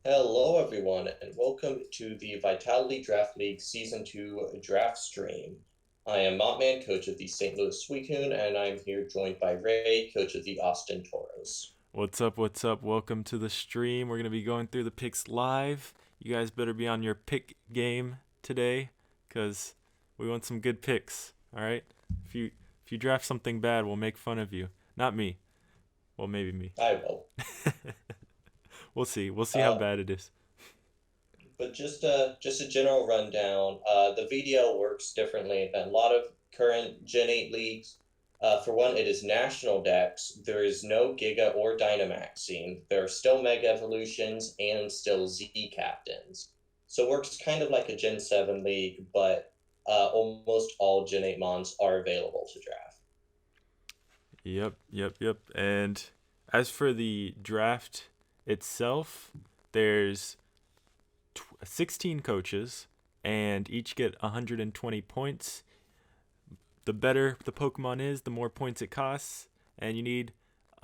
Hello, everyone, and welcome to the Vitality Draft League Season 2 draft stream. I am Mopman, coach of the St. Louis Suicunes, and I'm here joined by Ray, coach of the Austin Tauros. What's up? What's up? Welcome to the stream. We're going to be going through the picks live. You guys better be on your pick game today cuz we want some good picks, all right? If you draft something bad, we'll make fun of you. Not me. Well, maybe me. I will. We'll see. We'll see how Uh, bad it is. but just a general rundown. The VDL works differently than a lot of current Gen 8 leagues. For one, it is national decks. There is no Giga or Dynamaxing. There are still Mega Evolutions and still Z Captains. So it works kind of like a Gen 7 league, but almost all Gen 8 Mons are available to draft. Yep. And as for the draft itself, there's 16 coaches and each get 120 points. The better the Pokemon is, the more points it costs, and you need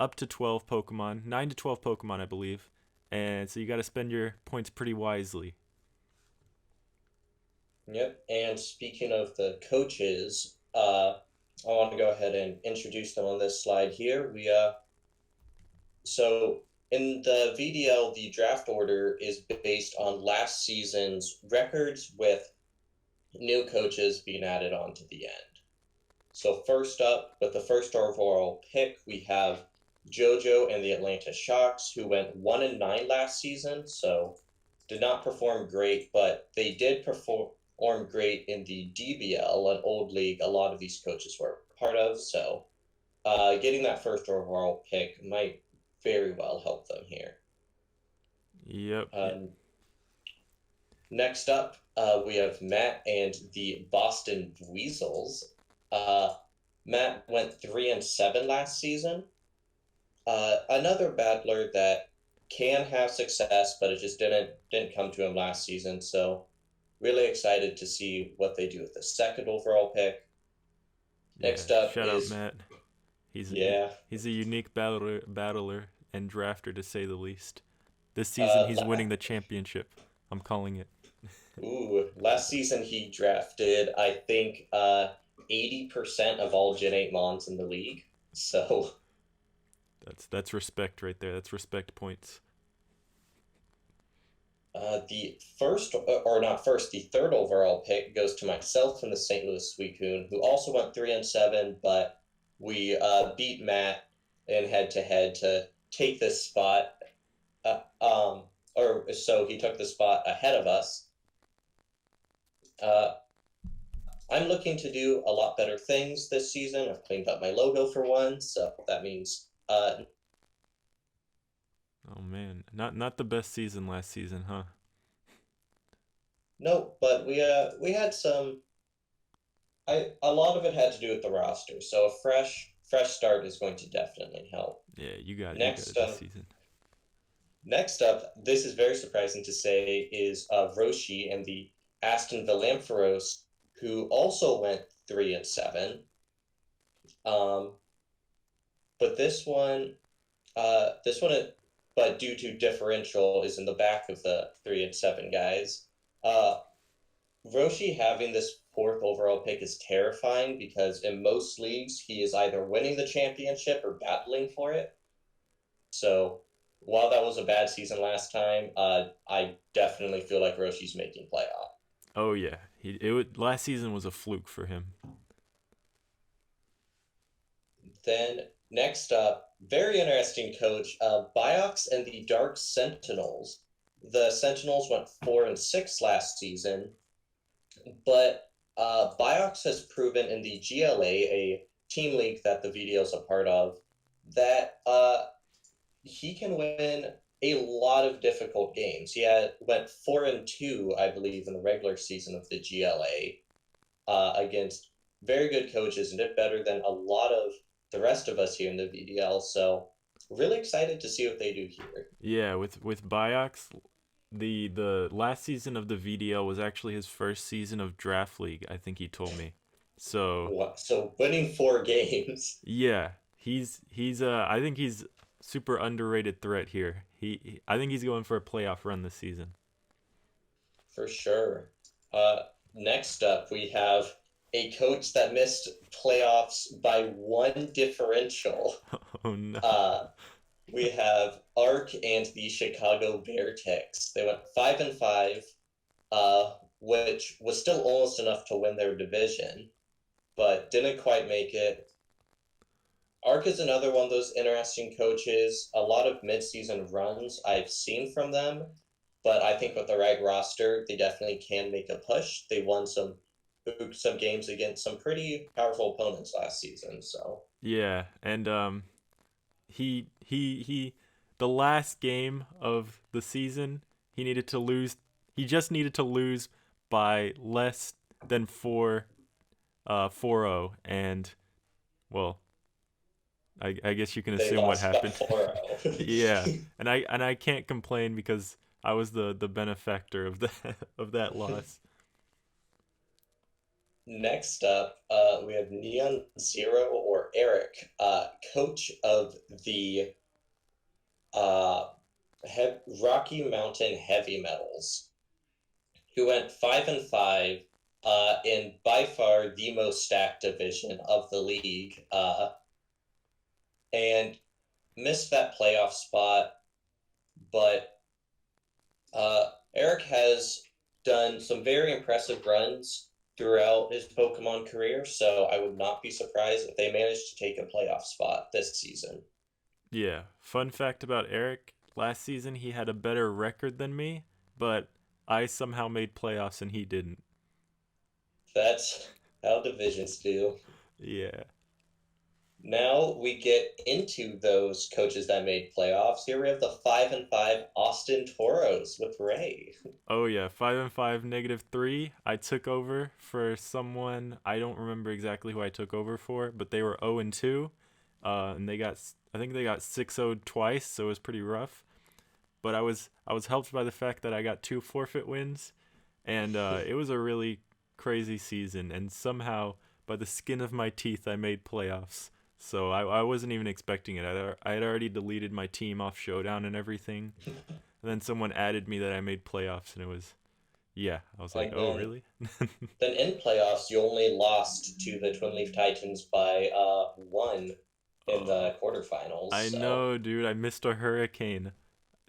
up to 12 Pokemon, 9 to 12 Pokemon, I believe. And so you got to spend your points pretty wisely. Yep. And speaking of the coaches, I want to go ahead and introduce them on this slide here. So in the VDL, the draft order is based on last season's records with new coaches being added on to the end. So first up, with the first overall pick, we have JoJo and the Atlanta Shocks, who went 1-9 last season, so did not perform great, but they did perform great in the DBL, an old league a lot of these coaches were part of. So getting that first overall pick might very well help them here. Yep. Um, Next up, we have Matt and the Boston Buizels. Uh, Matt went 3-7 last season. Another battler that can have success, but it just didn't come to him last season. So really excited to see what they do with the second overall pick. Yeah. Next up Shout out is Matt. He's yeah, he's a unique battler and drafter to say the least. This season uh, he's winning the championship. I'm calling it. last season he drafted I think 80% of all Gen 8 Mons in the league. So That's respect right there. That's respect points. the first, or not first, the third overall pick goes to myself and the St. Louis Suicune, who also went 3-7, but we beat Matt in head to head to take this spot. Uh, um, or so he took the spot ahead of us. Uh, I'm looking to do a lot better things this season. I've cleaned up my logo for one, so that means Oh man, not the best season last season, huh? no, but we had some. A lot of it had to do with the roster, so a fresh start is going to definitely help. Yeah, you got it. You got Next, it this season. next up, this is very surprising to say, is Roshi and the Aston Villampharos, who also went 3-7. Um, but this one, but due to differential, is in the back of the 3-7 guys. Uh, Roshi having this fourth overall pick is terrifying because in most leagues he is either winning the championship or battling for it. So while that was a bad season last time, I definitely feel like Roshi's making playoff. Oh yeah, last season was a fluke for him. Then next up, very interesting coach, Biox and the Dark Sentinels. The Sentinels went 4-6 last season, but Biox has proven in the GLA, a team league that the VDO is a part of, that he can win a lot of difficult games. Went 4-2, I believe, in the regular season of the GLA against very good coaches and did better than a lot of the rest of us here in the VDL. So really excited to see what they do here. Yeah, with Biox, the last season of the VDL was actually his first season of draft league. I think he told me. So So winning 4 games. yeah, he's I think he's super underrated threat here. I think he's going for a playoff run this season. For sure. Uh, Next up, we have a coach that missed playoffs by one differential. Oh no. Uh, we have Ark and the Chicago Bearticks. They went 5-5, which was still almost enough to win their division, but didn't quite make it. Ark is another one of those interesting coaches. A lot of midseason runs I've seen from them, but I think with the right roster, they definitely can make a push. They won some games against some pretty powerful opponents last season, so Yeah, and he the last game of the season, he needed to lose. He just needed to lose by less than 4-0, and well, I guess you can they assume what lost by happened. 4-0. Yeah, and I can't complain because I was the benefactor of that of that loss. Next up, we have Neon Zero or Eric, coach of the uh, Rocky Mountain Heavy Metals, who went 5-5 in by far the most stacked division of the league, and missed that playoff spot. But Eric has done some very impressive runs throughout his Pokemon career, so I would not be surprised if they managed to take a playoff spot this season. Yeah. Fun fact about Eric: last season he had a better record than me, but I somehow made playoffs and he didn't. That's how divisions do. Yeah. Now we get into those coaches that made playoffs. Here we have the 5-5 Austin Tauros with Ray. Oh yeah, 5-5, -3. I took over for someone I don't remember exactly who I took over for, but they were 0-2, and I think they got 6-0 twice, so it was pretty rough. But I was helped by the fact that I got two forfeit wins, and it was a really crazy season. And somehow, by the skin of my teeth, I made playoffs. So I wasn't even expecting it. I had already deleted my team off Showdown and everything. And then someone added me that I made playoffs, and it was, yeah. I was like, And oh really? then in playoffs, you only lost to the Twin Leaf Titans by one in Oh, the quarterfinals. I So know, dude. I missed a hurricane.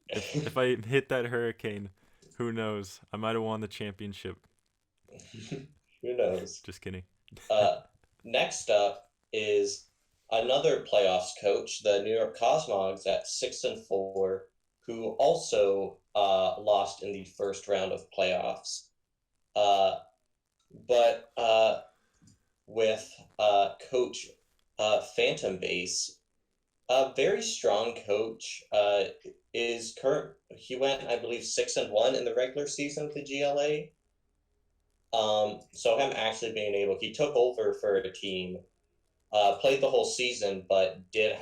If I hit that hurricane, who knows? I might have won the championship. who knows? Just kidding. Uh, Next up is another playoffs coach, the New York Cosmogs at 6-4, who also lost in the first round of playoffs. Uh, but with coach Phantom Base, a very strong coach. Is current. He went, I believe, 6-1 in the regular season with the GLA. So him actually being able, he took over for a team, played the whole season, but didn't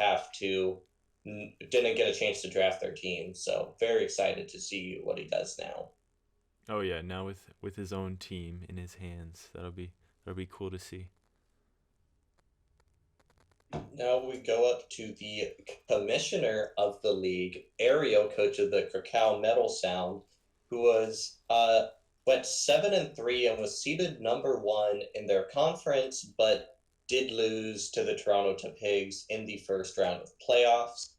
get a chance to draft their team. So very excited to see what he does now. Oh yeah, now with his own team in his hands, that'll be cool to see. Now we go up to the commissioner of the league, Aerial, coach of the Cacao Metal Sound, who was went 7-3 and was seeded number 1 in their conference, but did lose to the Toronto Pigs in the first round of playoffs,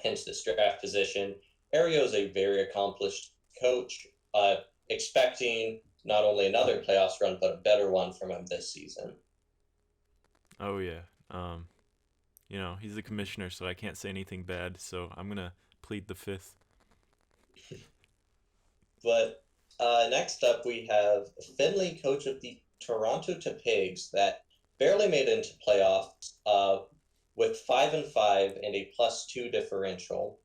hence this draft position. Aerial is a very accomplished coach, expecting not only another playoffs run, but a better one from him this season. Oh yeah. Um, he's the commissioner, so I can't say anything bad. So I'm gonna plead the fifth. But next up, we have Finley, coach of the Toronto Pigs, that barely made it into playoffs with 5-5 and a +2 differential.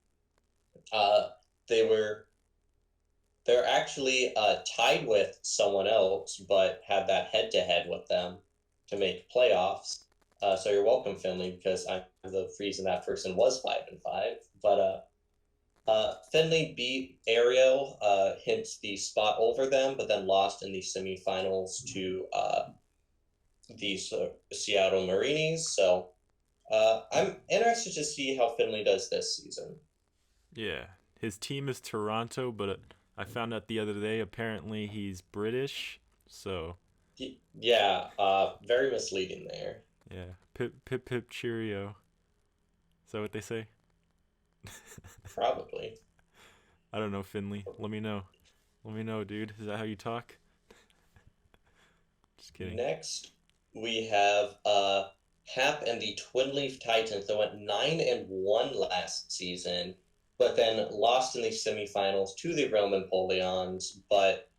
Uh, they were they're actually tied with someone else, but had that head-to-head with them to make playoffs. So you're welcome, Finley, because I'm the reason that person was 5-5. But Finley beat Ariel, hence the spot over them, but then lost in the semifinals to the Seattle Marinis. So I'm interested to see how Finley does this season. Yeah, his team is Toronto, but I found out the other day apparently he's British. So Yeah, very misleading there. yeah, pip pip pip cheerio. Is that what they say? Probably. I don't know, Finley. Let me know. Let me know, dude. Is that how you talk? Just kidding. Next, we have Hap and the Twin Leaf Titans that went 9-1 last season, but then lost in the semifinals to the Roman Polions. But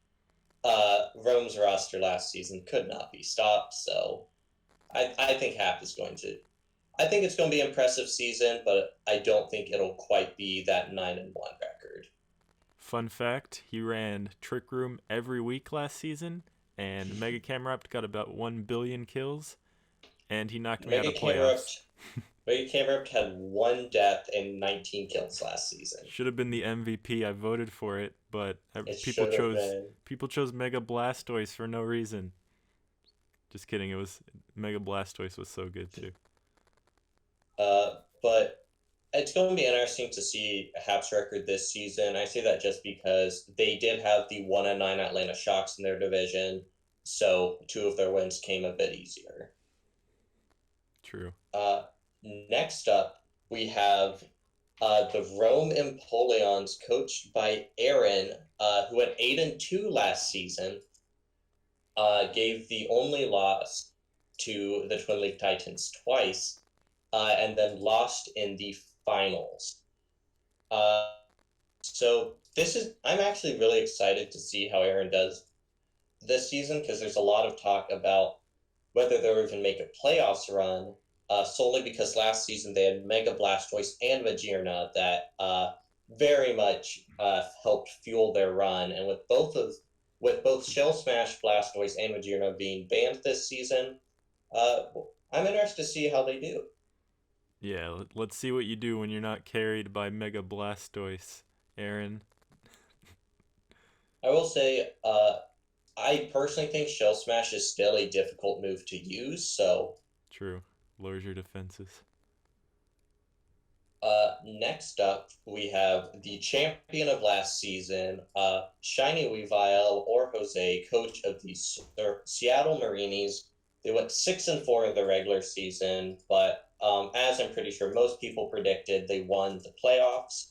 Rome's roster last season could not be stopped, so I think Hap is going to. I think it's going to be an impressive season, but I don't think it'll quite be that 9-1 record. Fun fact: he ran Trick Room every week last season, and Mega Camerapt got about 1 billion kills, and he knocked me out Mega of playoffs. Camera Mega Camera had one death and 19 kills last season. Should have been the MVP. I voted for it, but It people should have chose been. people chose Mega Blastoise for no reason. Just kidding. It was Mega Blastoise was so good too. But it's going to be interesting to see Hap's record this season. I say that just because they did have the 1-9 Atlanta Shocks in their division, so two of their wins came a bit easier. True. Next up, we have the Rome Empoleons, coached by Aaron, who went 8-2 last season, gave the only loss to the Twin Leaf Titans twice, and then lost in the finals. So I'm actually really excited to see how Aaron does this season because there's a lot of talk about whether they'll even make a playoffs run, solely because last season they had Mega Blastoise and Magearna that very much helped fuel their run, and with both Shell Smash, Blastoise, and Magearna being banned this season, uh, I'm interested to see how they do. Yeah, let's see what you do when you're not carried by Mega Blastoise, Aaron. I will say, I personally think Shell Smash is still a difficult move to use. So, True. Lowers your defenses. next up, we have the champion of last season, Shiny Weavile or Jose, coach of the Seattle Marinis. They went 6-4 in the regular season, but as I'm pretty sure most people predicted, they won the playoffs.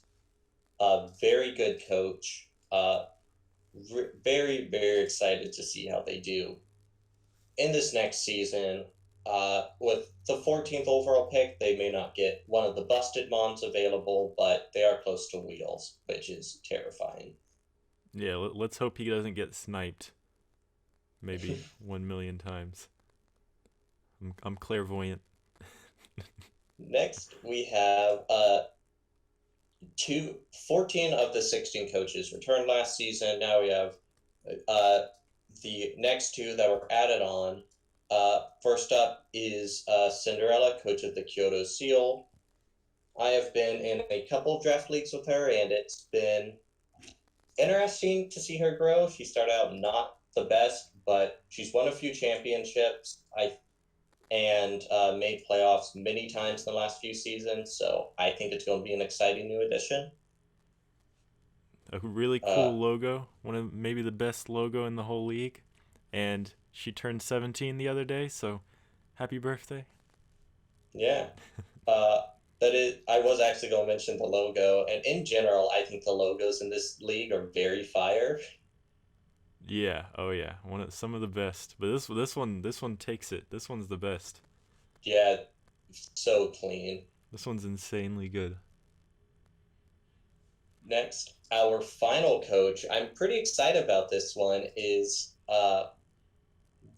Very good coach. Very, very excited to see how they do in this next season. With the 14th overall pick, they may not get one of the busted mons available, but they are close to wheels, which is terrifying. Yeah, let's hope he doesn't get sniped. Maybe 1 million times. I'm clairvoyant. Next, we have 14 of the 16 coaches returned last season. Now we have uh, the next two that were added on. First up is Cinderella, coach of the Kyoto Seal. I have been in a couple of draft leagues with her, and it's been interesting to see her grow. She started out not the best, but she's won a few championships. And made playoffs many times in the last few seasons. So I think it's going to be an exciting new addition. A really Uh, cool logo. One of maybe the best logo in the whole league. And she turned 17 the other day, so happy birthday. yeah. Uh, that is, I was actually going to mention the logo, and in general, I think the logos in this league are very fire. Yeah, oh yeah, one of some of the best. But this one takes it. This one's the best. Yeah, so clean. This one's insanely good. Next, our final coach. I'm pretty excited about this one. Is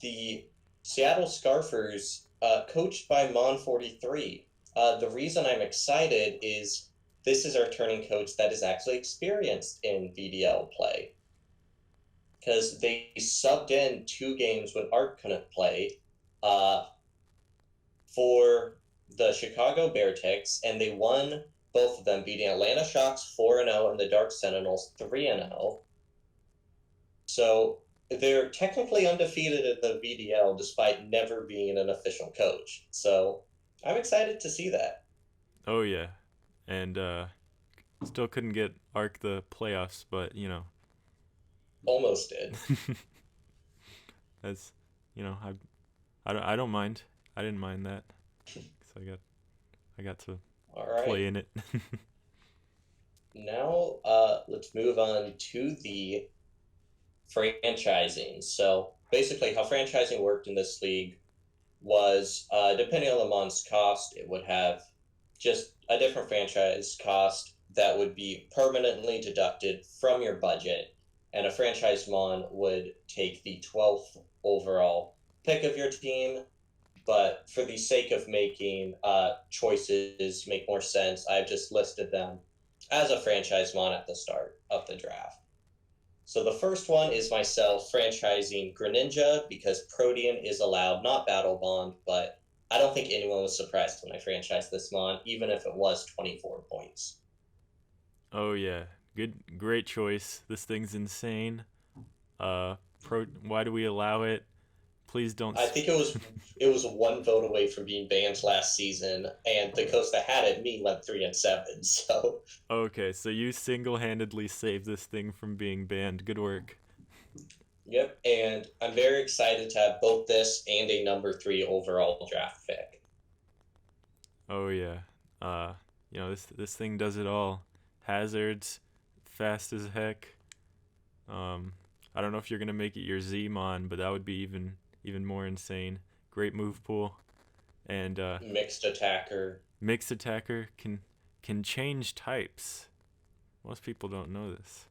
the Seattle Scarfers, coached by Mon43. The reason I'm excited is this is our turning coach that is actually experienced in VDL play because they subbed in 2 games when Art couldn't play uh, for the Chicago Bearticks, and they won both of them, beating Atlanta Shocks 4-0 and the Dark Sentinels 3-0. So they're technically undefeated in the VDL despite never being an official coach. So I'm excited to see that. Oh yeah, and Still couldn't get Arc the playoffs, but Almost did. as I don't mind. I didn't mind that because I got to All play right. in it. Now, let's move on to the franchising. So basically, how franchising worked in this league was depending on the month's cost, it would have just a different franchise cost that would be permanently deducted from your budget, and a franchise mon would take the 12th overall pick of your team. But for the sake of making choices make more sense, I've just listed them as a franchise mon at the start of the draft. So the first one is myself franchising Greninja because Protean is allowed, not Battle Bond, but I don't think anyone was surprised when I franchised this mon, even if it was 24 points. Oh yeah, great choice. This thing's insane. Why do we allow it? Please don't. I think it was one vote away from being banned last season, and the coast that had it, me, went 3-7. So Okay, so you single-handedly saved this thing from being banned. Good work. yep, and I'm very excited to have both this and a number 3 overall draft pick. Oh yeah. Uh, this thing does it all. Hazards, fast as heck. Um, I don't know if you're gonna make it your Zmon, but that would be even more insane. Great move pool, and Mixed attacker. mixed attacker can change types. Most people don't know this.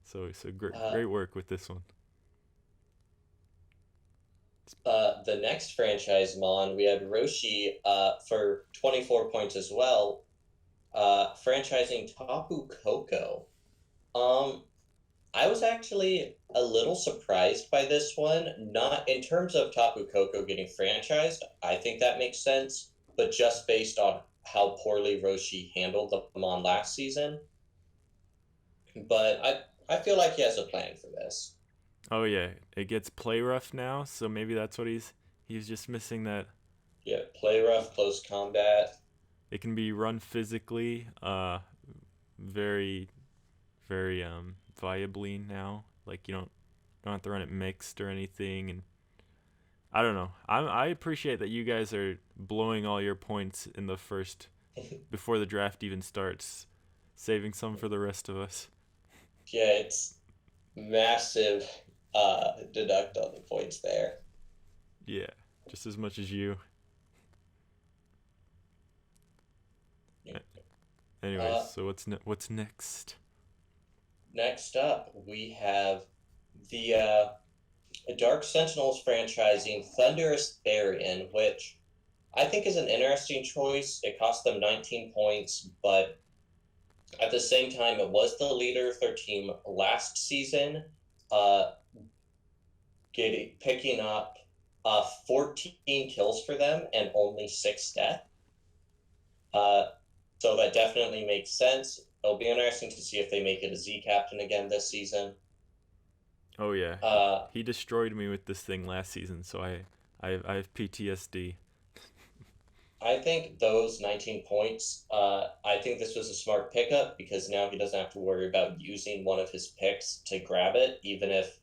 So Uh, great work with this one. the next franchise mon, we had Roshi for 24 points as well, franchising Tapu Koko. Um, I was actually a little surprised by this one. Not in terms of Tapu Koko getting franchised, I think that makes sense, but just based on how poorly Roshi handled the mon last season. But I feel like he has a plan for this. Oh yeah, it gets play rough now, so maybe that's what he's just missing that. Yeah, play rough, close combat. It can be run physically, very very viably now. Like you don't have to run it mixed or anything, and I don't know. I appreciate that you guys are blowing all your points in the first before the draft even starts, saving some for the rest of us. Yeah, it's massive deduct on the points there. Yeah, just as much as you. Anyways, Uh, so what's next? Next up, we have the Dark Sentinels franchising Thunderous Therian, which I think is an interesting choice. It cost them 19 points, but at the same time, it was the leader of their team last season, uh, picking up 14 kills for them and only 6 deaths. Uh, so that definitely makes sense. It'll be interesting to see if they make it a Z captain again this season. Oh yeah, Uh, he destroyed me with this thing last season, so I have PTSD. I think those 19 points, I think this was a smart pickup because now he doesn't have to worry about using one of his picks to grab it, even if,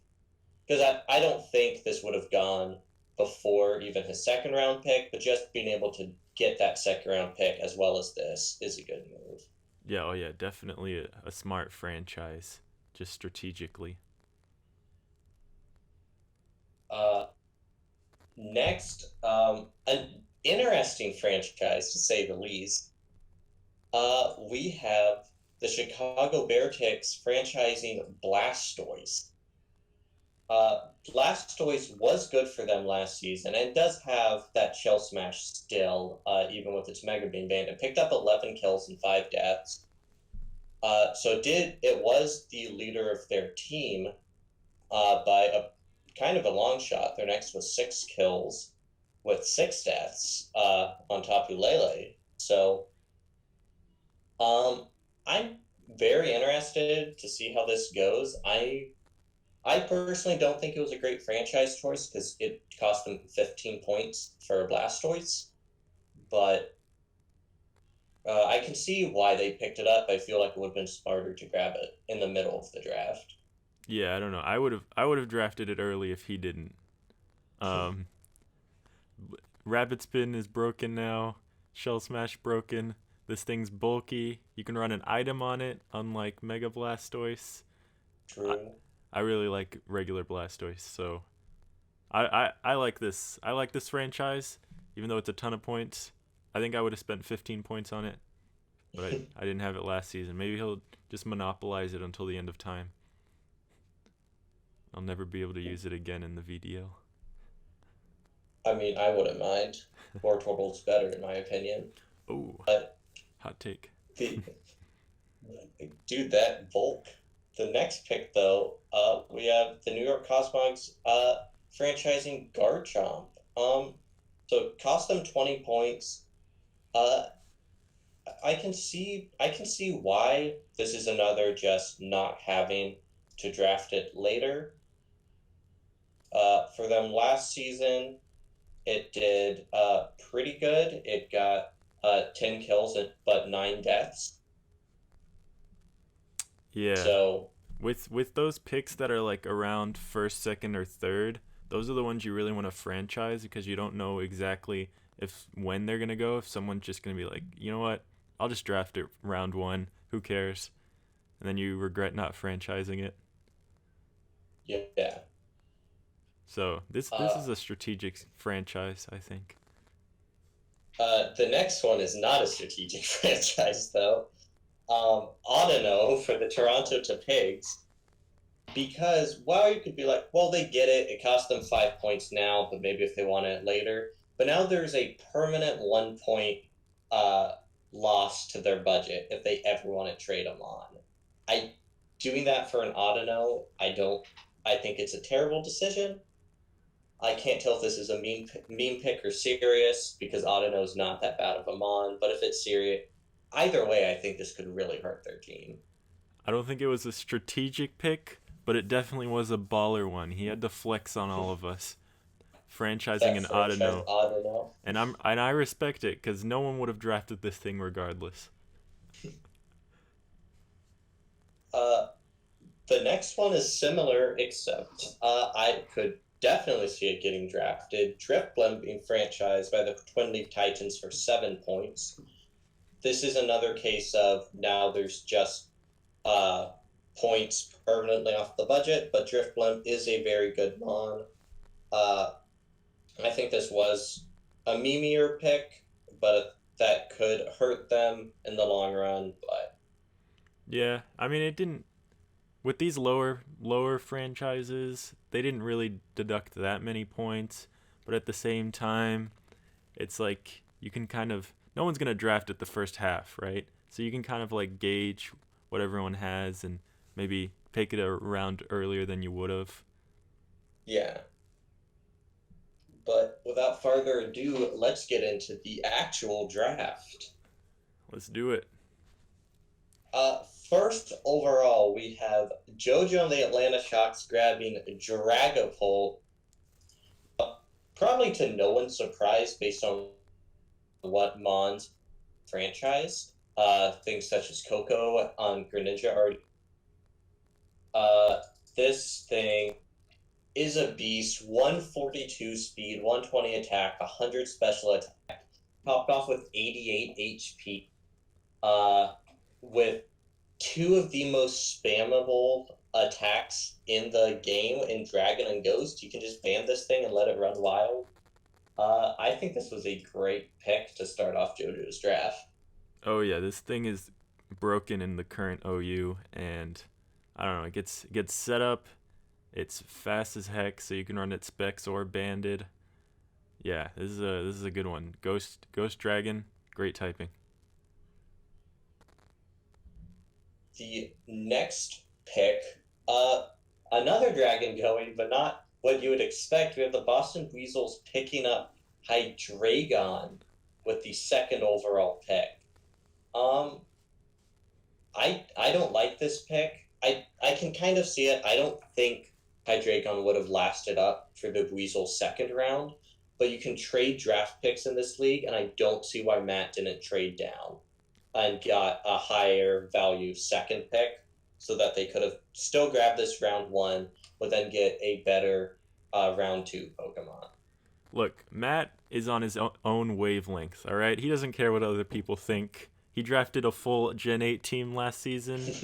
because I don't think this would have gone before even his second round pick, but just being able to get that second round pick as well as this is a good move. Yeah, oh yeah, definitely a smart franchise, just strategically. Uh, Next, an interesting franchise to say the least. We have the Chicago Bearticks franchising Blastoise. Blastoise was good for them last season and does have that shell smash still, even with its Mega Beam band. It picked up 11 kills and 5 deaths. So it was the leader of their team by a kind of a long shot. Their next was 6 kills with 6 deaths on Tapu Lele. So I'm very interested to see how this goes. I personally don't think it was a great franchise choice because it cost them 15 points for Blastoise, but I can see why they picked it up. I feel like it would have been smarter to grab it in the middle of the draft. Yeah, I don't know. I would have drafted it early if he didn't. Um, Rapid Spin is broken now. Shell Smash broken. This thing's bulky. You can run an item on it, unlike Mega Blastoise. I, True. I really like regular Blastoise, so I like this. I like this franchise, even though it's a ton of points. I think I would have spent 15 points on it, but I didn't have it last season. Maybe he'll just monopolize it until the end of time. I'll never be able to use it again in the VDL. I mean, I wouldn't mind. More Tortle's better, in my opinion. Oh, But hot take. the dude, that bulk. The next pick, though, we have the New York Cosmogs franchising Garchomp. So it cost them 20 points. Uh, I can see why this is another just not having to draft it later. For them last season, it did pretty good. It got 10 kills but 9 deaths. Yeah, So with those picks that are like around first, second, or third, those are the ones you really want to franchise because you don't know exactly if when they're gonna go. If someone's just gonna be like, you know what, I'll just draft it round one. Who cares? And then you regret not franchising it. yeah. So this Uh, is a strategic franchise, I think. the next one is not a strategic franchise though. Audino for the Toronto to Pigs. Because while you could be like, well, they get it, it cost them 5 points now, but maybe if they want it later. But now there's a permanent 1 point uh, loss to their budget if they ever want to trade them on. I doing that for an Audino, I don't. I think it's a terrible decision. I can't tell if this is a meme pick or serious because Audino's not that bad of a mon. But if it's serious, either way, I think this could really hurt their team. I don't think it was a strategic pick, but it definitely was a baller one. He had to flex on all of us, franchising That an franchise Audino, Audino. and I respect it because no one would have drafted this thing regardless. Uh, the next one is similar, except I could definitely see it getting drafted. Drifblim being franchised by the Twin League Titans for 7 points. This is another case of now there's just uh, points permanently off the budget, but Drifblim is a very good mon. Uh, I think this was a memeier pick, but that could hurt them in the long run. But Yeah, I mean it didn't with these lower franchises, they didn't really deduct that many points, but at the same time, it's like you can kind of no one's gonna draft it the first half, right? So you can kind of like gauge what everyone has and maybe pick it around earlier than you would have. yeah, but without further ado, let's get into the actual draft. Let's do it. First overall, we have JoJo and the Atlanta Sharks grabbing Dragapult, probably to no one's surprise based on what Mon's franchise. Things such as Coco on Greninja already. Uh, this thing is a beast. 142 speed, 120 attack, 100 special attack, topped off with 88 HP. With two of the most spammable attacks in the game in Dragon and Ghost. You can just ban this thing and let it run wild. I think this was a great pick to start off JoJo's draft. Oh yeah, this thing is broken in the current OU, and I don't know. It gets set up. It's fast as heck, so you can run it specs or banded. Yeah, this is a good one. Ghost Dragon, great typing. The next pick, uh, another dragon going, but not what you would expect. We have the Boston Buizels picking up Hydreigon with the second overall pick. Um, I don't like this pick. I can kind of see it. I don't think Hydreigon would have lasted up for the Weasel second round, but you can trade draft picks in this league, and I don't see why Matt didn't trade down. and got a higher value second pick so that they could have still grabbed this round one, but then get a better round two Pokemon. Look, Matt is on his own wavelength, all right? He doesn't care what other people think. He drafted a full Gen 8 team last season.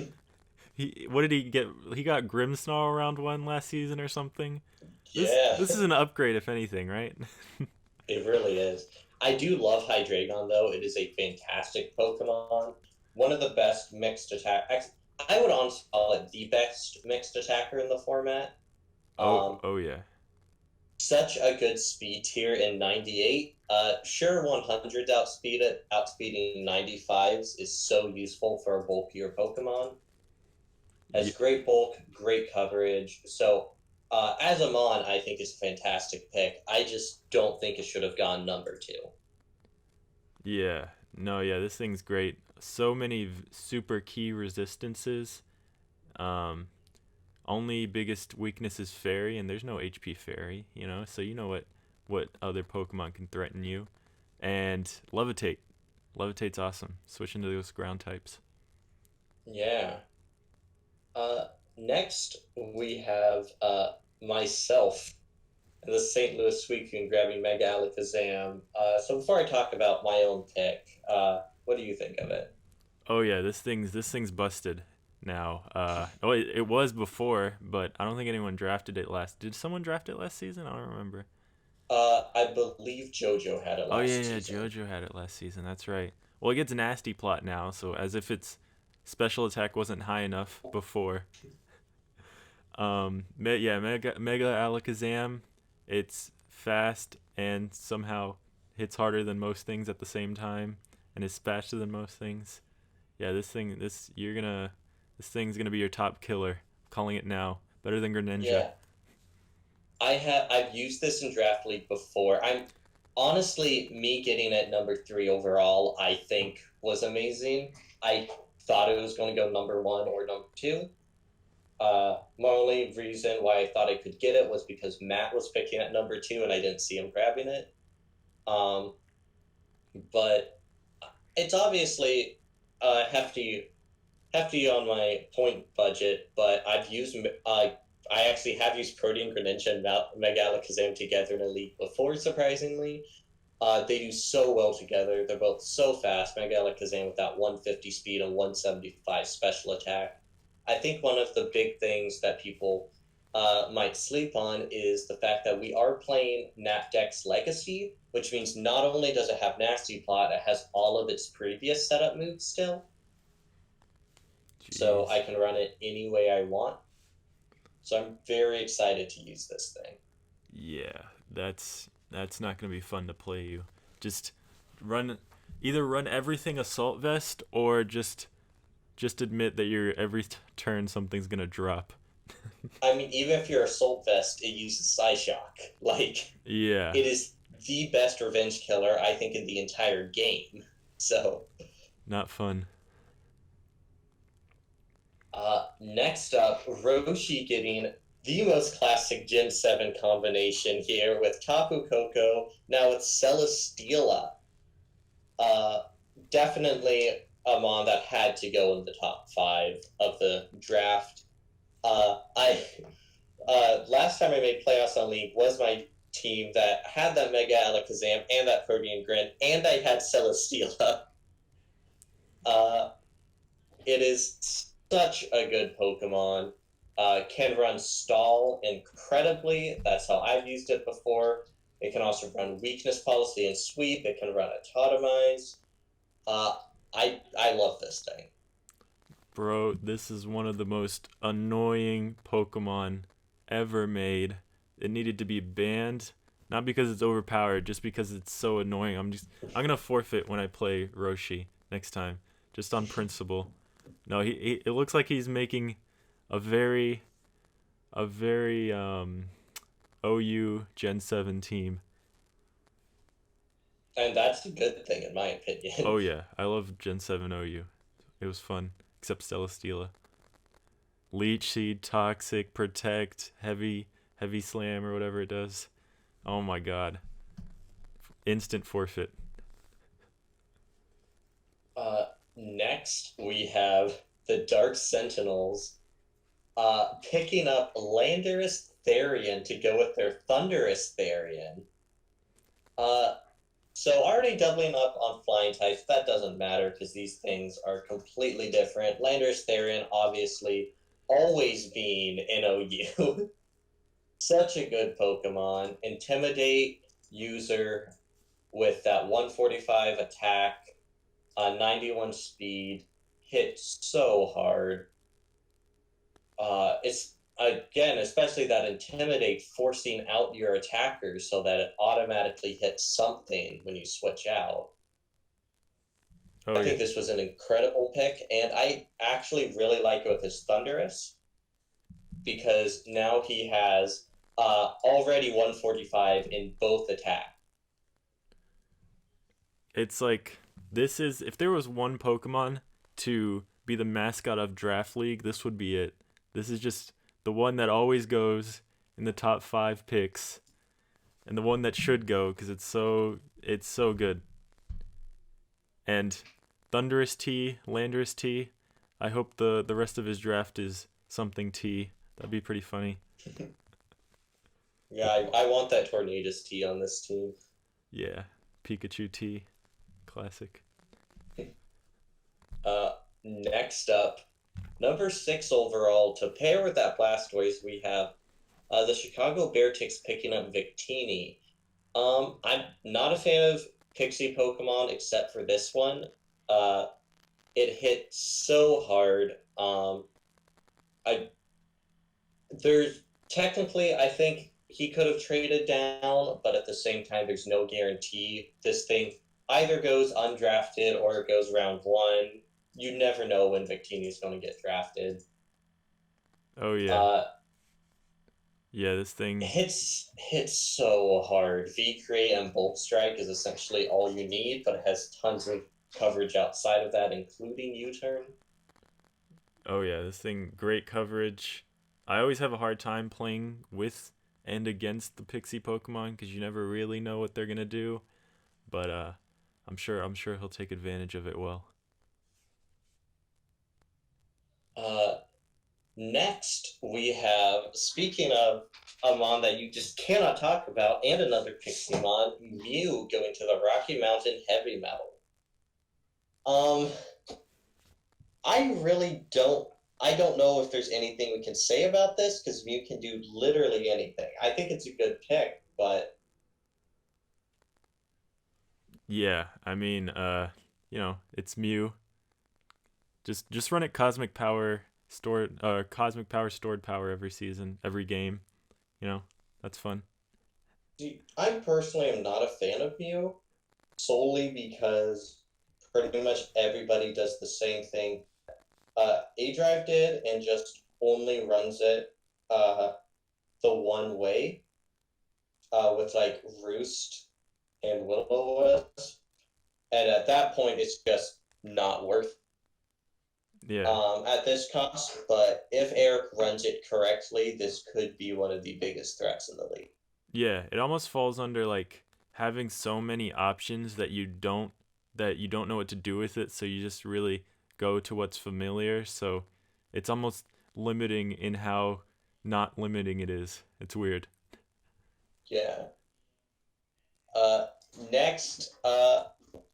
What did he get? He got Grimmsnarl round 1 last season or something. This Yeah, this is an upgrade if anything, right? it really is. I do love Hydreigon, though. It is a fantastic Pokemon. One of the best mixed attack. I would honestly call it the best mixed attacker in the format. Oh, Um, oh yeah. Such a good speed tier in 98. Sure, 100 outspeeding 95s is so useful for a bulkier Pokemon. Has Yeah, great bulk, great coverage. So, as a Mon, I think is a fantastic pick. I just don't think it should have gone number two. yeah. No, yeah, this thing's great. So many super key resistances. Um Only biggest weakness is fairy, and there's no HP fairy, so you know what other Pokemon can threaten you. And levitate. Levitate's awesome. Switch into those ground types. Yeah. Next, we have myself and the St. Louis Suicune grabbing Mega Alakazam. So before I talk about my own pick, what do you think of it? Oh yeah, this thing's busted now. Oh, it was before, but I don't think anyone drafted it last. Did someone draft it last season? I don't remember. I believe JoJo had it Oh yeah, last yeah, season. JoJo had it last season. That's right. Well, it gets nasty plot now, so as if its special attack wasn't high enough before. Yeah, Mega Alakazam. It's fast and somehow hits harder than most things at the same time, and is faster than most things. Yeah, this thing's gonna be your top killer. I'm calling it now. Better than Greninja. Yeah, I've used this in Draft League before. I'm honestly me getting at number three overall, I think was amazing. I thought it was going to go number one or number two. My only reason why I thought I could get it was because Matt was picking at number two and I didn't see him grabbing it. Um, but it's obviously hefty on my point budget. But I actually have used Protean Greninja and Mega Alakazam together in a league before, surprisingly. They do so well together. They're both so fast. Mega Alakazam with that 150 speed and 175 special attack. I think one of the big things that people might sleep on is the fact that we are playing Napdex Legacy, which means not only does it have Nasty Plot, it has all of its previous setup moves still. So Jeez. I can run it any way I want. So I'm very excited to use this thing. Yeah, that's not gonna be fun to play you. Just run, either run everything assault vest or just admit that your every turn something's gonna drop. I mean, even if you're Assault Vest, it uses Psyshock. Like, Yeah, it is the best revenge killer, I think, in the entire game. So, not fun. next up, Roshi getting the most classic Gen 7 combination here with Tapu Koko. Now it's Celesteela. Uh, Definitely a mon that had to go in the top five of the draft. I Last time I made playoffs on League was my team that had that Mega Alakazam and that Protean Grin, and I had Celesteela. Uh, it is such a good Pokemon. Can run Stall incredibly. That's how I've used it before. It can also run Weakness Policy and Sweep. It can run Atomize. Uh, I love this thing. Bro, this is one of the most annoying Pokemon ever made. It needed to be banned, not because it's overpowered, just because it's so annoying. I'm gonna forfeit when I play Roshi next time, just on principle. No, he it looks like he's making a very OU Gen 7 team. And that's a good thing, in my opinion. Oh yeah, I love Gen 7 OU. It was fun, except Celesteela. Leech Seed, Toxic, Protect, Heavy Slam, or whatever it does. Oh my god. Instant forfeit. uh, Next, we have the Dark Sentinels picking up Landorus Therian to go with their Thunderous Therian. Uh, so already doubling up on flying types, that doesn't matter because these things are completely different. Landorus Therian, obviously, always being an OU. Such a good Pokemon. Intimidate user with that 145 attack, 91 speed, hits so hard. It's again, especially that intimidate, forcing out your attackers so that it automatically hits something when you switch out. Oh I yeah. think this was an incredible pick, and I actually really like it with his Thunderous because now he has already 145 in both attack. It's like this is if there was one Pokemon to be the mascot of Draft League, this would be it. This is just the one that always goes in the top 5 picks and the one that should go cuz it's so good. And Thunderous T, Landorus T, I hope the rest of his draft is something T. That'd be pretty funny. Yeah, I want that Tornadus T on this team. Yeah. Pikachu T, classic. Next up, number 6 overall, to pair with that Blastoise, we have the Chicago Bearticks picking up Victini. I'm not a fan of Pixie Pokemon except for this one. Uh, it hit so hard. I there's technically I think he could have traded down, but at the same time, there's no guarantee this thing either goes undrafted or it goes round one. You never know when Victini is going to get drafted. Oh yeah. Uh, Yeah, this thing. hits so hard. V create and Bolt Strike is essentially all you need, but it has tons of coverage outside of that, including U-turn. Oh yeah, this thing great coverage. I always have a hard time playing with and against the Pixie Pokemon cuz you never really know what they're going to do, but I'm sure he'll take advantage of it well. Uh, Next, we have, speaking of a mon that you just cannot talk about, and another Pixie-mon, Mew going to the Rocky Mountain Heavy Metal. Um, I really I don't know if there's anything we can say about this because Mew can do literally anything. I think it's a good pick, but Yeah, I mean, it's Mew. Just run it cosmic power stored power every season, every game, you know. That's fun. see, I personally am not a fan of Mew solely because pretty much everybody does the same thing A Drive did and just only runs it uh, the one way with like Roost and Will-O-Wisp. And at that point, it's just not worth Yeah. at this cost. But if Eric runs it correctly, this could be one of the biggest threats in the league. Yeah, it almost falls under like having so many options that you don't know what to do with it, so you just really go to what's familiar. So it's almost limiting in how not limiting it is. It's weird. Yeah. Uh, Next, I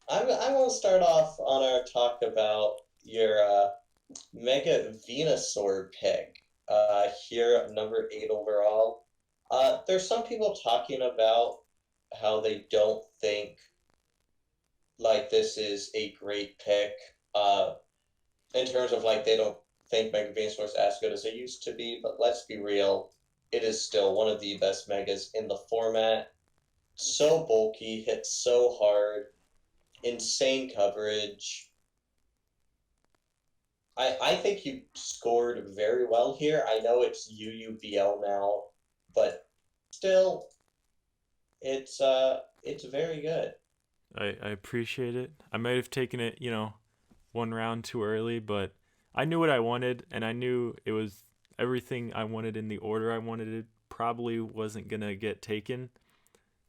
want to start off on our talk about your Mega Venusaur pick here at number 8 overall. There's some people talking about how they don't think like this is a great pick in terms of like they don't think Mega Venusaur is as good as it used to be, but let's be real, it is still one of the best megas in the format. So bulky, hits so hard, insane coverage. I think you scored very well here. I know it's UUVL now, but still, it's very good. I appreciate it. I might have taken it, one round too early, but I knew what I wanted, and I knew it was everything I wanted in the order I wanted it. Probably wasn't gonna get taken,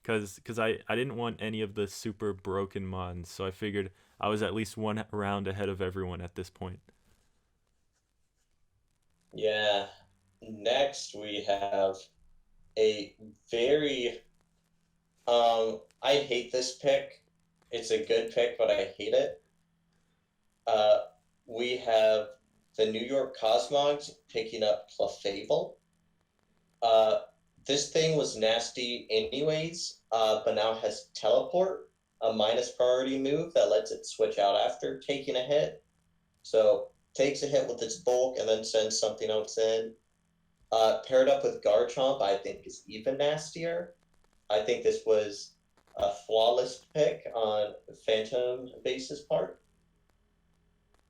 because I didn't want any of the super broken mons, so I figured I was at least one round ahead of everyone at this point. Yeah. Next, we have a very I hate this pick. It's a good pick, but I hate it. Uh, we have the New York Cosmogs picking up Clefable. Uh, this thing was nasty anyways, but now has Teleport, a minus priority move that lets it switch out after taking a hit. So takes a hit with its bulk and then sends something else in. Paired up with Garchomp, I think is even nastier. I think this was a flawless pick on Phantom Base's part.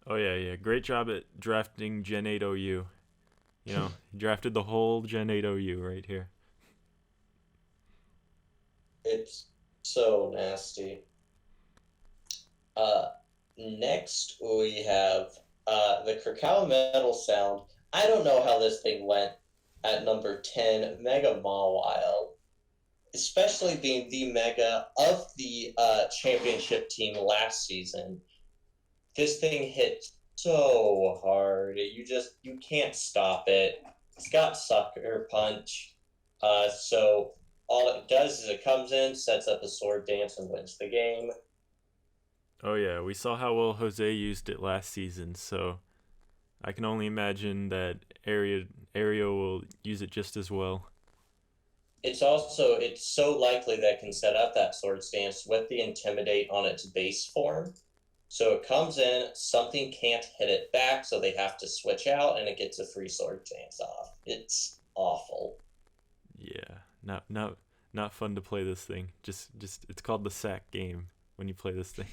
Oh yeah, yeah. Great job at drafting Gen 8 OU. You know, he drafted the whole Gen 8 OU right here. It's so nasty. Uh, Next, we have the Krakow Metal Sound. I don't know how this thing went at number 10, Mega Mawile, especially being the Mega of the championship team last season. This thing hit so hard. You can't stop it. It's got Sucker Punch. So all it does is it comes in, sets up a sword dance, and wins the game. Oh yeah, we saw how well Jose used it last season, so I can only imagine that Area will use it just as well. It's so likely that it can set up that sword stance with the Intimidate on its base form. So it comes in, something can't hit it back, so they have to switch out, and it gets a free sword dance off. It's awful. Yeah, not fun to play this thing. Just it's called the sack game when you play this thing.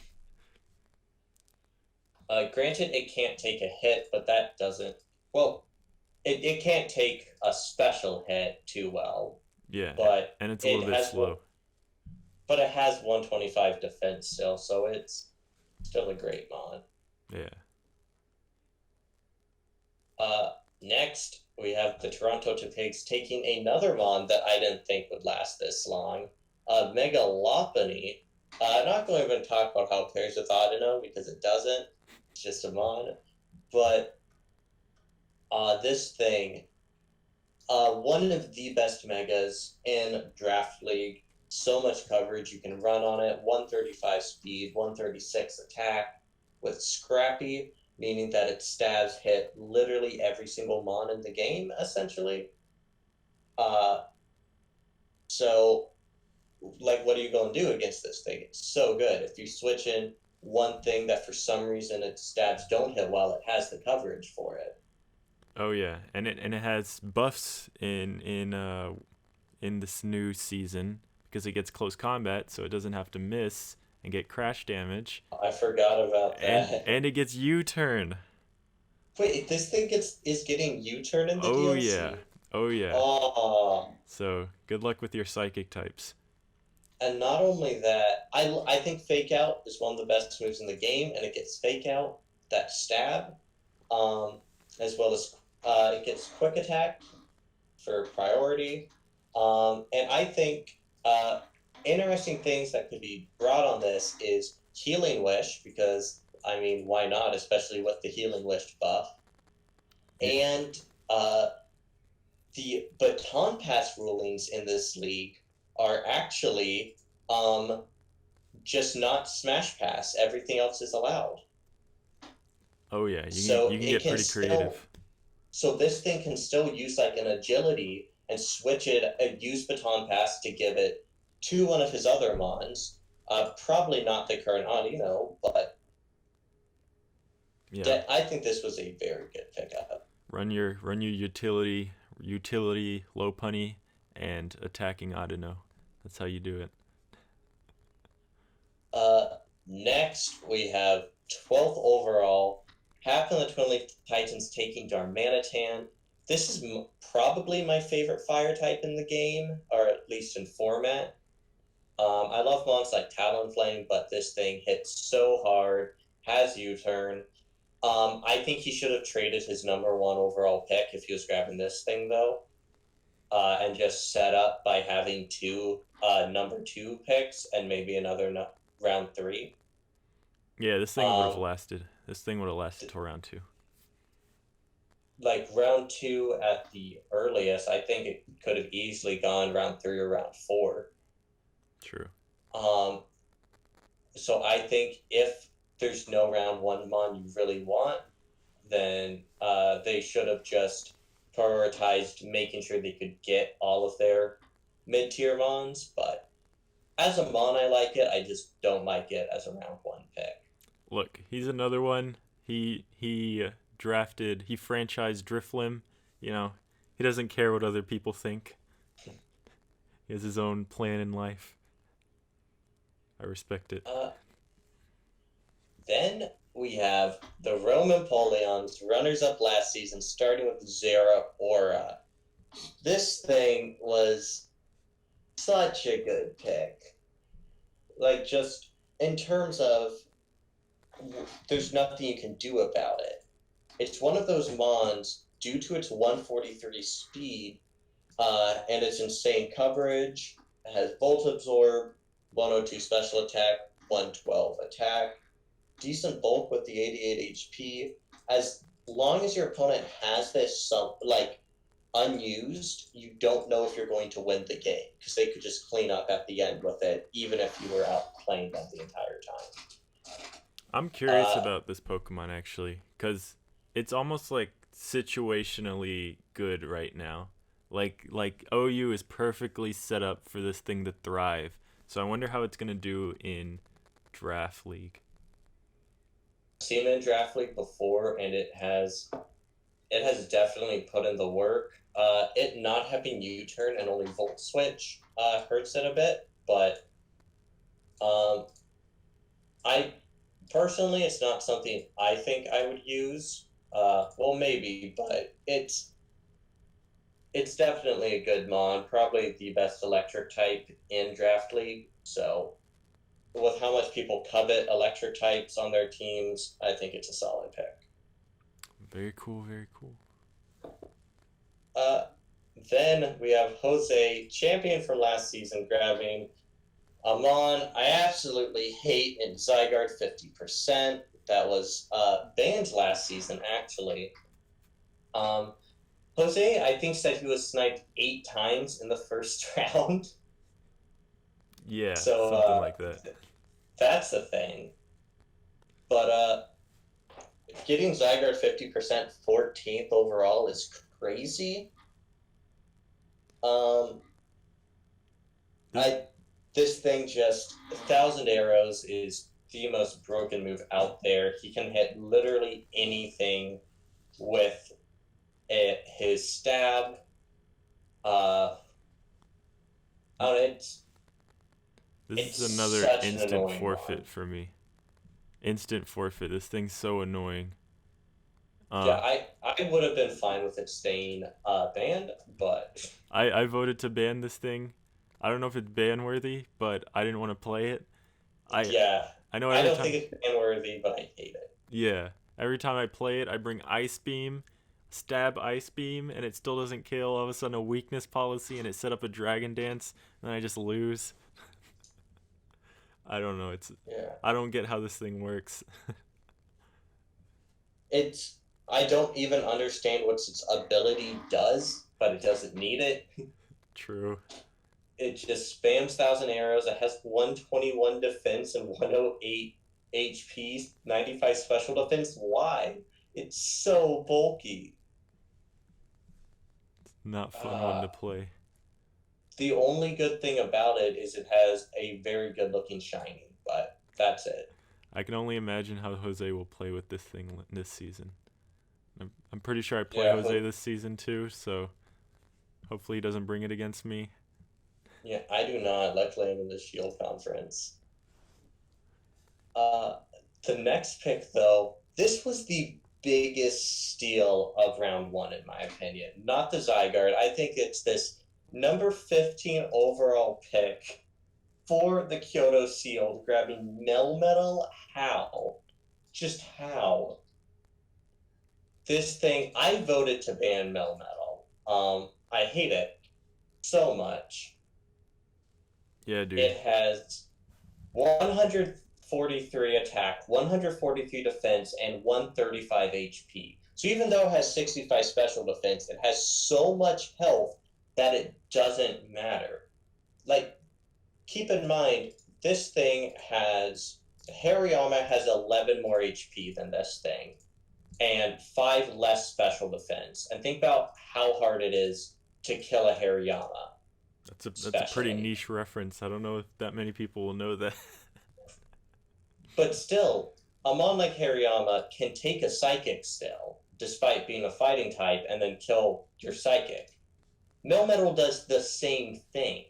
Granted, it can't take a hit, but that doesn't. Well, it can't take a special hit too well, Yeah, but and it's a it little bit has slow. but it has 125 defense still, so it's still a great mod. Yeah. Next, we have the Toronto Pigs taking another mon that I didn't think would last this long, Megalopony. I'm not going to even talk about how it pairs with Audino because it doesn't. It's just a mon. But this thing, one of the best megas in Draft League. So much coverage you can run on it. 135 speed, 136 attack with Scrappy, meaning that its stabs hit literally every single mon in the game, essentially. Uh, so, like, what are you going to do against this thing? It's so good. If you switch in one thing that for some reason its stabs don't hit well, it has the coverage for it. Oh yeah, and it has buffs in this new season because it gets close combat, so it doesn't have to miss and get crash damage, I forgot about and that. and it gets U-turn. Wait, this thing is getting U-turn in the Oh yeah, DLC? oh yeah. Oh, So good luck with your psychic types. and not only that, I think Fake Out is one of the best moves in the game, and it gets Fake Out, that stab, um, as well as it gets Quick Attack for priority. And I think interesting things that could be brought on this is Healing Wish, because, I mean, why not, especially with the Healing Wish buff. Yeah. And the baton pass rulings in this league are actually just not smash pass. Everything else is allowed. Oh yeah, So you can it get can pretty still creative. so this thing can still use like an agility and switch it use baton pass to give it to one of his other mons. Probably not the current Audino, but Yeah. I think this was a very good pickup. Run your utility low punny and attacking Audino. That's how you do it. Next, we have 12th overall. Happen the Twin Leaf Titans taking Darmanitan. This is probably my favorite fire type in the game, or at least in format. I love mons like Talonflame, but this thing hits so hard, has U-turn. I think he should have traded his number one overall pick if he was grabbing this thing, though, and just set up by having two number two picks and maybe another round three. Yeah, this thing would have Um, lasted. This thing would have lasted till round two. like round two at the earliest, I think it could have easily gone round three or round four. True. Um, so I think if there's no round one mon you really want, then they should have just prioritized making sure they could get all of their mid tier mons. But as a mon, I like it. I just don't like it as a round one pick. Look, he's another one. He drafted. He franchised Driflim. You know, he doesn't care what other people think. He has his own plan in life. I respect it. Then we have the Roman Polions, runners up last season, starting with Zera Aura. This thing was such a good pick. Like, just in terms of there's nothing you can do about it. It's one of those mons, due to its 143 speed and its insane coverage, it has Volt Absorb, 102 special attack, 112 attack, decent bulk with the 88 HP. As long as your opponent has this unused, you don't know if you're going to win the game because they could just clean up at the end with it, even if you were outplaying them the entire time. I'm curious about this Pokemon actually, because it's almost like situationally good right now. Like OU is perfectly set up for this thing to thrive. So I wonder how it's gonna do in draft league. Seen it in draft league before, and it has definitely put in the work. It not having U-turn and only Volt Switch hurts it a bit, but I personally, it's not something I think I would use. Well, maybe, but it's definitely a good mon, probably the best electric type in draft league. So, with how much people covet electric types on their teams, I think it's a solid pick. Very cool, very cool. Uh, then we have Jose, champion from last season, grabbing Amon. I absolutely hate in Zygarde 50%. That was banned last season, actually. Jose, I think, said he was sniped 8 times in the first round. Yeah, So something like that. That's the thing. But getting Zygarde 50% 14th overall is crazy. This thing just 1,000 arrows is the most broken move out there. He can hit literally anything with his stab. It's This is another such an instant annoying forfeit one. for me. Instant forfeit. This thing's so annoying. Yeah, I would have been fine with it staying banned, but I voted to ban this thing. I don't know if it's ban worthy, but I didn't want to play it. I yeah, I know I every don't time. think it's ban worthy, but I hate it. Yeah, every time I play it, I bring Ice Beam, stab Ice Beam, and it still doesn't kill. All of a sudden, a weakness policy, and it set up a Dragon Dance, and I just lose. I don't know. Yeah, I don't get how this thing works. it's I don't even understand what its ability does, but it doesn't need it. True. It just spams 1,000 arrows. It has 121 defense and 108 HP, 95 special defense. Why? It's so bulky. Not fun one Uh, to play. the only good thing about it is it has a very good looking shiny, but that's it. I can only imagine how Jose will play with this thing this season. I'm pretty sure I play Yeah, Jose this season too, so hopefully he doesn't bring it against me. yeah, I do not like playing in the Shield Conference. Uh, the next pick, though, this was the biggest steal of round one, in my opinion. Not the Zygarde. I think it's this number 15 overall pick for the Kyoto Shield, grabbing Melmetal. How? Just how? This thing, I voted to ban Melmetal. I hate it so much. Yeah, dude. It has 100 143 attack, 143 defense, and 135 HP. So even though it has 65 special defense, it has so much health that it doesn't matter. Like, keep in mind, this thing has Hariyama has 11 more HP than this thing, and 5 less special defense. And think about how hard it is to kill a Hariyama, That's a pretty especially. niche reference. I don't know if that many people will know that. But still, a mon like Hariyama can take a psychic still, despite being a fighting type, and then kill your psychic. Melmetal does the same thing,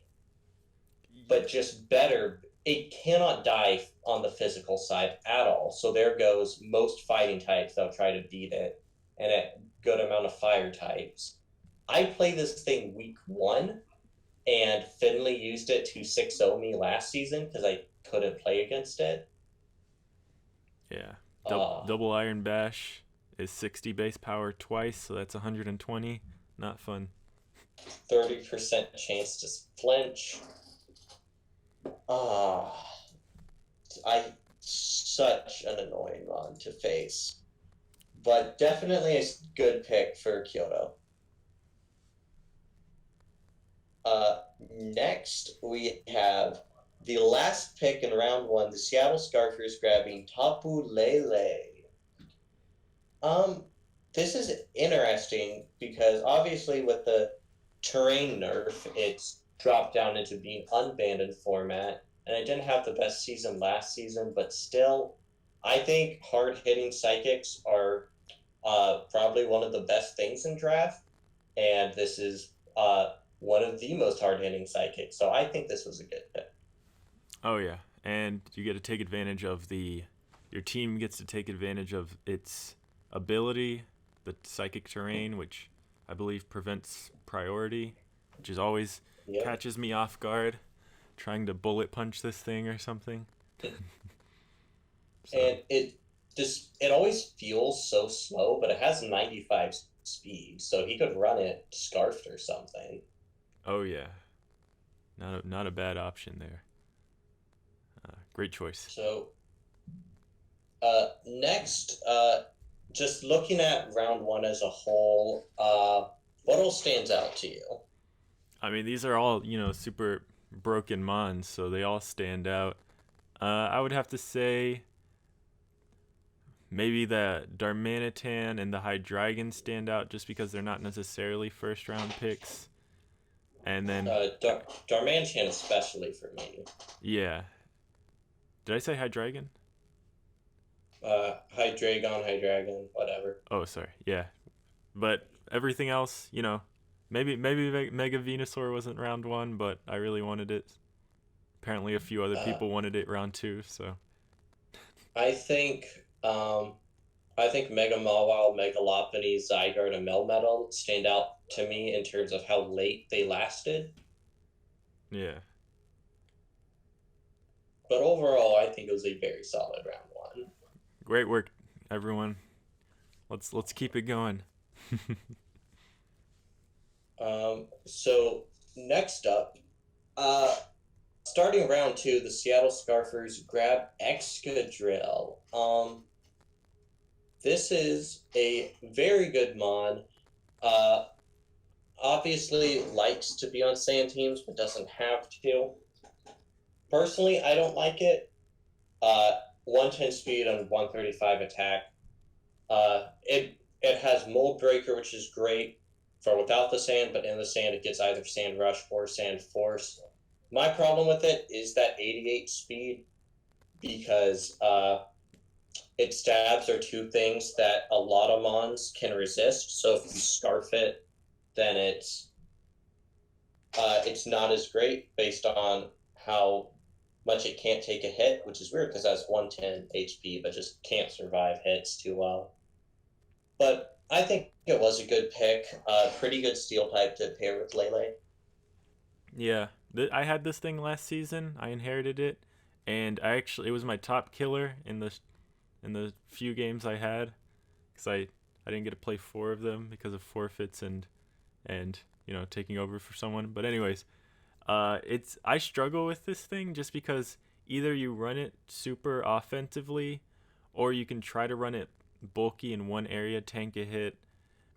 but just better. It cannot die on the physical side at all. So there goes most fighting types that'll try to beat it, and a good amount of fire types. I played this thing week 1, and Finley used it to 6-0 me last season because I couldn't play against it. Yeah. Uh, Double Iron Bash is 60 base power twice, so that's 120. Not fun. 30% chance to flinch. Ah, I such an annoying one to face, but definitely a good pick for Kyoto. Next we have the last pick in round 1, the Seattle Scarfers grabbing Tapu Lele. Um, this is interesting because obviously with the terrain nerf, it's dropped down into being unbanded format, and I didn't have the best season last season, but still, I think hard hitting psychics are probably one of the best things in draft, and this is one of the most hard hitting psychics. So I think this was a good pick. Oh yeah, and you get to take advantage of your team gets to take advantage of its ability, the psychic terrain, which I believe prevents priority, which is always Yep. catches me off guard, trying to bullet punch this thing or something. So, And it always feels so slow, but it has 95 speed, so he could run it scarfed or something. oh yeah, not a bad option there. Great choice. So next, just looking at round 1 as a whole, what all stands out to you? I mean, these are all super broken mons, so they all stand out. I would have to say maybe the Darmanitan and the Hydreigon stand out just because they're not necessarily first round picks. And then, Darmanitan especially for me. yeah. Did I say Hydreigon? Hydreigon, whatever. Oh, sorry. Yeah. But everything else, maybe Mega Venusaur wasn't round 1, but I really wanted it. Apparently a few other Uh, people wanted it round 2, so I think um, I think Mega Mawile, Mega Lopunny, Zygarde, and Melmetal stand out to me in terms of how late they lasted. yeah. But overall, I think it was a very solid round 1. Great work, everyone. Let's keep it going. So next up, uh, starting round 2, the Seattle Scarfers grab Excadrill. This is a very good mon. Uh, Obviously likes to be on sand teams, but doesn't have to. Personally, I don't like it. 110 speed and 135 attack. It has Mold Breaker, which is great for without the sand, but in the sand it gets either Sand Rush or Sand Force. My problem with it is that 88 speed because its stabs are 2 things that a lot of mons can resist. So if you scarf it, then it's not as great based on how much it can't take a hit, which is weird because it has 110 HP, but just can't survive hits too well. But I think it was a good pick. Pretty good steel type to pair with Lele. Yeah. I had this thing last season. I inherited it, and it was my top killer in the few games I had cuz I didn't get to play 4 of them because of forfeits and taking over for someone. But anyways, I struggle with this thing just because either you run it super offensively, or you can try to run it bulky in one area, tank a hit,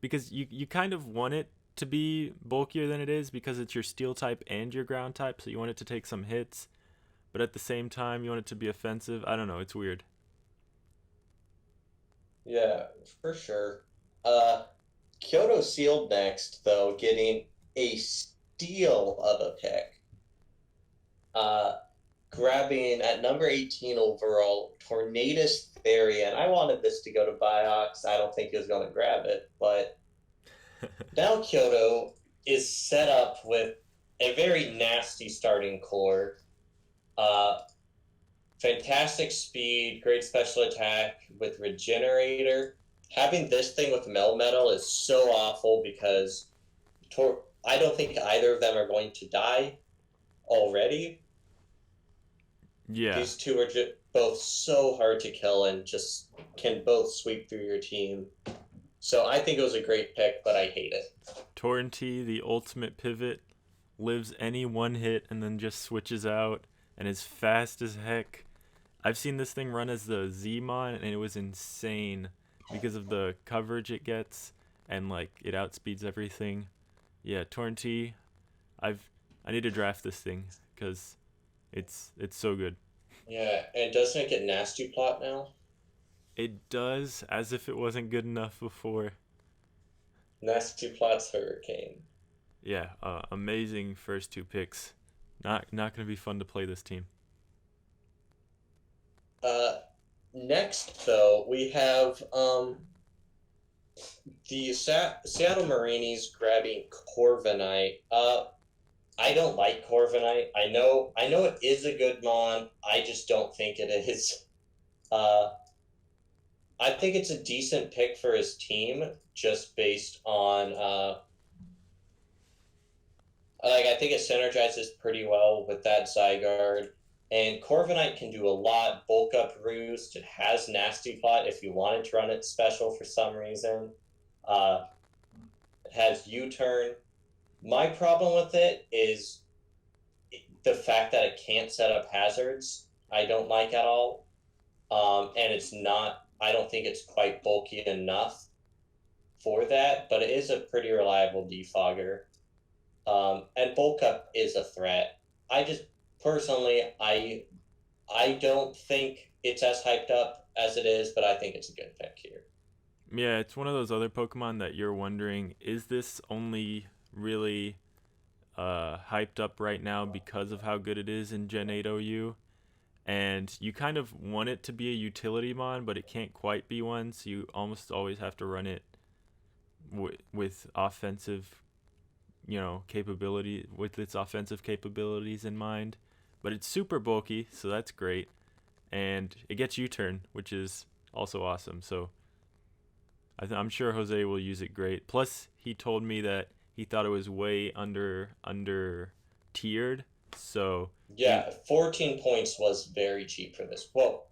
because you kind of want it to be bulkier than it is because it's your steel type and your ground type, so you want it to take some hits, but at the same time you want it to be offensive. I don't know, it's weird. Yeah, for sure. Uh, Kyoto sealed next, though, getting a steal of a pick. Uh, Grabbing at number 18 overall, Tornadus Therian. I wanted this to go to Biox. I don't think he was going to grab it, but now Kyoto is set up with a very nasty starting core. Uh, Fantastic speed, great special attack with Regenerator. Having this thing with Melmetal is so awful because I don't think either of them are going to die already. Yeah, These two are both so hard to kill and just can both sweep through your team. So I think it was a great pick, but I hate it. Torrenty, the ultimate pivot, lives any one hit and then just switches out and is fast as heck. I've seen this thing run as the Z-Mon and it was insane because of the coverage it gets and like it outspeeds everything. Yeah, Torrenty, I've I need to draft this thing because it's so good. Yeah, and doesn't it get nasty plot now? It does as if it wasn't good enough before. Nasty plot's Hurricane. Yeah, amazing first two picks. Not gonna be fun to play this team. Uh, Next though we have the Seattle Marinis grabbing Corviknight. I don't like Corviknight. I know it is a good mon. I just don't think it is. Uh, I think it's a decent pick for his team, just based on like I think it synergizes pretty well with that Zygarde. And Corviknight can do a lot. Bulk up roost. It has nasty plot if you wanted to run it special for some reason. Uh, it has U-turn. My problem with it is the fact that it can't set up hazards. I don't like at all. And it's not. I don't think it's quite bulky enough for that. But it is a pretty reliable defogger. And bulk up is a threat. I just personally, I don't think it's as hyped up as it is, but I think it's a good pick here. Yeah, it's one of those other Pokemon that you're wondering, is this only really hyped up right now because of how good it is in Gen 8 OU? And you kind of want it to be a utility mon, but it can't quite be one, so you almost always have to run it with offensive, capability, with its offensive capabilities in mind. But it's super bulky, so that's great. And it gets U-turn, which is also awesome. So I'm sure Jose will use it great. Plus, he told me that he thought it was way under tiered. So he Yeah, 14 points was very cheap for this. Well,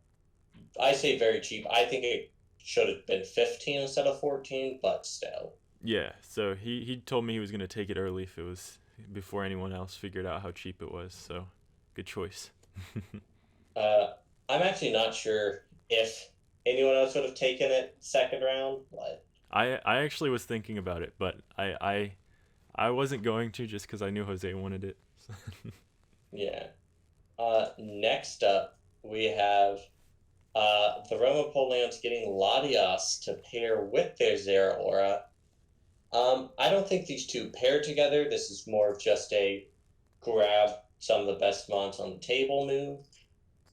I say very cheap. I think it should have been 15 instead of 14, but still. yeah. So he told me he was gonna take it early if it was before anyone else figured out how cheap it was. So good choice. Uh, I'm actually not sure if anyone else would have taken it second round, but I actually was thinking about it, but I wasn't going to just because I knew Jose wanted it. yeah. Next up, we have the Romopolians getting Latias to pair with their Zeraora. I don't think these two pair together. This is more of just a grab some of the best mons on the table move.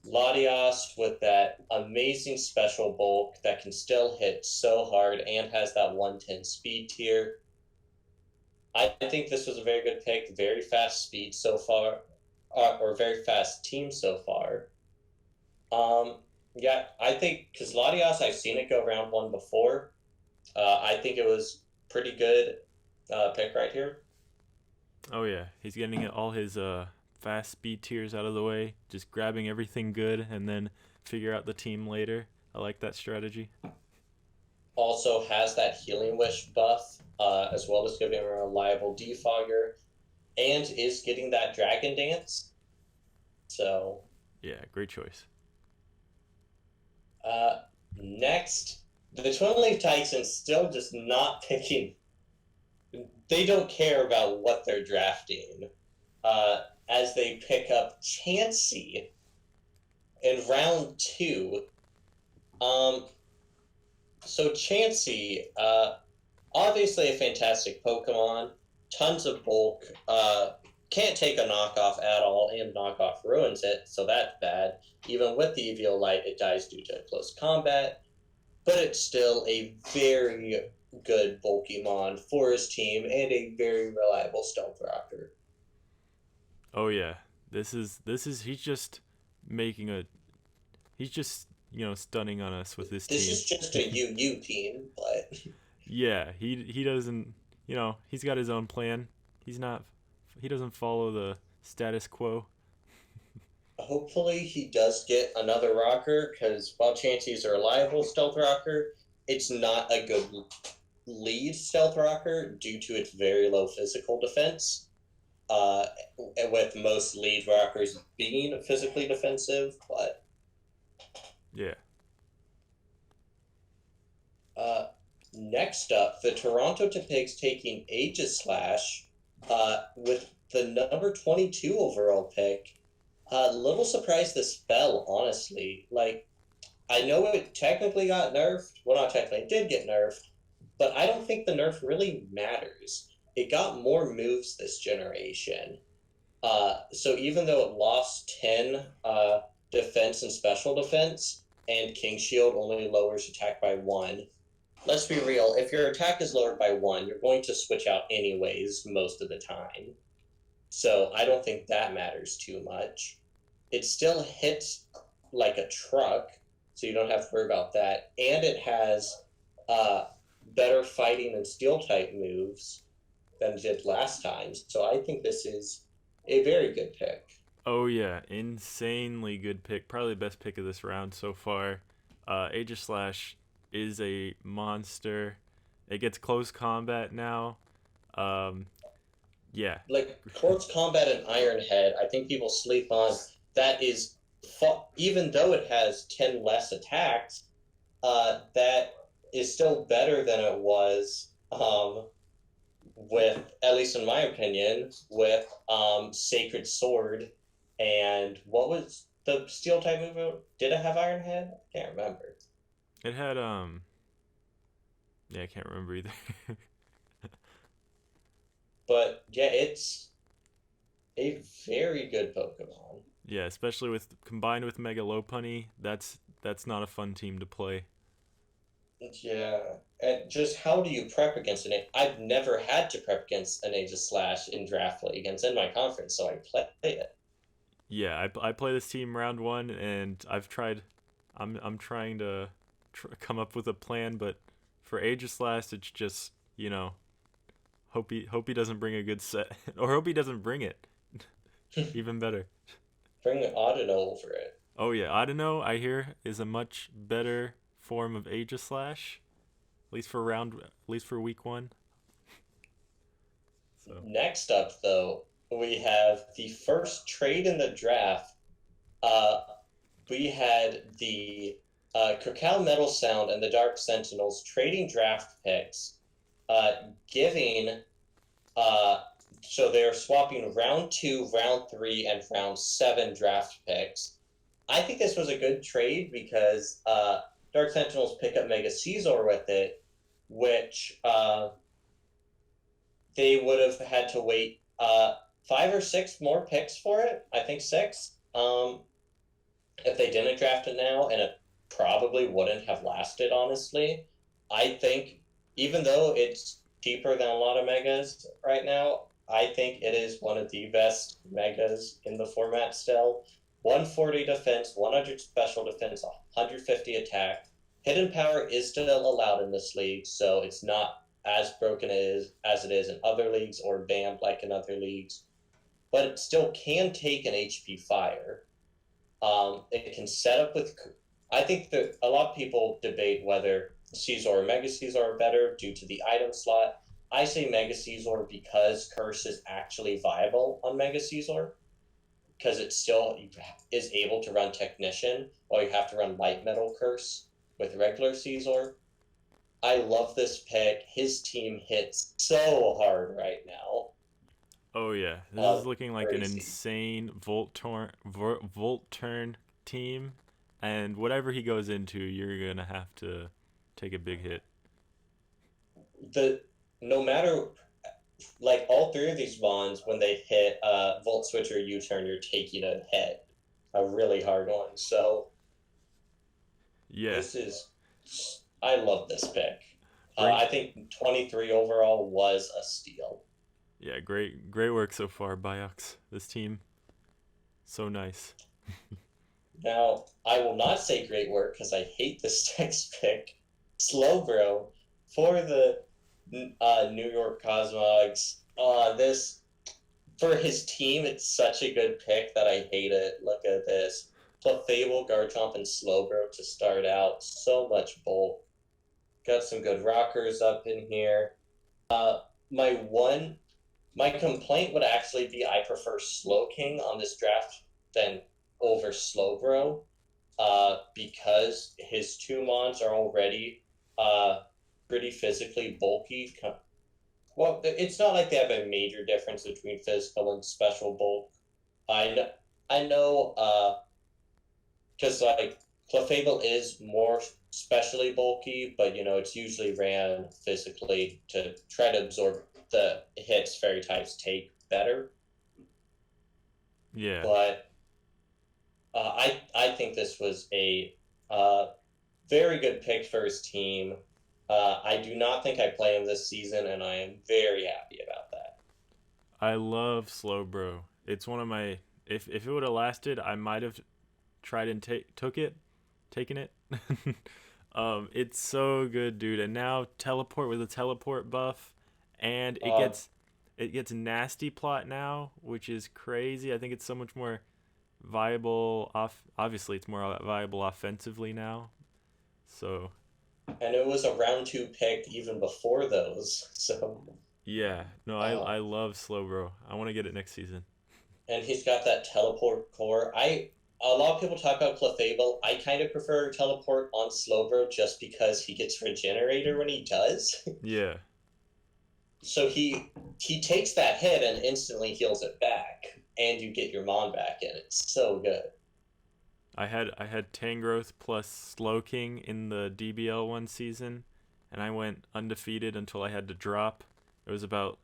Latias with that amazing special bulk that can still hit so hard and has that 110 speed tier. I think this was a very good pick. Very fast speed so far, or very fast team so far. Yeah, I think because Latias, I've seen it go round one before. I think it was pretty good pick right here. Oh yeah, he's getting all his fast speed tiers out of the way, just grabbing everything good, and then figure out the team later. I like that strategy. Also has that Healing Wish buff, as well as giving him a reliable defogger, and is getting that Dragon Dance. So Yeah, great choice. Next, the Twin Leaf Titans still just not picking. They don't care about what they're drafting. As they pick up Chansey in round two. Um, so Chansey, obviously a fantastic Pokemon, tons of bulk, can't take a knockoff at all, and knockoff ruins it, so that's bad. Even with the EVO Light, it dies due to close combat, but it's still a very good Pokemon for his team and a very reliable Stealth Rocker. Oh yeah, this is he's just making a he's just stunning on us with this This team. is just a UU team, but Yeah, he doesn't he's got his own plan. He's not he doesn't follow the status quo. hopefully he does get another rocker because while Chansey's a reliable Stealth Rocker, it's not a good lead Stealth Rocker due to its very low physical defense. Uh, with most lead rockers being physically defensive, but Yeah. uh, next up, the Toronto Pigs taking Aegislash with the number 22 overall pick. Little surprised this fell, honestly. Like, I know it technically got nerfed. Well, not technically, it did get nerfed, but I don't think the nerf really matters. It got more moves this generation. So even though it lost 10 defense and special defense, and King Shield only lowers attack by 1, let's be real, if your attack is lowered by 1, you're going to switch out anyways most of the time. So I don't think that matters too much. It still hits like a truck, so you don't have to worry about that. And it has uh, better fighting and steel type moves than it did last time. So I think this is a very good pick. Oh yeah, insanely good pick. Probably the best pick of this round so far. Aegislash is a monster. It gets close combat now. Um, yeah, Like Quartz Combat and Iron Head, I think people sleep on. That is, even though it has 10 less attacks, that is still better than it was with, at least in my opinion, with Sacred Sword. And what was the Steel type move? Did it have Iron Head? I can't remember. it had yeah, I can't remember either. But yeah, it's a very good Pokemon. Yeah, especially with combined with Mega Lopunny, that's not a fun team to play. Yeah, and just how do you prep against an? I've never had to prep against an Aegislash in draft league, and it's in my conference, so I play it. Yeah, I play this team round one, and I've tried. I'm trying to come up with a plan, but for Aegislash, it's just hope he doesn't bring a good set, or hope he doesn't bring it. Even better. Bring the Audino over it. Oh yeah, Audino I hear is a much better form of Aegislash, at least for week one. So Next up, though, we have the first trade in the draft. Uh, we had the Cacao Metal Sound and the Dark Sentinels trading draft picks, giving so they're swapping round 2, round 3, and round 7 draft picks. I think this was a good trade because Dark Sentinels pick up Mega Caesar with it, which they would have had to wait 5 or 6 more picks for it. I think 6. If they didn't draft it now, and it probably wouldn't have lasted, honestly. I think even though it's cheaper than a lot of megas right now, I think it is one of the best megas in the format still. 140 defense, 100 special defense, 150 attack. Hidden power is still allowed in this league, so it's not as broken as it is in other leagues or banned like in other leagues. But it still can take an HP fire. It can set up with. I think that a lot of people debate whether Caesar or Mega Caesar are better due to the item slot. I say Mega Caesar because Curse is actually viable on Mega Caesar. because it still is able to run Technician while you have to run Light Metal Curse with regular Caesar. I love this pick. His team hits so hard right now. Oh yeah, this is looking like an Crazy. insane volt turn team, and whatever he goes into, you're gonna have to take a big hit. The no matter like all three of these bonds, when they hit Volt Switch or U-turn, you're taking a hit, a really hard one. So Yeah, this is, I love this pick. bring I think 23 overall was a steal. yeah, great work so far, Biox. This team, so nice. Now, I will not say great work because I hate this next pick. Slowbro for the New York Cosmogs. This for his team, it's such a good pick that I hate it. Look at this. Clefable, Garchomp, and Slowbro to start out. So much bulk. Got some good rockers up in here. My one, my complaint would actually be I prefer Slowking on this draft than over Slowbro, because his two mons are already pretty physically bulky. Well, it's not like they have a major difference between physical and special bulk. I know, because like Clefable is more specially bulky, but it's usually ran physically to try to absorb the hits fairy types take better. Yeah, But I think this was a uh, very good pick for his team. I do not think I play him this season, and I am very happy about that. I love Slowbro. It's one of my. If it would have lasted, I might have tried and taken it. It's so good, dude. And now teleport with a teleport buff, and Uh, it gets nasty plot now, which is crazy. I think it's so much more viable off. Obviously, it's more viable offensively now. So and it was a round two pick even before those. So, yeah, no, uh, I love Slowbro. I want to get it next season. and he's got that teleport core. A lot of people talk about Clefable. I kind of prefer teleport on Slowbro just because he gets Regenerator when he does. Yeah, So he takes that hit and instantly heals it back, and you get your Mon back in. It's so good. I had Tangrowth plus Slowking in the DBL one season, and I went undefeated until I had to drop. It was about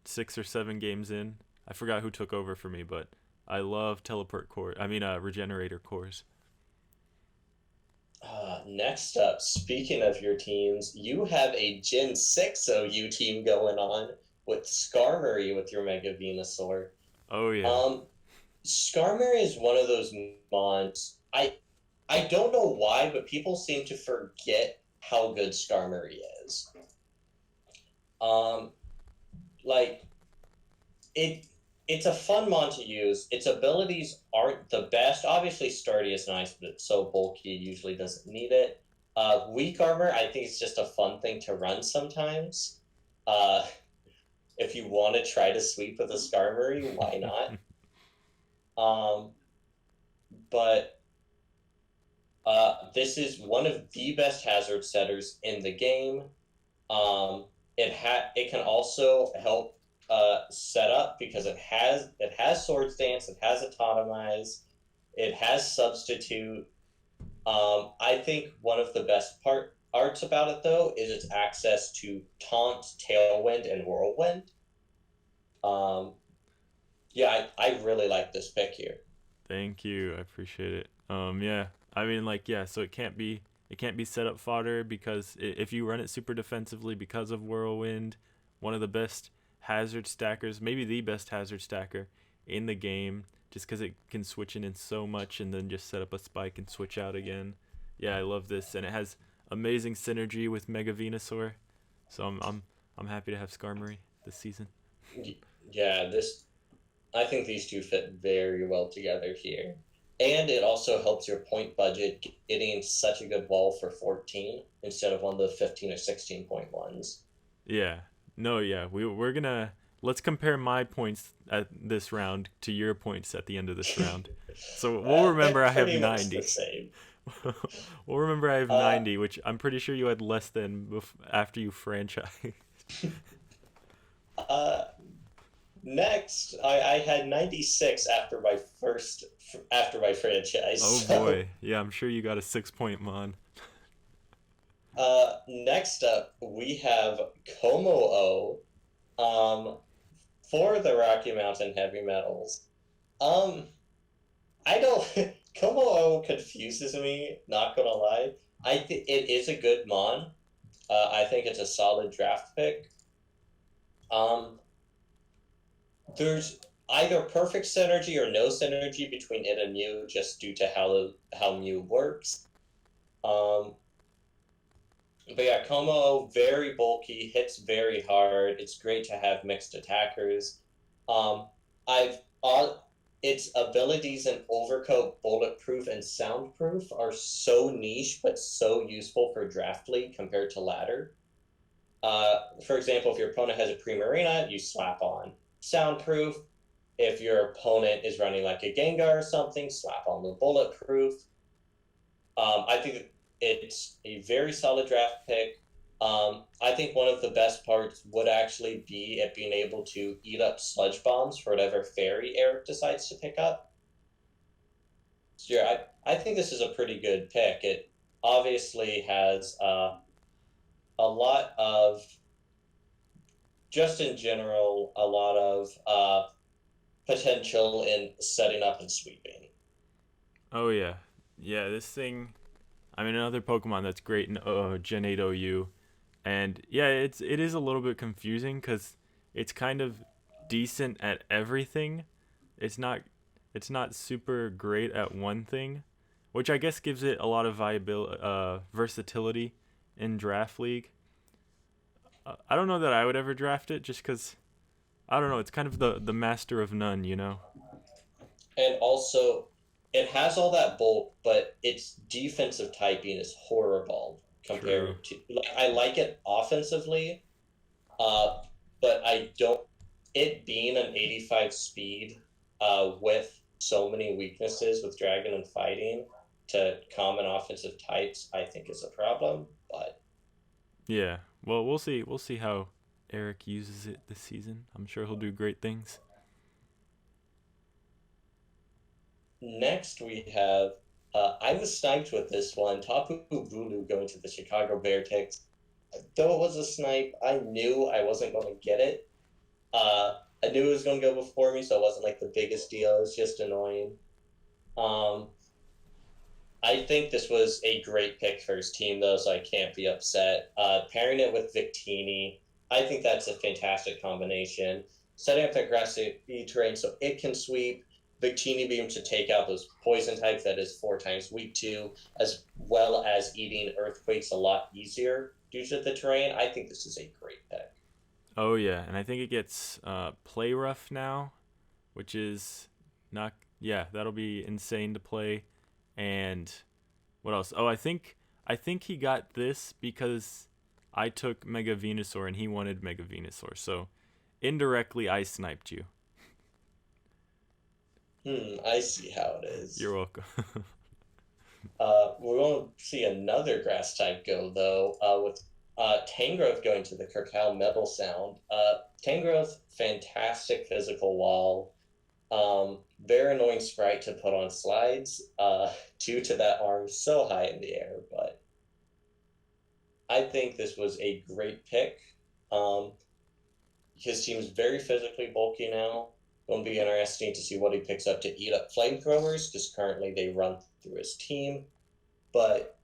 6 or 7 games in. I forgot who took over for me, but I love teleport core. I mean, regenerator cores. Next up, speaking of your teams, you have a Gen 6 OU team going on with Skarmory with your Mega Venusaur. Oh yeah, Um, Skarmory is one of those mons. I don't know why, but people seem to forget how good Skarmory is. Um, like it it's a fun mon to use. Its abilities aren't the best. Obviously, sturdy is nice, but it's so bulky, it usually doesn't need it. Weak armor, I think it's just a fun thing to run sometimes. Uh, if you want to try to sweep with a Skarmory, why not? Um, but this is one of the best hazard setters in the game. It can also help set up because it has Sword Stance, it has Autotomize, it has Substitute. I think one of the best arts about it though is its access to Taunt, Tailwind, and Whirlwind. Um, yeah, I really like this pick here. thank you. I appreciate it. Yeah. I mean, like, yeah. So it can't be set up fodder because if you run it super defensively because of Whirlwind, one of the best hazard stackers, maybe the best hazard stacker in the game, just because it can switch in so much and then just set up a spike and switch out again. Yeah, I love this, and it has amazing synergy with Mega Venusaur. So I'm happy to have Skarmory this season. Yeah, this I think these two fit very well together here. And it also helps your point budget getting such a good wall for 14 instead of one of the 15 or 16 point ones. Yeah. No, yeah. We're gonna let's compare my points at this round to your points at the end of this round. So we'll They're remember I have pretty much the 90. same. We'll remember I have Uh, 90, which I'm pretty sure you had less than after you franchise. uh, Next, I had 96 after my franchise. Oh So boy. Yeah, I'm sure you got a 6 point mon. next up we have Como O for the Rocky Mountain Heavy Metals. Um, I don't Como O confuses me, not gonna lie. I think it is a good mon. I think it's a solid draft pick. Um, there's either perfect synergy or no synergy between it and Mew just due to how Mew works. Um, but yeah, Como very bulky, hits very hard. It's great to have mixed attackers. Um, I've its abilities in Overcoat, Bulletproof, and Soundproof are so niche but so useful for Draft League compared to Ladder. For example, if your opponent has a Primarina, you slap on Soundproof. If your opponent is running like a Gengar or something, slap on the Bulletproof. I think it's a very solid draft pick. I think one of the best parts would actually be it being able to eat up sludge bombs for whatever fairy Eric decides to pick up. So yeah, I think this is a pretty good pick. It obviously has a lot of, just in general, a lot of potential in setting up and sweeping. Oh yeah. Yeah, this thing, I mean another Pokemon that's great in Gen 8 OU. And yeah, it is a little bit confusing cuz it's kind of decent at everything. It's not it's not super great at one thing, which I guess gives it a lot of versatility in draft league. I don't know that I would ever draft it just cuz I don't know, it's kind of the master of none, you know. And also, it has all that bulk, but its defensive typing is horrible True. compared to. Like, I like it offensively, uh, but I don't. It being an 85 speed, with so many weaknesses with Dragon and Fighting to common offensive types, I think is a problem. But Yeah. Well, we'll see. We'll see how Eric uses it this season. I'm sure he'll do great things. next we have. I was sniped with this one. Tapu Bulu going to the Chicago Bearticks. Though it was a snipe, I knew I wasn't going to get it. I knew it was going to go before me, so it wasn't like the biggest deal. It was just annoying. Um, I think this was a great pick for his team, though, so I can't be upset. Pairing it with Victini, I think that's a fantastic combination. Setting up that grassy terrain so it can sweep, Victini being able to take out those poison types that is 4 times weak to, as well as eating earthquakes a lot easier due to the terrain. I think this is a great pick. Oh yeah, and I think it gets play rough now, which is not. Yeah, that'll be insane to play. And what else? Oh, I think he got this because I took Mega Venusaur and he wanted Mega Venusaur. So indirectly, I sniped you. I see how it You're is. welcome. We're going to see another grass type go though, with Tangrowth going to the Cacao Metal Sound. Tangrowth, fantastic physical wall. Very annoying sprite to put on slides, due to that arm so high in the air. But I think this was a great pick. Um, his team's very physically bulky now. Going to be interesting to see what he picks up to eat up flamethrowers, because currently they run through his team. But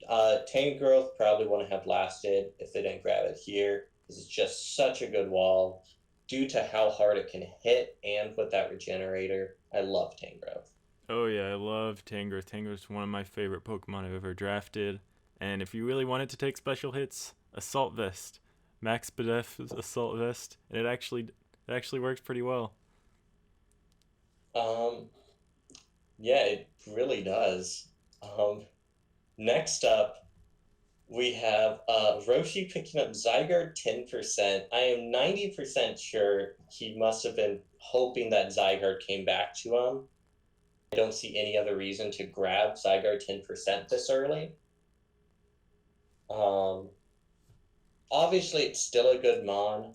Tangrowth probably wouldn't have lasted if they didn't grab it here, because it's just such a good wall due to how hard it can hit and with that regenerator. I love Tangrowth. Oh yeah, I love Tangrowth. Tangrowth's one of my favorite Pokemon I've ever drafted. And if you really wanted to take special hits, Assault Vest, Max Bedef Assault Vest, and it actually works pretty well. Um, yeah, it really does. Next up, We have Roshi picking up Zygarde 10%. I am 90% sure he must have been hoping that Zygarde came back to him. I don't see any other reason to grab Zygarde 10% this early. Um, Obviously, it's still a good mon.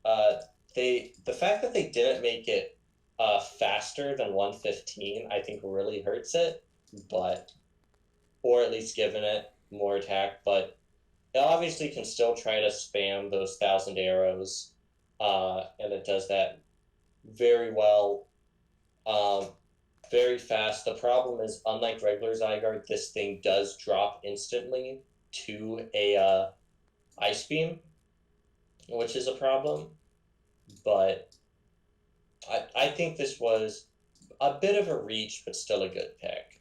Uh, the fact that they didn't make it faster than 115, I think really hurts it, but or at least giving it more attack. But it obviously can still try to spam those 1,000 arrows, and it does that very well, um, very fast. The problem is, unlike regular Zygarde, this thing does drop instantly to a Ice Beam, which is a problem. But I think this was a bit of a reach, but still a good pick.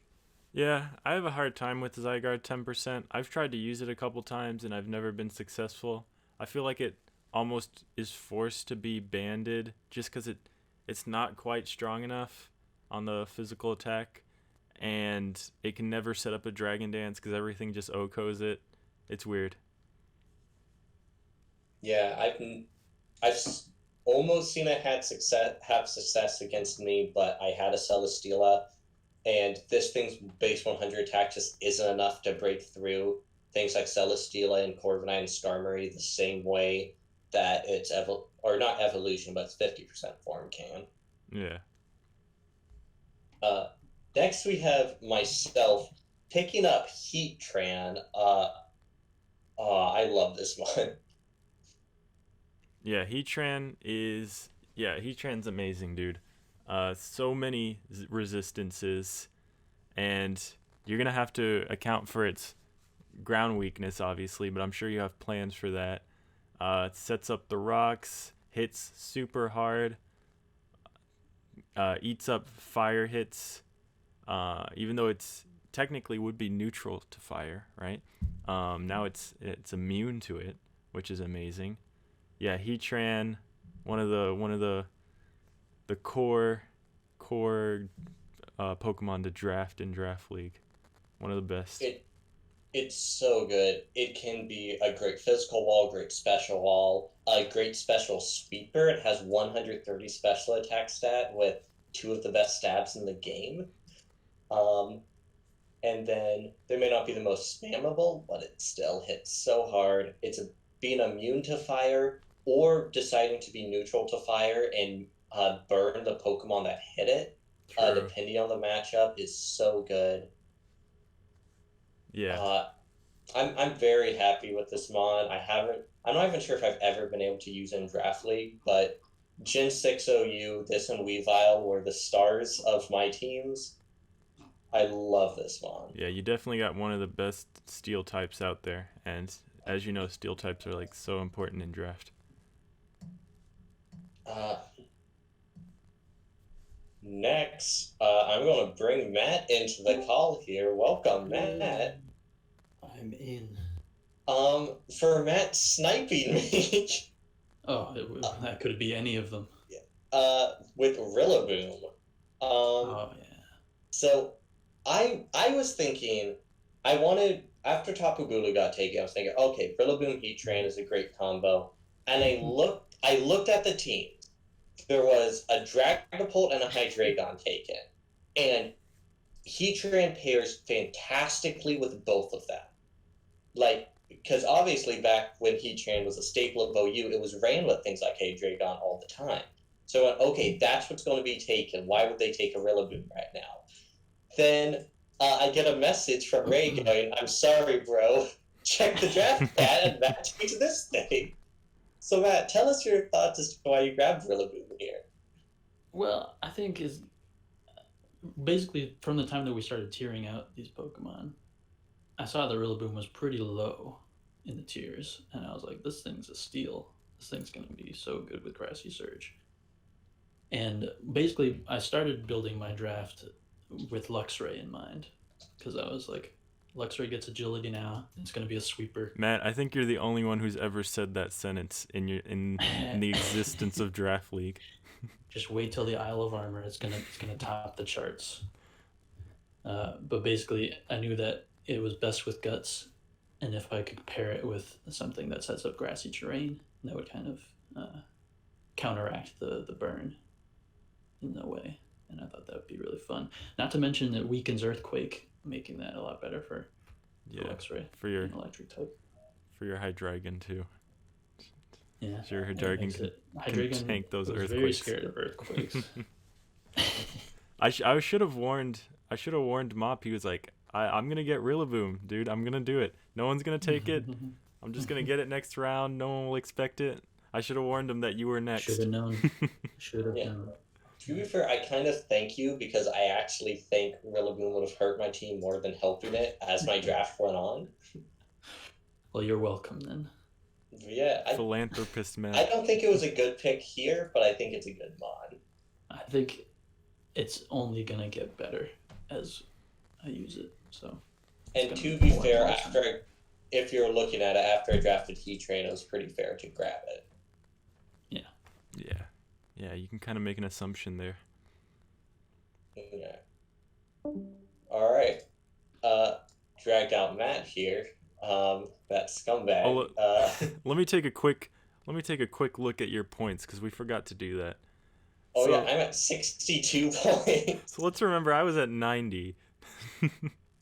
Yeah, I have a hard time with Zygarde 10%. I've tried to use it a couple times and I've never been successful. I feel like it almost is forced to be banded just because it's not quite strong enough on the physical attack, and it can never set up a Dragon Dance because everything just OHKOs it. It's weird. Yeah, I've almost seen it have success against me, but I had a Celesteela, and this thing's base 100 attack just isn't enough to break through things like Celesteela and Corviknight and Skarmory the same way that it's or not evolution, but it's 50% form can. Yeah. Uh, Next we have myself picking up Heatran. I love this one. Yeah, Heatran's amazing, dude. So many resistances, and you're gonna have to account for its ground weakness, obviously, but I'm sure you have plans for that. It sets up the rocks, hits super hard, eats up fire hits, even though it's technically would be neutral to fire, right? Now it's immune to it, which is amazing. Yeah, Heatran, one of the core Pokemon to draft in Draft League. One of the best. It's so good. It can be a great physical wall, great special wall, a great special sweeper. It has 130 special attack stat with two of the best stabs in the game. Um, and then they may not be the most spammable, but it still hits so hard. Being immune to fire or deciding to be neutral to fire and burn the Pokemon that hit it, True. depending on the matchup, is so good. Yeah. Uh, I'm very happy with this mon. I'm not even sure if I've ever been able to use it in Draft League, but Gen 6 OU, this and Weavile were the stars of my teams. I love this mon. Yeah, you definitely got one of the best steel types out there, and as you know, steel types are like so important in draft. Uh, Next, I'm going to bring Matt into the call here. Welcome, Matt. I'm in. For Matt sniping me, Oh, that could be any of them. with Rillaboom. Oh yeah. So I was thinking, I wanted after Tapu Bulu got taken, I was thinking, okay, Rillaboom Heatran is a great combo, and I looked at the team. There was a Dragapult and a Hydreigon taken, and Heatran pairs fantastically with both of them. Like, because obviously back when Heatran was a staple of OU, it was ran with things like Hydreigon all the time. So I went, okay, that's what's going to be taken. Why would they take a Rillaboom right now? Then I get a message from Ray going, I'm sorry, bro. Check the draft pad, and Matt takes this thing. So, Matt, tell us your thoughts as to why you grabbed Rillaboom here. Well, I think is basically from the time that we started tiering out these Pokemon, I saw the Rillaboom was pretty low in the tiers, and I was like, this thing's a steal. This thing's gonna be so good with Grassy Surge. And basically, I started building my draft with Luxray in mind, because I was like, Luxray gets agility now. It's going to be a sweeper. Matt, I think you're the only one who's ever said that sentence in the existence of Draft League. Just wait till the Isle of Armor. It's gonna top the charts. But basically, I knew that it was best with guts, And if I could pair it with something that sets up grassy terrain, that would kind of counteract the burn in a way. And I thought that would be really fun. Not to mention it weakens Earthquake, making that a lot better for X-Ray for your and electric type. For your Hydreigon too. Yeah, sure Hydreigon can tank those was earthquakes. Very scared of earthquakes. I should have warned Mop. He was like, I'm gonna get Rillaboom, dude. I'm gonna do it. No one's gonna take it. I'm just gonna get it next round. No one will expect it. I should have warned him that you were next. Should have known. Should have known. To be fair, I kind of thank you because I actually think Rillaboom would have hurt my team more than helping it as my draft went on. Well, you're welcome then. Yeah, Philanthropist man. I don't think it was a good pick here, but I think it's a good mod. I think it's only gonna get better as I use it. So. And to be fair, if you're looking at it after I drafted Heatran, it was pretty fair to grab it. Yeah, you can kind of make an assumption there. Yeah. All right. Dragged out Matt here. That scumbag. Let me take a quick look at your points because we forgot to do that. Oh, yeah, I'm at 62 points. So let's remember I was at 90.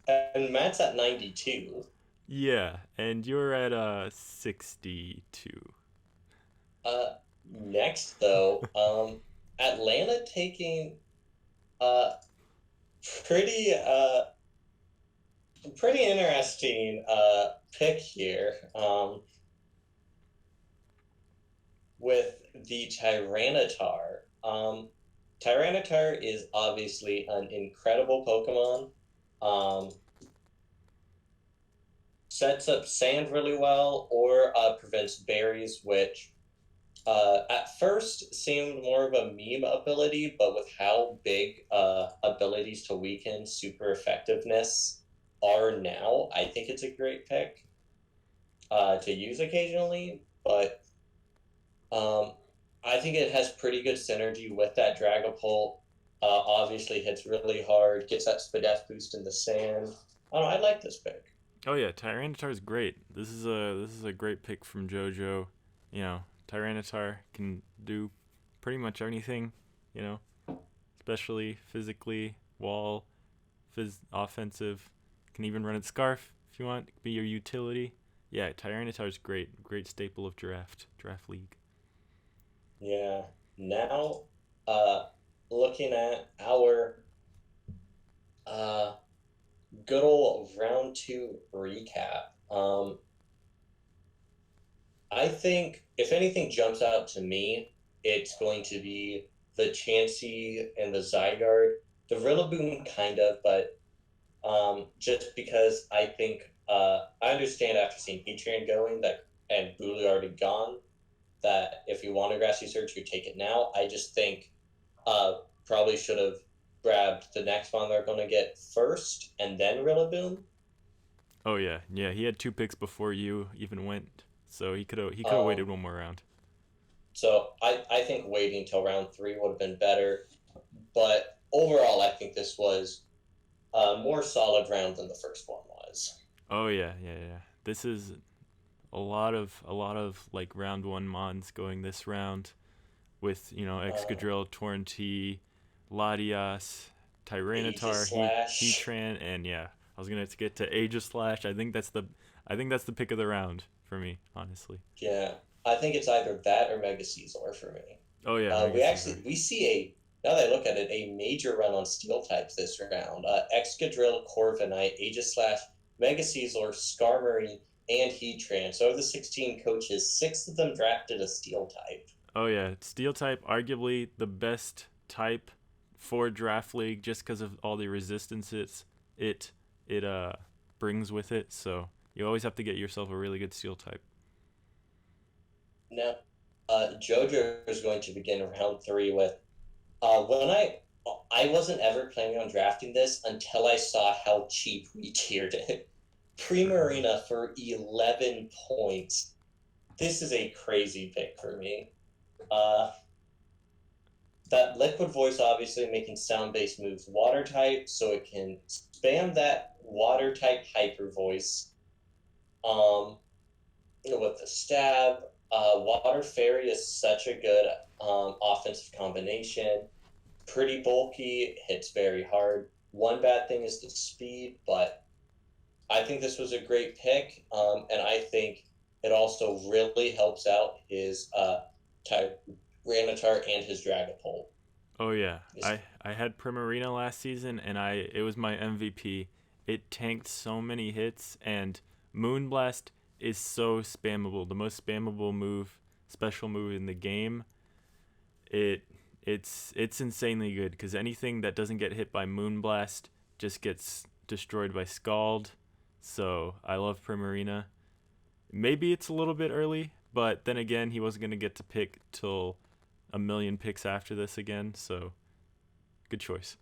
And Matt's at 92. Yeah, and you're at 62. Next though, Atlanta taking pretty interesting pick here. With the Tyranitar. Tyranitar is obviously an incredible Pokemon. Sets up sand really well, or prevents berries, which at first seemed more of a meme ability, but with how big abilities to weaken super effectiveness are now, I think it's a great pick to use occasionally, but I think it has pretty good synergy with that Dragapult. Obviously hits really hard, gets that Spadef boost in the sand. I don't know, I like this pick. Oh yeah, Tyranitar is great. This is a great pick from JoJo. You know, Tyranitar can do pretty much anything, you know, especially physically, wall, offensive. Can even run its Scarf if you want, be your utility. Yeah, Tyranitar is great staple of draft league. Yeah. Now, looking at our good old round 2 recap. I think if anything jumps out to me, it's going to be the Chansey and the Zygarde. The Rillaboom kind of, but just because I think I understand after seeing Heatran going and Booley already gone, that if you want a Grassy Surge, you take it now. I just think probably should have grabbed the next one they're going to get first and then Rillaboom. Oh yeah, he had 2 picks before you even went, so he could have waited one more round. So I think waiting till round 3 would have been better, but overall I think this was a more solid round than the first one was. Oh yeah. This is a lot of like round 1 mons going this round, with Excadrill, Torrentee, Latias, Tyranitar, Heatran, and I was gonna get to Aegislash. I think that's the pick of the round for me, honestly. Yeah, I think it's either that or Mega Caesar for me. Oh yeah, we see now that I look at it, a major run on Steel types this round. Excadrill, Corviknight, Aegislash, Mega Caesar, Skarmory, and Heatran. So of the 16 coaches, 6 of them drafted a Steel type. Oh yeah, Steel type, arguably the best type for draft league, just because of all the resistances it brings with it. So you always have to get yourself a really good Steel type. Now, JoJo is going to begin round 3 with when I wasn't ever planning on drafting this until I saw how cheap we tiered it. Primarina for 11 points. This is a crazy pick for me. That Liquid Voice obviously making sound-based moves water type, so it can spam that water type Hyper Voice. Um, with the stab, Water Fairy is such a good offensive combination. Pretty bulky, hits very hard. One bad thing is the speed, but I think this was a great pick, and I think it also really helps out his Tyranitar and his Dragapult. Oh yeah, I had Primarina last season, and it was my MVP. It tanked so many hits, and Moonblast is so spammable. The most spammable special move in the game. It it's insanely good because anything that doesn't get hit by Moonblast just gets destroyed by Scald. So I love Primarina. Maybe it's a little bit early, but then again, he wasn't gonna get to pick till a million picks after this again. So good choice.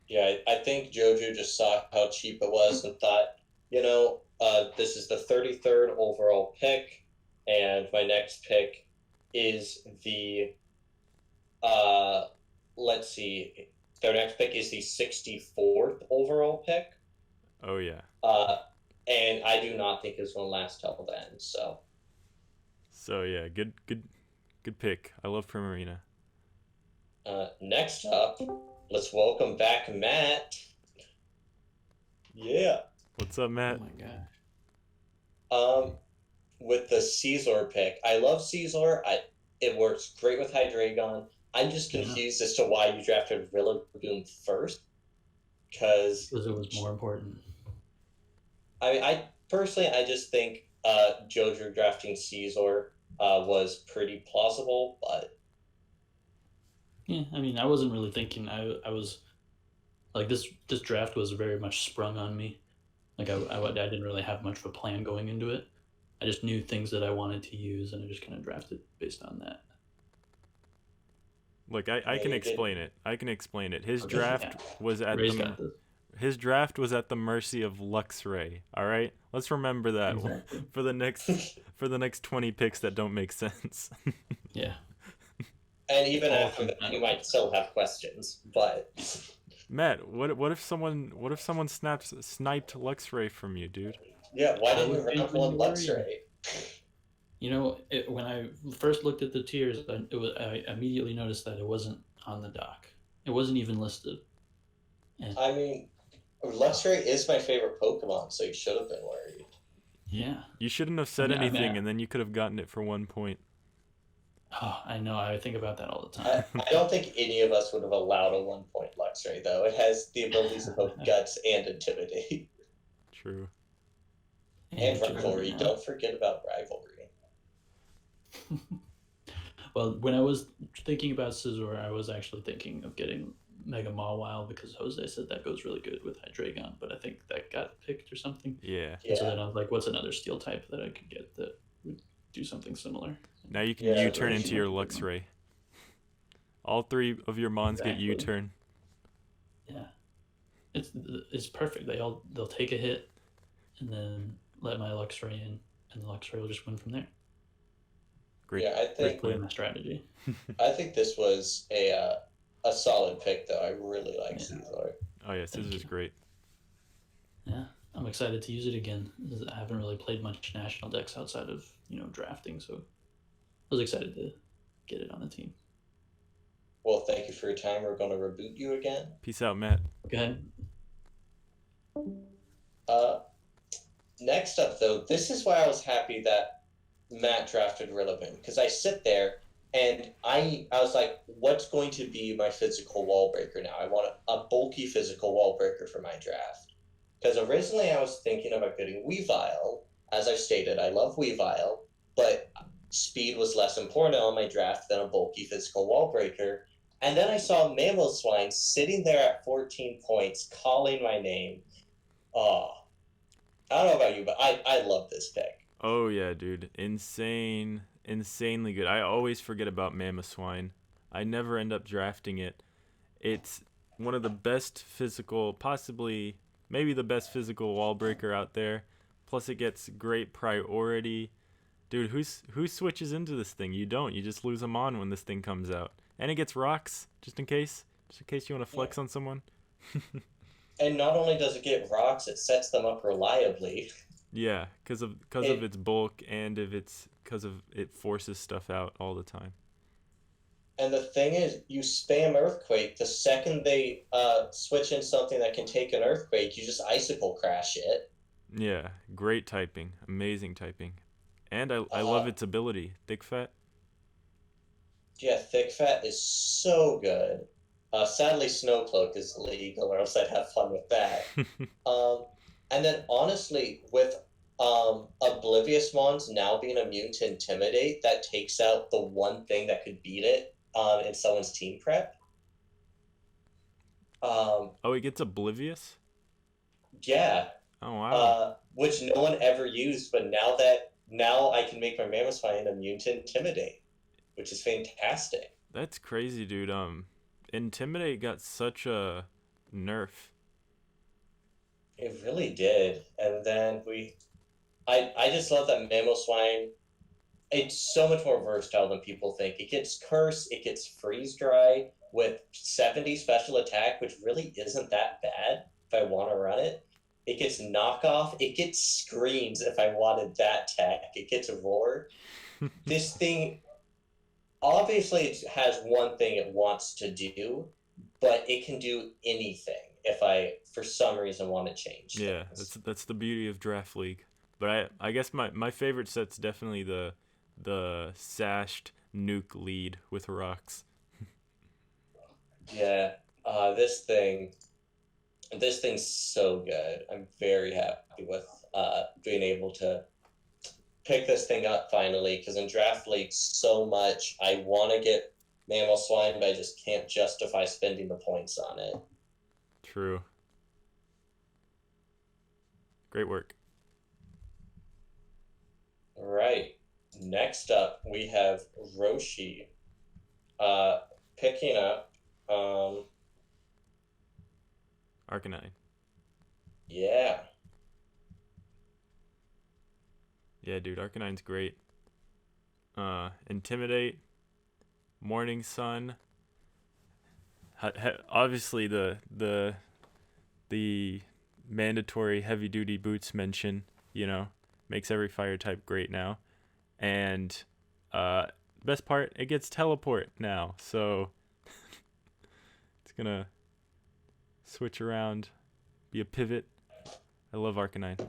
Yeah, I think Jojo just saw how cheap it was and thought, this is the 33rd overall pick, and my next pick is the, let's see, their next pick is the 64th overall pick. Oh yeah. And I do not think it's going to last till then. So. So yeah, good pick. I love Primarina. Next up, let's welcome back Matt. Yeah. What's up, Matt? Oh my gosh. With the Caesar pick, I love Caesar. It works great with Hydreigon. I'm just confused as to why you drafted Rillaboom first, because it was more important. I personally, I just think Jojo drafting Caesar was pretty plausible, but yeah, I mean, I wasn't really thinking. I was like this draft was very much sprung on me. Like I didn't really have much of a plan going into it. I just knew things that I wanted to use, and I just kind of drafted based on that. Look, I can explain it. I can explain it. His Okay, draft was at Ray's got this. his draft was at the mercy of Luxray. All right, let's remember that Exactly. for the next 20 picks that don't make sense. Yeah. and even after that, you might still have questions. But Matt, what if someone sniped Luxray from you, dude? yeah, why I didn't was you round thinking one you were, Luxray? when I first looked at the tiers, I immediately noticed that it wasn't on the dock. It wasn't even listed. And I mean, Luxray is my favorite Pokemon, so you should have been worried. yeah. You shouldn't have said I mean, anything, and then you could have gotten it for 1 point. Oh, I know. I think about that all the I, time. I don't think any of us would have allowed a 1 point Luxray, though. It has the abilities of both Guts and Intimidate. True. And True, Rivalry. yeah. Don't forget about Rivalry. Well, when I was thinking about Scizor, I was actually thinking of getting Mega Mawile because Jose said that goes really good with Hydreigon, but I think that got picked or something. Yeah. And so then I was like, what's another steel type that I could get that would do something similar? Now you can Yeah, U-turn really into your might be a good Luxray. All 3 of your Mons get Exactly. U-turn. Yeah, it's perfect. They'll take a hit, and then let my Luxray in, and the Luxray will just win from there. Great. Yeah, I Great think play my strategy. this was a solid pick, though. I really like Yeah. Caesar. Oh yeah, Scizor's great. Yeah, I'm excited to use it again. I haven't really played much national decks outside of drafting, so I was excited to get it on the team. Well, thank you for your time. We're going to reboot you again. Peace out, Matt. Go ahead. Next up, though, this is why I was happy that Matt drafted Rillaboom, because I sit there and I was like, what's going to be my physical wall breaker now? I want a bulky physical wall breaker for my draft. Because originally I was thinking about getting Weavile. As I've stated, I love Weavile, but speed was less important on my draft than a bulky physical wall breaker. And then I saw Mamoswine sitting there at 14 points, calling my name. Oh, I don't know about you, but I love this pick. Oh yeah, dude. Insanely good. I always forget about Mamoswine. I never end up drafting it. It's one of the best physical, possibly maybe the best physical wall breaker out there. Plus it gets great priority. Dude, who switches into this thing? You don't. You just lose them on when this thing comes out. And it gets rocks, just in case you want to flex on someone. And not only does it get rocks, it sets them up reliably. Yeah, because of It its bulk and if it's because of it forces stuff out all the time. and the thing is, you spam earthquake. The second they switch in something that can take an earthquake, you just icicle crash it. Yeah, great typing, amazing typing, and I love Uh, its ability, thick fat. yeah, thick fat is so good. Sadly, Snowcloak is illegal, or else I'd have fun with that. Um, and then honestly, with Oblivious Mons now being immune to Intimidate, that takes out the one thing that could beat it in someone's team prep. Um, Oh, he gets oblivious. yeah, Oh wow, which no one ever used, but now I can make my Mammoth Spine immune to Intimidate, which is fantastic. that's crazy, dude. Intimidate got such a nerf. It really did. And then I just love that Mamoswine. It's so much more versatile than people think. It gets Curse, it gets Freeze Dry with 70 special attack, which really isn't that bad if I want to run it. It gets Knockoff, it gets Screams if I wanted that tech, it gets Roar. This thing, obviously, it has one thing it wants to do, but it can do anything if I, for some reason, want to change Yeah, things. that's the beauty of draft league. But I guess my favorite set's definitely the sashed nuke lead with rocks. Yeah, uh, this thing, this thing's so good. I'm very happy with being able to pick this thing up finally because in draft league so much I want to get Mammal Swine, but I just can't justify spending the points on it. True. Great work. All right. Next up, we have Roshi uh, picking up. Arcanine. Yeah, Yeah, dude, Arcanine's great. Intimidate, Morning Sun. Obviously the mandatory heavy duty boots mention, makes every fire type great now. And uh best part, it gets teleport now. So it's gonna switch around, be a pivot. I love Arcanine.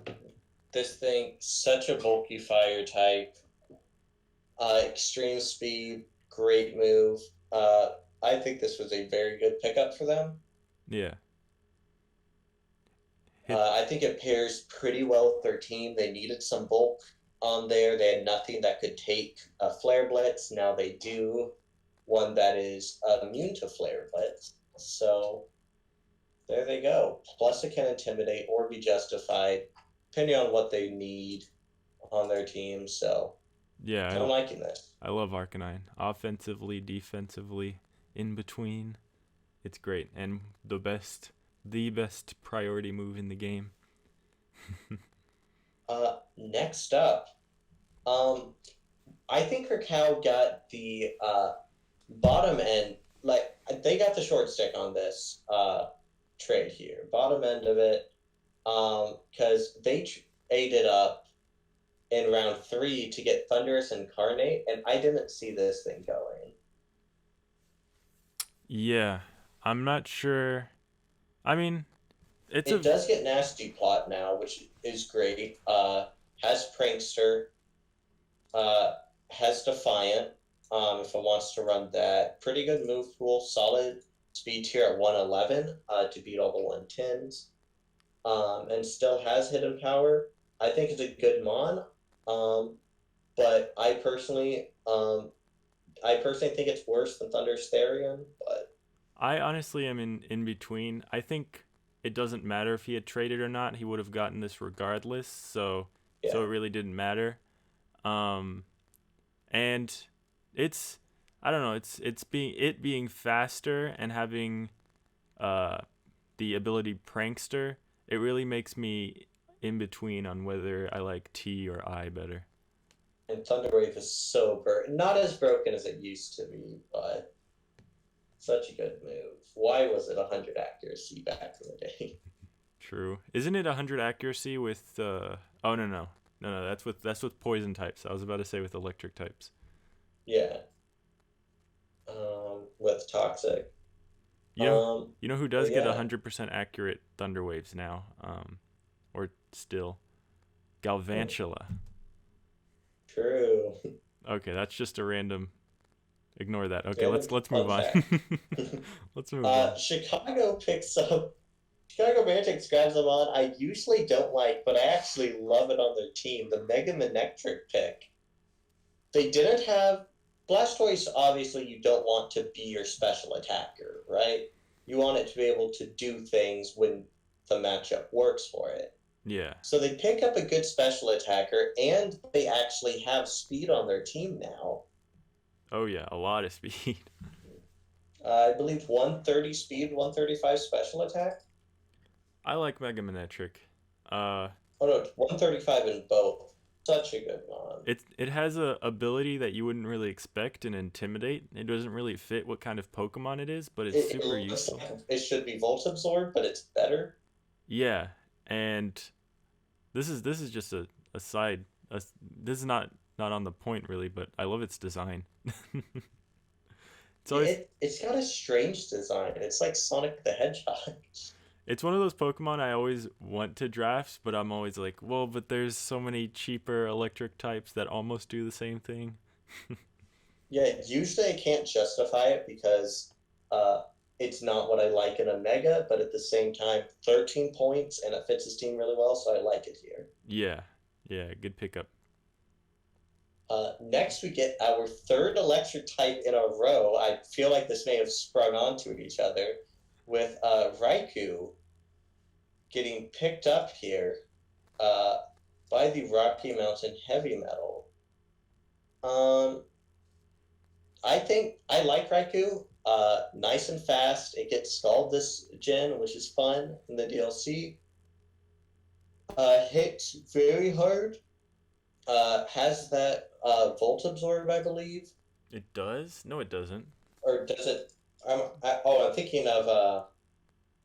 this thing, such a bulky fire type. Extreme speed, great move. Uh, I think this was a very good pickup for them. Yeah. Hit I think it pairs pretty well with their team. They needed some bulk on there. They had nothing that could take a Flare Blitz. Now they do one that is immune to Flare Blitz. So there they go. Plus, it can intimidate or be justified, depending on what they need on their team. So yeah, I'm liking this. I love Arcanine. Offensively, defensively, in between. It's great and the best priority move in the game. Next up, um, I think Kakao got the bottom end, like they got the short stick on this trade here. Bottom end of it, because they ate it up in round 3 to get Thunderous Incarnate, and I didn't see this thing going. Yeah, I'm not sure. I mean, it's It a does get Nasty Plot now, which is great. Has Prankster, uh, has Defiant, if it wants to run that. Pretty good move pool, solid speed tier at 111 to beat all the 110s. And still has hidden power. I think it's a good mon. Um, but I personally think it's worse than Thunder's Therian. But I honestly am in between. I think it doesn't matter if he had traded or not. He would have gotten this regardless. So yeah, it really didn't matter. Um, and it's I don't know. It's being faster and having uh the ability prankster. It really makes me in between on whether I like T or I better. and Thunderwave is so not as broken as it used to be, but such a good move. Why was it 100 accuracy back in the day? True. Isn't it 100 accuracy with oh no, that's with poison types. I was about to say with electric types. Yeah. With toxic. You know Um, you know who but does get yeah, 100% accurate thunder waves now? Or still hmm, Galvantula. true. Okay, that's just a random. Ignore that. Okay, Random let's move fun on. fact. Let's move on. Chicago picks up. Chicago Mantics grabs them on. I usually don't like, but I actually love it on their team. The Mega Manectric pick. They didn't have Blastoise. Obviously, you don't want to be your special attacker, right? You want it to be able to do things when the matchup works for it. Yeah. So they pick up a good special attacker, and they actually have speed on their team now. Oh yeah, a lot of speed. I believe 130 speed, 135 special attack. I like Mega Manectric. Uh, Oh no, 135 in both. Such a good one. it has a ability that you wouldn't really expect and intimidate. It doesn't really fit what kind of Pokemon it is, but it's It super looks useful. like it should be Volt Absorb, but it's better. Yeah, and this is just a side. This is not on the point really, but I love its design. It's Yeah, always it's got a strange design. It's like Sonic the Hedgehog. it's one of those Pokemon I always want to draft, but I'm always like, well, but there's so many cheaper electric types that almost do the same thing. Yeah, usually I can't justify it because uh, it's not what I like in a Mega, but at the same time, 13 points and it fits his team really well, so I like it here. Yeah, yeah, good pickup. Next, we get our third electric type in a row. I feel like this may have sprung onto each other with Raikou getting picked up here uh, by the Rocky Mountain Heavy Metal. Um, I think I like Raikou. Nice and fast. It gets scald this gen, which is fun in the DLC. Hits very hard. Has that Volt Absorb, I believe. It does? No, it doesn't. Or does it? I'm thinking of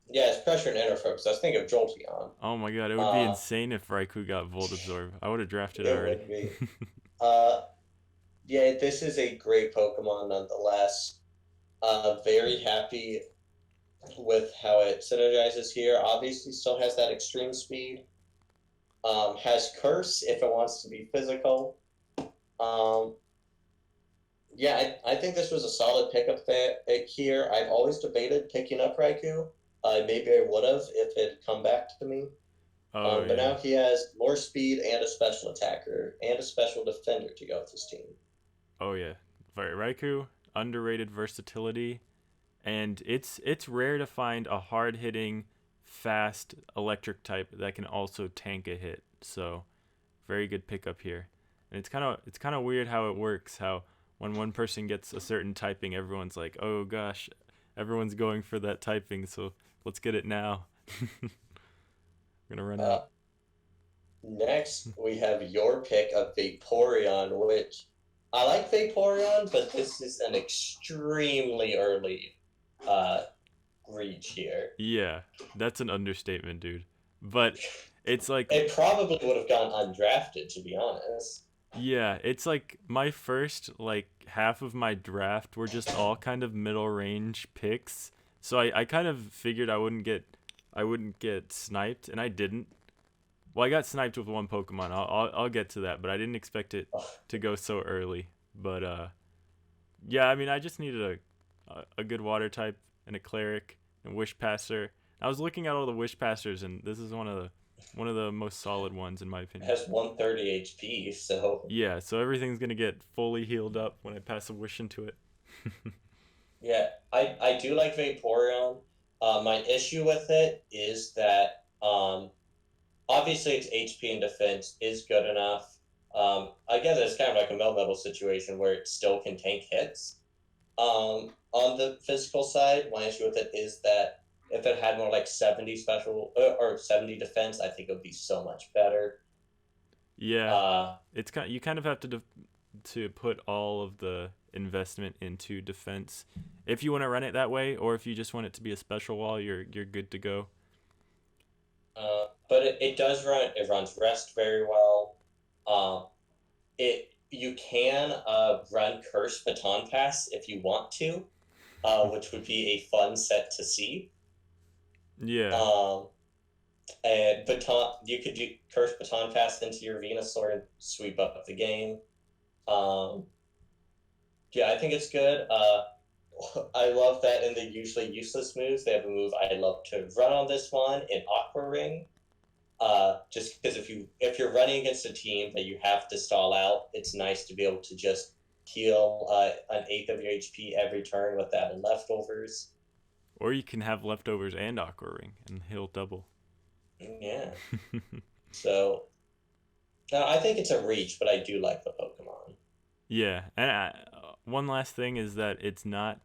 yeah, it's pressure and interfocus. I was thinking of Jolteon. Oh my god, it would be Uh, insane if Raikou got Volt Absorb. I would have drafted it already. would be. Uh, yeah, this is a great Pokemon nonetheless. Very happy with how it synergizes here. Obviously, still has that extreme speed. Has Curse if it wants to be physical. Um, yeah, I think this was a solid pickup here. I've always debated picking up Raikou. Maybe I would have if it had come back to me. Oh But yeah. now he has more speed and a special attacker and a special defender to go with his team. Oh yeah. Raikou, underrated versatility, and it's rare to find a hard-hitting, fast electric type that can also tank a hit. So, very good pickup here. And it's kind of weird how it works. How when one person gets a certain typing, everyone's like, "Oh gosh, everyone's going for that typing, so let's get it now." We're gonna run Uh, out. Next, we have your pick of Vaporeon, which I like Vaporeon, but this is an extremely early uh, reach here. Yeah, that's an understatement, dude. But it's like, It probably would have gone undrafted, to be honest. yeah, it's like my first like half of my draft were just all kind of middle range picks. So I kind of figured I wouldn't get sniped, and I didn't. Well, I got sniped with one Pokemon. I'll get to that, but I didn't expect it to go so early. But yeah, I mean, I just needed a good water type and a cleric and wish passer. I was looking at all the wish passers, and this is one of the most solid ones in my It opinion. has 130 HP, so Yeah, so everything's gonna get fully healed up when I pass a wish into it. yeah, I do like Vaporeon. My issue with it is that obviously its HP and defense is good enough. I guess it's kind of like a Melmetal situation where it still can tank hits. On the physical side, my issue with it is that if it had more like 70 special or 70 defense, I think it would be so much better. Yeah, Uh, you kind of have to put all of the investment into defense if you want to run it that way, or if you just want it to be a special wall, you're good to go. But it does run. It runs rest very well. Um, it you can run Curse Baton Pass if you want to, which would be a fun set to see. Yeah. Um, and baton, you could do Curse Baton Pass into your Venusaur and sweep up the game. Um, yeah, I think it's good. I love that in the usually useless moves, they have a move I love to run on this one in Aqua Ring. Just because if you're running against a team that you have to stall out, it's nice to be able to just heal an eighth of your HP every turn with that and leftovers. Or you can have leftovers and Aqua Ring, and he'll double. Yeah. So I think it's a reach, but I do like the Pokemon. Yeah, and one last thing is that it's not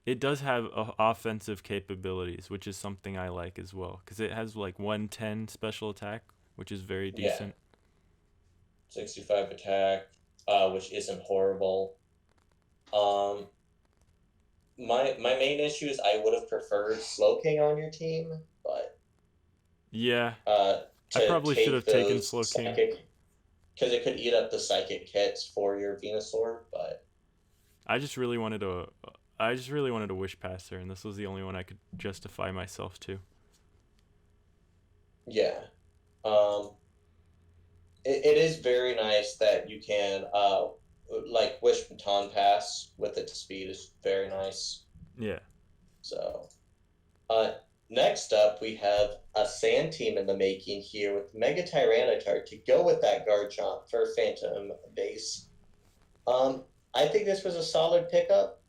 it does have offensive capabilities, which is something I like as well, because it has like 110 special attack, which is very Yeah, decent. 65 attack, which isn't horrible. Um, my main issue is I would have preferred Slowking on your team, but Yeah, I to probably should take have taken those Slowking. psychic, because it could eat up the psychic hits for your Venusaur. But I just really wanted to. I just really wanted to wish past her, and this was the only one I could justify myself to. yeah, um, it is very nice that you can like Wish Baton Pass with its speed is very nice. Yeah. So Uh, next up, we have a sand team in the making here with Mega Tyranitar to go with that Garchomp for Phantom base. Um, I think this was a solid pickup.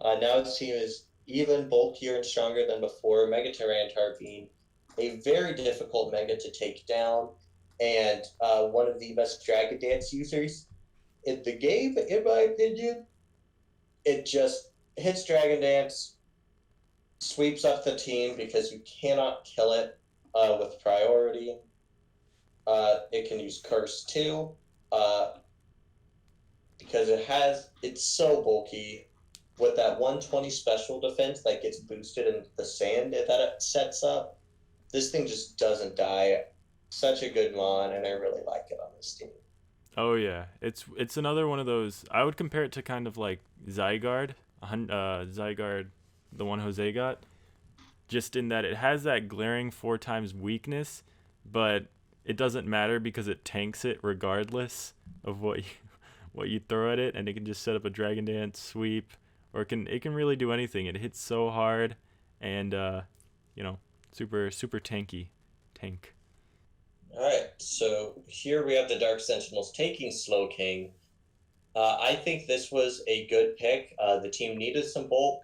Now this team is even bulkier and stronger than before. Mega Tyranitar being a very difficult Mega to take down and one of the best Dragon Dance users in the game, in my opinion. It just hits Dragon Dance, sweeps up the team because you cannot kill it with priority. It can use Curse too uh, because it's so bulky with that 120 special defense that gets boosted in the sand that it sets up. This thing just doesn't die. Such a good mon, and I really like it on this team. Oh yeah, it's another one of those. I would compare it to kind of like Zygarde, Zygarde, the one Jose got, just in that it has that glaring 4 times weakness, but it doesn't matter because it tanks it regardless of what you throw at it, and it can just set up a Dragon Dance sweep, or it can really do anything. It hits so hard, and you know, super tank. All right, so here we have the Dark Sentinels taking Slowking. I think this was a good pick. The team needed some bulk.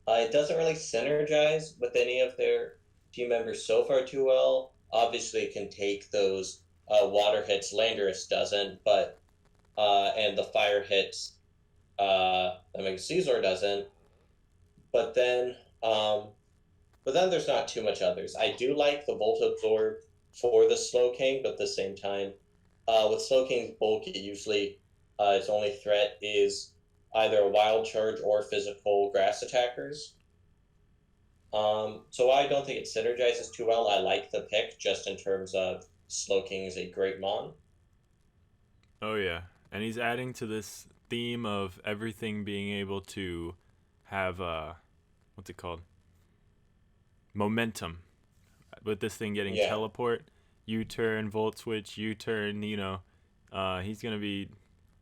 It doesn't really synergize with any of their team members so far too well. Obviously, it can take those water hits. Landorus doesn't, but and the fire hits that Mega Caesar doesn't. But then, um, but then there's not too much others. I do like the Volt Absorb for the Slowking, but at the same time, with Slowking's bulk, it usually its only threat is either a wild charge or physical grass attackers. So I don't think it synergizes too well. I like the pick just in terms of Slowking is a great mon. Oh yeah, and he's adding to this theme of everything being able to have what's it called? Momentum. With this thing getting Yeah, teleport, U-turn, volt switch, U-turn, he's gonna be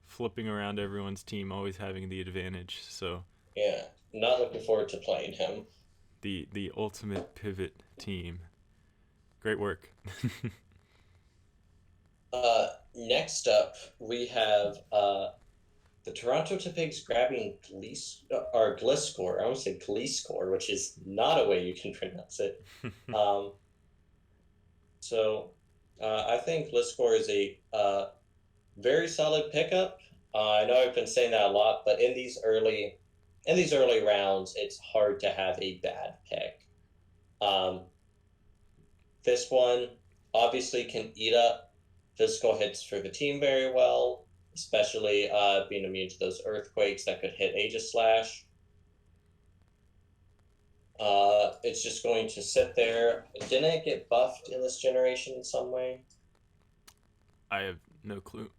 flipping around everyone's team, always having the advantage. So yeah. Not looking forward to playing him. the ultimate pivot team. Great work. Next up, we have the Toronto Tipigs grabbing Gliscor. I almost said Gliscor, which is not a way you can pronounce it. Um, so I think Gliscor is a very solid pickup. I know I've been saying that a lot, but in these early rounds, it's hard to have a bad pick. Um, this one obviously can eat up physical hits for the team very well, especially being immune to those earthquakes that could hit Aegis Slash. It's just going to sit there. Didn't it get buffed in this generation in some way? I have no clue.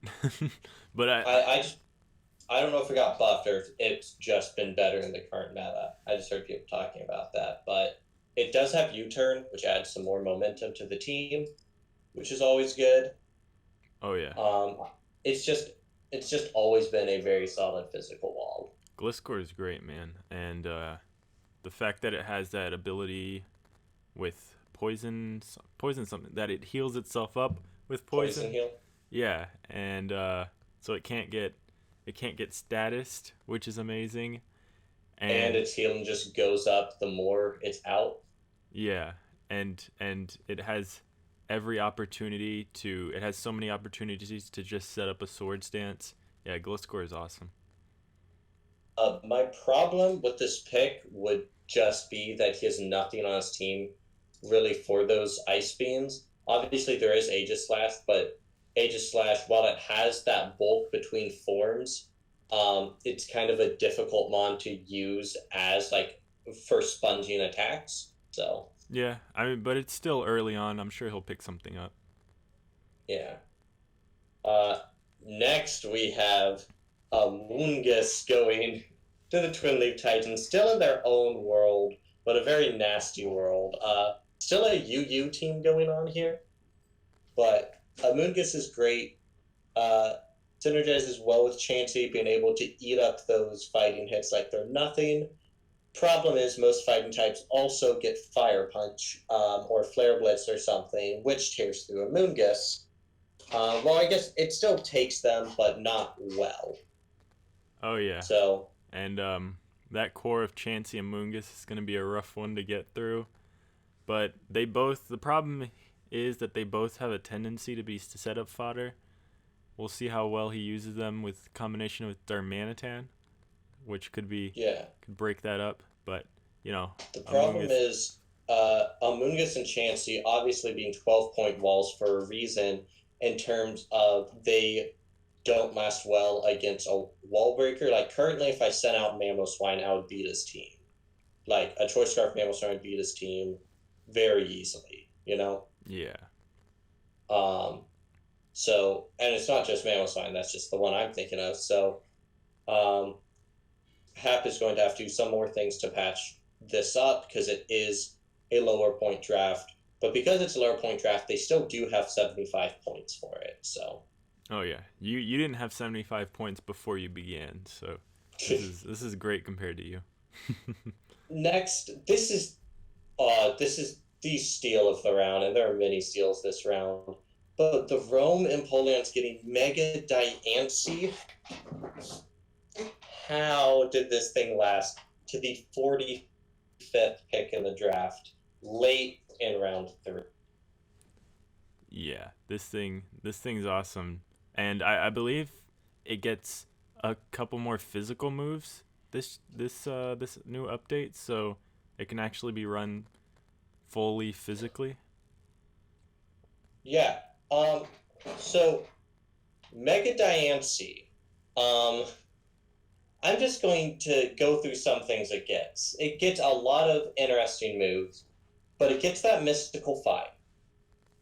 But I don't know if it got buffed or if it's just been better in the current meta. I just heard people talking about that, but it does have U-turn, which adds some more momentum to the team, which is always good. oh yeah, Um, it's just it's just always been a very solid physical wall. Gliscor is great, man, and the fact that it has that ability with poison something that it heals itself up with Poison poison. heal. Yeah, and so it can't get statused, which is amazing. And And its healing just goes up the more it's out. yeah, and it has it has so many opportunities to just set up a sword stance. Yeah, Gliscor is awesome. My problem with this pick would just be that he has nothing on his team really for those ice beams. Obviously, there is Aegis Slash, but Aegis Slash, while it has that bulk between forms, it's kind of a difficult mon to use as like for sponging attacks. So Yeah, I mean, but it's still early on. I'm sure he'll pick something up. yeah. Uh, Next we have Mungus going to the Twin Leaf Titans, still in their own world, but a very nasty world. Still a UU team going on here, but Mungus is great. Synergizes well with Chansey, being able to eat up those fighting hits like they're nothing. Problem is, most fighting types also get Fire Punch or Flare Blitz or something, which tears through a Mungus. Well, I guess it still takes them, but not well. Oh yeah, So, and that core of Chansey and Mungus is gonna be a rough one to get through. But the problem is that they both have a tendency to be setup fodder. We'll see how well he uses them with combination with Darmanitan, which yeah. could break that up. But you know, The problem Amoonguss, is Amoonguss and Chansey obviously being 12-point walls for a reason in terms of they don't last well against a wall breaker. Like, currently, if I sent out Mamoswine, I would beat his team. Like, a Choice Scarf Mamoswine would beat his team very easily, you know? yeah, Um, So, and it's not just Mamoswine, that's just the one I'm thinking of. So, um, Hap is going to have to do some more things to patch this up because it is a lower point draft. But because it's a lower point draft, they still do have 75 points for it. So, oh yeah. You didn't have 75 points before you began, so this is great compared to you. next, this is the steal of the round, and there are many steals this round. But the Rome Empoleon's getting Mega Diancie. How did this thing last to the 45th pick in the draft, late in round 3? Yeah, this thing's awesome, and I believe it gets a couple more physical moves this new update, so it can actually be run fully physically. Yeah. Um. So Mega Diancie. Um. I'm just going to go through some things it gets. It gets a lot of interesting moves, but it gets that mystical fight.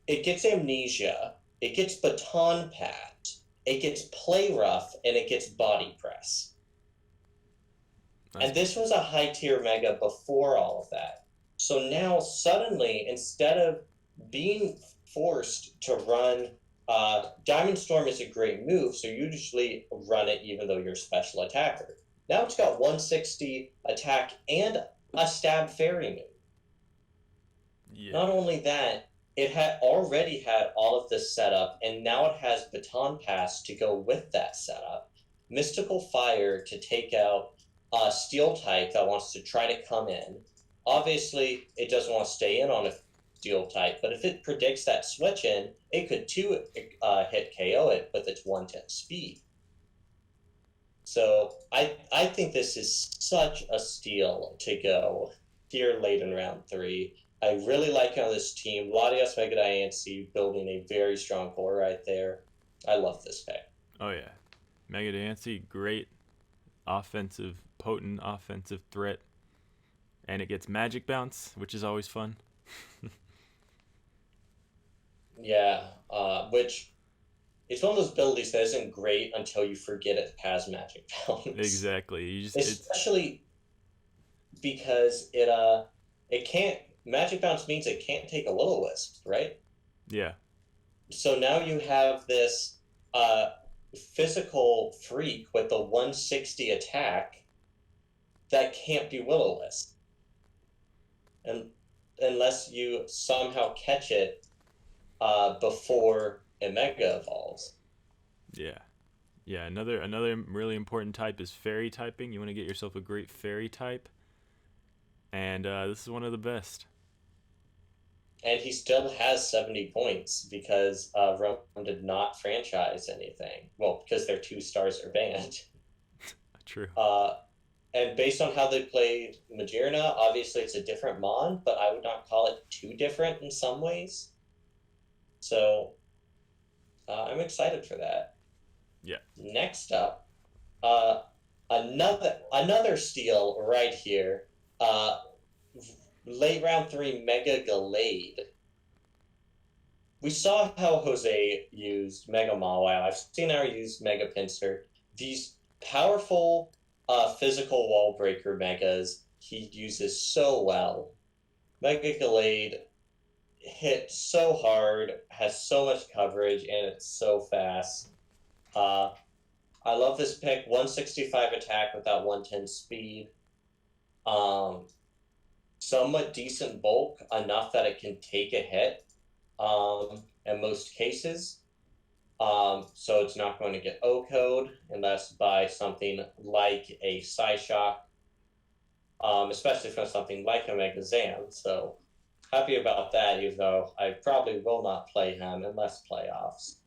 It gets amnesia. It gets baton pat. It gets play rough, and it gets body press. That's, And this was a high tier mega before all of that. So now suddenly, instead of being forced to run, Diamond Storm is a great move, so you usually run it even though you're a special attacker. Now it's got 160 attack and a stab fairy move. yeah, Not only that, it had already had all of this setup, and now it has Baton Pass to go with that setup. Mystical Fire to take out a Steel type that wants to try to come in. Obviously, it doesn't want to stay in on a Steel type, but if it predicts that switch in, it could too hit KO it with its 110 speed. So I think this is such a steal to go here late in round 3. I really like how this team, Latios, Mega Diancie, building a very strong core right there. I love this pick. oh yeah. Mega Dancy, great potent offensive threat, and it gets magic bounce, which is always fun. Yeah, which it's one of those abilities that isn't great until you forget it has magic bounce. Exactly. It's Especially because it can't magic bounce means it can't take a little wisp, right? yeah. So now you have this uh physical freak with the 160 attack that can't be will-o-wisp. And unless you somehow catch it before it mega evolves. Yeah. Yeah, another really important type is fairy typing. You want to get yourself a great fairy type, and this is one of the best. And he still has 70 points because Rome did not franchise anything. Well, because their 2 stars are banned. True. And based on how they played Magearna, obviously it's a different Mon, but I would not call it too different in some ways. So I'm excited for that. Yeah. Next up, uh, another steal right here. Late round 3 Mega Gallade. We saw how Jose used Mega Mawile. I've seen how he used Mega Pinsir. These powerful physical wall breaker megas he uses so well. Mega Gallade hits so hard, has so much coverage, and it's so fast. I love this pick. 165 attack without 110 speed. Somewhat decent bulk, enough that it can take a hit in most cases. So it's not going to get O-code unless by something like a Psyshock, especially from something like a Mega Zam. So happy about that, even though I probably will not play him unless playoffs.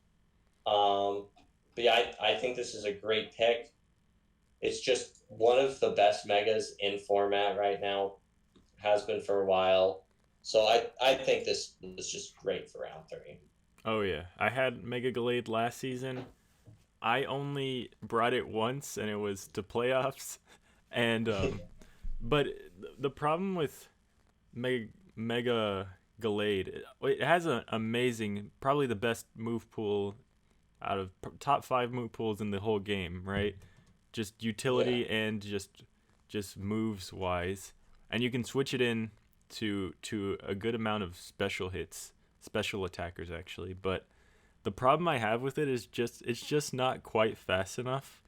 But yeah, I think this is a great pick. It's just one of the best megas in format right now. Has been for a while. So I think this is just great for round 3. Oh yeah, I had Mega Gallade last season. I only brought it once, and it was to playoffs. And but the problem with Mega Gallade, it has an amazing, probably the best move pool out of top 5 move pools in the whole game, right? Just utility and just moves wise, and you can switch it in to a good amount of special hits, special attackers actually. But the problem I have with it is it's just not quite fast enough.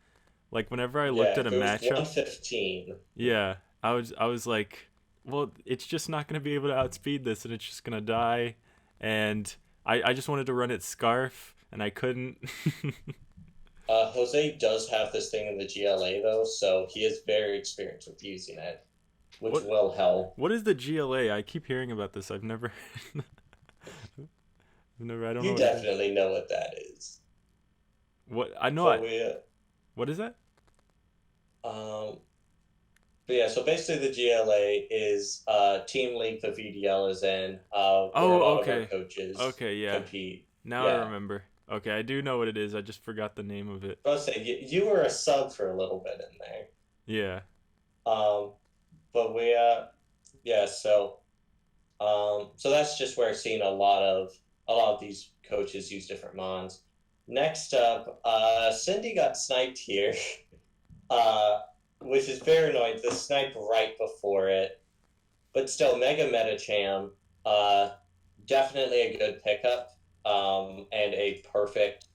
Like whenever I looked at a it was matchup, 115. yeah, I was like, well, it's just not gonna be able to outspeed this, and it's just gonna die. And I just wanted to run its scarf, and I couldn't. Jose does have this thing in the GLA though, so he is very experienced with using it, which will help. What is the GLA? I keep hearing about this. I've never. I don't know. You definitely know what that is. What I know. What is that? But yeah, so basically the GLA is team league the VDL is in. Where Oh, a lot okay. of our coaches yeah. compete. Now I remember. Okay, I do know what it is. I just forgot the name of it. I was saying you were a sub for a little bit in there. Yeah. But we yeah, so that's just where I've seen a lot of these coaches use different mons. Next up, Cindy got sniped here. Which is very annoying. The snipe right before it. But still, Mega Metacham, definitely a good pickup. And a perfect,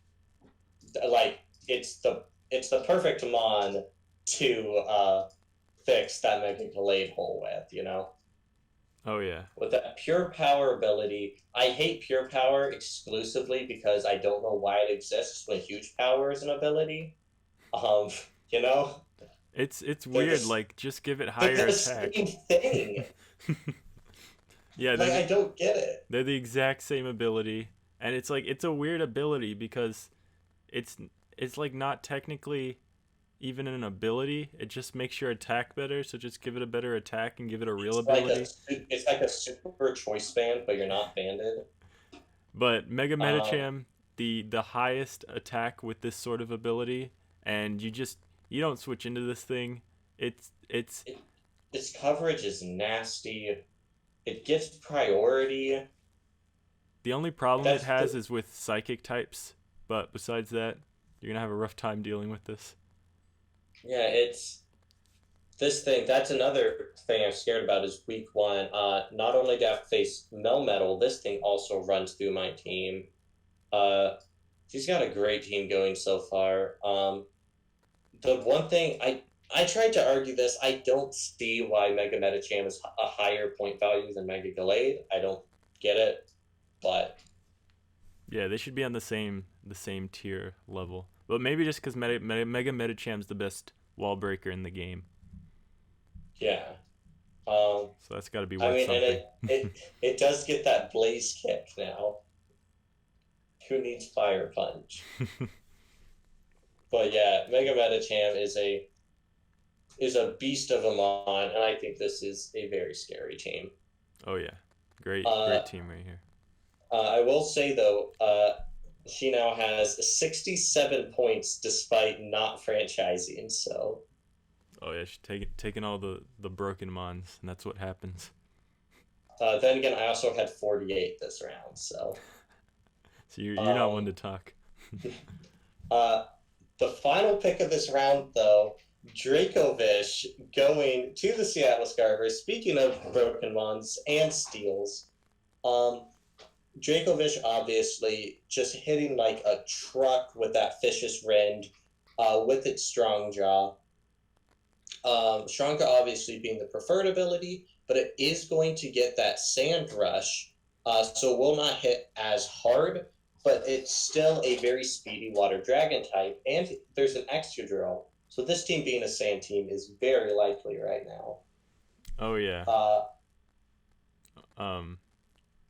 like, it's the perfect mon to fix that Mega Gallade hole with, you know? Oh yeah. With that pure power ability, I hate pure power exclusively because I don't know why it exists when huge power is an ability. You know? It's weird. Like, just give it higher they're the attack. Same thing. Yeah, like, I don't get it. They're the exact same ability, and it's like it's a weird ability because it's like not technically even an ability. It just makes your attack better. So just give it a better attack and give it a real ability. It's like a super choice band, but you're not banded. But Mega Metacham, the highest attack with this sort of ability, and you don't switch into this thing. It's its coverage is nasty. It gets priority. The only problem it That's has the is with psychic types, but besides that, you're gonna have a rough time dealing with this. yeah, it's this thing. That's another thing I'm scared about is week one. Not only do I have to face Melmetal, this thing also runs through my team. Uh, she's got a great team going so far. The one thing I tried to argue this, I don't see why Mega Metacham is a higher point value than Mega Gallade. I don't get it, but Yeah, they should be on the same tier level. But maybe just because Mega Metacham's the best wall breaker in the game, yeah. Um, so that's got to be I worth mean, and something. it does get that blaze kick now. Who needs Fire Punch? But yeah, Mega Metacham is a beast of a mon, and I think this is a very scary team. Oh yeah, great Uh, team right here. I will say though, she now has 67 points despite not franchising. So Oh yeah, she's taking all the broken mons, and that's what happens. then again, I also had 48 this round. So So you're not one um, to talk. uh, the final pick of this round though, Dracovish going to the Seattle Scarvers. Speaking of broken mons and steals, um, Dracovish obviously just hitting like a truck with that Vicious Rend, with its Strong Jaw. Strong Jaw obviously being the preferred ability, but it is going to get that Sand Rush, so it will not hit as hard, but it's still a very speedy Water Dragon type, and there's an extra drill. So this team being a Sand team is very likely right now. Oh yeah. Uh, Um,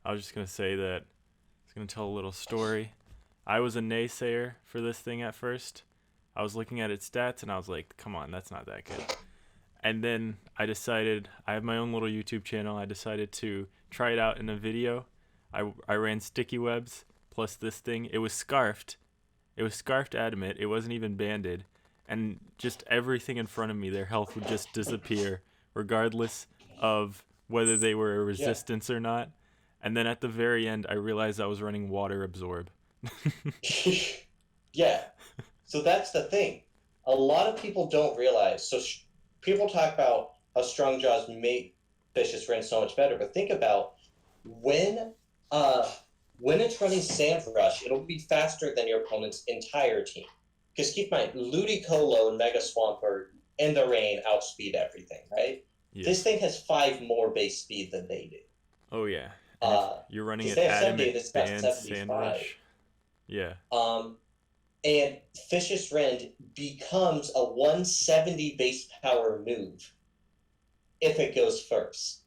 I was just gonna say that I was gonna tell a little story. I was a naysayer for this thing at first. I was looking at its stats and I was like, come on, that's not that good. And then I decided, I have my own little YouTube channel. I decided to try it out in a video. I ran sticky webs plus this thing. It was scarfed. It was scarfed adamant. It wasn't even banded. And just everything in front of me, their health would just disappear, regardless of whether they were a yeah, resistance or not. And then at the very end, I realized I was running water absorb. yeah. So that's the thing. A lot of people don't realize. So people talk about how strong jaws make Vicious Rend so much better, but think about when uh when it's running Sand Rush, it'll be faster than your opponent's entire team. Because keep in mind, Ludicolo and Mega Swampert in the rain outspeed everything, right? Yeah. This thing has 5 more base speed than they do. Oh yeah. And if Uh, you're running because it they have adamant 70 and it's got band sand 75. rush. Yeah. And Vicious Rend becomes a 170 base power move if it goes first.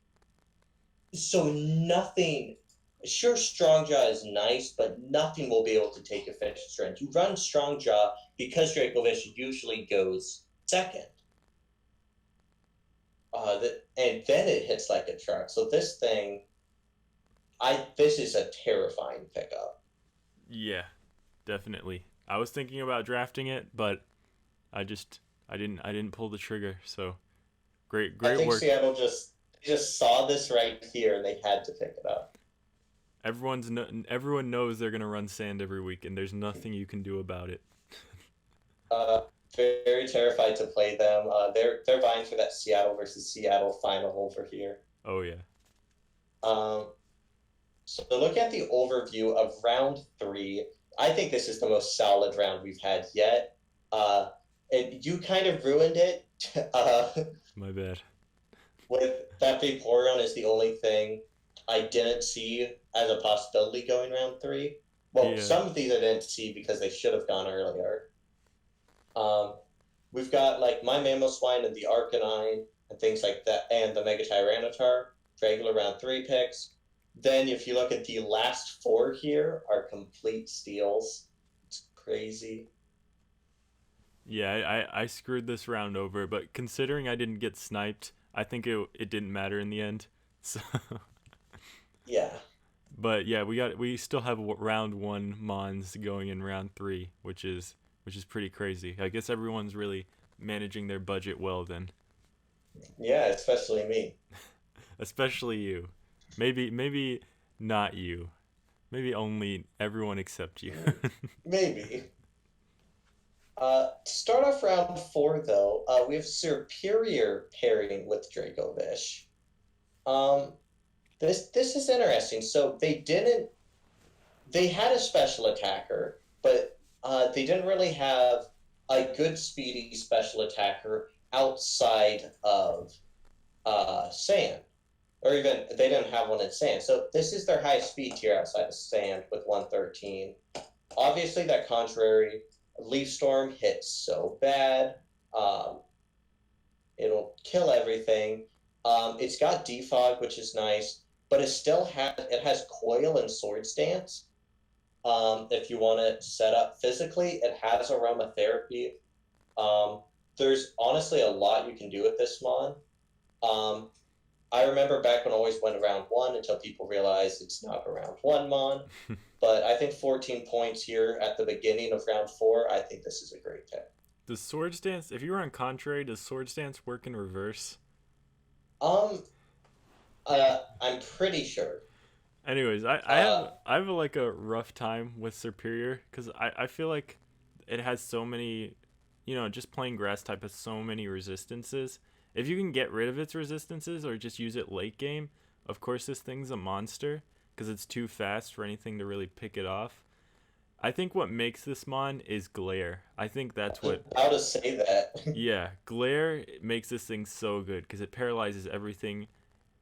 So nothing. Sure, Strongjaw is nice, but nothing will be able to take a Vicious Rend. You run Strongjaw because Dracovish usually goes second. And then it hits like a truck. So this thing, this is a terrifying pickup. Yeah. Definitely. I was thinking about drafting it, but I didn't pull the trigger. So I great think work. Seattle just saw this right here and they had to pick it up. Everyone knows they're gonna run sand every week, and there's nothing you can do about it. Very terrified to play them. They're vying for that Seattle versus Seattle final over here. Oh yeah. So look at the overview of round 3. I think this is the most solid round we've had yet. And you kind of ruined it. My bad. With that Vaporeon is the only thing I didn't see as a possibility going round 3. Well, Yeah. some of these I didn't see because they should have gone earlier. We've got like my Mamoswine and the Arcanine and things like that, and the Mega Tyranitar, regular round 3 picks. Then if you look at the last 4 here are complete steals. It's crazy. Yeah, I screwed this round over, but considering I didn't get sniped, I think it didn't matter in the end. So Yeah. but yeah, we still have round 1 mons going in round 3, which is pretty crazy. I guess everyone's really managing their budget well then. Yeah, especially me. Especially you. Maybe not you. Maybe only everyone except you. Maybe. To start off round four, though, we have Superior pairing with Dracovish. Um, this is interesting. So they had a special attacker, but they didn't really have a good speedy special attacker outside of sand, or even they didn't have one in sand. So this is their high speed tier outside of sand with 113. Obviously, that contrary Leaf Storm hits so bad, um, it'll kill everything. It's got defog, which is nice, but it has coil and sword stance. If you want to set up physically, it has aromatherapy. Um, there's honestly a lot you can do with this mon. Um, I remember back when I always went around one until people realized it's not a round one mon. But I think 14 points here at the beginning of round four, I think this is a great pick. Does Sword Stance, if you were on Contrary, does Sword Stance work in reverse? Um, I'm pretty sure. Anyways, Uh, I have like a rough time with Superior because I feel like it has so many, just playing grass type has so many resistances. If you can get rid of its resistances or just use it late game, of course this thing's a monster because it's too fast for anything to really pick it off. I think what makes this mon is glare. I think that's what. how to say that? Yeah, glare makes this thing so good because it paralyzes everything.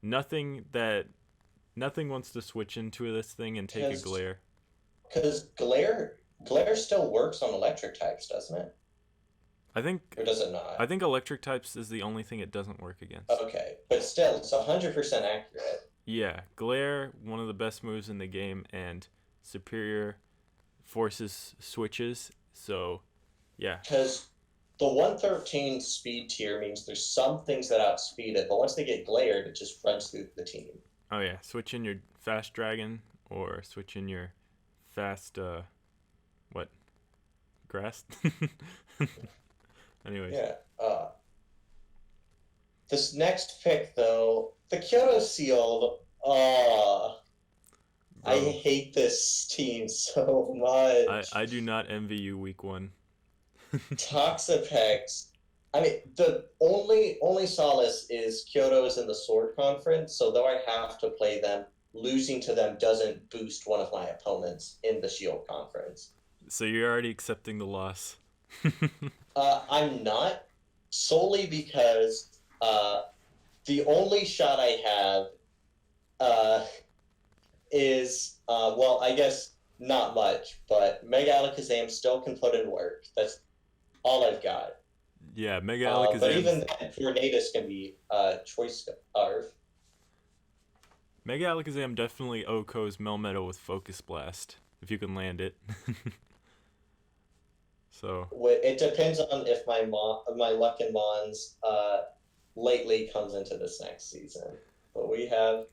Nothing that Nothing wants to switch into this thing and take a Because glare. glare still works on electric types, doesn't it? I think Or does it I not? think electric types is the only thing it doesn't work against. Okay, but still, it's 100% accurate. Yeah, glare, one of the best moves in the game, and superior forces switches. So, yeah. Because the 113 speed tier means there's some things that outspeed it, but once they get glared, it just runs through the team. Oh yeah, switch in your fast dragon or switch in your fast what? Grass? Anyways, Yeah. This next pick, though, the Kyoto Seal. I bro, hate this team so I much. do not envy you week 1. Toxapex. I mean, the only solace is Kyoto is in the Sword Conference, so though I have to play them, losing to them doesn't boost one of my opponents in the Shield Conference. So you're already accepting the loss. I'm not solely because the only shot I have uh, is well, I guess not much, but Mega Alakazam still can put in work. That's all I've got. Yeah, Mega But even Alakazam's then, Tornadus can be choice of. Mega Alakazam definitely OHKOs Melmetal with Focus Blast if you can land it. So It depends on if my luck in Mons lately comes into this next season. But we have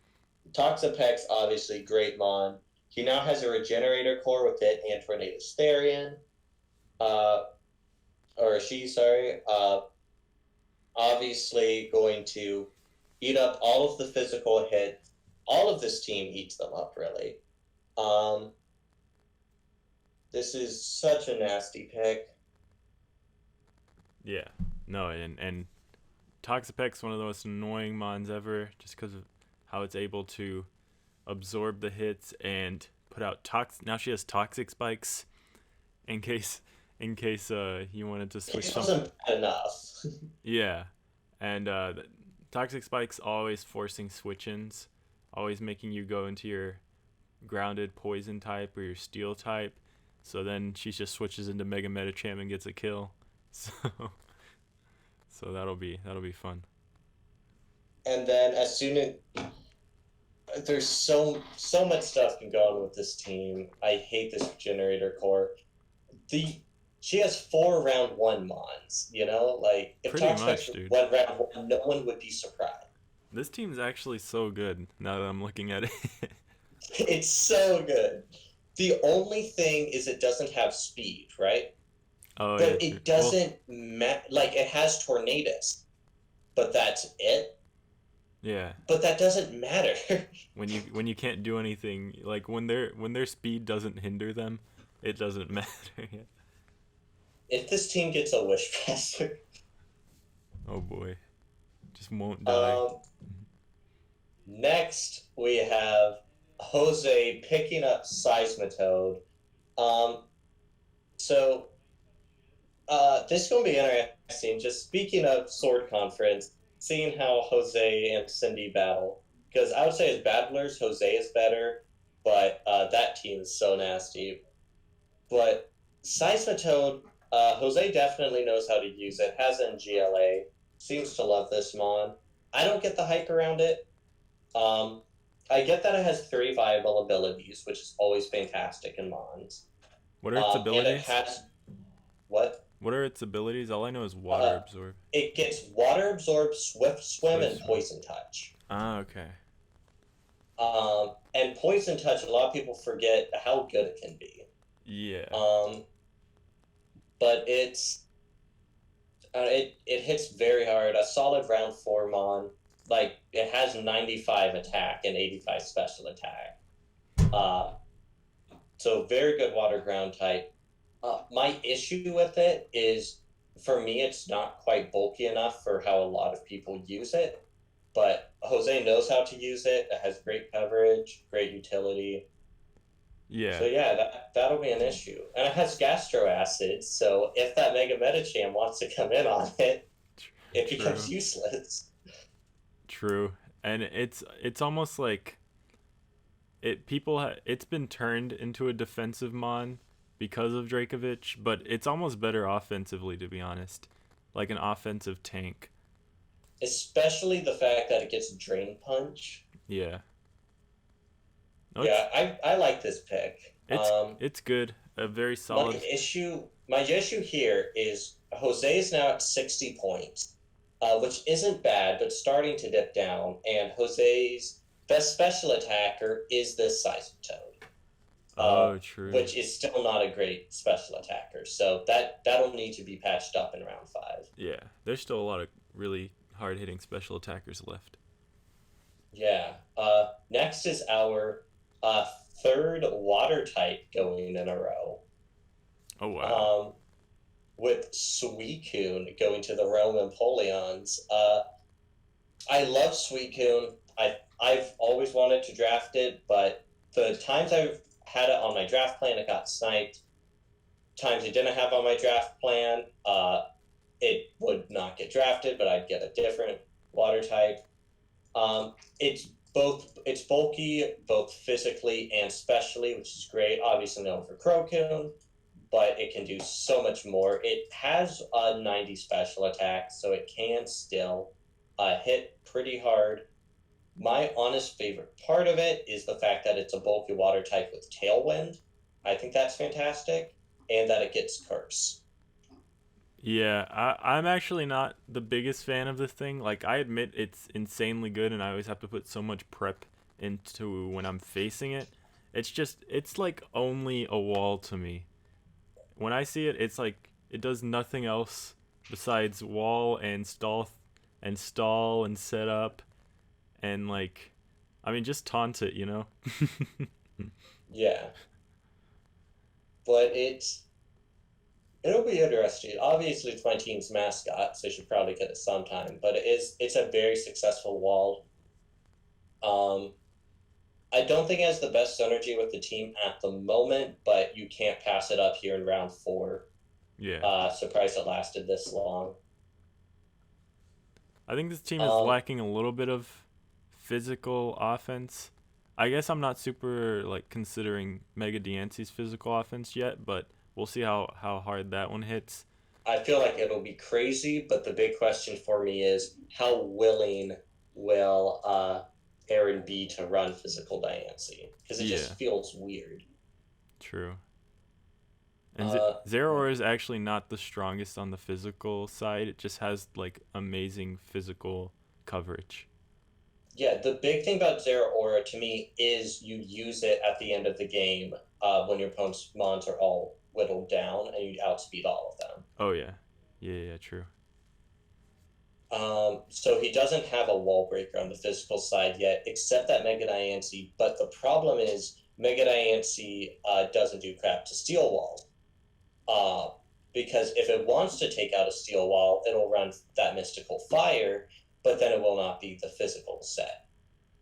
Toxapex, obviously great Mon. He now has a Regenerator Core with it and Tornadus Therian. Uh, or she, sorry. Obviously going to eat up all of the physical hit. All of this team eats them up, really. Um, this is such a nasty pick. yeah, no, and Toxapex's one of the most annoying mons ever, just because of how it's able to absorb the hits and put out tox. Now she has toxic spikes in case you wanted to switch It some. wasn't bad enough. Yeah, and toxic spikes always forcing switch-ins, always making you go into your grounded poison type or your steel type. So then she just switches into Mega Metacham and gets a kill. So that'll be fun. And then as soon as there's so much stuff can go on with this team. I hate this generator core. The She has 4 round 1 mons. Like if Pretty Toxpex much, dude. went round 1, no one would be surprised. This team's actually so good now that I'm looking at it. It's so good. The only thing is it doesn't have speed, right? Oh yeah, But true. it Well, doesn't like it has Tornadus. but that's it. Yeah. But that doesn't matter. When you can't do anything, like when their speed doesn't hinder them, it doesn't matter. Yeah. If this team gets a wish passer, Oh boy. Just won't die. um, next we have Jose picking up Seismitoad. Um, so this is going to be interesting. Just speaking of Sword Conference, seeing how Jose and Cindy battle. Because I would say as battlers, Jose is better, but that team is so nasty. But Seismitoad, Jose definitely knows how to use it, has it in GLA, seems to love this Mon. I don't get the hype around it. Um, I get that it has 3 viable abilities, which is always fantastic in Mons. What are its And it abilities? has what? What are its abilities? All I know is water Uh, absorb. it gets water absorb, swift swim, Swift and swim. poison touch. Ah, okay. And poison touch, a lot of people forget how good it can be. Yeah. But it hits very hard. A solid round 4 Mon. Like, it has 95 attack and 85 special attack. So very good water ground type. My issue with it is, for me, it's not quite bulky enough for how a lot of people use it. But Jose knows how to use it. It has great coverage, great utility. Yeah. So yeah, that'll be an issue. And it has gastro acids, so if that Mega Metacham wants to come in on it, it becomes useless. True. And it's almost like it's been turned into a defensive mon because of Dracovic, but it's almost better offensively, to be honest. Like an offensive tank. Especially the fact that it gets Drain Punch. Yeah. No, Yeah, I like this pick. It's good. A very solid. My issue here is Jose is now at 60 points, which isn't bad, but starting to dip down. And Jose's best special attacker is this Seismitoad. True. Which is still not a great special attacker. So that'll need to be patched up in round 5. Yeah, there's still a lot of really hard-hitting special attackers left. Yeah. Next is our third water type going in a row. Oh, wow. With Suicune going to the realm Empoleons. I love Suicune. I've always wanted to draft it, but the times I've had it on my draft plan, it got sniped. Times I didn't have on my draft plan, it would not get drafted, but I'd get a different water type. It's bulky, both physically and specially, which is great. Obviously known for Crocoon, but it can do so much more. It has a 90 special attack, so it can still hit pretty hard. My honest favorite part of it is the fact that it's a bulky water type with Tailwind. I think that's fantastic, and that it gets Curse. Yeah, I'm actually not the biggest fan of this thing. Like, I admit it's insanely good, and I always have to put so much prep into when I'm facing it. It's like only a wall to me. When I see it, it's like it does nothing else besides wall and stall and set up and like, I mean, just taunt it, you know? Yeah. But it'll be interesting. Obviously, it's my team's mascot, so I should probably get it sometime. But it's a very successful wall. I don't think it has the best synergy with the team at the moment, but you can't pass it up here in round 4. Yeah. Surprised it lasted this long. I think this team is lacking a little bit of physical offense. I guess I'm not super like considering Mega Diance's physical offense yet, but we'll see how hard that one hits. I feel like it'll be crazy, but the big question for me is how willing will Aaron be to run physical Diancie? Because it just feels weird. True. And Zeraora is actually not the strongest on the physical side. It just has like amazing physical coverage. Yeah, the big thing about Zeraora to me is you use it at the end of the game when your opponent's mons are all whittled down and you outspeed all of them. Oh yeah, yeah, true. So he doesn't have a wall breaker on the physical side yet, except that Mega Diancie. But the problem is Mega Diancie doesn't do crap to steel walls. Uh, because if it wants to take out a steel wall, it'll run that mystical fire, but then it will not be the physical set.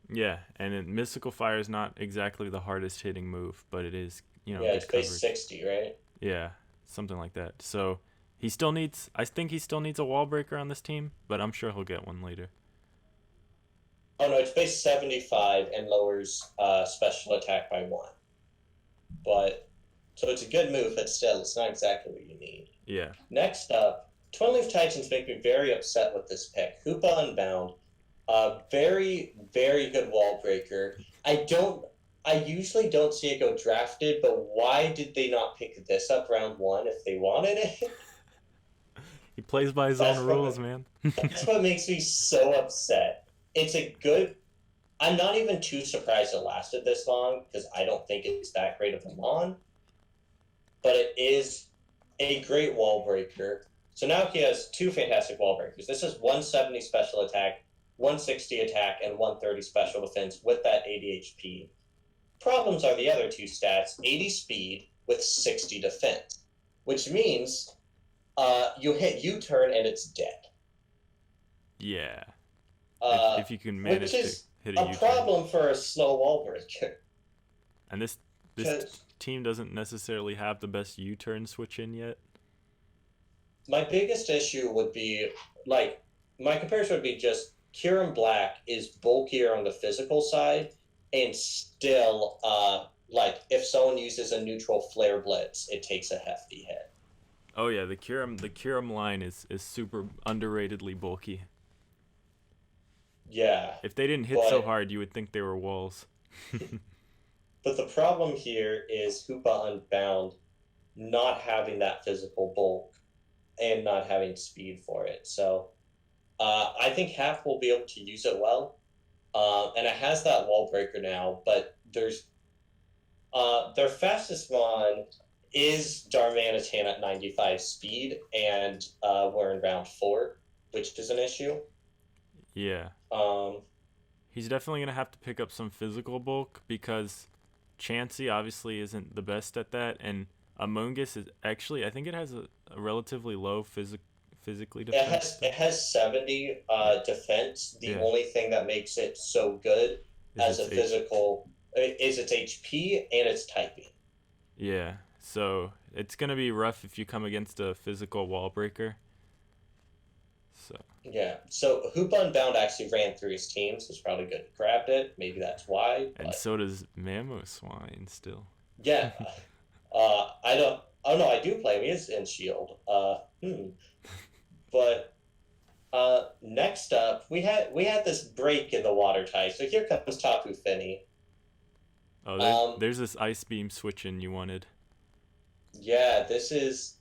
Yeah, and Mystical Fire is not exactly the hardest hitting move, but it is, Yeah, good it's base coverage. 60, right? Yeah, something like that. So I think he still needs a wall breaker on this team, but I'm sure he'll get one later. Oh no, it's base 75 and lowers special attack by 1. But so it's a good move, but still, it's not exactly what you need. Yeah. Next up, Twin Leaf Titans make me very upset with this pick. Hoopa Unbound, very, very good wall breaker. I usually don't see it go drafted, but why did they not pick this up round 1 if they wanted it? He plays by his own rules, man. That's what makes me so upset. It's a good. I'm not even too surprised it lasted this long because I don't think it's that great of a mon, but it is a great wall breaker. So now he has 2 fantastic wall breakers. This is 170 special attack, 160 attack, and 130 special defense with that 80 HP. Problems are the other 2 stats, 80 speed with 60 defense, which means you hit U-turn and it's dead. Yeah. Uh, if you can manage to hit a U-turn. Problem for a slow wall breaker. And this team doesn't necessarily have the best U-turn switch in yet. My biggest issue would be, my comparison would be just Kieran Black is bulkier on the physical side, and still, if someone uses a neutral flare blitz, it takes a hefty hit. Oh yeah, the Kyurem line is super underratedly bulky. Yeah. If they didn't hit so hard, you would think they were walls. But the problem here is Hoopa Unbound not having that physical bulk and not having speed for it. So I think Half will be able to use it well. And it has that wall breaker now, but there's their fastest one is Darmanitan at 95 speed, and we're in round 4, which is an issue. Yeah. He's definitely going to have to pick up some physical bulk because Chansey obviously isn't the best at that, and Amoonguss is actually, I think it has a relatively low physically defense. It has 70 defense. The only thing that makes it so good as a physical is its HP and its typing. Yeah, so it's going to be rough if you come against a physical wall breaker. Yeah, so Hoopa Unbound actually ran through his team, so it's probably good he grabbed it. Maybe that's why. And so does Mamoswine still. Yeah. I don't... Oh, no, I do play him. He is in Shield. But next up, we had this break in the water type. So here comes Tapu Fini. Oh, there's this Ice Beam switch-in you wanted. Yeah, this is...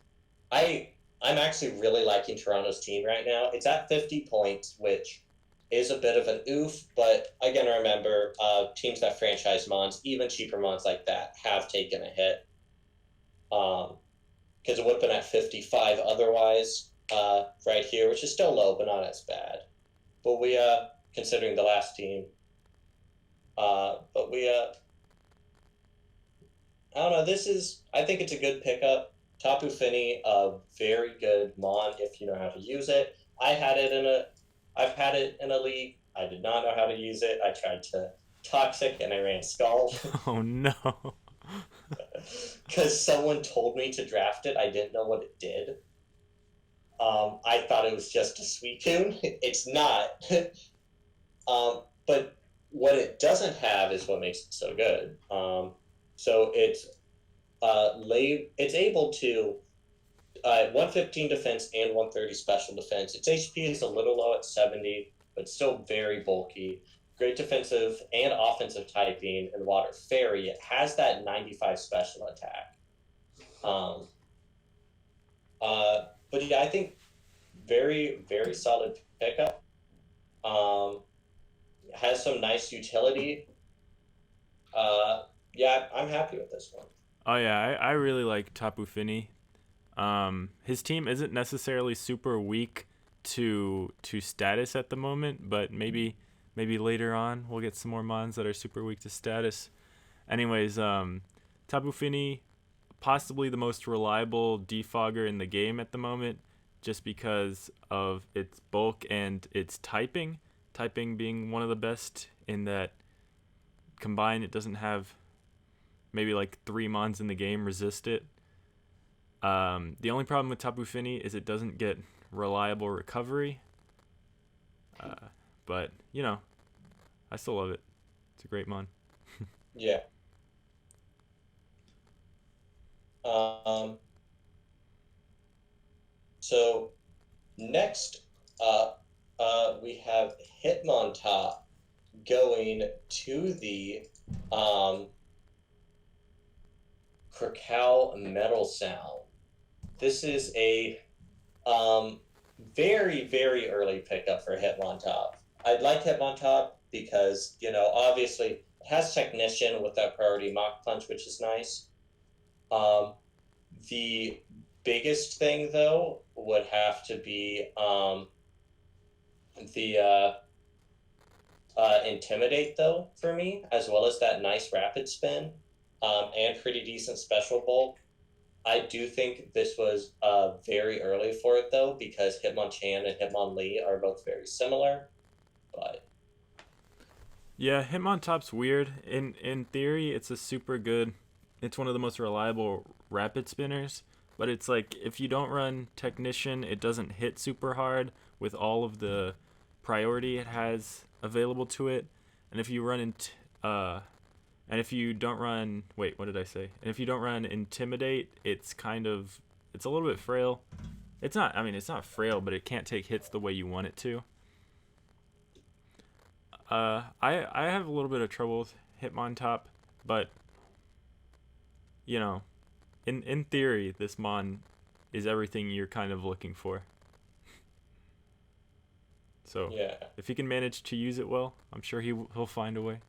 I'm actually really liking Toronto's team right now. It's at 50 points, which is a bit of an oof, but again, remember, teams that franchise mons, even cheaper mons like that, have taken a hit. Because it would have been at 55 otherwise, right here, which is still low, but not as bad. But we, considering the last team, I don't know, I think it's a good pickup. Tapu Fini, a very good mon if you know how to use it. I've had it in a league. I did not know how to use it. I tried to Toxic and I ran Skull. Oh no. Because someone told me to draft it. I didn't know what it did. I thought it was just a Suicune. It's not. But what it doesn't have is what makes it so good. So it's able to 115 defense and 130 special defense. Its HP is a little low at 70, but still very bulky. Great defensive and offensive typing and Water Fairy. It has that 95 special attack. But yeah, I think very, very solid pickup. Has some nice utility. Yeah, I'm happy with this one. Oh yeah, I really like Tapu Fini. His team isn't necessarily super weak to status at the moment, but maybe later on we'll get some more mons that are super weak to status. Anyways, Tapu Fini, possibly the most reliable defogger in the game at the moment, just because of its bulk and its typing. Typing being one of the best in that combined, it doesn't have maybe like 3 mons in the game resist it. The only problem with Tapu Fini is it doesn't get reliable recovery. But, you know, I still love it. It's a great mon. Yeah. So next up, we have Hitmontop going to the Krakow Metal Sound. This is a very, very early pickup for Hitmontop. I'd like Hitmontop because, you know, obviously it has Technician with that priority Mach Punch, which is nice. The biggest thing, though, would have to be the Intimidate, though, for me, as well as that nice Rapid Spin and pretty decent Special Bulk. I do think this was very early for it, though, because Hitmonchan and Hitmonlee are both very similar. But yeah, Hitmontop's weird. In theory, it's a super good. It's one of the most reliable rapid spinners, but it's like if you don't run Technician, it doesn't hit super hard with all of the priority it has available to it. And if you run and if you don't run, wait, what did I say? And if you don't run Intimidate, it's a little bit frail. It's not frail, but it can't take hits the way you want it to. I have a little bit of trouble with Hitmontop, but you know, in theory, this mon is everything you're kind of looking for. So yeah, if he can manage to use it well, I'm sure he'll find a way.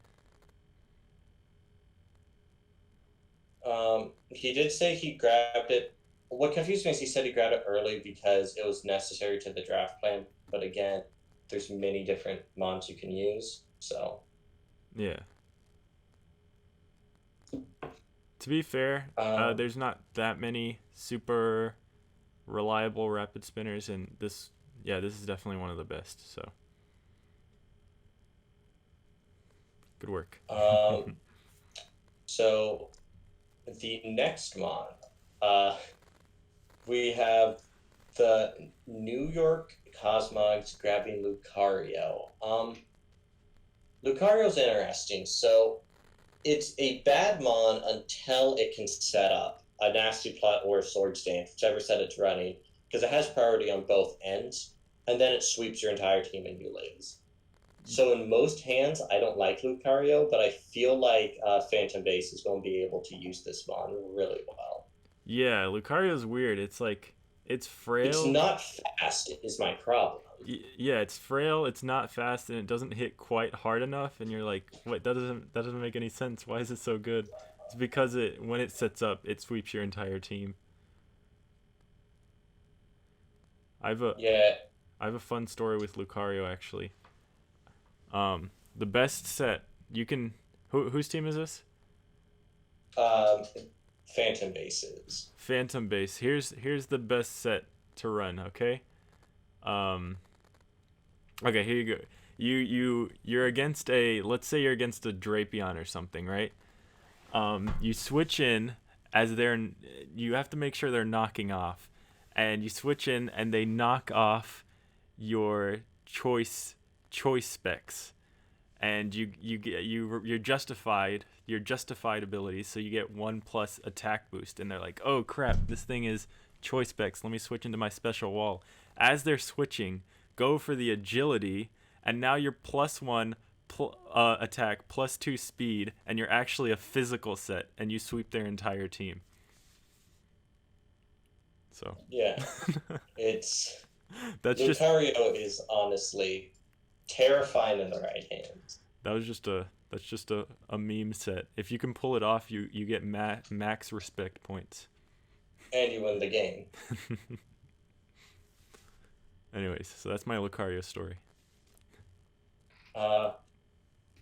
he did say he grabbed it. What confused me is he said he grabbed it early because it was necessary to the draft plan. But again, there's many different mons you can use. So Yeah. To be fair, there's not that many super reliable rapid spinners, and this is definitely one of the best. So good work. So the next mon, we have the New York Cosmogs grabbing Lucario. Lucario's interesting. So it's a bad mon until it can set up a Nasty Plot or a Swords Dance, whichever set it's running, because it has priority on both ends, and then it sweeps your entire team and you lose. So in most hands, I don't like Lucario, but I feel like Phantom Base is going to be able to use this mon really well. Yeah, Lucario's weird. It's like it's frail. It's not fast is my problem. Yeah, it's frail. It's not fast, and it doesn't hit quite hard enough. And you're like, what? That doesn't make any sense. Why is it so good? It's because when it sets up, it sweeps your entire team. I have a fun story with Lucario actually. The best set you can. Whose team is this? Phantom Bases. Phantom Base. Here's the best set to run. Okay. Okay, here you go. You're against let's say you're against a Drapion or something, right? You switch in as you have to make sure they're knocking off, and you switch in and they knock off your choice specs, and you're justified abilities, so you get 1+ attack boost, and they're like, oh crap, this thing is choice specs, let me switch into my special wall. As they're switching, go for the agility, and now you're +1 attack, +2 speed, and you're actually a physical set, and you sweep their entire team. So yeah, it's Lucario is honestly terrifying in the right hands. That's just a meme set. If you can pull it off, you get max respect points. And you win the game. Anyways, so that's my Lucario story. Uh,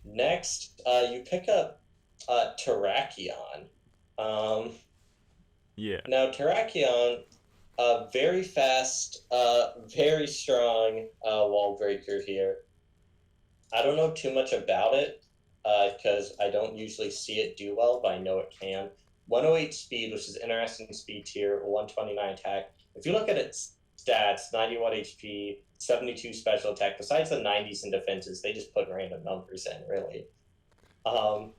Next, you pick up Terrakion. Um, Yeah. Now, Terrakion, very fast, very strong wall breaker here. I don't know too much about it because I don't usually see it do well, but I know it can. 108 speed, which is interesting speed tier, 129 attack. If you look at its stats, 91 HP, 72 special attack, besides the 90s in defenses, they just put random numbers in, really. Um,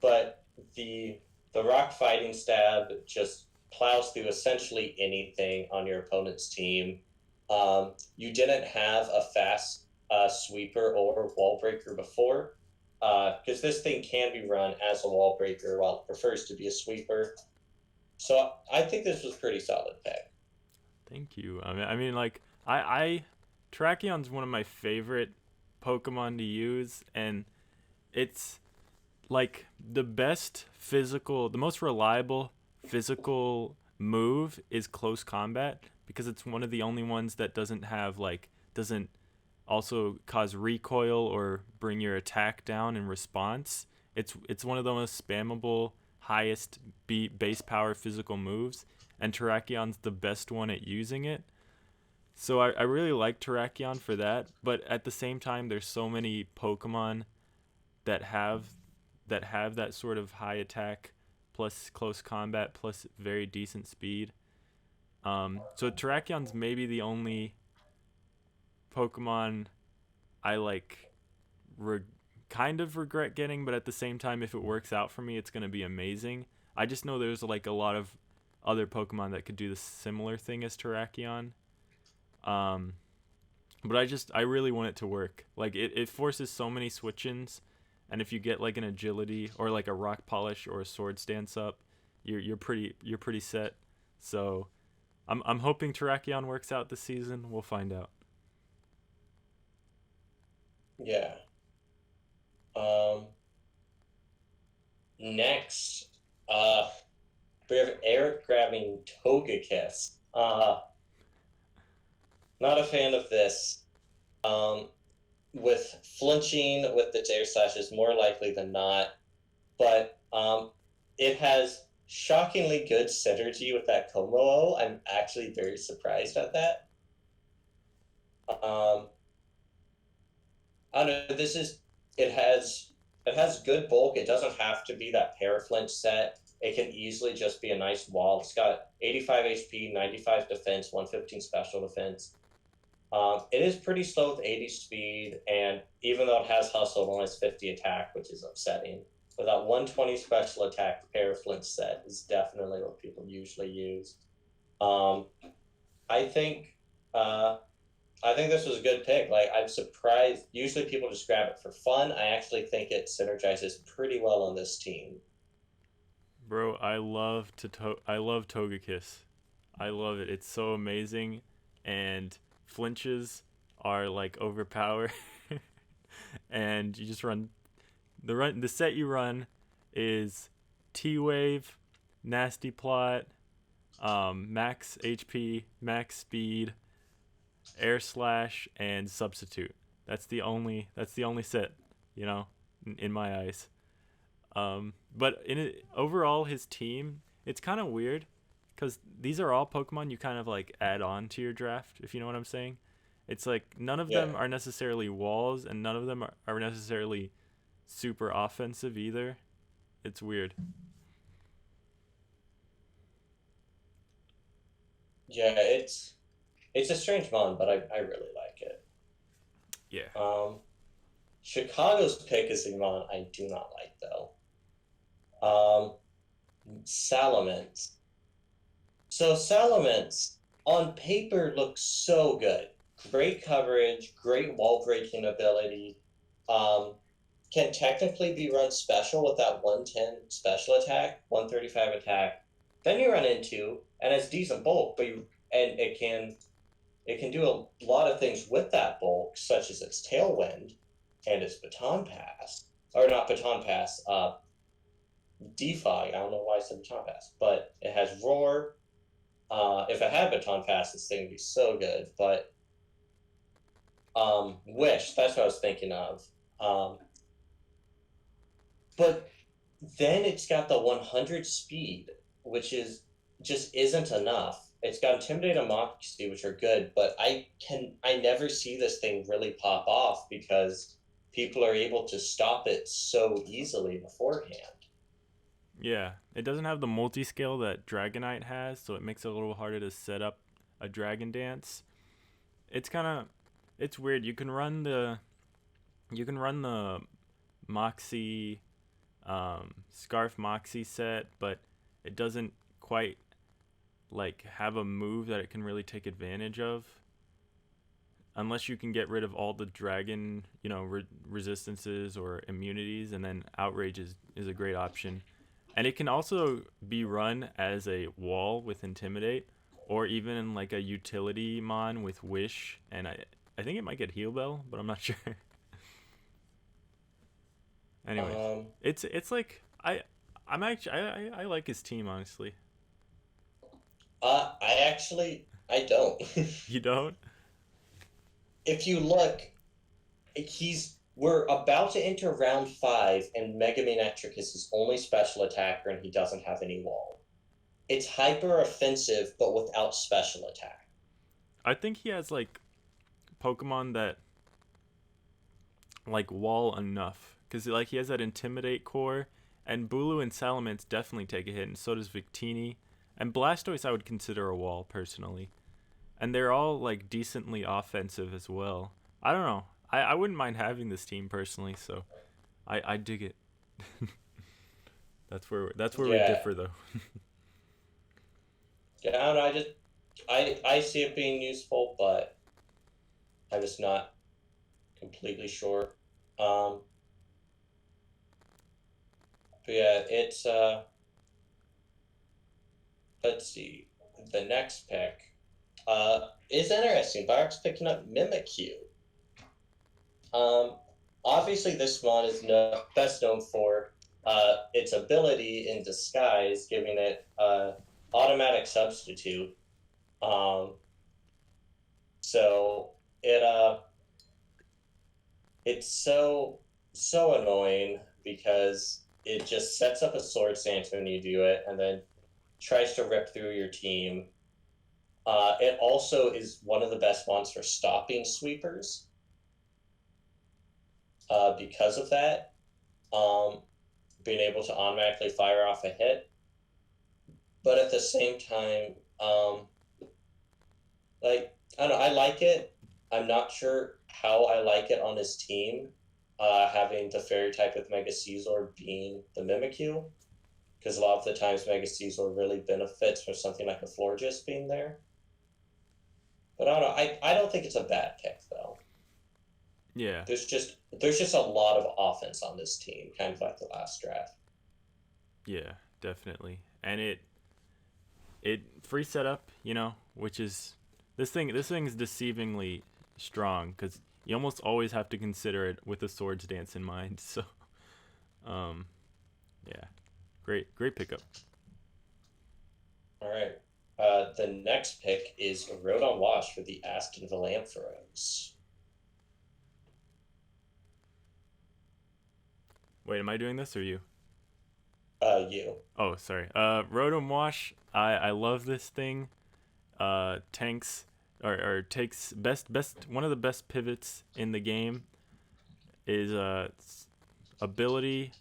but the rock fighting stab just plows through essentially anything on your opponent's team. You didn't have a fast sweeper or wall breaker before, because this thing can be run as a wall breaker while it prefers to be a sweeper. So I think this was pretty solid pick. Thank you. I mean, like I Terrakion's one of my favorite Pokemon to use, and it's like the most reliable physical move is close combat because it's one of the only ones that doesn't also cause recoil or bring your attack down in response. It's one of the most spammable, highest base power physical moves, and Terrakion's the best one at using it. So I really like Terrakion for that, but at the same time, there's so many Pokemon that have that sort of high attack plus close combat plus very decent speed. So Terrakion's maybe the only Pokemon I like re- kind of regret getting, but at the same time, if it works out for me, it's gonna be amazing. I just know there's like a lot of other Pokemon that could do the similar thing as Terrakion. Um, but I really want it to work. Like it forces so many switch-ins, and if you get like an agility or like a rock polish or a sword stance up, you're pretty set. So I'm hoping Terrakion works out this season. We'll find out. Yeah. Um, Next, we have Eric grabbing Togekiss. Not a fan of this. Um, with flinching with its air slash is more likely than not, but it has shockingly good synergy with that Como. I'm actually very surprised at that. I don't know. It has it has good bulk. It doesn't have to be that paraflinch set. It can easily just be a nice wall. It's got 85 HP, 95 defense, 115 special defense. It is pretty slow with 80 speed, and even though it has hustle, it only has 50 attack, which is upsetting. But that 120 special attack paraflinch set is definitely what people usually use. Um, I think uh, I think this was a good pick. Like, I'm surprised. Usually people just grab it for fun. I actually think it synergizes pretty well on this team. Bro, I love Togekiss. I love it. It's so amazing, and flinches are like overpowered. And you just the set you run is T Wave, Nasty Plot, max HP, max speed, Air Slash, and Substitute. That's the only set, in my eyes. But overall, his team, it's kind of weird because these are all Pokemon you kind of like add on to your draft, if you know what I'm saying. It's like none of Yeah. them are necessarily walls, and none of them are necessarily super offensive either. It's weird. Yeah, it's a strange one, but I really like it. Yeah. Chicago's pick is a one I do not like though. Um, Salamence. So Salamence on paper looks so good. Great coverage, great wall breaking ability. Um, can technically be run special with that 110 special attack, 135 attack. Then you run into and it's decent bulk, and it can do a lot of things with that bulk, such as its tailwind and its baton pass, or not baton pass, defog. I don't know why I said baton pass, but it has roar. If it had baton pass, this thing would be so good. But Wish, that's what I was thinking of. But then it's got the 100 speed, which is just isn't enough. It's got Intimidate and Moxie, which are good, but I never see this thing really pop off because people are able to stop it so easily beforehand. Yeah, it doesn't have the multi-scale that Dragonite has, so it makes it a little harder to set up a Dragon Dance. It's kind of it's weird. You can run the Moxie Scarf Moxie set, but it doesn't quite like have a move that it can really take advantage of unless you can get rid of all the dragon, resistances or immunities, and then outrage is a great option. And it can also be run as a wall with intimidate, or even like a utility mon with wish. And I think it might get heal bell, but I'm not sure. Anyways, Um, it's like I'm actually I like his team honestly. I don't. You don't? If you look, we're about to enter round 5, and Mega Manectric is his only special attacker, and he doesn't have any wall. It's hyper offensive, but without special attack. I think he has like Pokemon that like wall enough because like he has that intimidate core, and Bulu and Salamence definitely take a hit, and so does Victini, and Blastoise I would consider a wall personally, and they're all like decently offensive as well. I don't know. I wouldn't mind having this team personally, so I dig it. That's where we Yeah, differ though. yeah. I don't know. I see it being useful, but I'm just not completely sure. Um, but yeah, it's let's see, the next pick is interesting. Bark's picking up Mimikyu. Um, Obviously, this mod is best known for its ability in disguise, giving it automatic substitute. Um, so it it's so annoying because it just sets up a sword stance when you do it, and then tries to rip through your team. It also is one of the best ones for stopping sweepers because of that. Um, Being able to automatically fire off a hit, but at the same time, like I don't know, I like it. I'm not sure how I like it on his team, having the fairy type with Mega Caesar being the Mimikyu, because a lot of the times Mega Caesar really benefits from something like a Florges being there. But I don't know. I don't think it's a bad pick though. Yeah, There's just a lot of offense on this team, kind of like the last draft. yeah, definitely. And it free setup, which is this thing's deceivingly strong because you almost always have to consider it with a swords dance in mind. So, um, yeah, great pickup. All right. The next pick is Rodon Wash for the Aston Philanthropes. Wait, am I doing this or you? You. Oh, sorry. Rotom Wash. I love this thing. Tanks or takes best one of the best pivots in the game is ability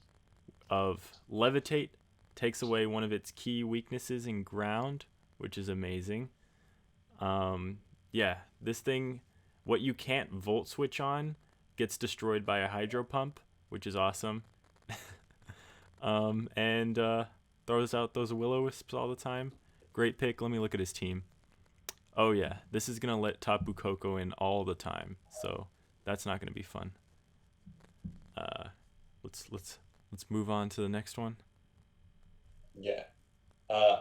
of levitate, takes away one of its key weaknesses in ground, which is amazing. Yeah, this thing, what you can't volt switch on, gets destroyed by a hydro pump, which is awesome. And throws out those willow wisps all the time. Great pick. Let me look at his team. Oh yeah, this is gonna let Tapu Koko in all the time, so that's not gonna be fun. Uh, let's move on to the next one. Yeah. Uh,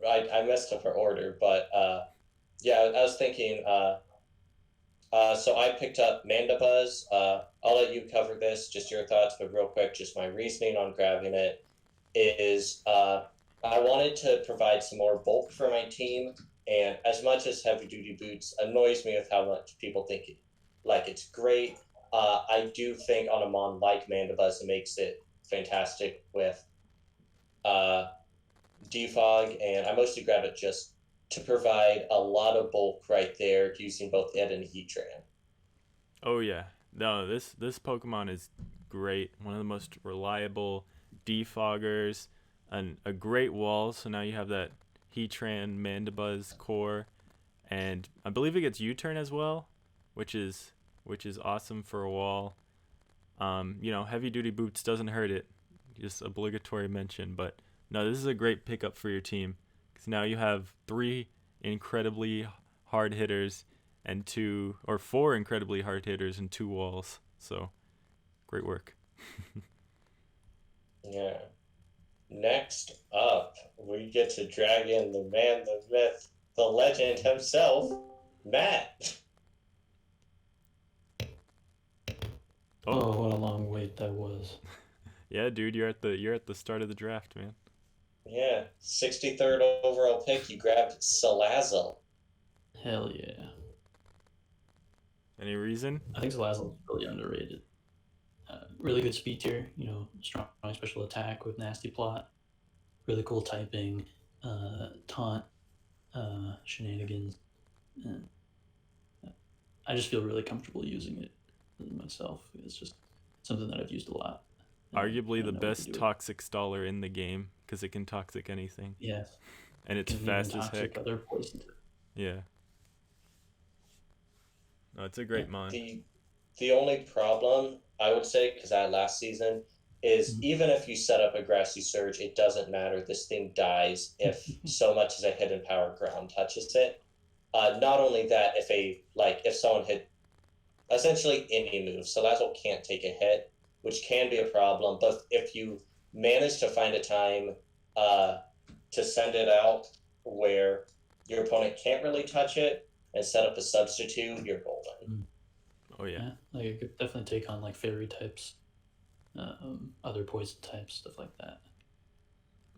I messed up her order, but yeah, I was thinking. So I picked up Mandibuzz. I'll let you cover this, just your thoughts, but real quick, just my reasoning on grabbing it is I wanted to provide some more bulk for my team, and as much as heavy duty boots annoys me with how much people think Like, it's great. I do think on a mon like Mandibuzz, it makes it fantastic with uh, defog, and I mostly grab it just to provide a lot of bulk right there using both it and Heatran. Oh yeah. No, this Pokemon is great. One of the most reliable defoggers, and a great wall. So now you have that Heatran Mandibuzz core, and I believe it gets U-turn as well, which is awesome for a wall. Heavy duty boots doesn't hurt it. Just obligatory mention, but no, this is a great pickup for your team because now you have 3 incredibly hard hitters and 4 incredibly hard hitters and 2 walls. So great work. Yeah. Next up, we get to drag in the man, the myth, the legend himself, Matt. Oh, what a long wait that was. Yeah, dude, you're at the start of the draft, man. Yeah, 63rd overall pick. You grabbed Salazzle. Hell yeah. Any reason? I think Salazzle is really underrated. Really good speed tier, strong special attack with nasty plot, really cool typing, taunt, shenanigans, and I just feel really comfortable using it myself. It's just something that I've used a lot. Arguably the best toxic staller in the game because it can toxic anything. Yes. And it's fast as heck. Other poison. Yeah. No, it's a great mon. The only problem, I would say, because I had last season, is even if you set up a Grassy Surge, it doesn't matter. This thing dies if so much as a hidden power ground touches it. Not only that, if someone hit essentially any move, Salazzle can't take a hit, which can be a problem. But if you manage to find a time to send it out where your opponent can't really touch it and set up a substitute, you're golden. Oh yeah. Like it could definitely take on like fairy types, other poison types, stuff like that.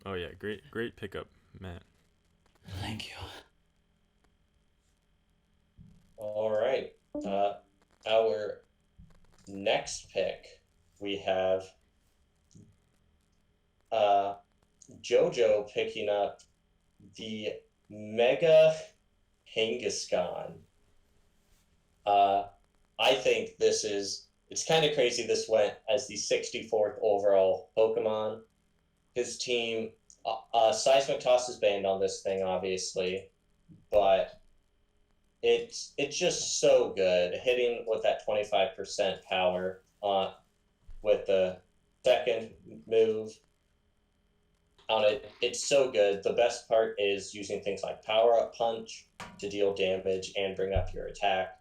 Oh yeah, great pickup, Matt. Thank you. All right. Our next pick, we have JoJo picking up the Mega Kangaskhan. I think it's kind of crazy this went as the 64th overall Pokemon. His team, Seismic Toss is banned on this thing, obviously, but it's just so good. Hitting with that 25% power with the second move on it, it's so good. The best part is using things like Power Up Punch to deal damage and bring up your attack.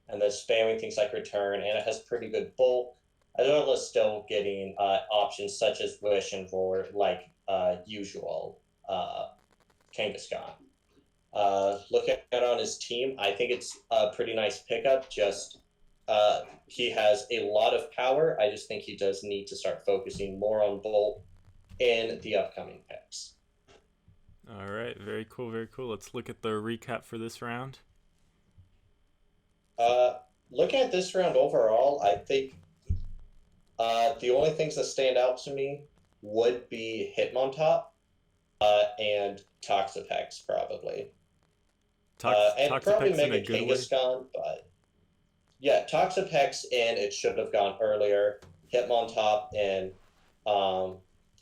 And then spamming things like Return, and it has pretty good bulk, as well as still getting options such as Wish and Roar, like usual Kangaskhan. Looking at on his team, I think it's a pretty nice pickup. Just he has a lot of power. I just think he does need to start focusing more on bulk in the upcoming picks. All right, very cool, very cool. Let's look at the recap for this round. Looking at this round overall, I think the only things that stand out to me would be Hitmontop and Toxapex, probably. And probably Mega Kangaskhan, but yeah, Toxapex, and it should have gone earlier. Hitmontop and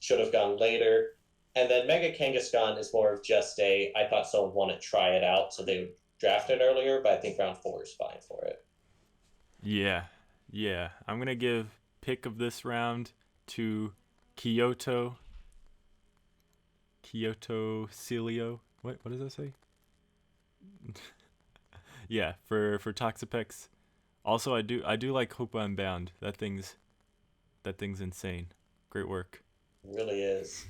should have gone later. And then Mega Kangaskhan is more of just I thought someone wanted to try it out, so they would draft it earlier, but I think round 4 is fine for it. Yeah. I'm going to give pick of this round to Kyoto Celio. What does that say? Yeah, for Toxapex. Also, I do like Hope Unbound. That thing's insane. Great work. It really is.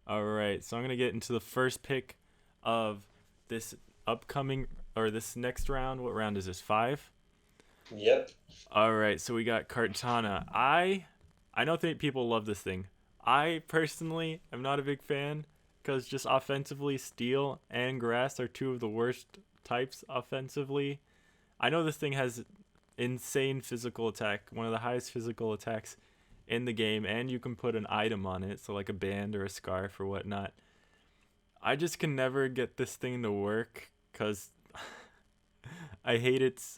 All right, so I'm going to get into the first pick of this upcoming, or this next round. What round is this? 5? Yep. All right, so we got Kartana. I don't think people love this thing. I personally am not a big fan because just offensively, Steel and Grass are 2 of the worst types offensively. I know this thing has insane physical attack, one of the highest physical attacks in the game, and you can put an item on it, so like a band or a scarf or whatnot. I just can never get this thing to work because its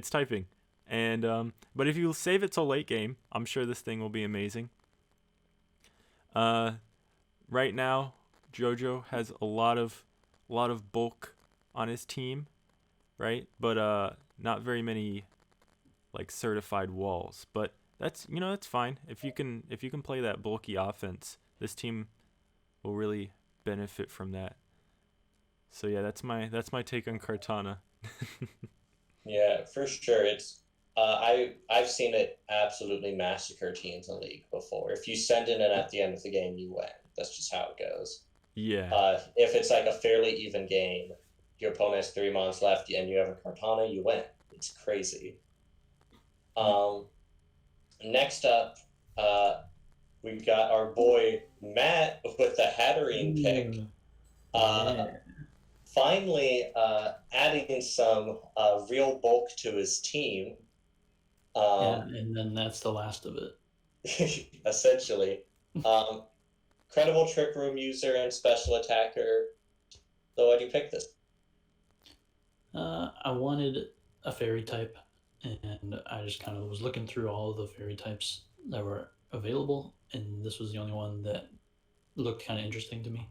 typing. And but if you save it till late game, I'm sure this thing will be amazing. Right now, Jojo has a lot of bulk on his team, right? But not very many like certified walls. But that's fine. If you can play that bulky offense, this team will really benefit from that. So yeah, that's my take on Cartana. Yeah, for sure. It's I've seen it absolutely massacre teams in the league before. If you send in it at the end of the game, you win. That's just how it goes. Yeah. If it's like a fairly even game, your opponent has 3 months left, and you have a Cartana, you win. It's crazy. Next up, we've got our boy Matt with the Hatterene pick. Finally, adding some real bulk to his team. And then that's the last of it. Essentially. Credible trick room user and special attacker. So why do you pick this? I wanted a fairy type, and I just kind of was looking through all of the fairy types that were available, and this was the only one that looked kind of interesting to me.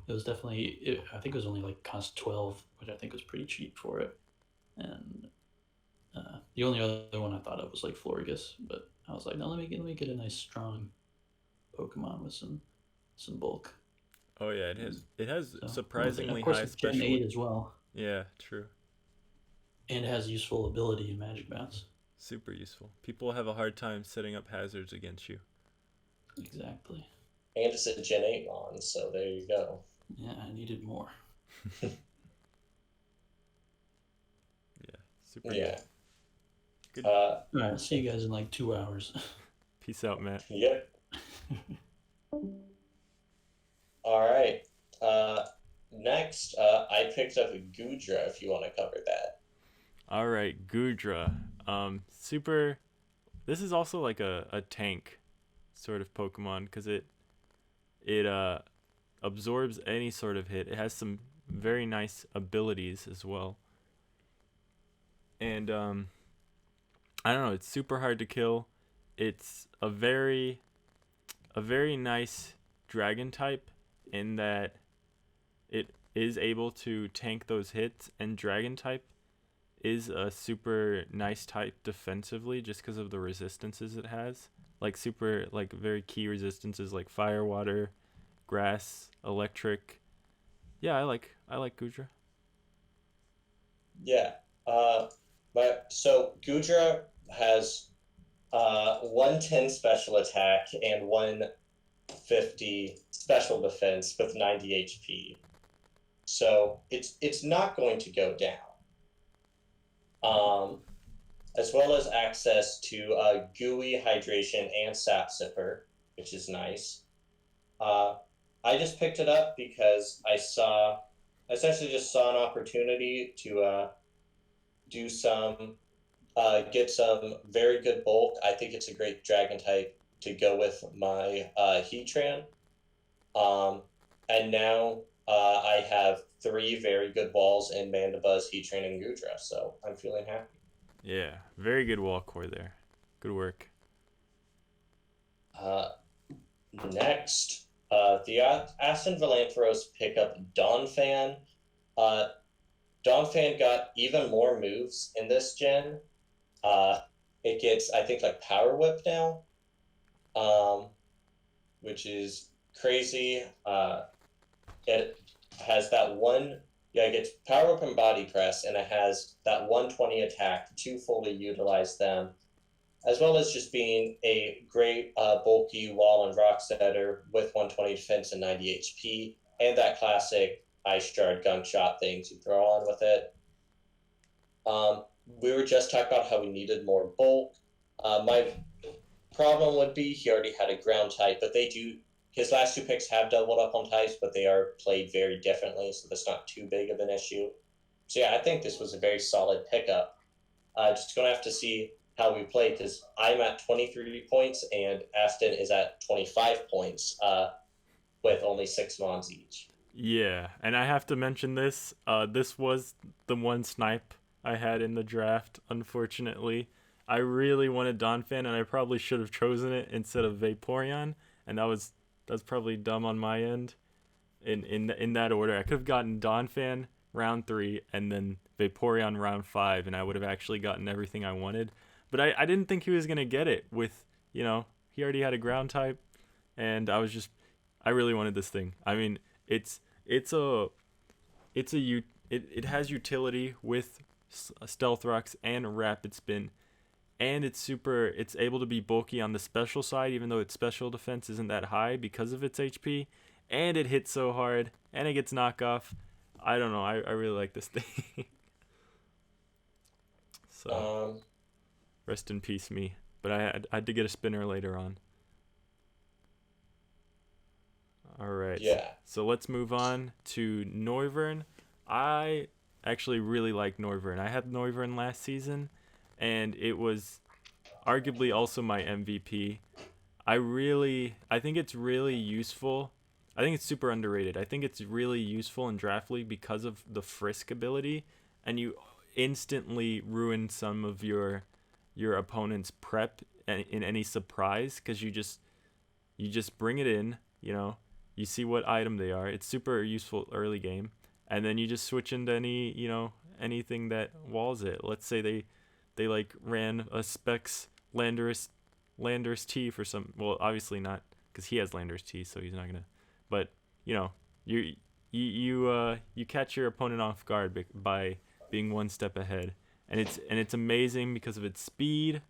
It was definitely, I think it was only like cost 12, which I think was pretty cheap for it. And the only other one I thought of was like Florgus, but I was like, no, let me get a nice strong Pokemon with some bulk. Oh yeah, it has surprisingly of course, high it's special. Gen 8 as well. Yeah, true. And it has useful ability in Magic Bounce. Super useful. People have a hard time setting up hazards against you. Exactly. And it's a Gen 8 on, so there you go. Yeah, I needed more. Yeah, super. Yeah. Good. All right, see you guys in like 2 hours. Peace out, Matt. Yep. All right. Next, I picked up a Goodra, if you want to cover that. All right, Goodra. Super. This is also like a tank sort of Pokemon because it absorbs any sort of hit. It has some very nice abilities as well. And I don't know, it's super hard to kill. It's a very nice dragon type in that it is able to tank those hits, and dragon type is a super nice type defensively just because of the resistances it has. Like super like very key resistances like fire, water, grass, electric. Yeah, I like Goodra. Yeah. But so Goodra has 110 special attack and 150 special defense with 90 HP. So it's not going to go down. As well as access to gooey hydration and sap sipper, which is nice. I just picked it up because I essentially just saw an opportunity to do some, get some very good bulk. I think it's a great dragon type to go with my Heatran. And now I have 3 very good walls in Mandibuzz, Heatran, and Goodra, so I'm feeling happy. Yeah, very good wall core there. Good work. Next, the Aston Valanthros pick up Donphan. Donphan got even more moves in this gen. It gets, I think, like Power Whip now, which is crazy. It has that one, it gets Power Whip and Body Press, and it has that 120 attack to fully utilize them, as well as just being a great bulky wall and rock setter with 120 defense and 90 HP, and that classic Ice Shard Gunk Shot thing to throw on with it. We were just talking about how we needed more bulk. My problem would be he already had a ground type, but his last 2 picks have doubled up on types, but they are played very differently, so that's not too big of an issue. So yeah, I think this was a very solid pickup. Just gonna have to see how we play because I'm at 23 points and Aston is at 25 points with only 6 mons each. Yeah, and I have to mention this. This was the one snipe I had in the draft. Unfortunately, I really wanted Donphan, and I probably should have chosen it instead of Vaporeon, and that's probably dumb on my end. In that order, I could have gotten Donphan round 3 and then Vaporeon round 5, and I would have actually gotten everything I wanted. But I didn't think he was gonna get it with he already had a ground type, and I really wanted this thing. I mean, it's it's a it has utility with Stealth Rocks and Rapid Spin, and it's able to be bulky on the special side, even though its special defense isn't that high because of its HP, and it hits so hard, and it gets knockoff. I don't know. I really like this thing. So Um, rest in peace, me. But I had to get a spinner later on. All right. yeah. So let's move on to Noivern. I actually really like Noivern. I had Noivern last season, and it was arguably also my MVP. I think it's really useful. I think it's super underrated. I think it's really useful in Draft League because of the Frisk ability, and you instantly ruin some of your opponent's prep in any surprise because you just bring it in, you see what item they are. It's super useful early game, and then you just switch into anything that walls it. Let's say they like ran a Specs Landorus T for some. Well, obviously not because he has Landorus T, so he's not gonna. But you you catch your opponent off guard by being one step ahead, and it's amazing because of its speed.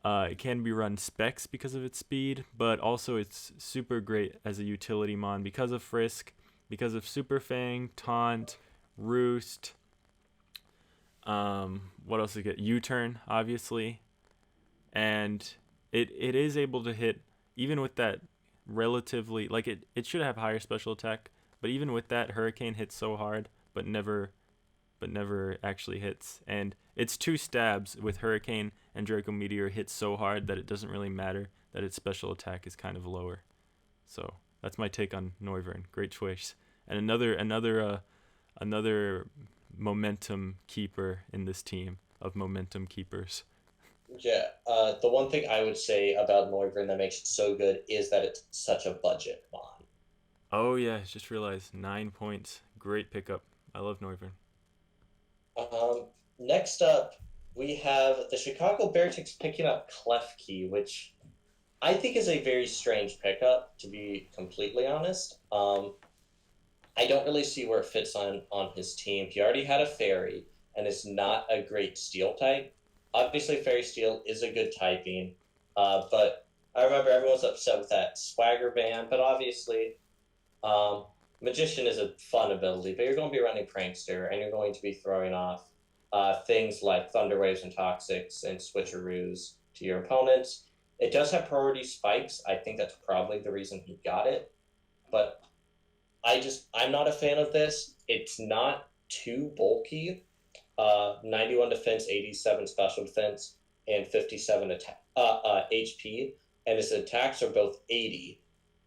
It can be run specs because of its speed, but also it's super great as a utility mon because of Frisk, because of Super Fang, Taunt, Roost. What else did it get? U-turn, obviously, and it is able to hit even with that relatively it should have higher special attack, but even with that, Hurricane hits so hard, but never actually hits. And its two stabs with Hurricane and Draco Meteor hit so hard that it doesn't really matter that its special attack is kind of lower. So that's my take on Noivern. Great choice. And another momentum keeper in this team of momentum keepers. Yeah. The one thing I would say about Noivern that makes it so good is that it's such a budget mon. Oh yeah, just realized 9 points. Great pickup. I love Noivern. Next up, we have the Chicago Beartics picking up Klefki, which I think is a very strange pickup, to be completely honest. I don't really see where it fits on his team. He already had a Fairy, and it's not a great Steel type. Obviously, Fairy Steel is a good typing, but I remember everyone's upset with that Swagger ban, but obviously, um, Magician is a fun ability, but you're going to be running Prankster, and you're going to be throwing off things like Thunder Waves and Toxics and Switcheroos to your opponents. It does have priority spikes. I think that's probably the reason he got it, but I'm not a fan of this. It's not too bulky. 91 defense, 87 special defense, and 57 HP, and his attacks are both 80.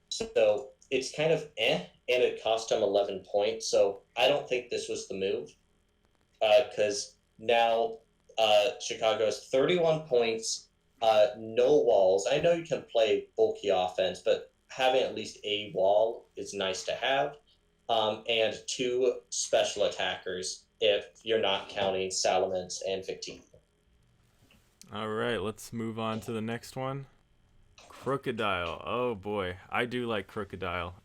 So it's kind of and it cost him 11 points. So I don't think this was the move because now Chicago has 31 points, no walls. I know you can play bulky offense, but having at least a wall is nice to have, and 2 special attackers if you're not counting Salamence and Victini. All right, let's move on to the next one. Crocodile. Oh boy, I do like Crocodile.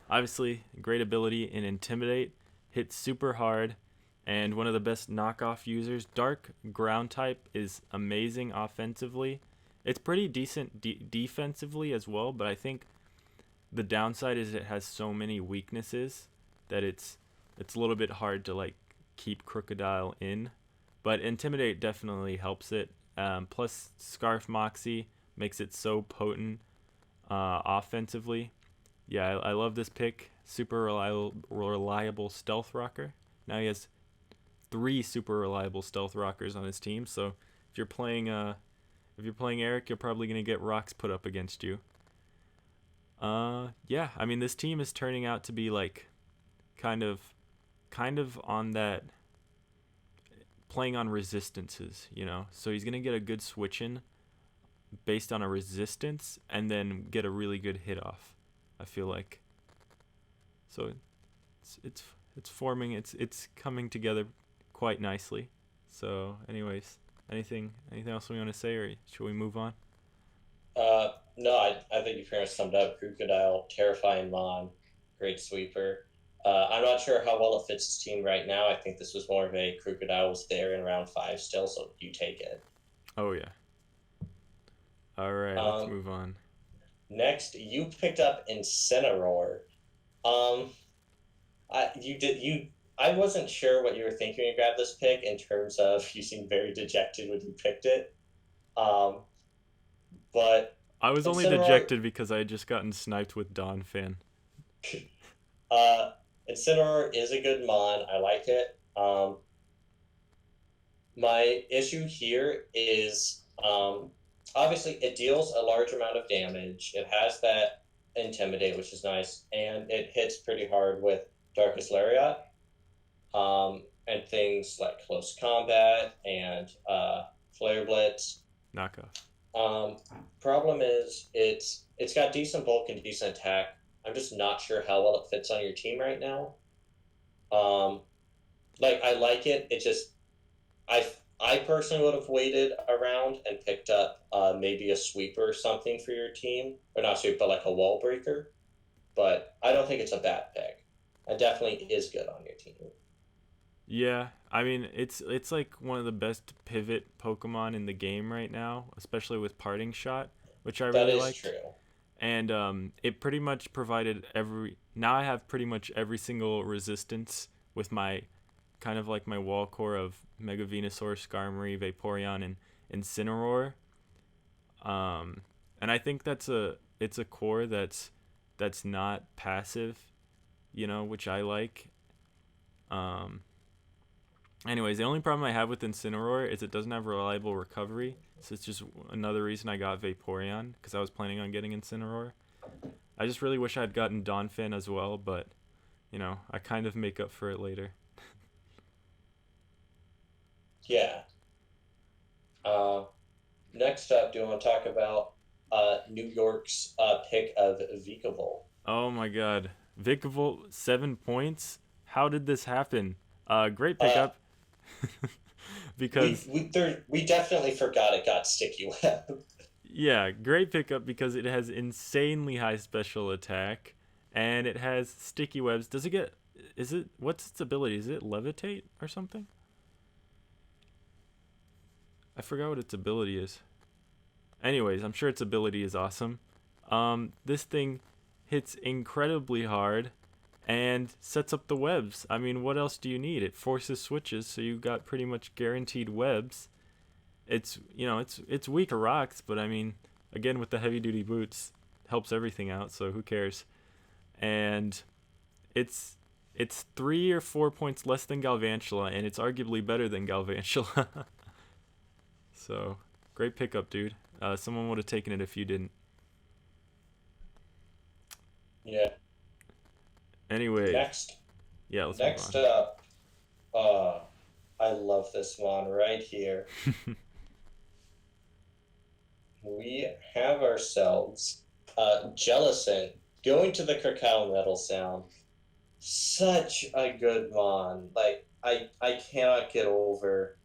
Obviously, great ability in Intimidate, hits super hard, and one of the best knockoff users. Dark ground type is amazing offensively. It's pretty decent defensively as well, but I think the downside is it has so many weaknesses that it's a little bit hard to keep Crocodile in. But Intimidate definitely helps it. Plus Scarf Moxie makes it so potent offensively. Yeah, I love this pick. Super reliable stealth rocker. Now he has 3 super reliable stealth rockers on his team. So if you're playing Eric, you're probably gonna get rocks put up against you. Yeah, I mean this team is turning out to be like kind of on that playing on resistances, So he's gonna get a good switch in based on a resistance and then get a really good hit off. I feel like. So it's forming, it's coming together quite nicely. So anyways, anything else we want to say, or should we move on? No, I think you pretty much summed up. Crocodile, terrifying Mon, great sweeper. I'm not sure how well it fits his team right now. I think this was more of a Crocodile was there in round 5 still, so you take it. Oh yeah. All right, let's move on. Next, you picked up Incineroar. I wasn't sure what you were thinking when you grabbed this pick in terms of you seemed very dejected when you picked it. But I was only dejected because I had just gotten sniped with Dawn Fan. Incineroar is a good mon. I like it. My issue here is obviously it deals a large amount of damage. It has that Intimidate, which is nice, and it hits pretty hard with Darkest Lariat. And things like Close Combat and Flare Blitz. Knockoff. Problem is it's got decent bulk and decent attack. I'm just not sure how well it fits on your team right now. I like it. It just I personally would have waited around and picked up maybe a sweeper or something for your team, or not sweeper, but like a wall breaker. But I don't think it's a bad pick. It definitely is good on your team. Yeah, I mean it's like one of the best pivot Pokemon in the game right now, especially with Parting Shot, which I really like. That is true. And it pretty much provided now I have pretty much every single resistance with my kind of like my wall core of Mega Venusaur, Skarmory, Vaporeon, and Incineroar. And I think it's a core that's not passive, which I like. Anyways, the only problem I have with Incineroar is it doesn't have reliable recovery, so it's just another reason I got Vaporeon, because I was planning on getting Incineroar. I just really wish I had gotten Donphan as well, but, I kind of make up for it later. Yeah. Next up, do you want to talk about New York's pick of Vikavolt? Oh my god. Vikavolt, 7 points? How did this happen? Great pickup. Because we definitely forgot it got Sticky Web. Yeah, great pickup because it has insanely high special attack and it has sticky webs. What's its ability? Is it levitate or something? I forgot what its ability is. Anyways, I'm sure its ability is awesome. This thing hits incredibly hard and sets up the webs. I mean, what else do you need? It forces switches, so you got pretty much guaranteed webs. It's weak to rocks, but I mean, again, with the heavy duty boots, helps everything out, so who cares? And it's 3 or 4 points less than Galvantula, and it's arguably better than Galvantula. So, great pickup, dude. Someone would have taken it if you didn't. Yeah. Anyway. Next let's up, I love this one right here. We have ourselves Jellicent going to the Cacao Metal Sound. Such a good mon. Like I cannot get over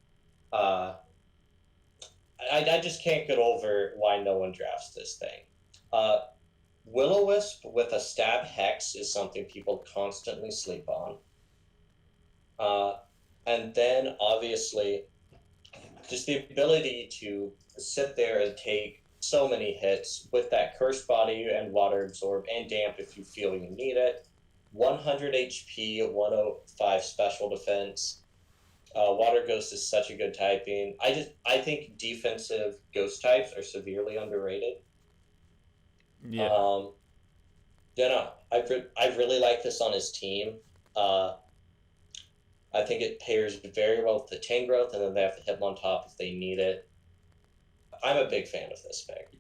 I just can't get over why no one drafts this thing. Will-O-Wisp with a stab hex is something people constantly sleep on. And then obviously just the ability to sit there and take so many hits with that Curse Body and Water Absorb and Damp if you feel you need it. 100 HP, 105 special defense. Water Ghost is such a good typing. I think defensive ghost types are severely underrated. Yeah. I really like this on his team. I think it pairs very well with the chain growth, and then they have the hip on top if they need it. I'm a big fan of this pick.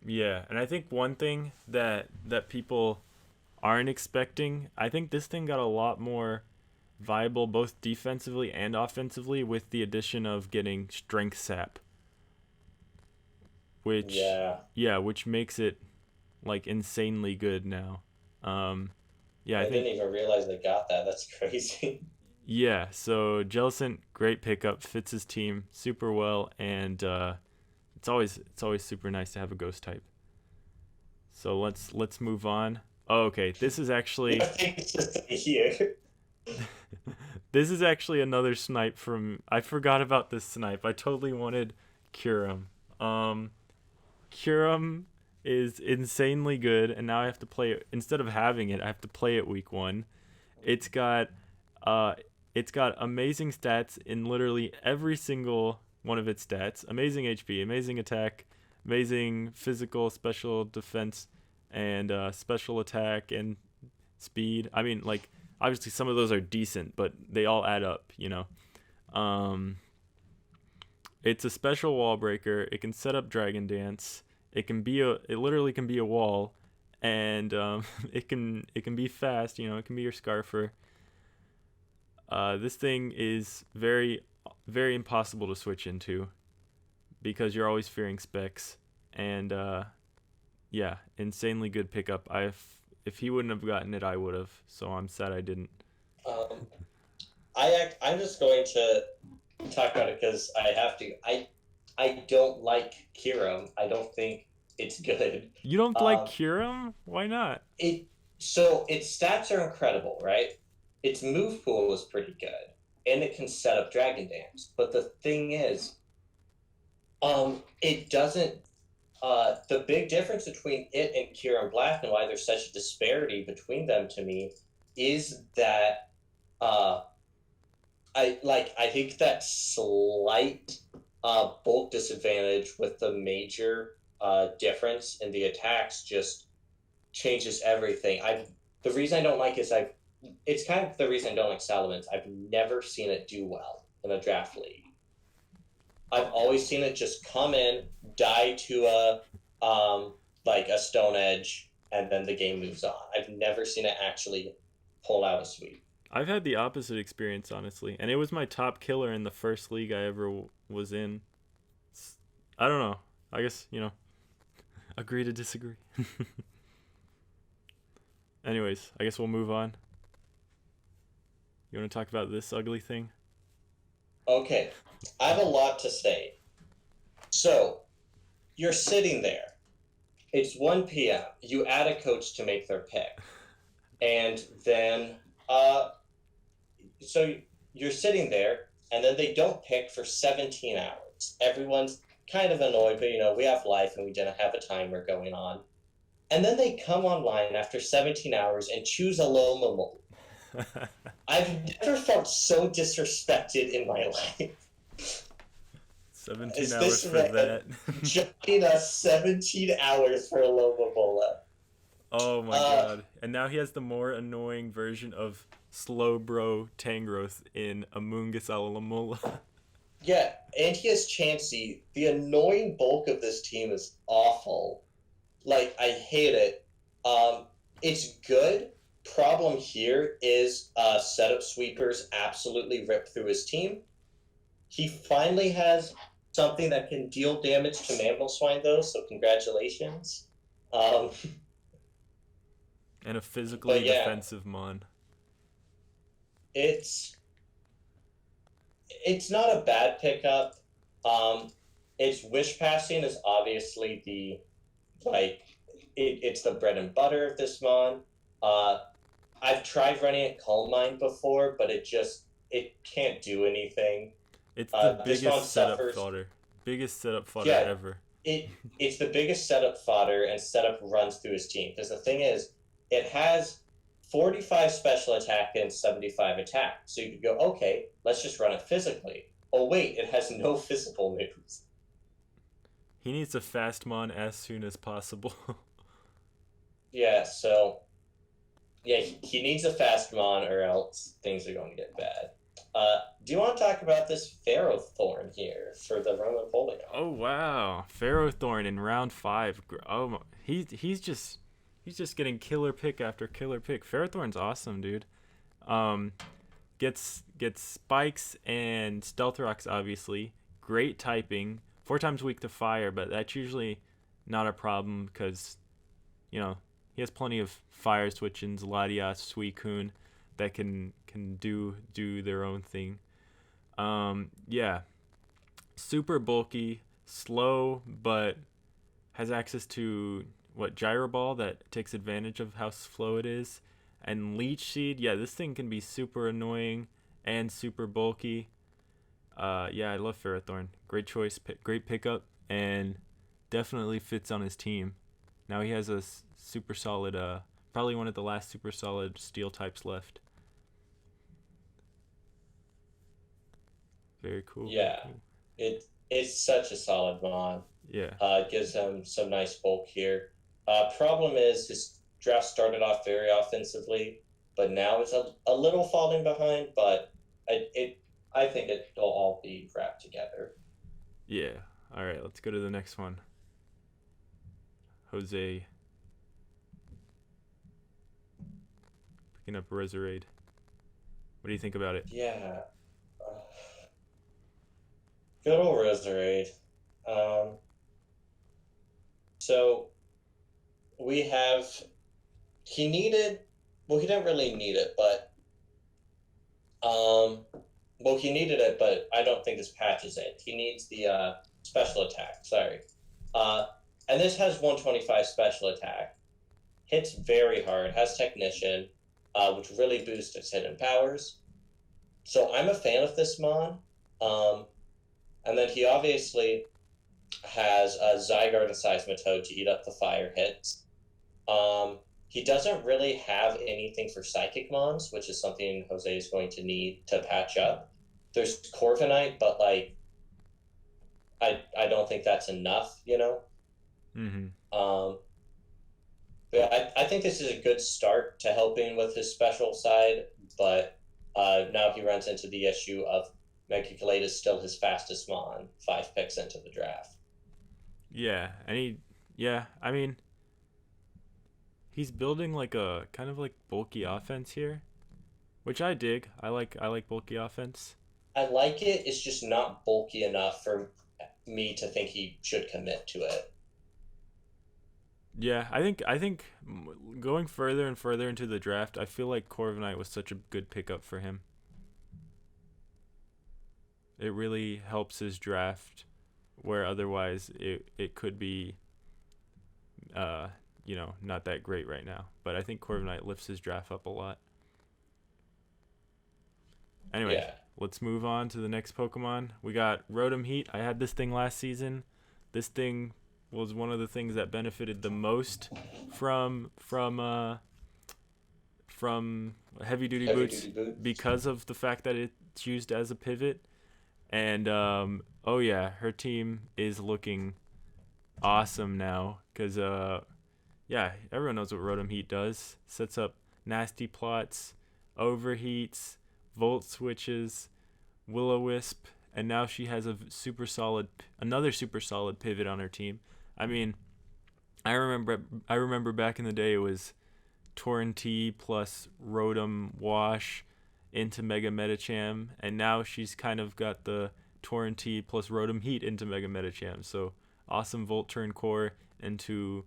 Yeah, and I think one thing that people aren't expecting, I think this thing got a lot more viable both defensively and offensively with the addition of getting strength sap, which Yeah, which makes it like insanely good now. Um, yeah, I I think didn't even realize they got that. That's crazy. yeah. So Jellicent, great pickup, fits his team super well, and it's always super nice to have a ghost type. So let's move on. Oh, okay, this is I actually think it's just here. this is actually another snipe from. I forgot about this snipe. I totally wanted Curum. Um, Curum is insanely good, and now I have to play it instead of having it. I have to play it week one. It's got uh, it's got amazing stats in literally every single one of its stats. Amazing HP, amazing attack, amazing physical, special defense, and special attack and speed. I mean, like obviously some of those are decent, but they all add up, you know. Um, it's a special wall breaker. It can set up Dragon Dance. It literally can be a wall, and it can be fast. You know, it can be your Scarfer. This thing is very very impossible to switch into because you're always fearing specs, and yeah, insanely good pickup. If he wouldn't have gotten it, I would have. So I'm sad I didn't. Um, I'm just going to talk about it because I have to. I don't like Kiram. I don't think it's good. You don't like Um, Curum? Why not? it its stats are incredible, right? Its move pool is pretty good, and it can set up Dragon Dance. But the thing is, it doesn't. The big difference between it and Kiram Black and why there's such a disparity between them to me is that uh, I think that slight bulk disadvantage with the major difference in the attacks just changes everything. The reason I don't like is it's kind of the reason I don't like Salamence. I've never seen it do well in a draft league. I've always seen it just come in, die to like a Stone Edge, and then the game moves on. I've never seen it actually pull out a sweep. I've had the opposite experience, honestly, and it was my top killer in the first league I ever was in. I don't know. I guess agree to disagree. Anyways, I guess we'll move on. You want to talk about this ugly thing? Okay, I have a lot to say. So, you're sitting there. It's 1 p.m. You add a coach to make their pick. And then, so you're sitting there, and then they don't pick for 17 hours. Everyone's kind of annoyed, but we have life and we didn't have a timer going on. And then they come online after 17 hours and choose a Loma. I've never felt so disrespected in my life. 17 Is hours this for man that. joining us 17 hours for a Lomomola? Oh my god. And now he has the more annoying version of Slowbro Tangrowth in Amoonguss Alamola. Yeah, and he has Chansey. The annoying bulk of this team is awful. Like, I hate it. It's good. Problem here is setup sweepers absolutely rip through his team. He finally has something that can deal damage to Mammal Swine, though, so congratulations. Um, And a physically yeah, defensive mon. it's not a bad pickup. Its wish passing is obviously it's the bread and butter of this mon. I've tried running it Calm Mind before, but it can't do anything. It's the This mon biggest setup suffers. fodder. Biggest setup fodder Yeah, ever. it's the biggest setup fodder and setup runs through his team. Because the thing is, it has 45 special attack and 75 attack. So you could go, okay, let's just run it physically. Oh wait, it has no physical moves. He needs a fast mon as soon as possible. Yeah, so yeah, he needs a fast mon or else things are going to get bad. Do you want to talk about this Ferrothorn here for the Roman Polion? Oh wow, Ferrothorn in round 5. Oh, he's just getting killer pick after killer pick. Ferrothorn's awesome, dude. Um, gets spikes and stealth rocks, obviously. Great typing. 4 times weak to fire, but that's usually not a problem because he has plenty of fire switchins, Latias, Suicune that can do their own thing. Yeah, super bulky, slow, but has access to Gyro Ball that takes advantage of how slow it is. And Leech Seed, yeah, this thing can be super annoying and super bulky. Yeah, I love Ferrothorn. Great choice, great pickup, and definitely fits on his team. Now he has a super solid, probably one of the last super solid steel types left. Very cool. Yeah, very cool. it's such a solid mod. Yeah. It gives him some nice bulk here. Problem is his draft started off very offensively, but now it's a little falling behind. But I think it'll all be wrapped together. Yeah. All right, let's go to the next one. Jose picking up Resurade. What do you think about it? Yeah, good old Resurade. So we have he needed well he didn't really need it, but he needed it, but I don't think this patches it. He needs the special attack. Sorry. And this has 125 special attack. Hits very hard. Has technician, which really boosts its hidden powers. So I'm a fan of this mon. And then he obviously has a Zygarde and Seismitoad to eat up the fire hits. He doesn't really have anything for Psychic Mons, which is something Jose is going to need to patch up. There's Corviknight, but I don't think that's enough, Mm-hmm. But I think this is a good start to helping with his special side, but now he runs into the issue of Megaclade is still his fastest mon, 5 picks into the draft. Yeah, I mean, he's building like a kind of like bulky offense here, which I dig. I like bulky offense. I like it. It's just not bulky enough for me to think he should commit to it. Yeah, I think going further and further into the draft, I feel like Corviknight was such a good pickup for him. It really helps his draft, where otherwise it could be, not that great right now. But I think Corviknight lifts his draft up a lot. Anyway, Yeah. Let's move on to the next Pokemon. We got Rotom Heat. I had this thing last season. This thing was one of the things that benefited the most from heavy duty boots because of the fact that it's used as a pivot. And oh yeah, her team is looking awesome now because yeah, everyone knows what Rotom Heat does. Sets up nasty plots, overheats, volt switches, Will-O-Wisp, and now she has another super solid pivot on her team. I mean, I remember back in the day it was Torrentee plus Rotom Wash into Mega Metacham, and now she's kind of got the Torrentee plus Rotom Heat into Mega Metacham. So awesome Volt Turn Core into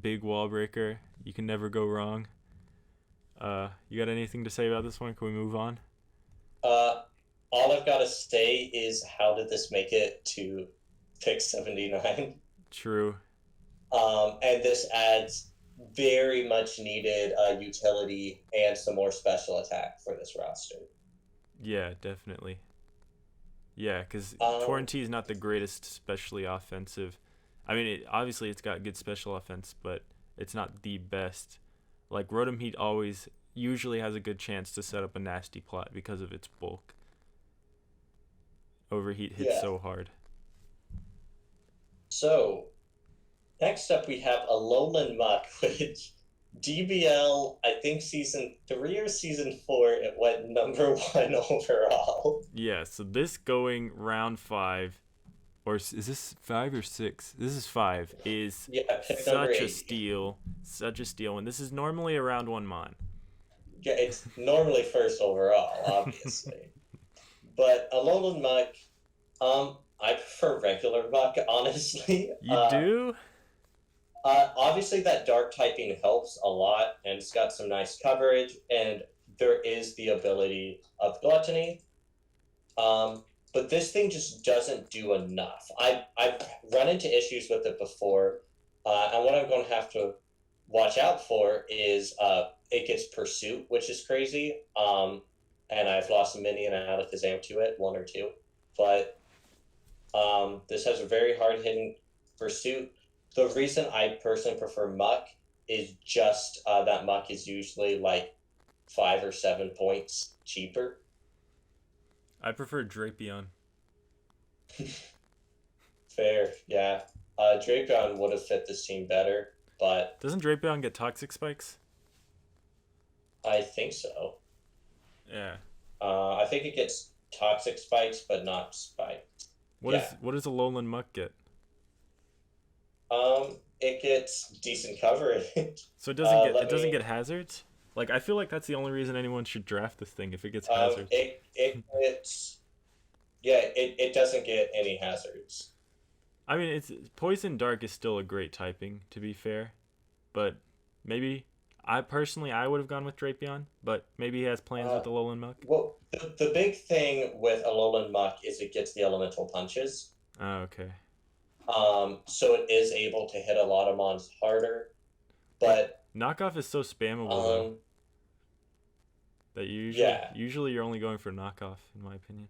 Big Wall Breaker. You can never go wrong. You got anything to say about this one? Can we move on? All I've got to say is, how did this make it to pick 79? True. And this adds very much needed utility and some more special attack for this roster. Yeah, definitely. Yeah, because Torrentee is not the greatest, especially offensive. I mean, obviously it's got good special offense, but it's not the best. Like, Rotom Heat usually has a good chance to set up a nasty plot because of its bulk. Overheat hits so hard. So, next up we have a Alolan Muck, which DBL, I think season 3 or season 4, it went number 1 overall. Yeah, so this going round 5, or is this 5 or 6? This is 5, is Yeah, pick number such a 8. steal. Such a steal. And this is normally a round 1 mon. Yeah, it's normally first overall, obviously. But Alolan Muck, I prefer regular Muck, honestly. You do? Obviously, that dark typing helps a lot, and it's got some nice coverage, and there is the ability of Gluttony. But this thing just doesn't do enough. I've run into issues with it before, and what I'm going to have to watch out for is it gets Pursuit, which is crazy. And I've lost a minion out of Kazam to it, 1 or 2. But this has a very hard hitting Pursuit. The reason I personally prefer Muck is just that Muck is usually like 5 or 7 points cheaper. I prefer Drapion. Fair, yeah. Drapion would have fit this team better, but Doesn't Drapion get Toxic Spikes? I think so. Yeah. I think it gets Toxic Spikes, but not Spikes. What does a Lowland Muck get? It gets decent coverage. So it doesn't get hazards? Like, I feel like that's the only reason anyone should draft this thing, if it gets hazards. It gets, yeah, it doesn't get any hazards. I mean, Poison Dark is still a great typing, to be fair, but maybe I would have gone with Drapion, but maybe he has plans with the Alolan Muck. Well, the big thing with Alolan Muck is it gets the elemental punches. Oh, okay. So it is able to hit a lot of mons harder, but knockoff is so spammable though, that usually you're only going for knockoff, in my opinion.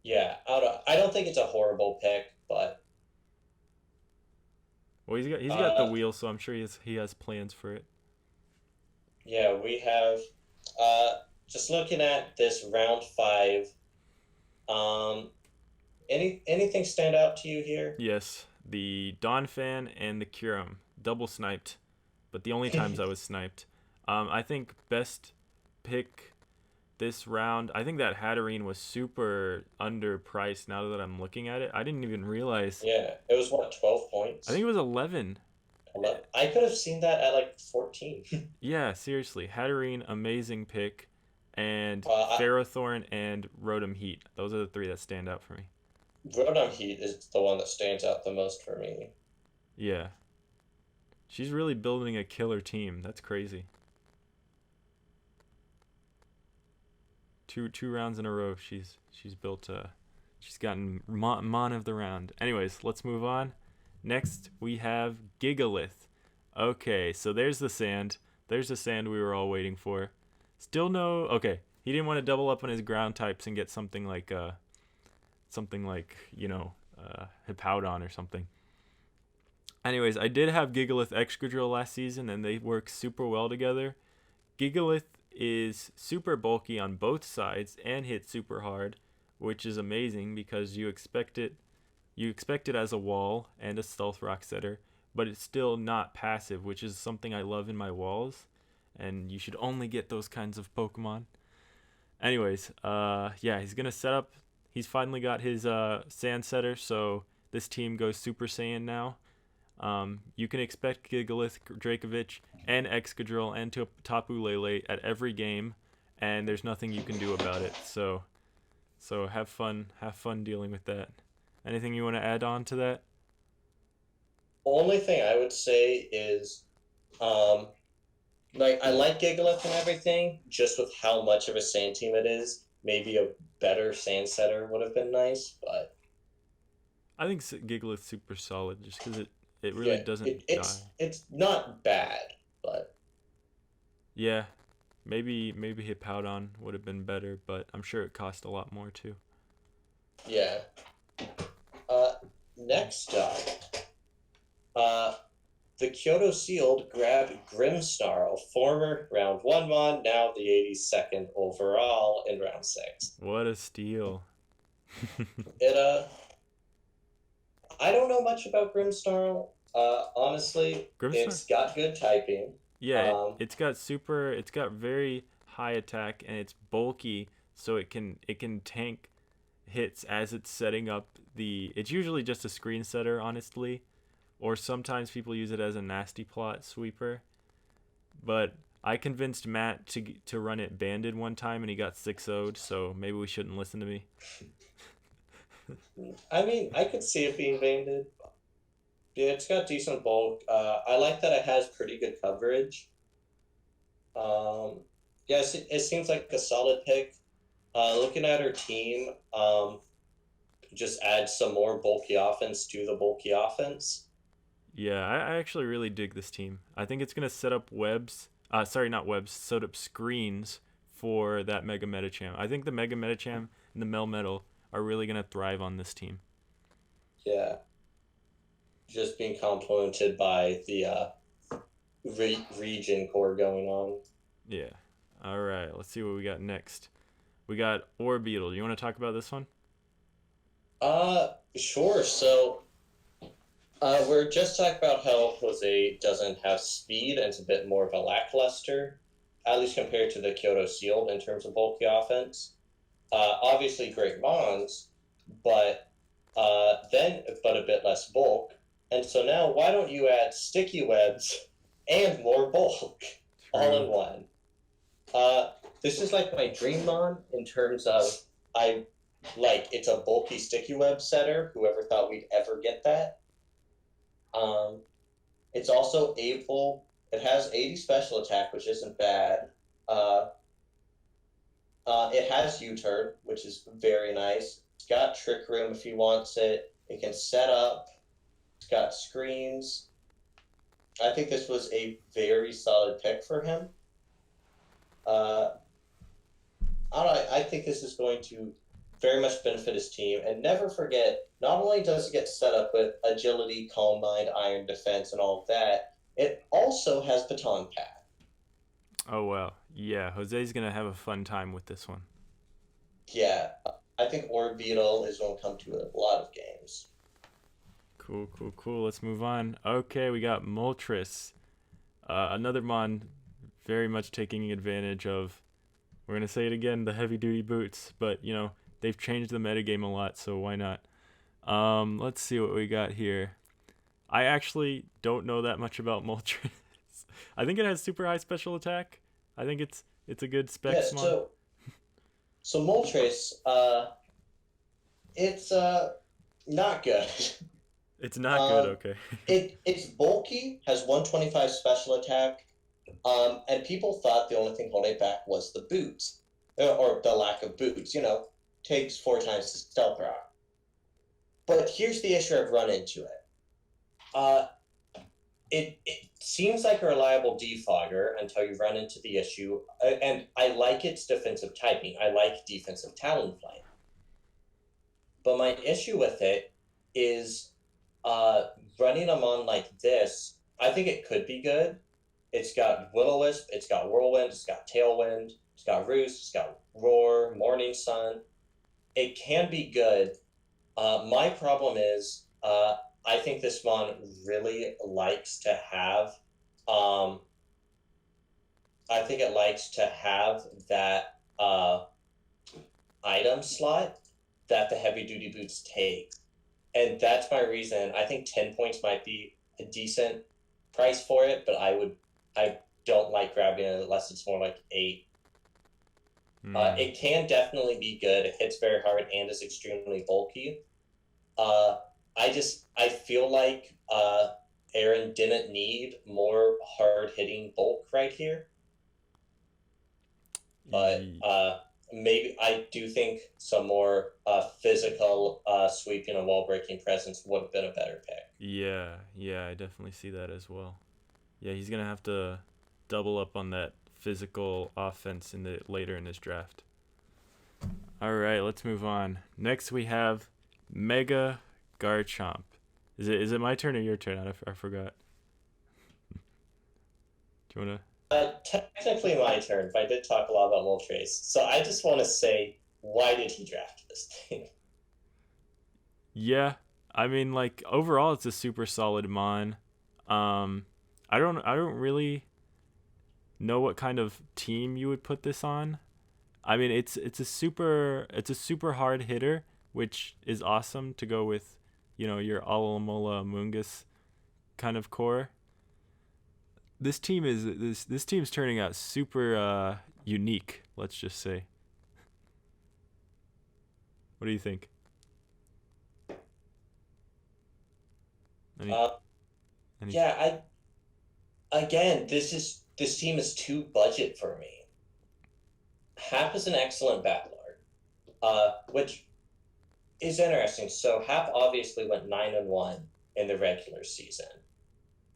Yeah, I don't think it's a horrible pick, but well, he's got the wheel, so I'm sure he has plans for it. Yeah, we have just looking at this round 5. Anything stand out to you here? Yes, the Donphan and the Kyurem double sniped, but the only times I was sniped. I think best pick this round. I think that Hatterene was super underpriced. Now that I'm looking at it, I didn't even realize. Yeah, it was what, 12 points? I think it was 11. I could have seen that at like 14. Yeah, seriously, Hatterene, amazing pick, and Ferrothorn and Rotom Heat. Those are the 3 that stand out for me. Rotom Heat is the one that stands out the most for me. Yeah. She's really building a killer team. That's crazy. Two rounds in a row. She's built she's gotten mon of the round. Anyways, let's move on. Next we have Gigalith. Okay, so there's the sand. There's the sand we were all waiting for. Still no. Okay, he didn't want to double up on his ground types and get something like Hippowdon or something. Anyways, I did have Gigalith Excadrill last season, and they work super well together. Gigalith is super bulky on both sides and hits super hard, which is amazing because you expect it as a wall and a stealth rock setter, but it's still not passive, which is something I love in my walls, and you should only get those kinds of Pokemon. Anyways, yeah, he's gonna set up. He's finally got his Sand Setter, so this team goes Super Saiyan now. You can expect Gigalith, Dracovic, and Excadrill and Tapu Lele at every game, and there's nothing you can do about it. So have fun dealing with that. Anything you want to add on to that? Only thing I would say is, I like Gigalith and everything, just with how much of a sand team it is. Maybe a better Sand Setter would have been nice, but I think Gigalith's super solid just because it really doesn't die. It's not bad, but yeah, maybe Hippowdon would have been better, but I'm sure it cost a lot more too. Yeah. Next up, the Kyoto Sealed grabbed Grimmsnarl, former round 1 mon, now the 82nd overall in round 6. What a steal! I don't know much about Grimmsnarl. Honestly, Grimstar? it's got good typing. Yeah, Um, it's got very high attack and it's bulky, so it can tank hits as it's setting up the. It's usually just a screen setter, honestly, or sometimes people use it as a nasty plot sweeper. But I convinced Matt to run it banded one time and he got 6-0'd, so maybe we shouldn't listen to me. I mean, I could see it being banded. Yeah, it's got decent bulk. I like that it has pretty good coverage. Um, yes, it seems like a solid pick. Looking at her team, just add some more bulky offense to the bulky offense. Yeah, I actually really dig this team. I think it's gonna set up webs. Sorry, not webs. Set up screens for that Mega Metacham. I think the Mega Metacham and the Melmetal are really gonna thrive on this team. Yeah, just being complemented by the region core going on. Yeah. All right. Let's see what we got next. We got Orbeetle. You want to talk about this one? Sure. So, we're just talking about how Jose doesn't have speed and it's a bit more of a lackluster, at least compared to the Kyoto Shield in terms of bulky offense. Obviously, great Mons, but but a bit less bulk. And so now, why don't you add sticky webs and more bulk all True. in one? Uh, this is like my dream Mon in terms of I like it's a bulky sticky web setter. Whoever thought we'd ever get that? Um, it's also able. It has 80 special attack, which isn't bad. Uh, it has U-turn, which is very nice. It's got Trick Room if he wants it. It can set up. It's got screens. I think this was a very solid pick for him. Uh, I think this is going to very much benefit his team. And never forget, not only does it get set up with agility, calm mind, iron defense, and all of that, it also has baton path. Oh wow. Yeah, Jose's gonna have a fun time with this one. Yeah, I think Orbeetle is going to come to a lot of games. Cool, cool, cool. Let's move on. Okay, we got Moltres. Another Mon very much taking advantage of, we're going to say it again, the heavy duty boots. But, they've changed the metagame a lot, so why not? Let's see what we got here. I actually don't know that much about Moltres. I think it has super high special attack. I think it's a good specs Yes, Mon. so Moltres, it's not good. It's not good, okay. It's bulky, has 125 special attack, and people thought the only thing holding it back was the boots, or the lack of boots. Takes 4 times to stealth rock. But here's the issue I've run into it. It seems like a reliable defogger until you run into the issue, and I like its defensive typing. I like defensive Talonflame. But my issue with it is running them on like this. I think it could be good. It's got Will-O-Wisp, it's got Whirlwind, it's got Tailwind, it's got Roost, it's got Roar, Morning Sun. It can be good. My problem is I think this mon really likes to have. I think it likes to have that item slot that the heavy duty boots take, and that's my reason. I think 10 points might be a decent price for it, but I don't like grabbing it unless it's more like 8. It can definitely be good. It hits very hard and is extremely bulky. I feel like Aaron didn't need more hard hitting bulk right here, but maybe I do think some more physical sweeping and wall breaking presence would have been a better pick. Yeah, I definitely see that as well. Yeah, he's gonna have to double up on that physical offense later in his draft. All right, let's move on. Next we have Mega Garchomp. Is it my turn or your turn? I forgot. Do you wanna? Technically my turn, but I did talk a lot about Moltres. So I just want to say, why did he draft this thing? Yeah, I mean, like overall, it's a super solid mon. I don't really know what kind of team you would put this on. I mean, it's a super hard hitter, which is awesome to go with, your Alamola Mungus kind of core. This team's turning out super unique. Let's just say. What do you think? Any Uh, any? yeah, again, this team is too budget for me. Hap is an excellent battler, which is interesting. So Hap obviously went 9-1 in the regular season,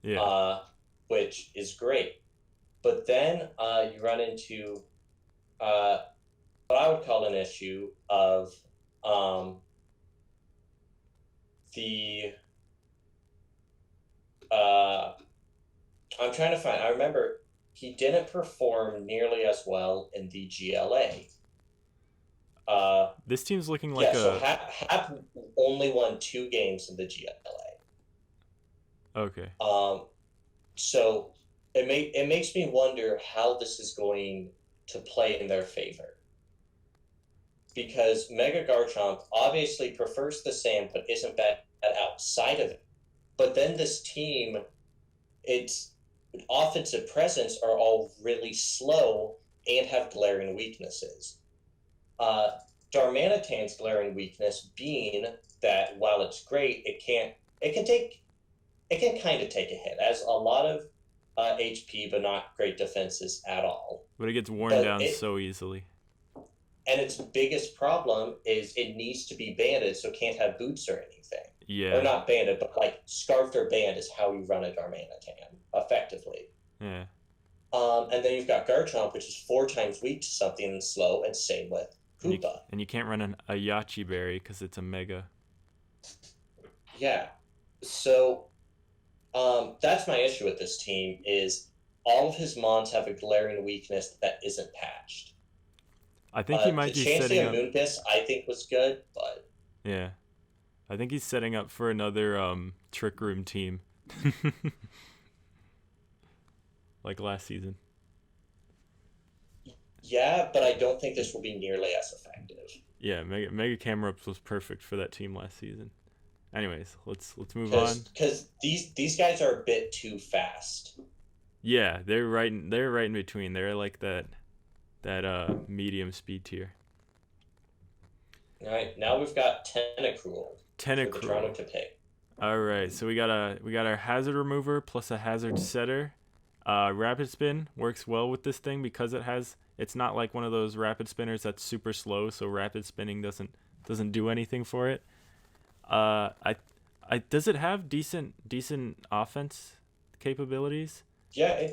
Yeah. which is great. But then you run into uh, what I would call an issue of um, the uh, I'm trying to find. I remember he didn't perform nearly as well in the GLA. This team's looking like Yeah, so a Hap only won 2 games in the okay. GLA. So it makes me wonder how this is going to play in their favor. Because Mega Garchomp obviously prefers the sand, but isn't bad outside of it. But then this team, its offensive presence are all really slow and have glaring weaknesses. Darmanitan's glaring weakness being that while it's great, it can kind of take a hit. It has a lot of HP, but not great defenses at all. But it gets worn But down so easily. And its biggest problem is it needs to be banded, so it can't have boots or anything. Yeah. Or not banded, but like scarfed or band is how you run a Darmanitan effectively. Yeah. And then you've got Garchomp, which is 4 times weak to something slow, and same with Koopa. And you can't run a Yachi Berry because it's a Mega. Yeah. So that's my issue with this team is all of his mons have a glaring weakness that isn't patched. I think he might be setting up. Moonpiss, I think, was good, but yeah, I think he's setting up for another Trick Room team, like last season. Yeah, but I don't think this will be nearly as effective. Yeah, Mega Camerupt was perfect for that team last season. Anyways, let's move on. Because these guys are a bit too fast. Yeah, they're right in between. They're like that medium speed tier. All right, now we've got Tentacruel. For the Toronto to pick. All right, so we got our hazard remover plus a hazard setter. Rapid spin works well with this thing because it's not like one of those rapid spinners that's super slow, so rapid spinning doesn't do anything for it. Does it have decent offense capabilities? Yeah,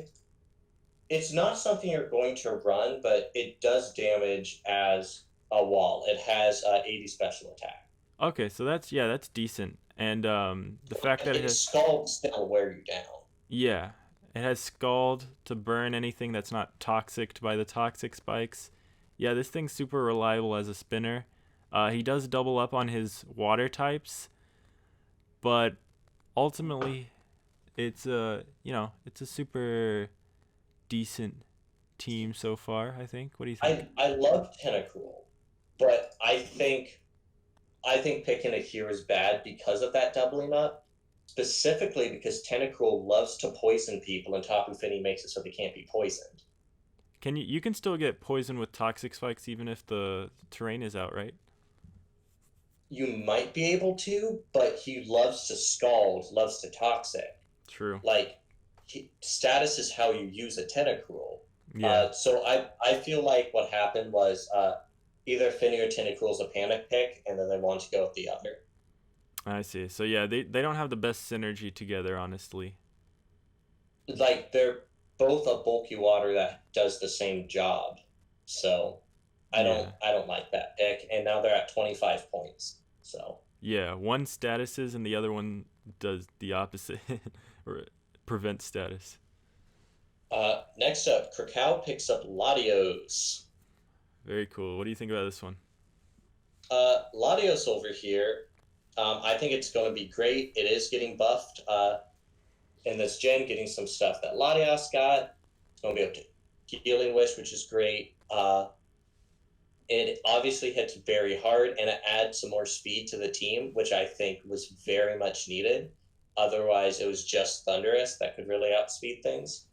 it's not something you're going to run, but it does damage as a wall. It has 80 special attack. Okay, so that's decent. And the fact that it has Scald still wear you down. Yeah, it has Scald to burn anything that's not toxic by the toxic spikes. Yeah, this thing's super reliable as a spinner. He does double up on his water types, but ultimately, it's a super decent team so far. I think. What do you think? I love Tentacruel, but I think picking it here is bad because of that doubling up. Specifically because Tentacruel loves to poison people, and Tapu Fini makes it so they can't be poisoned. You can still get poisoned with toxic spikes even if the terrain is out, right? You might be able to, but he loves to scald, loves to toxic. True. Like, status is how you use a Tentacruel. Yeah. So I feel like what happened was either Fini or Tentacruel's a panic pick, and then they want to go with the other. I see. So yeah, they don't have the best synergy together, honestly. Like, they're both a bulky water that does the same job. So I don't like that pick. And now they're at 25 points. So yeah, one statuses and the other one does the opposite, or prevent status. Next up, Krakow picks up Latios. Very cool. What do you think about this one? Latios over here, I think it's going to be great. It is getting buffed. in this gen, getting some stuff that Latias got. It's going to be up to Healing Wish, which is great. It obviously hits very hard, and it adds some more speed to the team, which I think was very much needed. Otherwise, it was just Thunderous that could really outspeed things.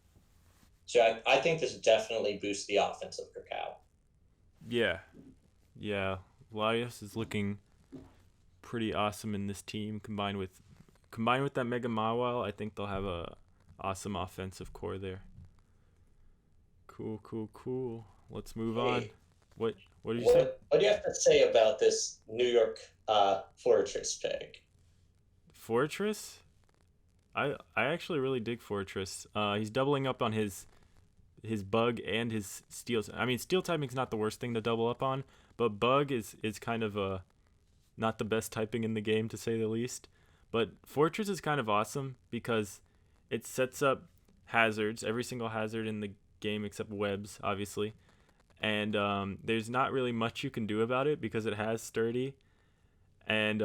So I think this definitely boosts the offense of Cacao. Yeah. Yeah. Latias is looking pretty awesome in this team combined with that Mega Mawile. I think they'll have a awesome offensive core there. Cool. Let's move on. What did you say? What do you have to say about this New York Fortress pick? Fortress? I actually really dig Fortress. He's doubling up on his bug and his steel. I mean, steel typing's not the worst thing to double up on, but bug is kind of not the best typing in the game, to say the least. But Fortress is kind of awesome because it sets up hazards, every single hazard in the game except webs, obviously. And there's not really much you can do about it because it has sturdy, and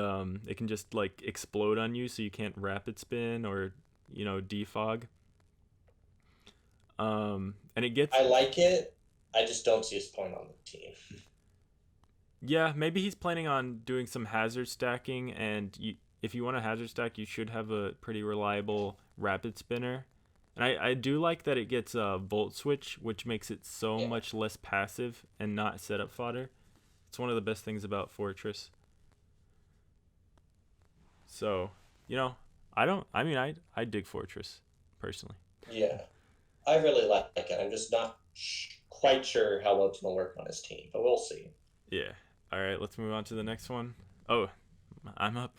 it can just like explode on you, so you can't rapid spin or defog. And it gets. I like it. I just don't see his point on the team. Yeah, maybe he's planning on doing some hazard stacking, and if you want a hazard stack, you should have a pretty reliable rapid spinner. And I do like that it gets a volt switch, which makes it so much less passive and not setup fodder. It's one of the best things about Fortress. So, I dig Fortress, personally. Yeah, I really like it. I'm just not quite sure how well it's going to work on his team, but we'll see. Yeah. All right, let's move on to the next one. Oh, I'm up.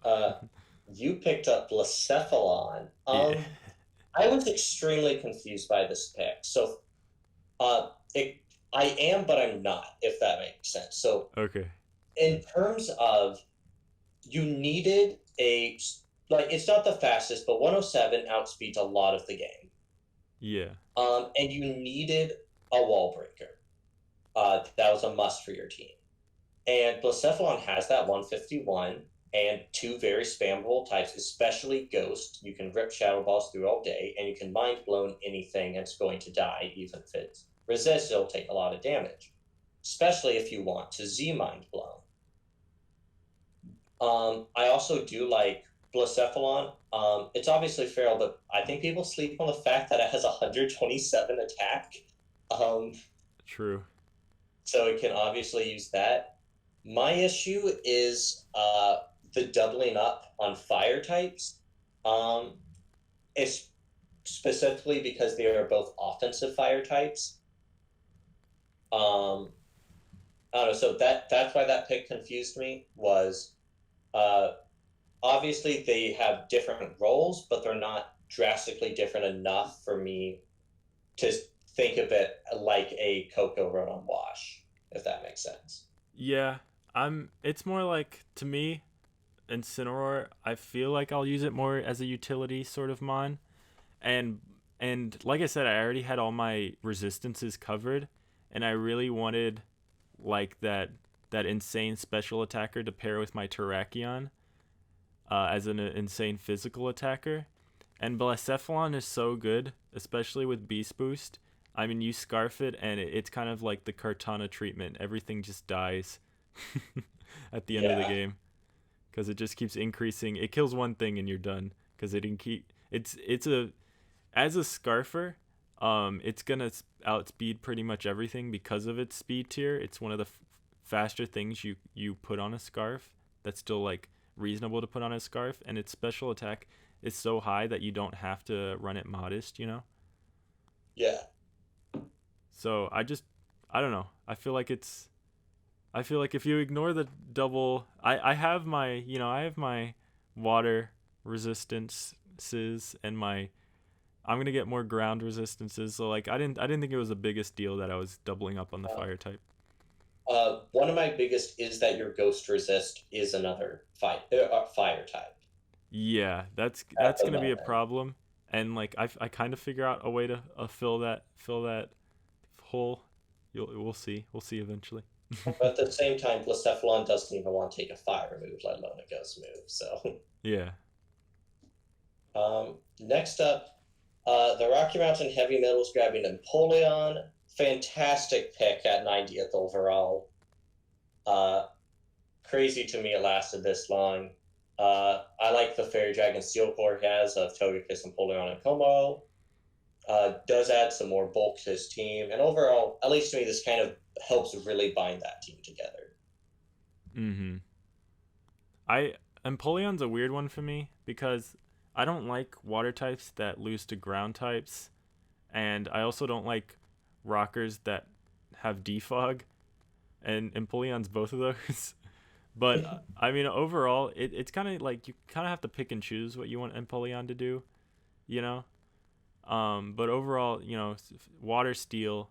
You picked up Blacephalon. Yeah. I was extremely confused by this pick. So, I am, but I'm not, if that makes sense. So, Okay. in terms of you needed it's not the fastest, but 107 outspeeds a lot of the game. Yeah. And you needed a wall breaker. That was a must for your team. And Blacephalon has that 151 and two very spammable types, especially Ghost. You can rip Shadow Balls through all day, and you can Mind Blown anything that's going to die, even if it's resist, it'll take a lot of damage. Especially if you want to Z Mind Blown. I also do like Blacephalon. It's obviously feral, but I think people sleep on the fact that it has 127 attack. True. So it can obviously use that. My issue is the doubling up on fire types. It's specifically because they are both offensive fire types. I don't know. So that's why that pick confused me. Was obviously they have different roles, but they're not drastically different enough for me to think of it like a Coco Rotom wash, if that makes sense. Yeah, it's more like, to me, Incineroar, I feel like I'll use it more as a utility sort of mon. And like I said, I already had all my resistances covered, and I really wanted like that insane special attacker to pair with my Terrakion as an insane physical attacker. And Blacephalon is so good, especially with Beast Boost. I mean, you scarf it, and it's kind of like the Kartana treatment. Everything just dies at the end of the game because it just keeps increasing. It kills one thing and you're done because it can keep. As a scarfer, it's gonna outspeed pretty much everything because of its speed tier. It's one of the faster things you put on a scarf. That's still like reasonable to put on a scarf, and its special attack is so high that you don't have to run it modest. Yeah. So I don't know. I feel like if you ignore the double, I have my water resistances and I'm gonna get more ground resistances. So like I didn't think it was the biggest deal that I was doubling up on the fire type. One of my biggest is that your Ghost resist is another fire type. Yeah, that's gonna be a problem. And like I kind of figure out a way to fill that hole. We'll see eventually. But at the same time, Blacephalon doesn't even want to take a fire move, let alone a Ghost move. So yeah. Next up, The Rocky Mountain Heavy Metals grabbing Napoleon. Fantastic pick at 90th overall. Uh, Crazy to me it lasted this long. I like the Fairy Dragon Steel Core he has of Togekiss, Napoleon, and Como. Does add some more bulk to his team. And overall, at least to me, this kind of helps really bind that team together. Mm-hmm. I Empoleon's a weird one for me because I don't like water types that lose to ground types, and I also don't like rockers that have defog, and Empoleon's both of those. But I mean, overall, it's kind of like you kind of have to pick and choose what you want Empoleon to do, you know. But overall, water steel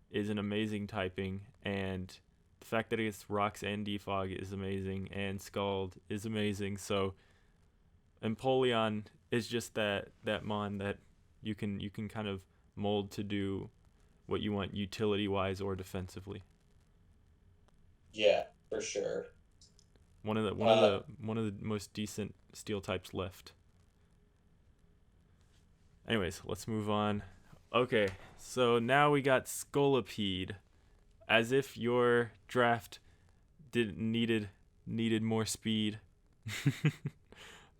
is an amazing typing, and the fact that it gets rocks and defog is amazing, and scald is amazing. So Empoleon is just that mon that you can kind of mold to do what you want utility wise or defensively. Yeah, for sure. One of the most decent steel types left. Anyways, let's move on. Okay, so now we got Scolipede. As if your draft didn't needed more speed.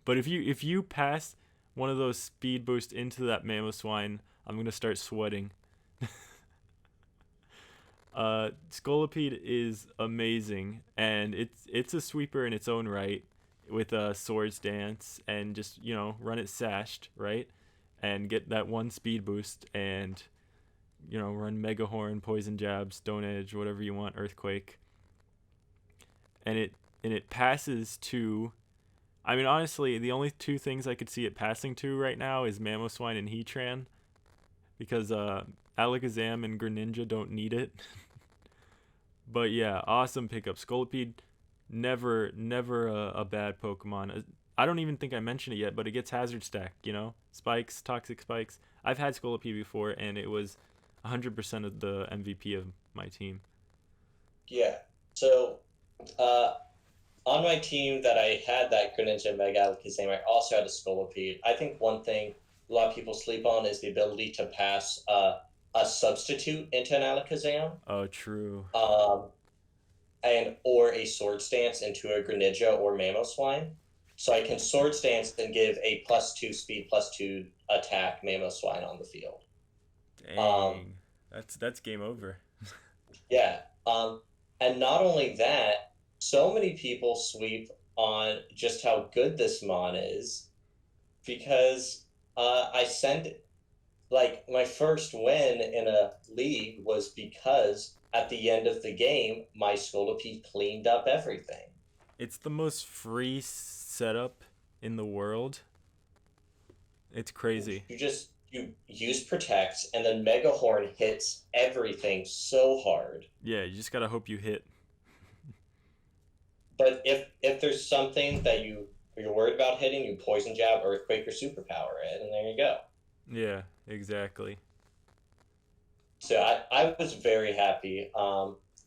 But if you pass one of those speed boosts into that Mamoswine, I'm gonna start sweating. Scolipede is amazing, and it's a sweeper in its own right with a Swords Dance, and just run it sashed right, and get that one speed boost, and run Mega Horn, Poison Jab, Stone Edge, whatever you want, Earthquake, and it passes to. I mean, honestly, the only two things I could see it passing to right now is Mamoswine and Heatran, because Alakazam and Greninja don't need it. But yeah, awesome pickup. Scolipede, never a bad Pokemon. I don't even think I mentioned it yet, but it gets Hazard Stack. Spikes, Toxic Spikes. I've had Scolipede before, and it was 100% of the MVP of my team. Yeah. So, uh, on my team that I had that Greninja Mega Alakazam, I also had a Scolipede. I think one thing a lot of people sleep on is the ability to pass a substitute into an Alakazam. Oh, true. Or a Sword Stance into a Greninja or Mamoswine. So I can Sword Stance and give a +2 speed, +2 attack Mamoswine on the field. Um, Dang, that's game over. yeah. And not only that, so many people sweep on just how good this mon is because I sent like my first win in a league was because at the end of the game, my Scolipede cleaned up everything. It's the most free setup in the world. It's crazy. You use Protect, and then Mega Horn hits everything so hard. Yeah, you just gotta hope you hit. But if there's something that you're worried about hitting, you Poison Jab, Earthquake, or Superpower it, and there you go. Yeah, exactly. So I was very happy.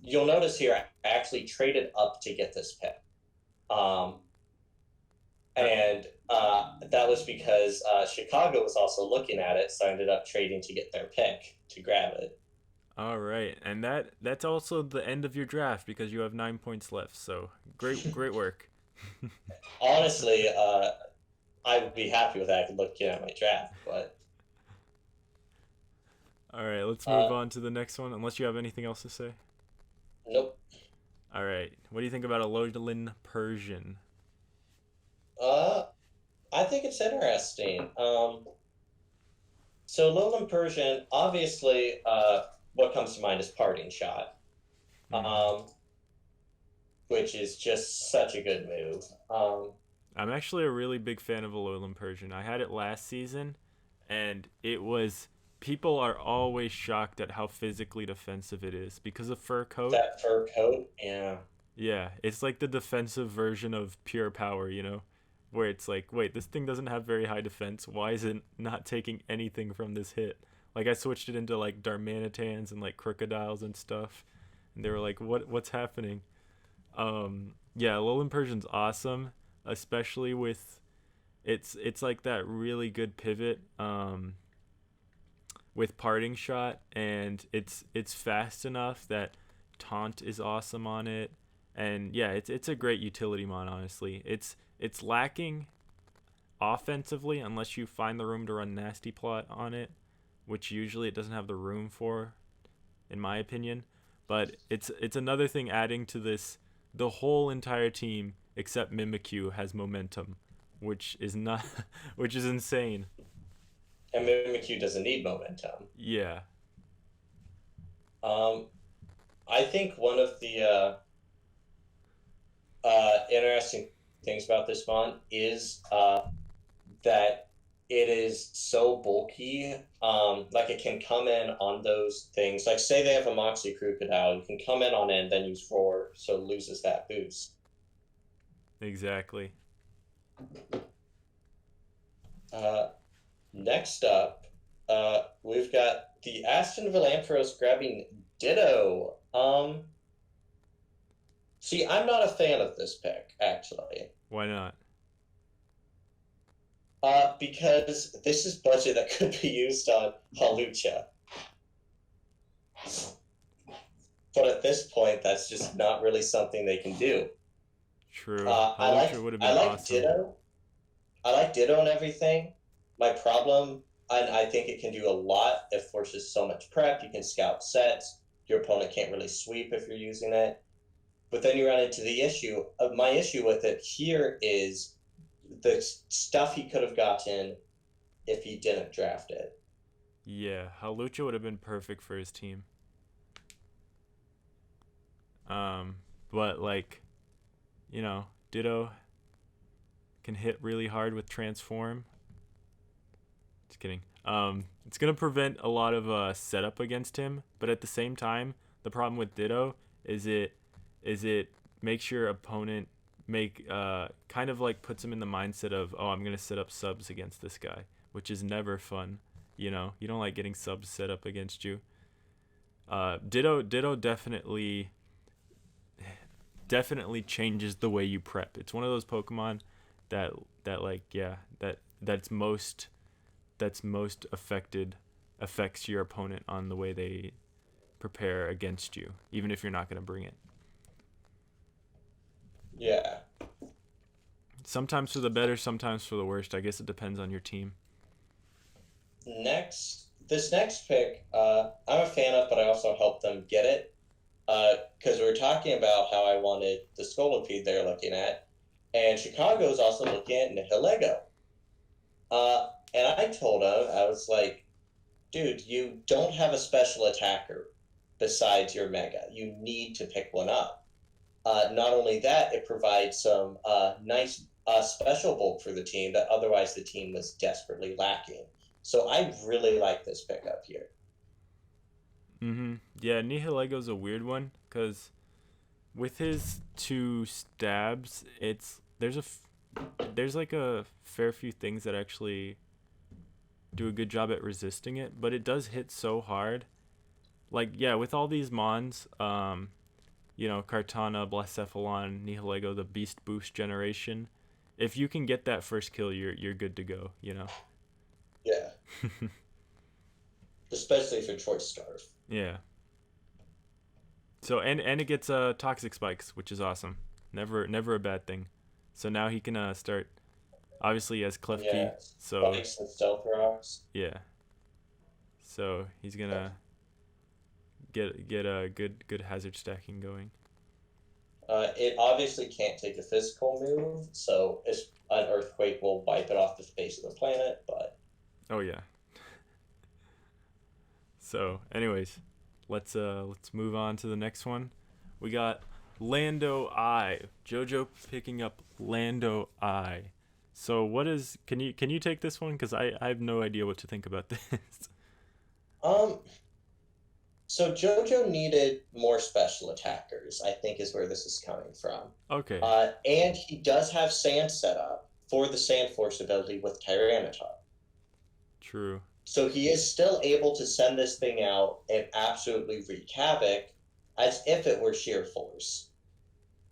You'll notice here I actually traded up to get this pick. Um, and that was because Chicago was also looking at it, so I ended up trading to get their pick to grab it. All right, and that's also the end of your draft because you have 9 points left. So great work. Honestly, I would be happy with that looking at my draft, but All right, let's move on to the next one. Unless you have anything else to say. nope. All right, what do you think about a Alolan Persian? I think it's interesting. So Lowland Persian, obviously, what comes to mind is Parting Shot, Mm-hmm. um, which is just such a good move. I'm actually a really big fan of Alolan Persian. I had it last season, and it was. People are always shocked at how physically defensive it is because of fur coat. That fur coat, yeah. Yeah, it's like the defensive version of pure power, where it's like, wait, this thing doesn't have very high defense. Why is it not taking anything from this hit? Like I switched it into like Darmanitans and like Crocodiles and stuff, and they were like, what's happening? Yeah, Alolan Persian's awesome, especially with it's like that really good pivot. with parting shot, and it's fast enough that taunt is awesome on it. And yeah, it's a great utility mod, honestly. It's lacking offensively unless you find the room to run nasty plot on it, which usually it doesn't have the room for, in my opinion. But it's another thing adding to this. The whole entire team except Mimikyu has momentum, which is not which is insane. And Mimikyu doesn't need momentum. Yeah. Um, I think one of the interesting things about this mod is that it is so bulky. Like it can come in on those things. Like say they have a Moxie Crocodile, you can come in on it and then use Roar, so it loses that boost. Exactly. Next up, we've got the Aston Philanthropos grabbing Ditto. See, I'm not a fan of this pick, actually. Why not? Because this is budget that could be used on Halucha. But at this point, that's just not really something they can do. True. I like awesome. Ditto. I like Ditto and everything. My problem, and I think it can do a lot, it forces so much prep. You can scout sets. Your opponent can't really sweep if you're using it. But then you run into the issue. My issue with it here is the stuff he could have gotten if he didn't draft it. Yeah, Halucha would have been perfect for his team. But like, Ditto can hit really hard with transform. Just kidding. It's gonna prevent a lot of setup against him, but at the same time, the problem with Ditto is it makes your opponent kind of like puts him in the mindset of, oh, I'm gonna set up subs against this guy, which is never fun. You don't like getting subs set up against you. Ditto definitely changes the way you prep. It's one of those Pokemon that that's most affects your opponent on the way they prepare against you, even if you're not going to bring it. Yeah. Sometimes for the better, sometimes for the worst. I guess it depends on your team. This next pick, I'm a fan of, but I also helped them get it. Because we were talking about how I wanted the Scolipede they're looking at, and Chicago's also looking at Nihilego. And I told him, I was like, dude, you don't have a special attacker besides your Mega. You need to pick one up. Not only that, it provides some nice special bulk for the team that otherwise the team was desperately lacking. So I really like this pickup here. Yeah, Nihilego's a weird one because with his 2 stabs, there's like a fair few things that actually do a good job at resisting it, but it does hit so hard. Like, yeah, with all these mons, Kartana, Blacephalon, Nihilego, the Beast Boost generation, if you can get that first kill, you're good to go, Yeah. Especially for Choice Scarf. Yeah. So and it gets toxic spikes, which is awesome. Never a bad thing. So now he can start. Obviously, he has Klefki. Yeah. So Spikes and Stealth Rocks. yeah. So he's gonna get a good hazard stacking going. It obviously can't take a physical move, so an earthquake will wipe it off the face of the planet. But oh yeah. So, anyways, let's move on to the next one. We got Lando I. JoJo picking up Lando I. So can you take this one, cuz I have no idea what to think about this. So JoJo needed more special attackers, I think is where this is coming from. Okay. And he does have Sand set up for the Sand Force ability with Tyranitar. True. So he is still able to send this thing out and absolutely wreak havoc as if it were sheer force.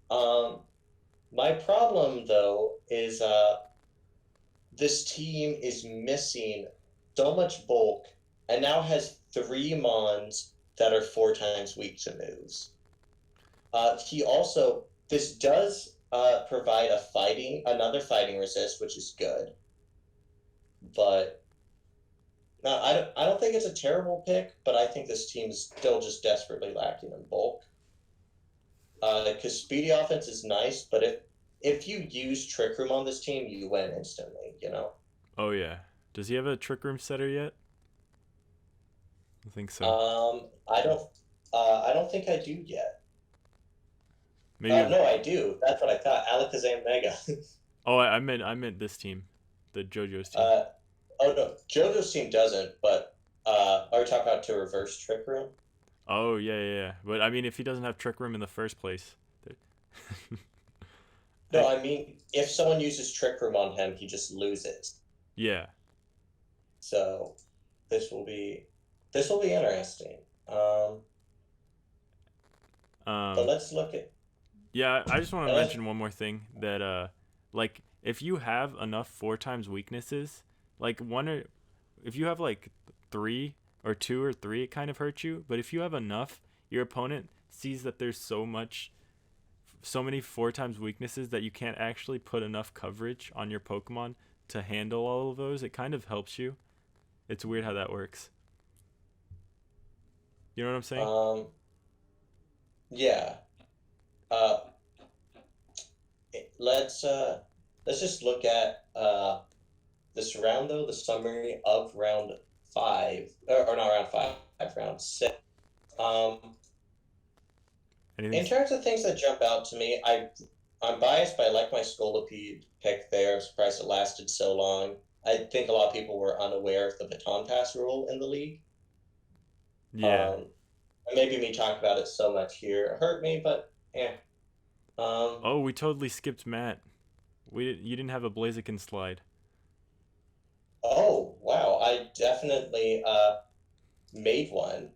My problem, though, is this team is missing so much bulk and now has 3 Mons that are 4 times weak to moves. He also, this does provide another fighting resist, which is good, but no, I don't think it's a terrible pick, but I think this team is still just desperately lacking in bulk. Because speedy offense is nice, but if you use Trick Room on this team, you win instantly, you know? Oh yeah. Does he have a Trick Room setter yet? I think so. I don't think I do yet. Maybe. No, I do. That's what I thought. Alakazam Mega. Oh, I meant this team, the JoJo's team. Oh no, JoJo's team doesn't, but are we talking about to reverse Trick Room? Oh yeah. But I mean, if he doesn't have Trick Room in the first place. No, I mean, if someone uses Trick Room on him, he just loses. Yeah. So this will be interesting. But let's look at. Yeah, I just want to let's- mention one more thing that like if you have enough 4 times weaknesses, like if you have like 3 or 2 or 3, it kind of hurts you. But if you have enough, your opponent sees that there's so many 4 times weaknesses that you can't actually put enough coverage on your Pokemon to handle all of those. It kind of helps you. It's weird how that works. You know what I'm saying? Yeah. Uh, let's just look at this round though. The summary of round 5, or not round 5, round 6. In terms of things that jump out to me, I'm biased, but I like my Scolipede pick there. I'm surprised it lasted so long. I think a lot of people were unaware of the baton pass rule in the league. Yeah. Maybe me talking about it so much here hurt me, but yeah. Oh, we totally skipped Matt. You didn't have a Blaziken slide. Oh wow, I definitely made one.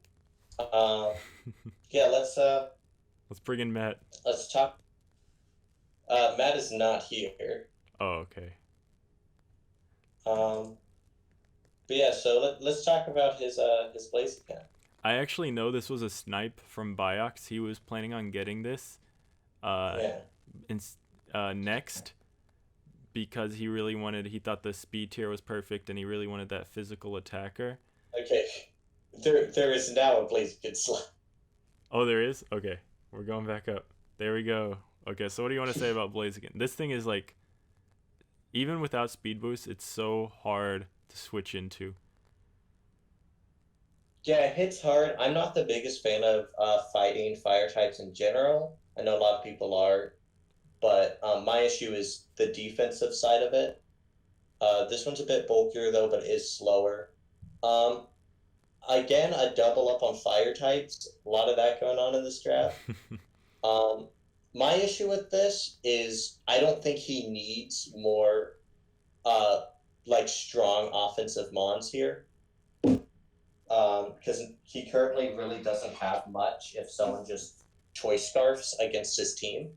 Yeah, let's bring in Matt. let's talk. Matt is not here. Oh, okay. But yeah, so let's talk about his Blaziken. I actually know this was a snipe from Biox. He was planning on getting this Yeah. next because he thought the speed tier was perfect and he really wanted that physical attacker. Okay. There is now a Blaziken slide. Oh, there is? Okay. We're going back up. There we go. Okay, so what do you want to say about Blaziken? This thing is like, even without speed boost, it's so hard to switch into. Yeah, it hits hard. I'm not the biggest fan of fighting fire types in general. I know a lot of people are, but my issue is the defensive side of it. This one's a bit bulkier though, but it is slower. Again, a double up on fire types. A lot of that going on in this draft. My issue with this is I don't think he needs more like strong offensive mons here. Because he currently really doesn't have much if someone just choice scarfs against his team,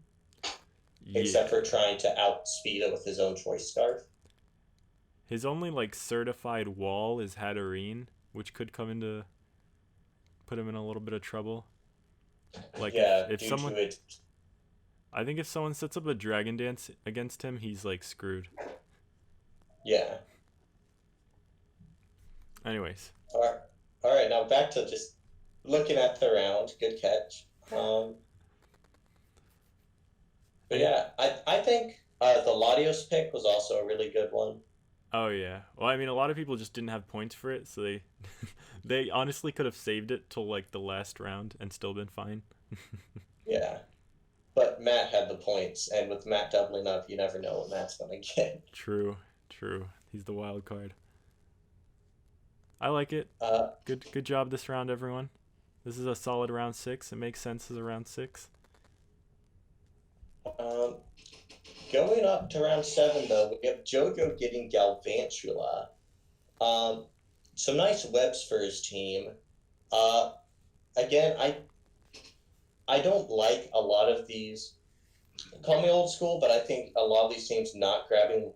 except for trying to outspeed it with his own choice scarf. His only like certified wall is Hatterene, which could put him in a little bit of trouble. Like yeah, if someone, I think if someone sets up a Dragon Dance against him, he's like screwed. Yeah. Anyways. All right. Now back to just looking at the round. Good catch. But yeah, I think the Latios pick was also a really good one. Oh yeah. Well, I mean, a lot of people just didn't have points for it, so they they honestly could have saved it till like the last round and still been fine. Yeah. But Matt had the points, and with Matt doubling up, you never know what Matt's going to get. True. He's the wild card. I like it. Good job this round, everyone. This is a solid round 6. It makes sense as a round 6. Going up to round 7, though, we have JoJo getting Galvantula. Some nice webs for his team. Again, I don't like a lot of these. Call me old school, but I think a lot of these teams not grabbing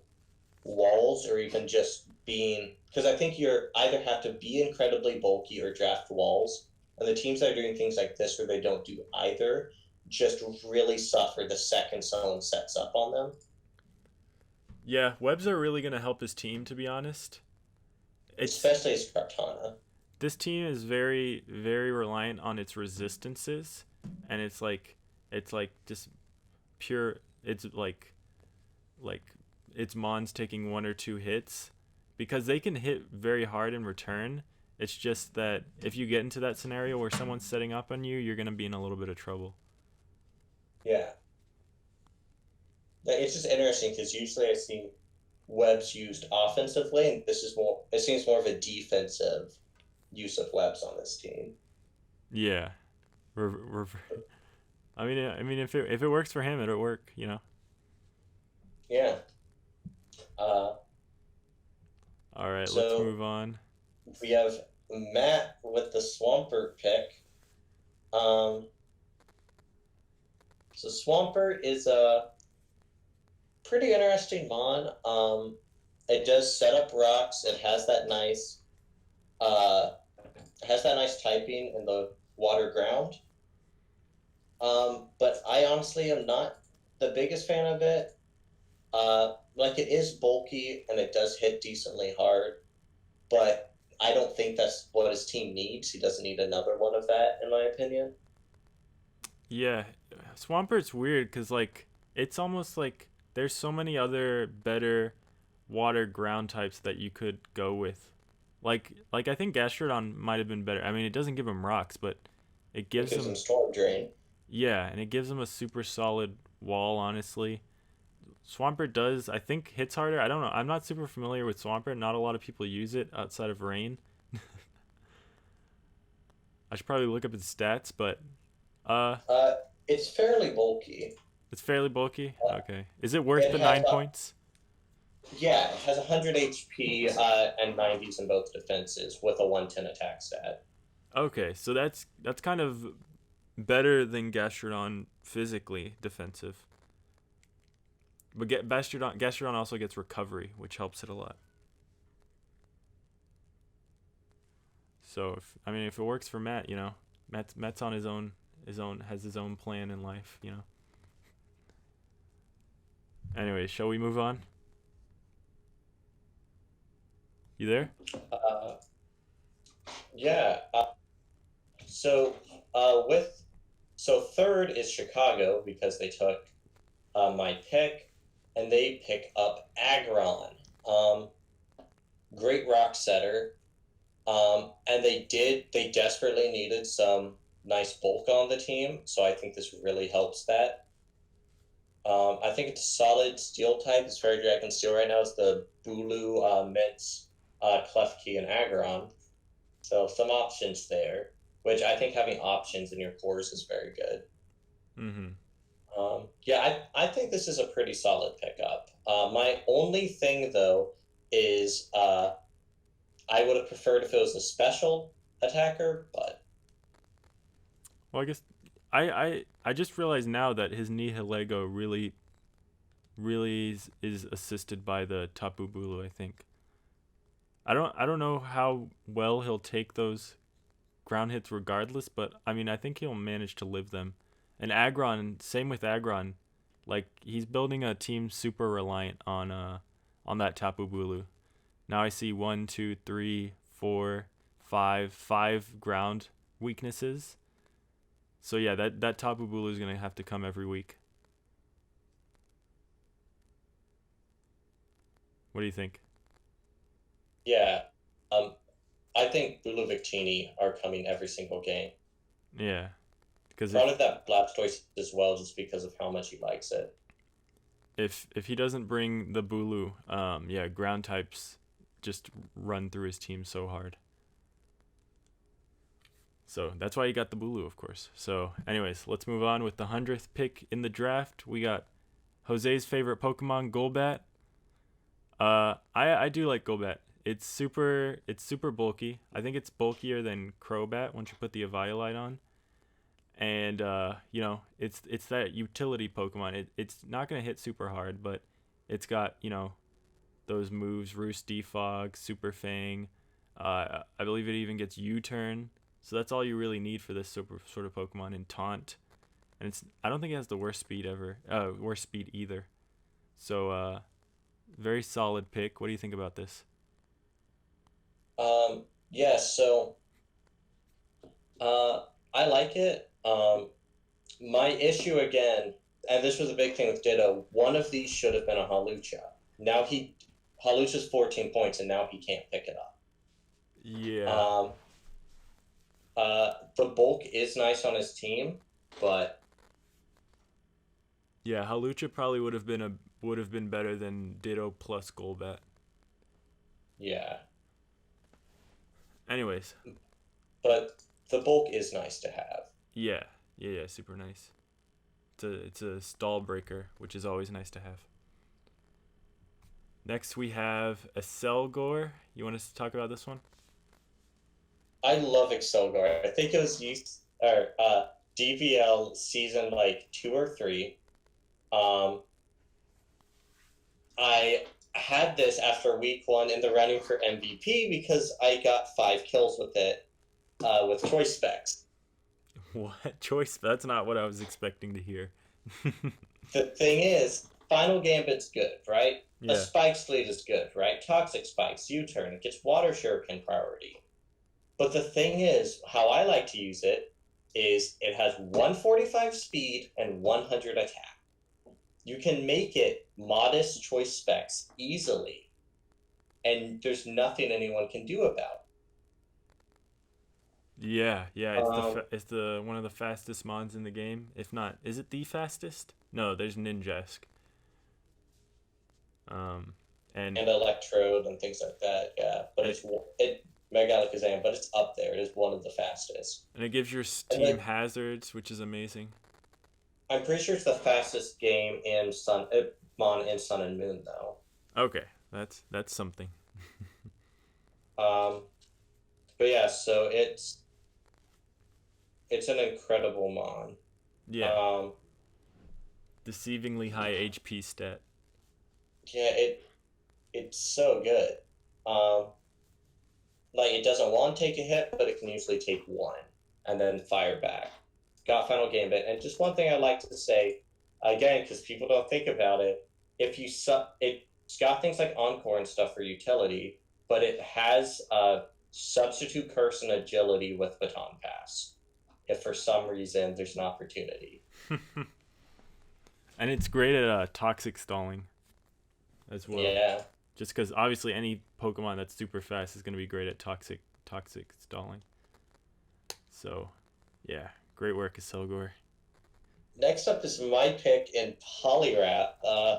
walls or even just being, because I think you're either have to be incredibly bulky or draft walls, and the teams that are doing things like this where they don't do either just really suffer the second someone sets up on them. Yeah, webs are really gonna help his team, to be honest. It's Especially as Cartana. This team is very very reliant on its resistances, and it's like just pure. It's like it's Mons taking one or two hits because they can hit very hard in return. It's just that if you get into that scenario where someone's setting up on you, you're gonna be in a little bit of trouble. Yeah. It's just interesting because usually I see webs used offensively, and this is more, it seems more of a defensive use of webs on this team. Yeah, we're I mean, if it works for him, it'll work. Yeah. Uh, All right, let's so move on. we have Matt with the Swampert pick. Um, so Swampert is a pretty interesting mon. It does set up rocks. It uh, has that nice typing in the water ground. But I honestly am not the biggest fan of it. Like it is bulky and it does hit decently hard, but I don't think that's what his team needs. He doesn't need another one of that, in my opinion. Yeah, Swampert's weird because it's almost like there's so many other better water ground types that you could go with. Like I think Gastrodon might have been better. I mean, it doesn't give him rocks, but it It gives gives him him storm drain. yeah, and it gives him a super solid wall. Honestly, Swampert does I think hits harder. I don't know. I'm not super familiar with Swampert. Not a lot of people use it outside of Rain. I should probably look up his stats, but uh, Uh, it's fairly bulky. it's fairly bulky. Uh, Okay, is it worth it the has 9 points? Yeah, it has 100 HP and 90s in both defenses with a 110 attack stat. Okay, so that's kind of better than Gastrodon physically defensive. But Gastrodon also gets recovery, which helps it a lot. So if it works for Matt, Matt's on his own has his own plan in life. Anyway, shall we move on? You there? Uh, yeah. So with so third is Chicago because they took my pick, and they pick up Aggron. Great rock setter. And they desperately needed some nice bulk on the team, so I think this really helps that. I think it's a solid steel type. It's Fairy Dragon Steel right now. It's the Bulu, Mintz, Klefki, and Aggron. So some options there, which I think having options in your cores is very good. Mm-hmm. Yeah, I think this is a pretty solid pickup. My only thing, though, is I would have preferred if it was a special attacker, but Well, I guess I just realized now that his Nihilego really is assisted by the Tapu Bulu, I think. I don't know how well he'll take those ground hits regardless, but I mean I think he'll manage to live them. And Aggron, same with Aggron, like he's building a team super reliant on that Tapu Bulu. Now I see 1, 2, 3, 4, 5 ground weaknesses. So yeah, that Tapu Bulu is gonna have to come every week. What do you think? yeah, um, I think Bulu Victini are coming every single game. Yeah, because Probably that Blastoise as well, just because of how much he likes it. if he doesn't bring the Bulu, yeah, ground types just run through his team so hard. So that's why he got the Bulu, of course. So, anyways, let's move on with the 100th pick in the draft. We got Jose's favorite Pokemon, Golbat. I do like Golbat. It's super bulky. I think it's bulkier than Crobat once you put the Eviolite on. And it's that utility Pokemon. It's not gonna hit super hard, but it's got those moves: Roost, Defog, Super Fang. I believe it even gets U-turn. So that's all you really need for this sort of Pokemon. And Taunt, and I don't think it has the worst speed ever. Worst speed either. So very solid pick. What do you think about this? Yeah, so I like it. My issue again, and this was a big thing with Ditto, one of these should have been a Halucha. Now Halucha's 14 points, and now he can't pick it up. Yeah. The bulk is nice on his team, but Yeah, Halucha probably would have been better than Ditto plus Golbat. yeah. Anyways, But the bulk is nice to have. yeah, super nice. It's a stall breaker, which is always nice to have. Next we have a Selgor. You want us to talk about this one? I love Excelgar. I think it was DVL season like 2 or 3. I had this after week 1 in the running for MVP because I got 5 kills with it with choice specs. What choice? That's not what I was expecting to hear. The thing is, Final Gambit's good, right? A Yeah. Spikes Fleet is good, right? Toxic Spikes, U-turn, it gets Water Shuriken priority. But the thing is, how I like to use it is it has 145 speed and 100 attack. You can make it modest choice specs easily, and there's nothing anyone can do about it. Yeah. It's the one of the fastest mons in the game. If not, is it the fastest? No, there's Ninjask. And Electrode and things like that, yeah. But it Mega Alakazam, but it's up there. It is one of the fastest. and it gives your team hazards, which is amazing. I'm pretty sure it's the fastest game in Mon in Sun and Moon, though. Okay, that's something. But yeah, so it's an incredible Mon. Yeah. Deceivingly high HP stat. Yeah, it's so good. Like it doesn't want to take a hit, but it can usually take 1 and then fire back. Got Final Gambit, and just one thing I like to say again, because people don't think about it. If you it's got things like Encore and stuff for utility, but it has Substitute Curse and Agility with Baton Pass. If for some reason there's an opportunity. And it's great at toxic stalling as well. Yeah. Just because obviously any Pokemon that's super fast is going to be great at toxic stalling. So, yeah, great work, Selgor. Next up is my pick in Poliwrath.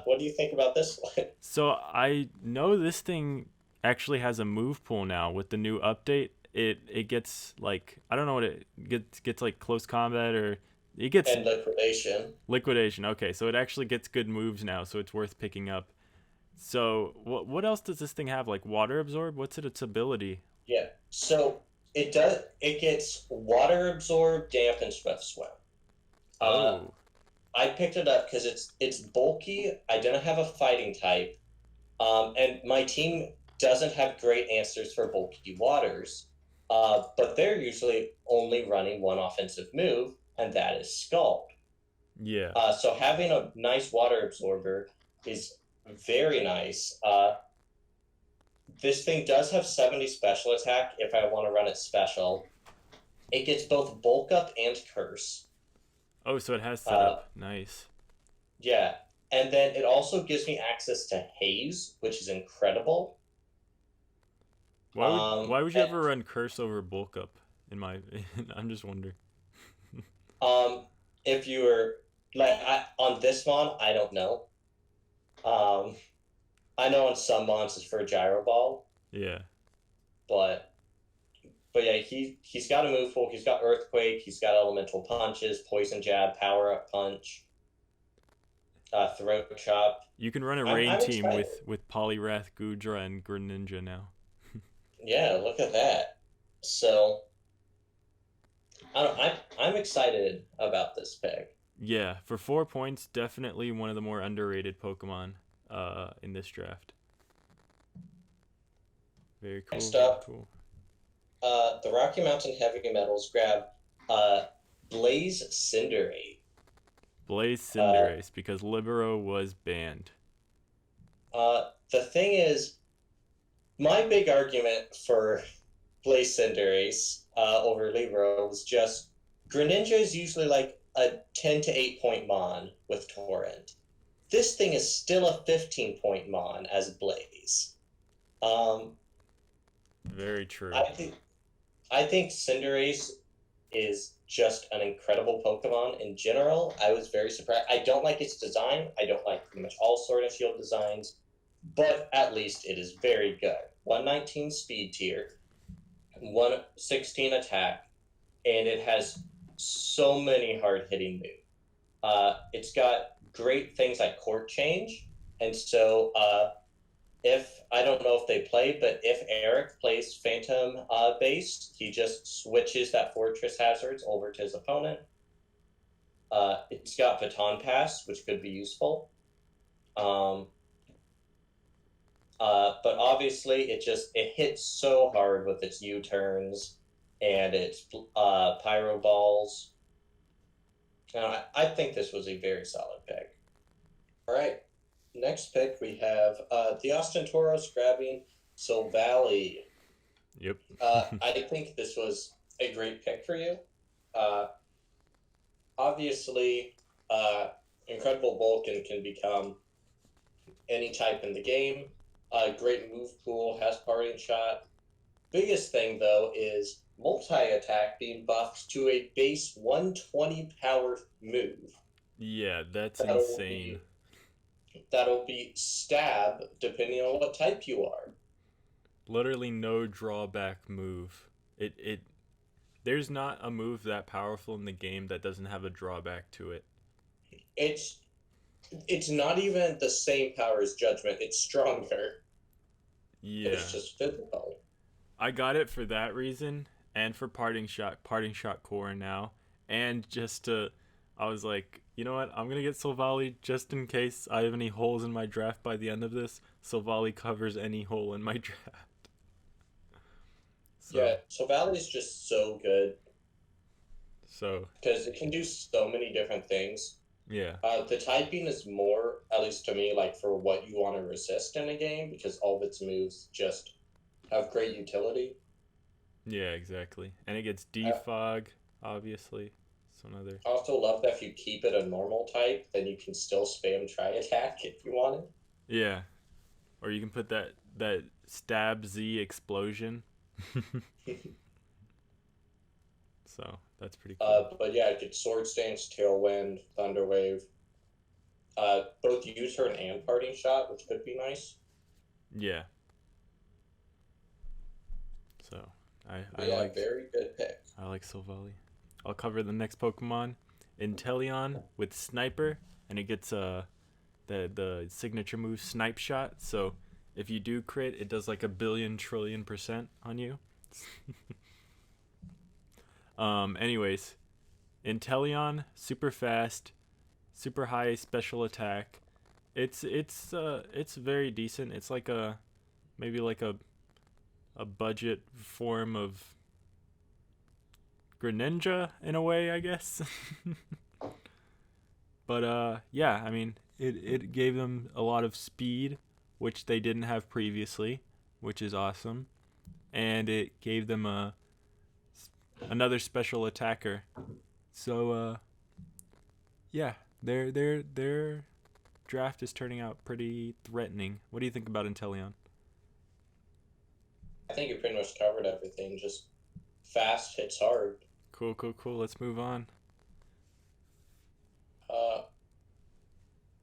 What do you think about this one? So I know this thing actually has a move pool now with the new update. It gets like, I don't know what it gets like close combat, or it gets And Liquidation. Okay, so it actually gets good moves now, so it's worth picking up. So what else does this thing have? Like Water Absorb? What's its ability? Yeah. So it gets Water Absorb, Damp, and Swift Swim. I picked it up because it's bulky. I didn't have a fighting type, and my team doesn't have great answers for bulky waters. But they're usually only running one offensive move, and that is Scald. Yeah. So having a nice water absorber is very nice. This thing does have 70 special attack if I want to run it special. It gets both bulk up and curse. Oh, so it has setup. Nice. Yeah. And then it also gives me access to Haze, which is incredible. Why would you ever run curse over bulk up? I'm just wondering. If you were like on this mon, I don't know. I know on some mons it's for Gyro Ball. Yeah. But yeah, he's got a move pool. He's got Earthquake. He's got Elemental Punches, Poison Jab, Power Up Punch, Throat Chop. You can run a rain team with Poliwrath, Goodra, and Greninja now. Yeah, look at that. So I'm excited about this pick. Yeah, for 4 points, definitely one of the more underrated Pokemon in this draft. Very cool. Next Very up, cool. the Rocky Mountain Heavy Metals grab Blaze Cinderace. Blaze Uh, Cinderace, because Libero was banned. the thing is, my big argument for Blaze Cinderace over Libero was just Greninja is usually like a 10 to 8 point Mon with Torrent. This thing is still a 15 point Mon as Blaze. Um, Very true. I think Cinderace is just an incredible Pokemon in general. I was very surprised. I don't like its design. I don't like pretty much all Sword and Shield designs, but at least it is very good. 119 speed tier, 116 attack, and it has so many hard hitting moves. It's got great things like court change, and so if I don't know if they play, but if Eric plays Phantom based, he just switches that Fortress Hazards over to his opponent. It's got Baton Pass, which could be useful. But obviously, it hits so hard with its U turns and its Pyro Balls. I think this was a very solid pick. All right, next pick we have the Austin Tauros grabbing Silvally. Yep. I think this was a great pick for you. Uh, obviously, Incredible Vulcan can become any type in the game. Great move pool, has parting shot. Biggest thing though is multi-attack being buffed to a base 120 power move. Yeah, that's That'll insane. that'll be stab depending on what type you are. Literally no drawback move. It there's not a move that powerful in the game that doesn't have a drawback to it. It's not even the same power as Judgment. It's stronger. Yeah. It's just physical. I got it for that reason, and for parting shot core now, and I was like, you know what, I'm gonna get Silvally just in case I have any holes in my draft by the end of this. Silvally covers any hole in my draft. So. Yeah, Silvally is just so good. So. Because it can do so many different things. Yeah. The typing is more, at least to me, like for what you want to resist in a game, because all of its moves just have great utility. Yeah, exactly. And it gets defog, obviously. It's another. I also love that if you keep it a normal type, then you can still spam try attack if you want it. Yeah. Or you can put that stab Z explosion. So that's pretty cool. But yeah, it gets Sword Stance, Tailwind, Thunder Wave. Both U-turn and parting shot, which could be nice. Yeah. So I like very good pick. I like Silvally. I'll cover the next Pokemon, Inteleon with Sniper, and it gets the signature move Snipe Shot. So if you do crit, it does like 1,000,000,000,000,000% on you. Anyways, Inteleon, super fast, super high special attack. It's very decent. It's like maybe like a budget form of Greninja in a way, I guess. But yeah, I mean, it gave them a lot of speed, which they didn't have previously, which is awesome, and it gave them another special attacker. So yeah, their draft is turning out pretty threatening. What do you think about Inteleon? I think you pretty much covered everything. Just fast, hits hard. Cool. Let's move on.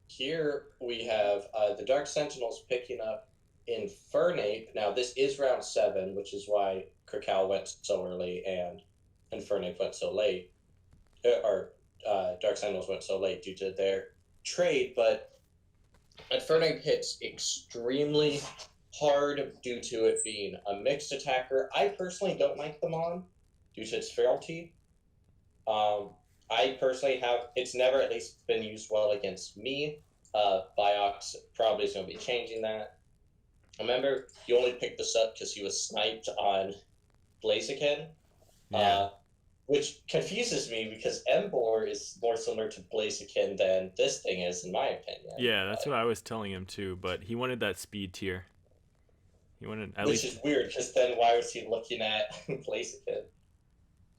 Here we have the Dark Sentinels picking up Infernape. Now, this is round 7, which is why Krakow went so early and Infernape went so late. Or Dark Sentinels went so late due to their trade, but Infernape hits extremely hard due to it being a mixed attacker. I personally don't like them on due to its frailty. I personally it's never at least been used well against me. Biox probably is going to be changing that. I remember he only picked this up because he was sniped on Blaziken, Yeah. which confuses me because Embor is more similar to Blaziken than this thing is, in my opinion. Yeah, that's what I was telling him too, but he wanted that speed tier. He wanted at Which least, is weird because then why was he looking at Blaziken?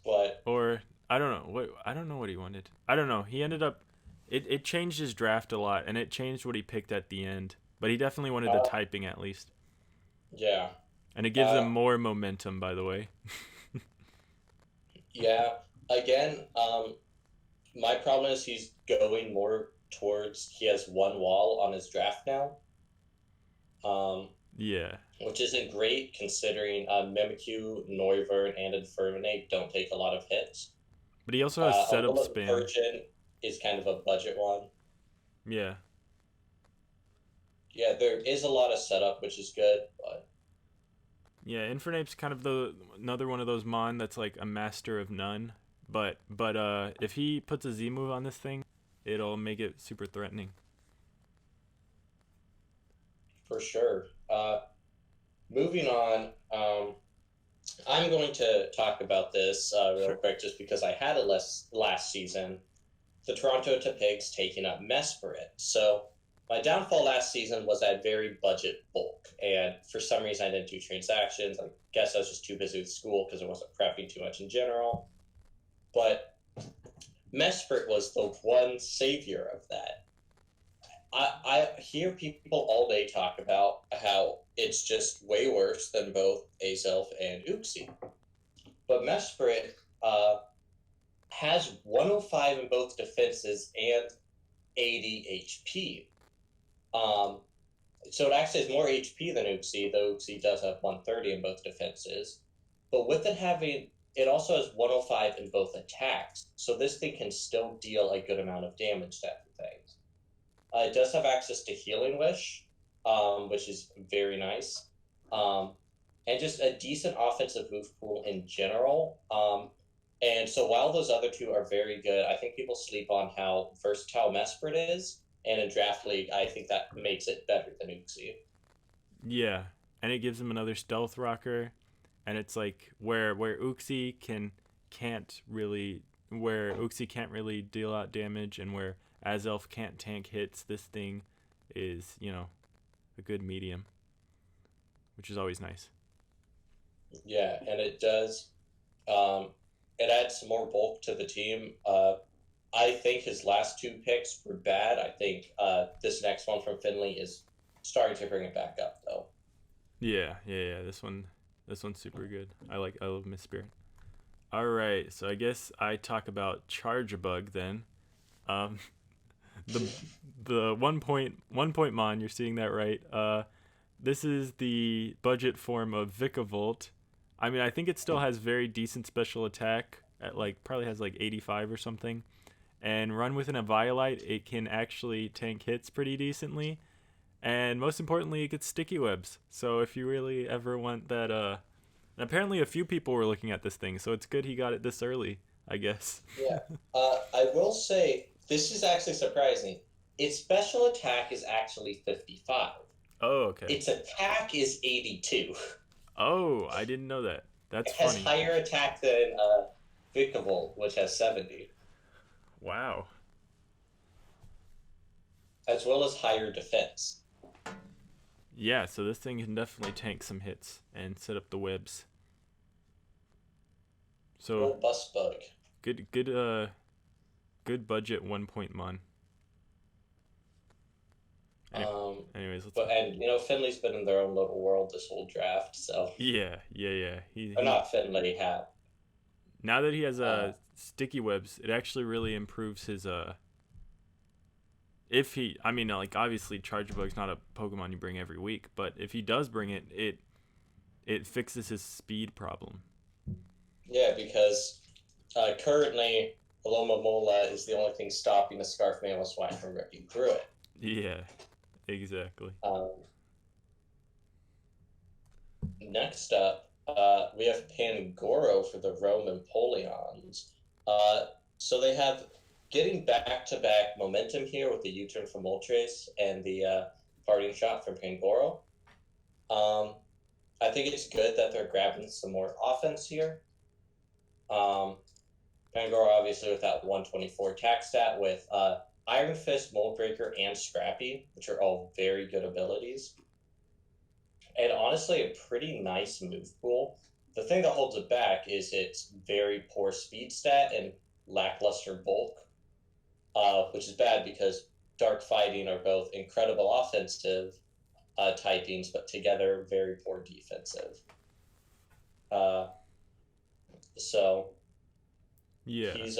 But or I don't know. I don't know what he wanted. I don't know. He ended up it changed his draft a lot and it changed what he picked at the end. But he definitely wanted the uh, typing at least. yeah, And it gives him uh, more momentum, by the way. yeah. Again, my problem is he's going more towards he has one wall on his draft now, um, Yeah. which isn't great considering Mimikyu, Noivern, and Inferminate don't take a lot of hits. But he also has setup Alola spam. Virgin is kind of a budget one. Yeah. Yeah, there is a lot of setup, which is good, but Yeah, Infernape's kind of the another one of those mon that's like a master of none. But if he puts a Z move on this thing, it'll make it super threatening. for sure. Moving on, I'm going to talk about this real Sure. quick just because I had it last season. The Toronto Pigs taking up Mesprit. So my downfall last season was I had very budget bulk, and for some reason I didn't do transactions. I guess I was just too busy with school because I wasn't prepping too much in general. But Mesprit was the one savior of that. I hear people all day talk about how it's just way worse than both Azelf and Uxie. But Mesprit has 105 in both defenses and 80 HP. Um, so it actually has more HP than Uxie, though Uxie does have 130 in both defenses. But with it having, it also has 105 in both attacks. So this thing can still deal a good amount of damage to everything. It does have access to Healing Wish, which is very nice. Um, and just a decent offensive move pool in general. And so while those other two are very good, I think people sleep on how versatile Mesprit is. And in Draft League, I think that makes it better than Uxie. Yeah, and it gives him another stealth rocker, and it's like where Uxie can't really deal out damage, and where Azelf can't tank hits. This thing is a good medium, which is always nice. Yeah, and it does. Um, it adds some more bulk to the team. I think his last two picks were bad. I think this next one from Finley is starting to bring it back up, though. Yeah. This one's super good. I love Miss Spirit. All right, so I guess I talk about Charge Bug then. Um, the the 1 point mon, you're seeing that right. This is the budget form of Vikavolt. I mean, I think it still has very decent special attack at like probably has like 85 or something. And run within a Violite, it can actually tank hits pretty decently. And most importantly, it gets sticky webs. So if you really ever want that, apparently a few people were looking at this thing, so it's good he got it this early, I guess. Yeah. I will say this is actually surprising. Its special attack is actually 55. Oh, okay. Its attack is 82. Oh, I didn't know that. It That's has funny. higher attack than Vikavolt, which has 70, Wow. as well as higher defense. Yeah, so this thing can definitely tank some hits and set up the webs. So Robust bug. good budget 1 point mon. Any- Um, Anyways, let's. but and Finley's been in their own little world this whole draft, so Yeah. or not Finley, Hat. Now that he has Uh, sticky webs, it actually really improves his if he I mean like obviously Charge Bug's not a Pokemon you bring every week, but if he does bring it, it fixes his speed problem. yeah, because currently Alomomola is the only thing stopping the Scarf Mammal Swine from ripping through it. Yeah, exactly. Next up, we have Pangoro for the Rome Empoleons. So they have getting back-to-back momentum here with the U-turn from Moltres and the parting shot from Pangoro. Um, I think it's good that they're grabbing some more offense here. Pangoro obviously with that 124 attack stat with Iron Fist, Mold Breaker, and Scrappy, which are all very good abilities. And honestly, a pretty nice move pool. The thing that holds it back is its very poor speed stat and lackluster bulk, which is bad because Dark Fighting are both incredible offensive typings, but together very poor defensive. Uh, so Yeah. he's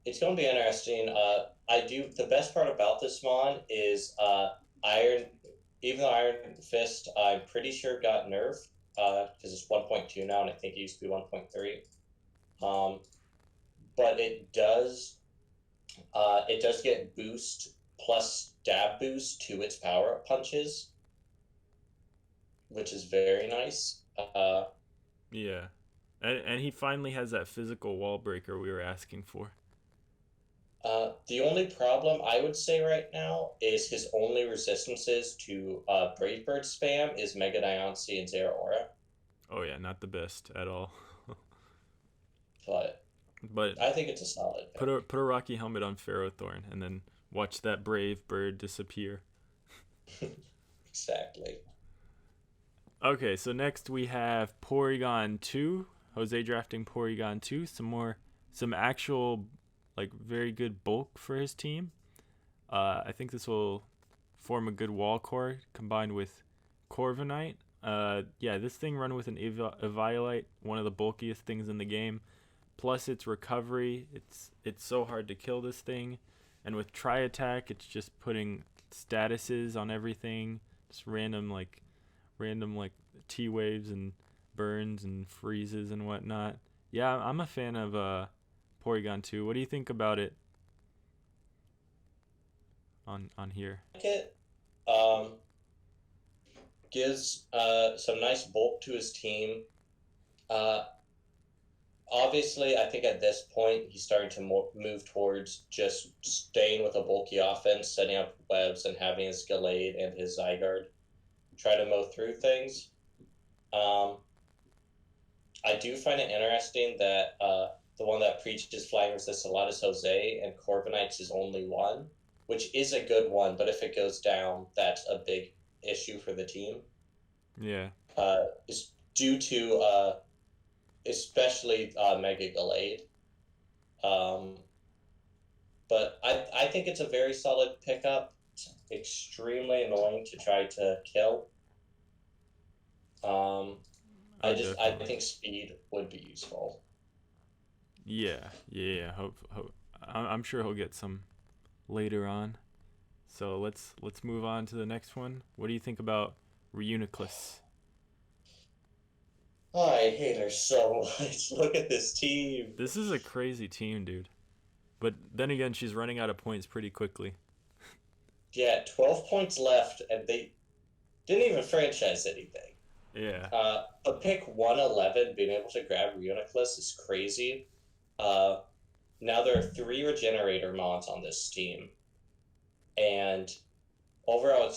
it's going to be interesting. The best part about this mon is Iron. Even though Iron Fist, I'm pretty sure got nerfed because it's 1.2 now, and I think it used to be 1.3. But it does get boost plus stab boost to its power up punches, which is very nice. Yeah. And he finally has that physical wall breaker we were asking for. The only problem I would say right now is his only resistances to Brave Bird spam is Mega Diancie and Zeraora. Oh yeah, not the best at all. But But I think it's a solid pick. put a rocky helmet on Ferrothorn and then watch that brave bird disappear. Exactly. Okay, so next we have Porygon 2. Jose drafting Porygon 2. Some actual, like, very good bulk for his team. I think this will form a good wall core combined with Corviknight. Yeah, this thing run with an Eviolite, one of the bulkiest things in the game. Plus its recovery, it's so hard to kill this thing. And with Tri Attack, it's just putting statuses on everything. Just random like T waves and burns and freezes and whatnot. Yeah, I'm a fan of Porygon 2. What do you think about it on here? Like it. Gives some nice bulk to his team. Uh, Obviously, I think at this point he's starting to move towards just staying with a bulky offense, setting up webs, and having his Gallade and his Zygarde try to mow through things. Um, I do find it interesting that the one that preaches flying resist a lot is Jose, and Corviknight's his only one, which is a good one, but if it goes down, that's a big issue for the team. Yeah. It's due to especially Mega Gallade. Um, but I think it's a very solid pickup. It's extremely annoying to try to kill. I think speed would be useful. Yeah. I'm sure he'll get some later on. So let's move on to the next one. What do you think about Reuniclus? Oh, I hate her so much. Look at this team. This is a crazy team, dude. But then again, she's running out of points pretty quickly. Yeah, 12 points left, and they didn't even franchise anything. Yeah. A pick 111 being able to grab Reuniclus is crazy. Now there are 3 Regenerator mods on this team. And overall,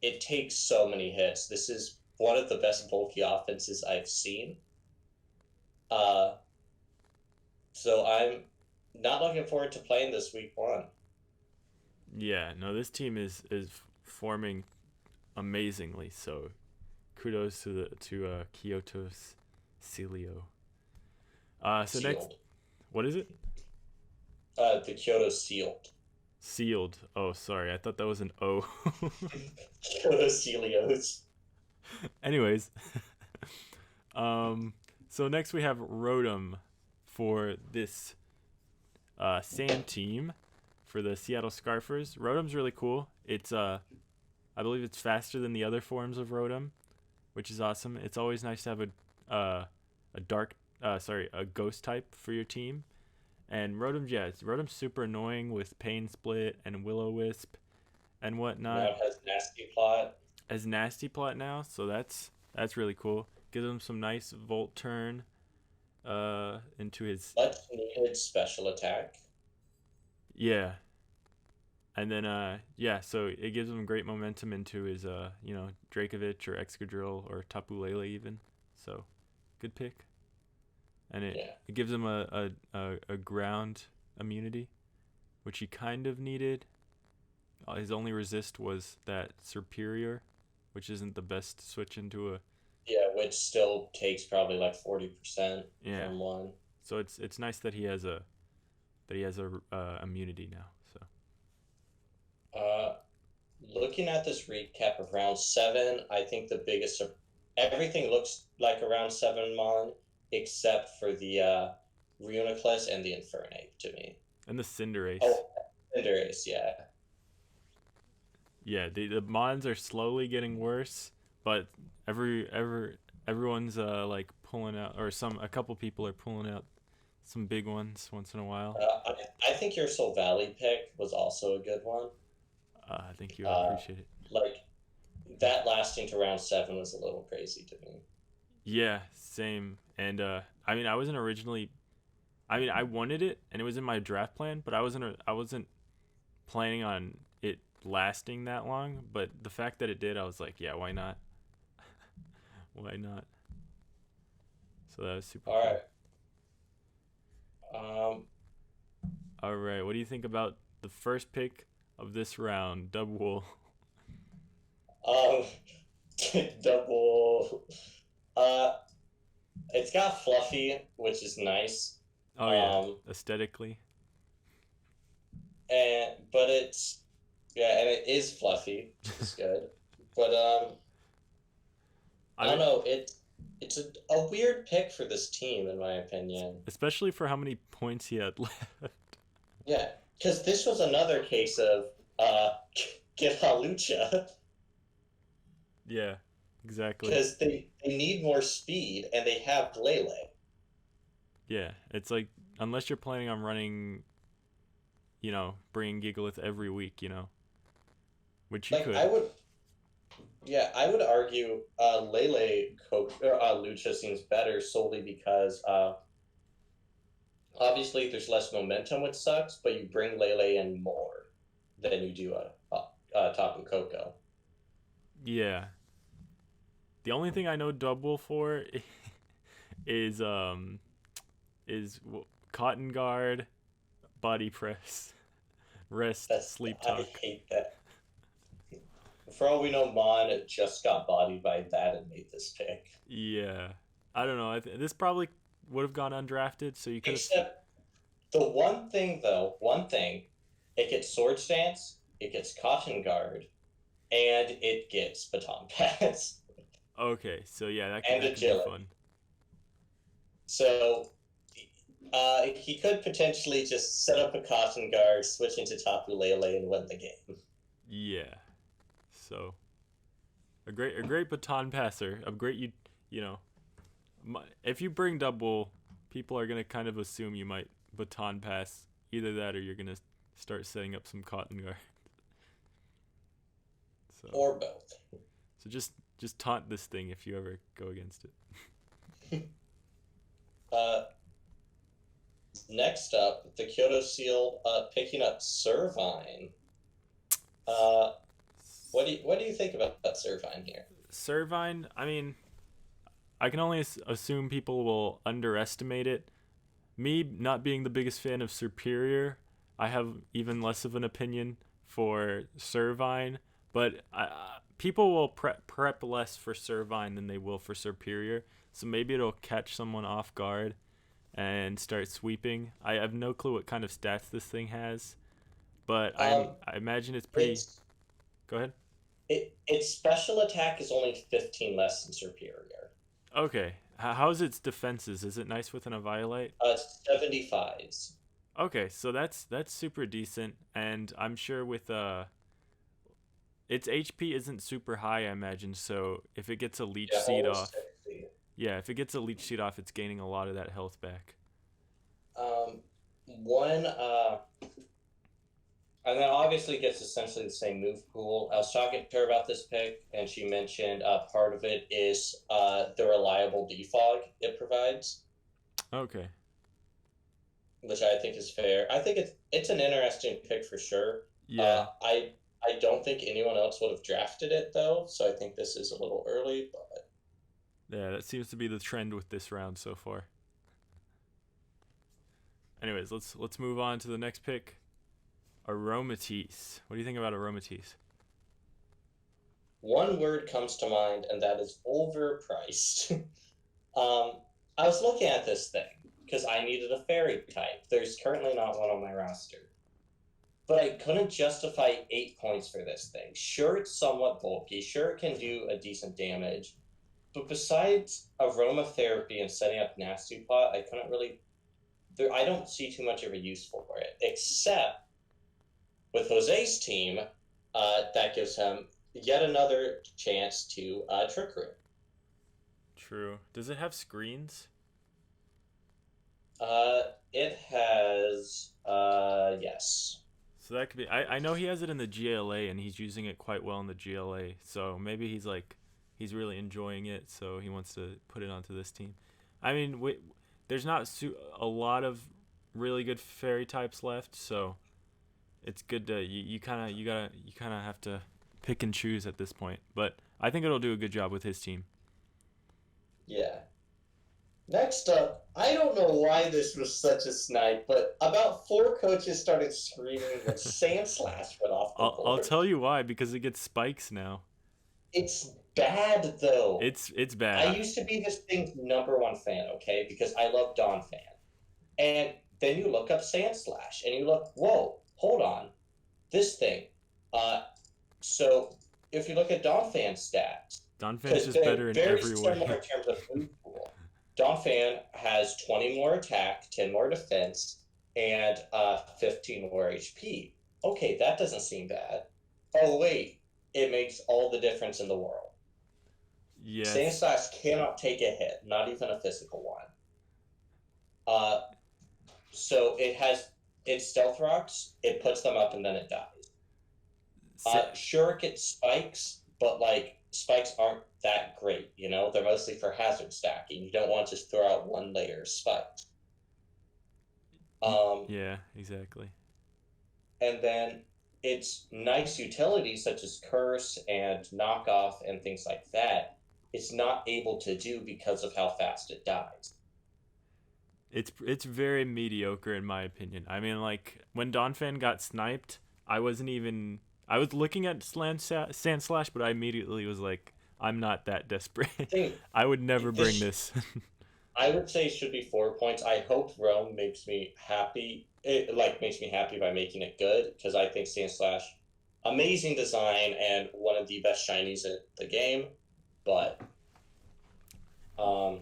it takes so many hits. This is one of the best bulky offenses I've seen. So I'm not looking forward to playing this week 1. Yeah, no, this team is forming amazingly. So kudos to Kyoto's Celio. So Sealed. next, what is it? The Kyoto Sealed. Sealed. Oh, sorry, I thought that was an O. Kyoto Celios. Anyways, so next we have Rotom for this sand team for the Seattle Scarfers. Rotom's really cool. It's I believe it's faster than the other forms of Rotom, which is awesome. It's always nice to have a ghost type for your team. And Rotom's super annoying with Pain Split and Will-O-Wisp and whatnot. Now it has Nasty Plot. As Nasty Plot now, so that's really cool. Gives him some nice Volt Turn into his Much needed special attack. Yeah. And then so it gives him great momentum into his Dracovic or Excadrill or Tapu Lele even. So good pick. And it gives him a ground immunity, which he kind of needed. His only resist was that Superior, which isn't the best to switch into a. Yeah, which still takes probably like 40% from one. So it's nice that he has a immunity now. So. Looking at this recap of round 7, I think the biggest everything looks like a round 7 mon, except for the Reuniclus and the Infernape to me. And the Cinderace. Oh, Cinderace, yeah. Yeah, the mons are slowly getting worse, but everyone's like pulling out, or a couple people are pulling out some big ones once in a while. I think your Soul Valley pick was also a good one. Thank you, I appreciate it. Like that lasting to round 7 was a little crazy to me. Yeah, same. And I wasn't originally. I wanted it, and it was in my draft plan, but I wasn't planning on it lasting that long. But the fact that it did, I was like, yeah, why not? Why not? So that was super cool. All right. What do you think about the first pick of this round, Dubwool? Dubwool. It's got Fluffy, which is nice. Oh yeah, aesthetically. But it's and it is fluffy, which is good. But I don't know. It's a weird pick for this team, in my opinion. Especially for how many points he had left. Yeah, because this was another case of get Halucha. Yeah, exactly. Because they need more speed, and they have Lele. Yeah, it's like, unless you're planning on running, bringing Gigalith every week, which you could. I would argue Lele Lucha seems better solely because obviously there's less momentum, which sucks, but you bring Lele in more than you do Tapu Koko. Yeah. The only thing I know Dubwool for is cotton guard, body press, rest, sleep talk. I hate that. For all we know, Mon just got bodied by that and made this pick. Yeah. I don't know. This probably would have gone undrafted, so you could. Except the one thing, it gets Sword Stance, it gets Cotton Guard, and it gets Baton Pass. Okay, so yeah, that could be fun. So he could potentially just set up a Cotton Guard, switch into Tapu Lele, and win the game. Yeah. So a great baton passer. If you bring Dubwool, people are gonna kind of assume you might baton pass. Either that, or you're gonna start setting up some Cotton Guard. So, or both. So just taunt this thing if you ever go against it. Next up, the Kyoto Seal picking up Servine. What do you think about Servine here? Servine, I can only assume people will underestimate it. Me not being the biggest fan of Superior, I have even less of an opinion for Servine, but people will prep less for Servine than they will for Superior, so maybe it'll catch someone off guard and start sweeping. I have no clue what kind of stats this thing has, but I imagine it's pretty. Go ahead. Its special attack is only 15 less than Superior. Okay. How's its defenses? Is it nice with an Eviolite? 75s. Okay, so that's super decent, and I'm sure with its HP isn't super high, I imagine. So if it gets a Leech Seed off, 60. if it gets a Leech Seed off, it's gaining a lot of that health back. And then obviously gets essentially the same move pool. I was talking to her about this pick, and she mentioned part of it is the reliable defog it provides. Okay. Which I think is fair. I think it's an interesting pick for sure. Yeah, I don't think anyone else would have drafted it though, so I think this is a little early. But yeah, that seems to be the trend with this round so far. Anyways, let's move on to the next pick. Aromatisse. What do you think about Aromatisse? one word comes to mind, and that is overpriced. um, I was looking at this thing because I needed a fairy type. There's currently not one on my roster. But I couldn't justify 8 points for this thing. Sure, it's somewhat bulky. Sure, it can do a decent damage. But besides aromatherapy and setting up nasty plot, I couldn't really. I don't see too much of a use for it, except with Jose's team, that gives him yet another chance to trick room. True. Does it have screens? It has, yes. So that could be. I know he has it in the GLA and he's using it quite well in the GLA. So maybe he's really enjoying it. So he wants to put it onto this team. I mean, there's not a lot of really good fairy types left. So it's good to you kind of have to pick and choose at this point. But I think it'll do a good job with his team. Yeah. Next up, I don't know why this was such a snipe, but about 4 coaches started screaming when Sandslash went off the board. I'll tell you why, because it gets spikes now. It's bad, though. It's bad. I used to be this thing's #1 fan, okay, because I love Dawn Fan. And then you look up Sandslash, and you look, whoa, hold on, this thing. So if you look at Dawn Fan stats, Donphan's just better in very every similar way. in terms of food pool. Donphan has 20 more attack, 10 more defense, and 15 more HP. Okay, that doesn't seem bad. Oh wait, it makes all the difference in the world. Yes. Sandslash cannot take a hit, not even a physical one. So it has its stealth rocks, it puts them up and then it dies. Sure, it gets spikes, but like spikes aren't that great, you know? They're mostly for hazard stacking. You don't want to just throw out one layer of spikes. Yeah, exactly. And then its nice utilities such as curse and knockoff and things like that, it's not able to do because of how fast it dies. It's very mediocre in my opinion. I mean, like when Donphan got sniped, I was looking at Sandslash, but I immediately was like, I'm not that desperate. I would never bring this. I would say it should be 4 points. I hope Rome makes me happy. It makes me happy by making it good, because I think Sandslash, amazing design and one of the best shinies in the game. But yeah,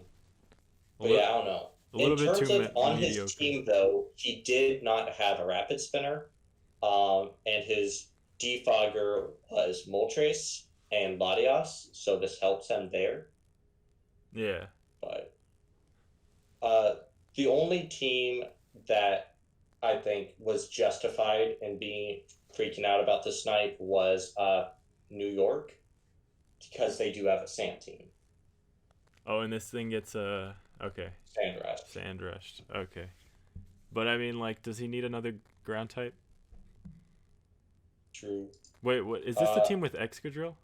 I don't know. In terms of on mediocre. His team, though, he did not have a rapid spinner, and his defogger was Moltres and Latias, so this helps him there. Yeah. But the only team that I think was justified in being freaking out about the snipe was New York, because they do have a sand team. Oh, and this thing gets okay. Sand rushed. Okay. But I mean, like, does he need another ground type? True. Wait, what is this the team with Excadrill?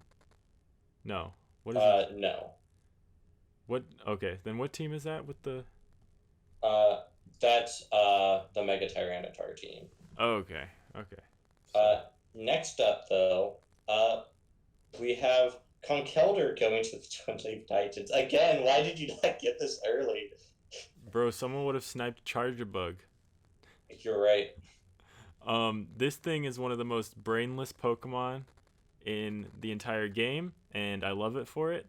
No. What is it? No. What? Okay, then what team is that with the? That's the Mega Tyranitar team. Oh, okay. Okay. Next up, though, we have Conkeldurr going to the Twin Leaf Titans. Again, why did you not get this early? Bro, someone would have sniped Charjabug. You're right. This thing is one of the most brainless Pokemon in the entire game, and I love it for it.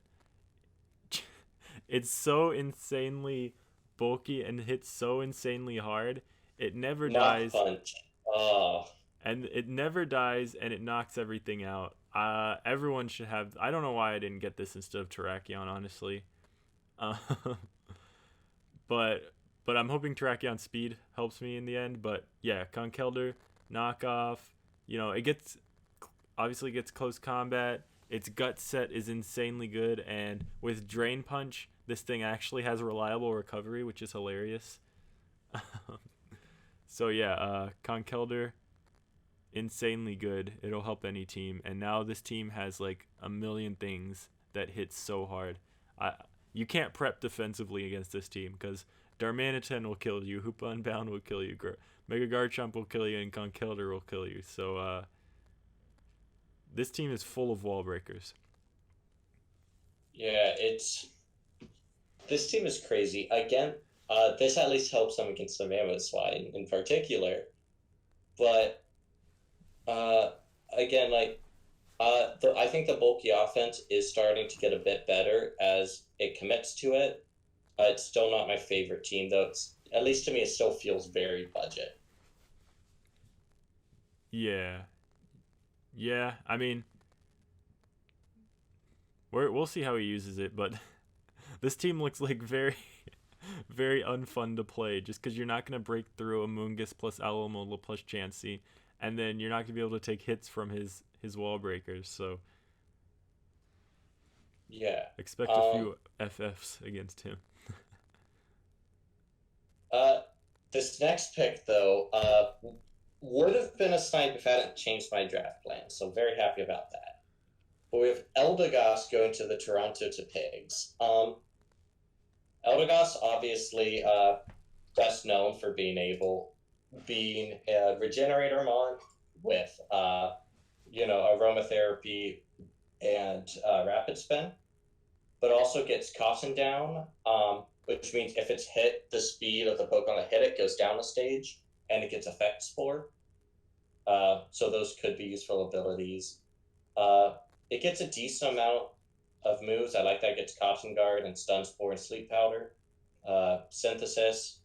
It's so insanely bulky and hits so insanely hard. It never dies. Punch. Oh. And it never dies, and it knocks everything out. Everyone should have. I don't know why I didn't get this instead of Terrakion, honestly. But I'm hoping Terrakion speed helps me in the end. But yeah, Conkeldurr, knockoff. You know, it obviously gets close combat. Its gut set is insanely good, and with Drain Punch, this thing actually has reliable recovery, which is hilarious. So yeah, Conkeldurr, insanely good. It'll help any team. And now this team has like a million things that hit so hard. I You can't prep defensively against this team because Darmanitan will kill you, Hoopa Unbound will kill you, Mega Garchomp will kill you, and Conkeldurr will kill you. So this team is full of wall breakers. Yeah, this team is crazy. Again, this at least helps them against the Mammothswine in particular. But again, like I think the bulky offense is starting to get a bit better as it commits to it. It's still not my favorite team, though. At least to me, it still feels very budget. Yeah. I mean, we'll see how he uses it, but this team looks like very, very unfun to play just because you're not going to break through a Moongus plus Alomola plus Chansey, and then you're not going to be able to take hits from his wall breakers, so yeah. Expect a few FFs against him. This next pick, though, would have been a snipe if I hadn't changed my draft plan, so very happy about that. But we have Eldegoss going to the Toronto to Pigs. Eldegoss, obviously, best known for being a regenerator mon with, aromatherapy and rapid spin, but also gets caution down, which means if it's hit, the speed of the Pokemon that hit it goes down a stage, and it gets Effect Spore. So those could be useful abilities. It gets a decent amount of moves. I like that it gets Caution Guard and Stun Spore and Sleep Powder. Synthesis,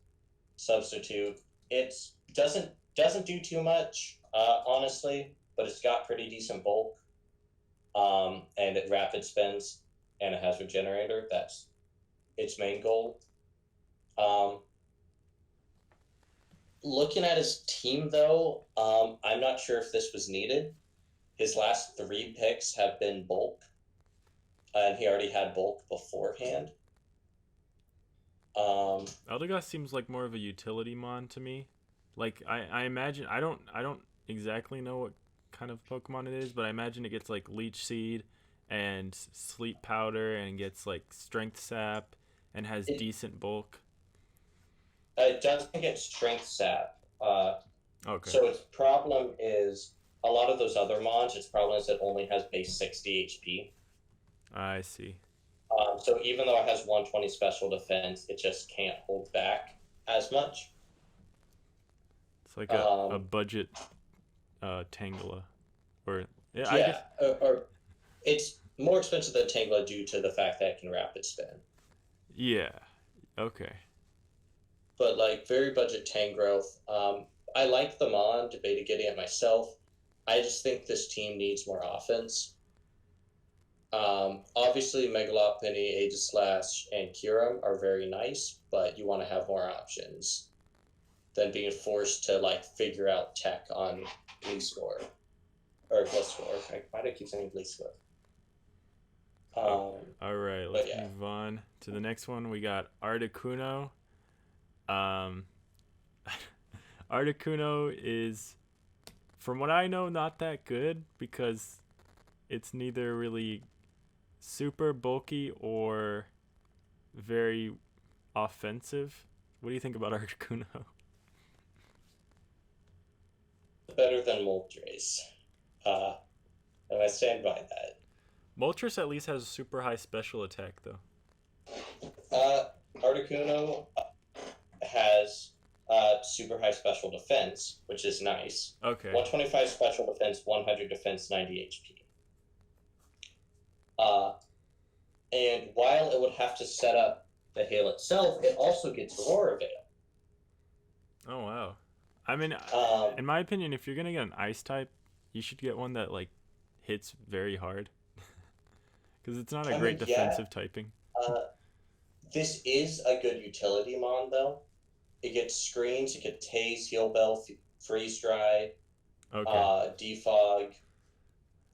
Substitute. It doesn't do too much, honestly, but it's got pretty decent bulk. And it rapid spins, and it has Regenerator. That's its main goal. Looking at his team, though, I'm not sure if this was needed. His last 3 picks have been bulk, and he already had bulk beforehand. Eldegoss seems like more of a utility mon to me. Like I imagine, I don't exactly know what kind of Pokemon it is, but I imagine it gets like Leech Seed and Sleep Powder and gets like Strength Sap and has decent bulk. It doesn't get Strength Sap. Okay. So its problem is a lot of those other mons. Its problem is it only has base 60 HP. I see. So even though it has 120 special defense, it just can't hold back as much. It's like a budget Tangela. Or or it's more expensive than Tangela due to the fact that it can rapid spin. Yeah. Okay. But like very budget Tangrowth. I like the mon, debated getting it myself. I just think this team needs more offense. Obviously, Megalopenny, Aegislash, and Kyurem are very nice, but you want to have more options than being forced to like figure out tech on Gliscor or Gliscor. Why do I keep saying Gliscor? All right, let's move on to the next one. We got Articuno. Articuno is, from what I know, not that good because it's neither really super bulky or very offensive. What do you think about Articuno? Better than Moltres. And I stand by that. Moltres at least has a super high special attack, though. Articuno has super high special defense, which is nice. Okay. 125 special defense, 100 defense, 90 HP. And while it would have to set up the hail itself, it also gets Aurora Veil. Oh, wow. I mean, in my opinion, if you're going to get an ice type, you should get one that, like, hits very hard. Because it's not a great defensive typing. This is a good utility mon, though. It gets screens, it gets Haze, Heal Bell, Freeze Dry, Defog,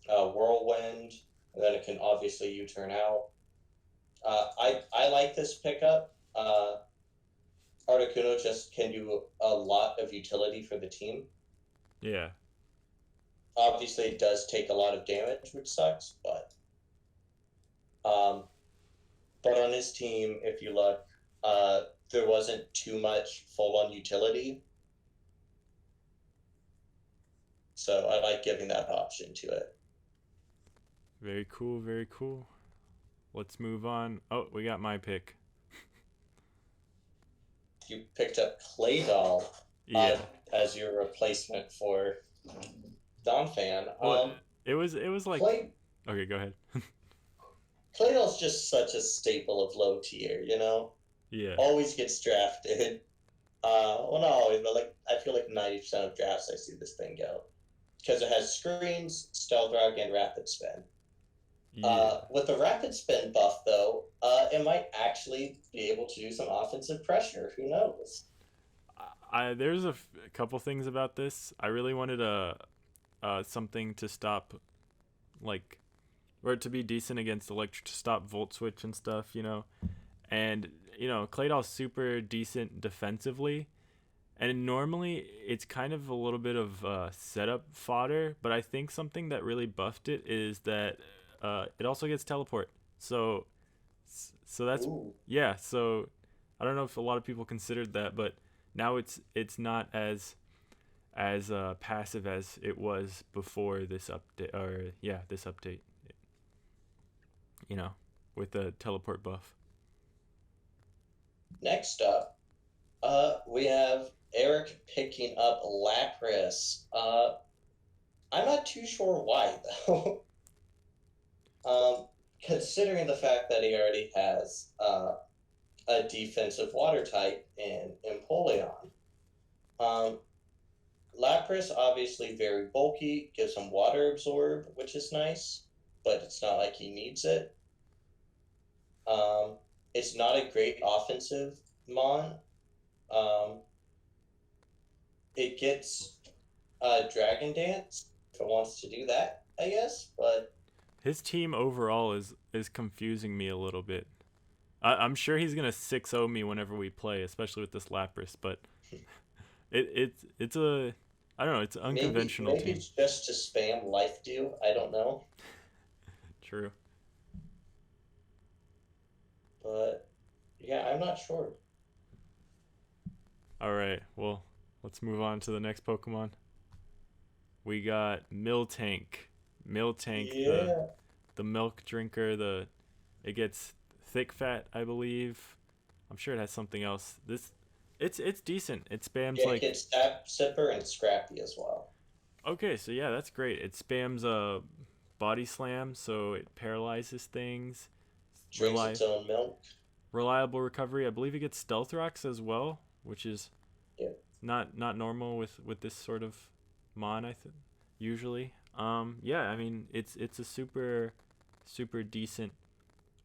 Whirlwind, and then it can obviously U-turn out. I like this pickup. Articuno just can do a lot of utility for the team. Yeah. Obviously, it does take a lot of damage, which sucks, um, but on his team, if you look, there wasn't too much full-on utility, so I like giving that option to it. Very cool, very cool. Let's move on. Oh, we got my pick. You picked up Claydol Yeah. as your replacement for Donphan. Well, it was like Clay okay, go ahead. Claydol's just such a staple of low tier, you know? Yeah. Always gets drafted. Well, not always, but like I feel like 90% of drafts I see this thing go because it has screens, stealth rock, and rapid spin. Yeah. With the rapid spin buff, though, it might actually be able to do some offensive pressure. Who knows? There's a couple things about this. I really wanted something to stop, like, or to be decent against electric, to stop volt switch and stuff, and Claydol's super decent defensively, and normally it's kind of a little bit of setup fodder, but I think something that really buffed it is that it also gets teleport. So that's Ooh. yeah. So I don't know if a lot of people considered that, but now it's not as passive as it was before this update, or yeah, this update. With the teleport buff. Next up, we have Eric picking up Lapras. I'm not too sure why though. Considering the fact that he already has a defensive water type in Empoleon. Um, Lapras obviously very bulky, gives him water absorb, which is nice, but it's not like he needs it. Um, it's not a great offensive mon. Um, it gets Dragon Dance if it wants to do that, I guess, but His team overall is confusing me a little bit. I'm sure he's gonna 6-0 me whenever we play, especially with this Lapras. But it's a I don't know. It's an unconventional maybe team. it's just to spam Life Dew. I don't know, True. but yeah, I'm not sure. All right. Well, let's move on to the next Pokemon. We got Miltank. Miltank, Yeah, the milk drinker. It gets thick fat, I believe. I'm sure it has something else. It's decent. It spams yeah, it like gets Sipper and Scrappy as well. okay, so yeah, that's great. It spams body slam, so it paralyzes things. Drinks Rely its own milk. Reliable recovery. I believe it gets stealth rocks as well, which is Yeah. not normal with this sort of mon. I think usually. Yeah, I mean it's a super decent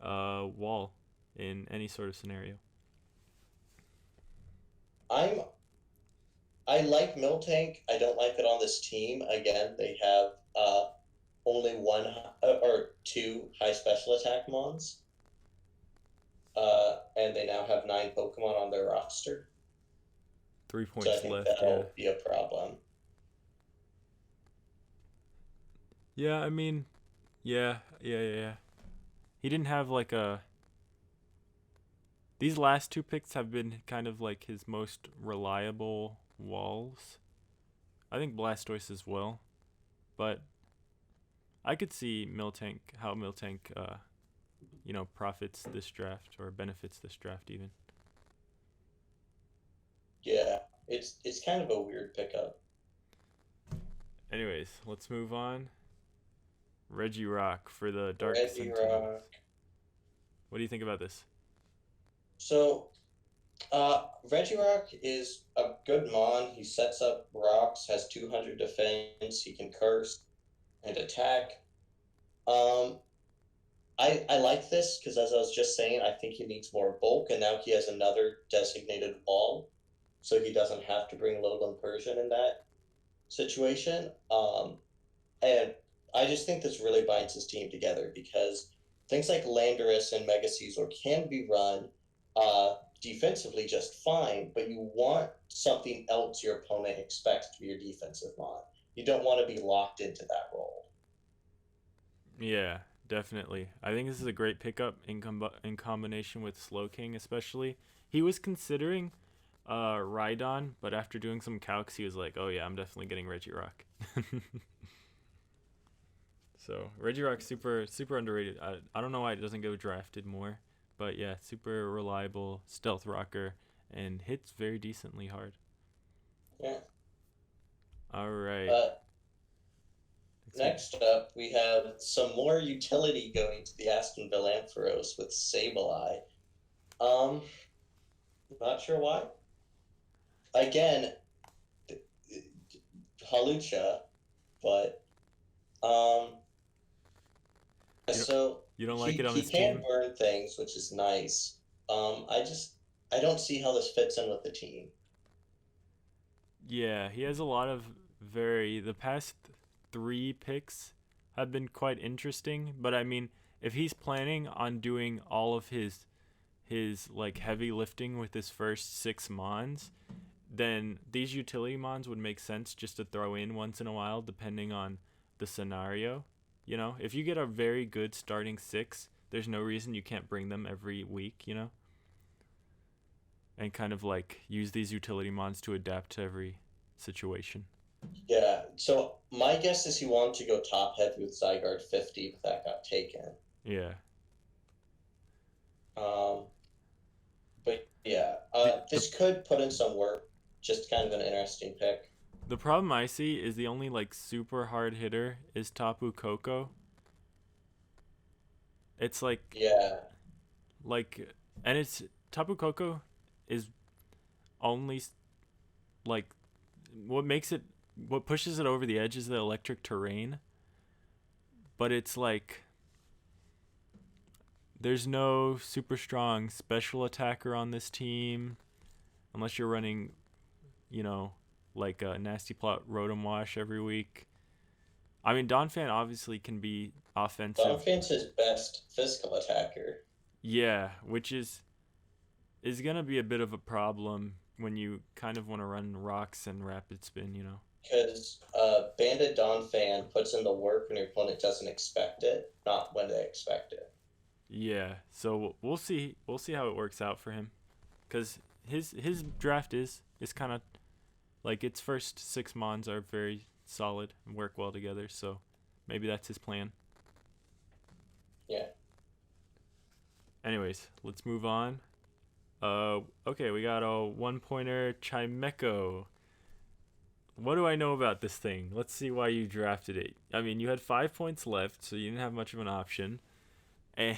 wall in any sort of scenario. I'm I like Miltank. I don't like it on this team. Again, they have only one or two high special attack mons, and they now have 9 Pokemon on their roster. Three So I points think left. Yeah. that'll be a problem. Yeah. I mean, yeah. He didn't have like a. These last two picks have been kind of like his most reliable walls. I think Blastoise as well, but I could see how Miltank, profits this draft or benefits this draft even. Yeah, it's kind of a weird pickup. Anyways, let's move on. Regirock for the Dark Sentinels. Regirock. What do you think about this? So, Regirock is a good mon. He sets up rocks, has 200 defense. He can curse and attack. Um, I like this because, as I was just saying, I think he needs more bulk, and now he has another designated wall, so he doesn't have to bring Lowland Persian in that situation. And I just think this really binds his team together because things like Landorus and Mega Caesar can be run defensively just fine, but you want something else your opponent expects to be your defensive mod. you don't want to be locked into that role. Yeah, definitely. I think this is a great pickup in combination with Slowking, especially. He was considering Rhydon, but after doing some calcs, he was like, "Oh yeah, I'm definitely getting Regirock." So Regirock's super underrated. I don't know why it doesn't go drafted more, but yeah, super reliable stealth rocker and hits very decently hard. Yeah. All right. Uh, Next up, we have some more utility going to the Aston Villa Ampharos with Sableye. Um, Not sure why. Again, Halucha, but You don't, so you don't like he it on he this can team? burn things, which is nice. I don't see how this fits in with the team. Yeah, he has a lot of very the past 3 picks have been quite interesting, but I mean, if he's planning on doing all of his like heavy lifting with his first 6 mons, then these utility mons would make sense just to throw in once in a while depending on the scenario. You know, if you get a very good starting 6, there's no reason you can't bring them every week, you know? And kind of like use these utility mons to adapt to every situation. Yeah. So my guess is he wanted to go top heavy with Zygarde 50, but that got taken. Yeah. Um, but yeah, The the this could put in some work. Just kind of an interesting pick. the problem I see is the only like super hard hitter is Tapu Koko. It's Yeah. like and it's Tapu Koko is only like what makes it what pushes it over the edge is the electric terrain, but it's like there's no super strong special attacker on this team unless you're running, you know, like a nasty plot Rotom Wash every week. I mean, Donphan obviously can be offensive. Donphan's his best physical attacker Yeah, which is gonna be a bit of a problem when you kind of want to run rocks and rapid spin, you know. because Bandit Donphan puts in the work when your opponent doesn't expect it, not when they expect it. Yeah, so we'll see. We'll see how it works out for him, because his draft is kind of like its first 6 mons are very solid and work well together. So maybe that's his plan. Yeah. Anyways, let's move on. Okay, we got a 1-pointer Chimecho. What do I know about this thing? Let's see why you drafted it. I mean, you had 5 points left, so you didn't have much of an option. And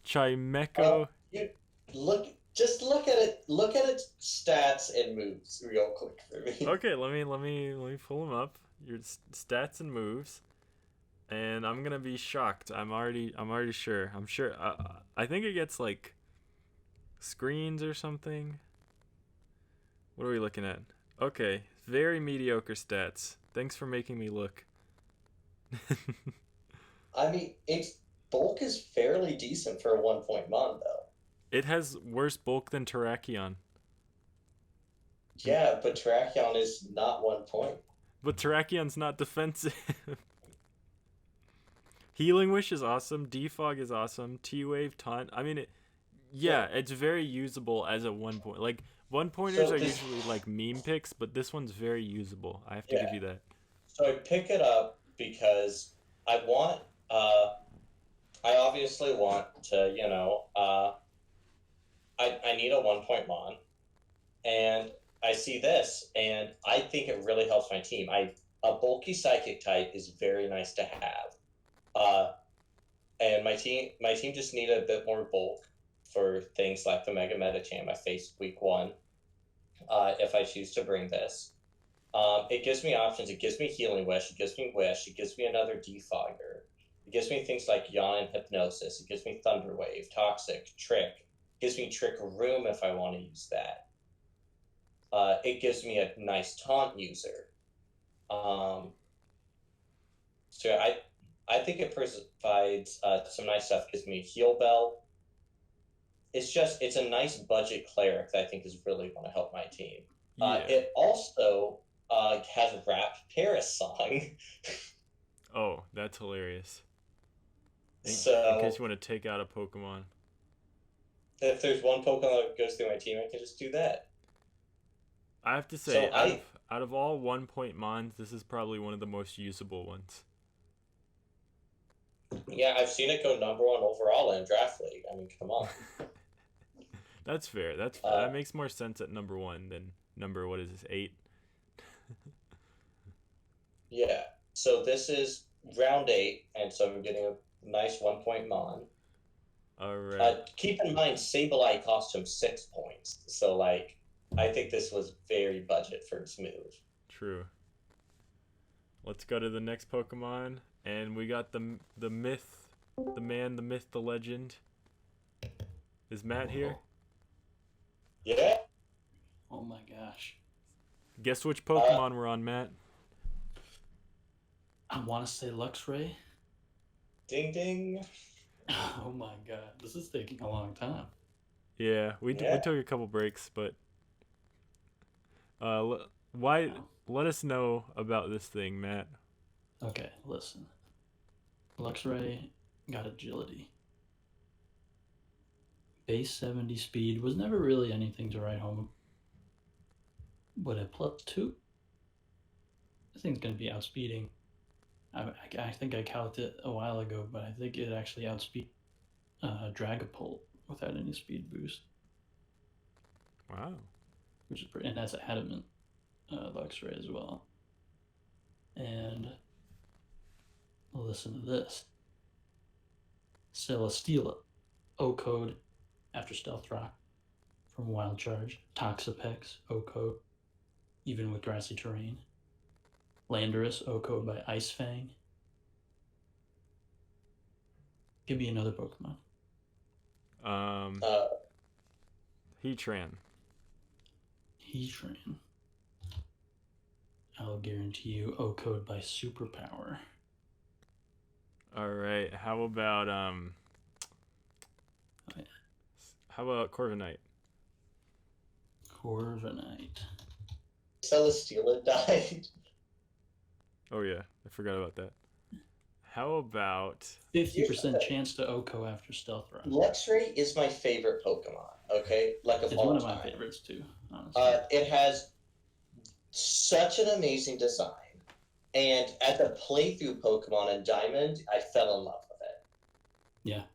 Chimecho. You look at it. Look at its stats and moves real quick for me. Okay, let me pull them up. Your stats and moves, and I'm gonna be shocked. I'm already sure. I'm sure. I think it gets like screens or something. What are we looking at? Okay, very mediocre stats. Thanks for making me look. I mean, its bulk is fairly decent for a 1 point mon, though. It has worse bulk than Terrakion. Yeah, but Terrakion is not 1 point. But Terrakion's not defensive. Healing Wish is awesome. Defog is awesome. T-Wave, Taunt. I mean, yeah, it's very usable as a 1 point. Like, 1 pointers So are this, usually like meme picks, but this one's very usable. I have to give yeah. you that. So I pick it up because I want. I obviously want to, I need a 1 point mon, and I see this, and I think it really helps my team. A bulky psychic type is very nice to have, and my team just need a bit more bulk for things like the Mega Metacham I faced week 1. If I choose to bring this, it gives me options. It gives me Healing Wish. It gives me Wish. It gives me another Defogger. It gives me things like Yawn and Hypnosis. It gives me Thunder Wave, Toxic, Trick. It gives me Trick Room if I want to use that. It gives me a nice Taunt user. So I think it provides some nice stuff. It gives me Heal Bell. It's a nice budget cleric that I think is really going to help my team. Yeah. It also has rap Paris song. Oh, that's hilarious. In So case you want to take out a Pokemon. if there's one Pokemon that goes through my team, I can just do that. I have to say, So out of all 1-point Mons, this is probably one of the most usable ones. yeah, I've seen it go number 1 overall in Draft League. I mean, come on. That's fair. That makes more sense at number 1 than number, what is this, 8? Yeah. So this is round 8, and so I'm getting a nice 1-point Mon. All right. Keep in mind, Sableye cost him 6 points. So, like, I think this was very budget for its move. True. Let's go to the next Pokemon, and we got the myth, the man, the myth, the legend. Is Matt here? Yeah. Oh my gosh. Guess which Pokemon we're on, Matt? I want to say Luxray. Ding ding. Oh my god, this is taking a long time. Yeah, we took a couple breaks, but let us know about this thing, Matt. Okay, listen. Luxray got agility. Base 70 speed was never really anything to write home. But at +2, this thing's going to be outspeeding. I think I calculated it a while ago, but I think it actually outspeed Dragapult without any speed boost. Wow. Which is pretty, and that's a adamant Luxray as well. And listen to this. Celesteela, O-Code after Stealth Rock from Wild Charge. Toxapex, O-Code, even with grassy terrain. Landorus, O-Code by Ice Fang. Give me another Pokemon. Heatran. Heatran. I'll guarantee you O-Code by Superpower. All right. How about Corviknight? Corviknight. Celesteela died. Oh yeah, I forgot about that. How about 50% chance to OHKO after Stealth Rock. Luxray is my favorite Pokemon. Okay, like of It's all one of time. my favorites too, honestly. It has such an amazing design, and as a playthrough Pokemon in Diamond, I fell in love with it. Yeah.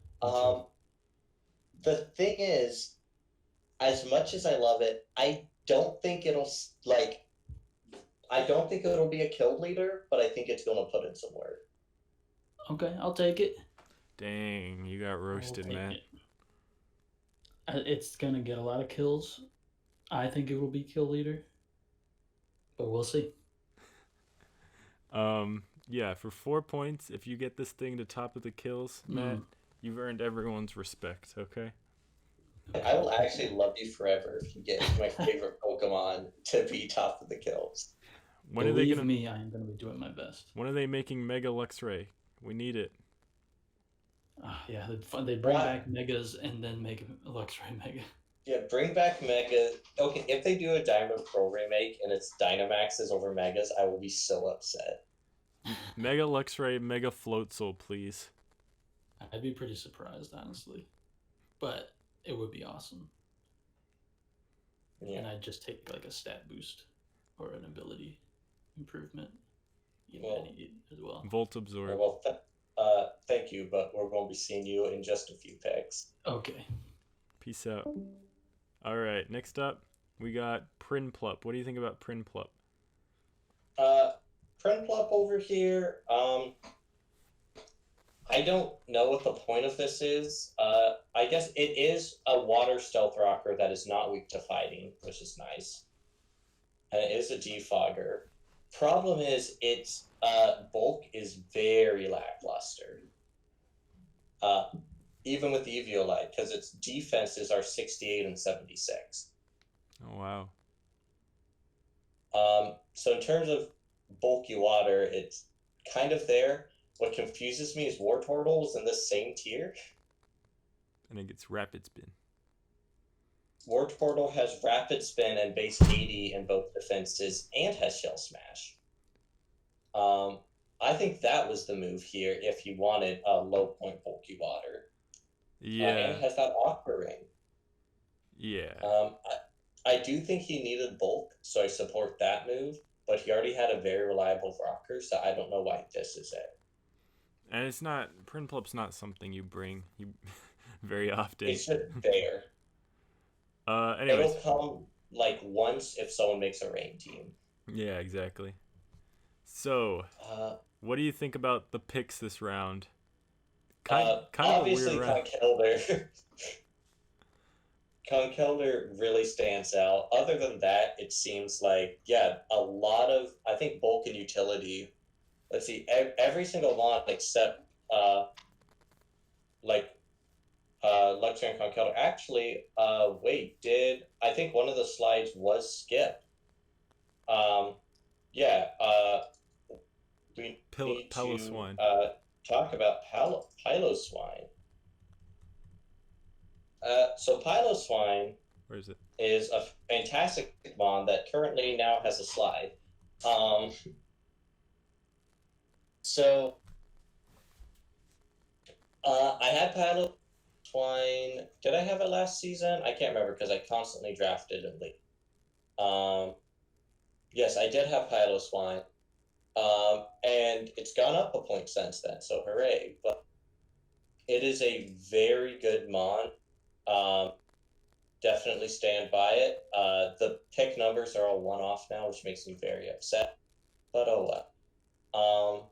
The thing is, as much as I love it, I don't think it'll be a kill leader, but I think it's going to put in some work. Okay, I'll take it. Dang, you got roasted, man. It's going to get a lot of kills. I think it will be kill leader, but we'll see. Yeah, for 4 points, if you get this thing to top of the kills, Matt, you've earned everyone's respect, okay? I will actually love you forever if you get my favorite Pokemon to be top of the kills. Believe me, I am going to be doing my best. When are they making Mega Luxray? We need it. Yeah, they bring back Megas and then make Luxray Mega. Yeah, bring back Mega. Okay, if they do a Diamond Pro remake and it's Dynamaxes over Megas, I will be so upset. Mega Luxray, Mega Floatzel, please. I'd be pretty surprised, honestly. But it would be awesome. Yeah. And I'd just take like a stat boost or an ability improvement. As well. Volt Absorb. Well, thank you, but we're going to be seeing you in just a few picks. Okay. Peace out. All right, next up, we got Prinplup. What do you think about Prinplup? Prinplup over here, I don't know what the point of this is. I guess it is a water stealth rocker that is not weak to fighting, which is nice. And it is a defogger. Problem is, its bulk is very lackluster. Even with Eviolite, because its defenses are 68 and 76. Oh, wow. So in terms of bulky water, it's kind of there. What confuses me is Wartortle is in this same tier. And it gets Rapid Spin. Wartortle has Rapid Spin and base 80 in both defenses and has Shell Smash. I think that was the move here if you wanted a low point bulky water. Yeah. And has that Aqua Ring. Yeah. I do think he needed bulk, so I support that move, but he already had a very reliable rocker, so I don't know why this is it. And it's not, Prinplup's not something you bring very often. It's just there. Anyways. It'll come like once if someone makes a rain team. Yeah, exactly. So, what do you think about the picks this round? Kind obviously, of a weird round. Conkelder really stands out. Other than that, it seems like, yeah, a lot of, I think, bulk and utility. Let's see, every single mod except, Luxray and Conkelder. Actually, I think one of the slides was skipped. We need Piloswine. to talk about Piloswine. So Piloswine, where is it? Is a fantastic mon that currently now has a slide. I had Piloswine. Did I have it last season? I can't remember because I constantly drafted and league. Yes, I did have Piloswine. And it's gone up a point since then, so hooray. But it is a very good mon. Definitely stand by it. The pick numbers are all one-off now, which makes me very upset. But oh well.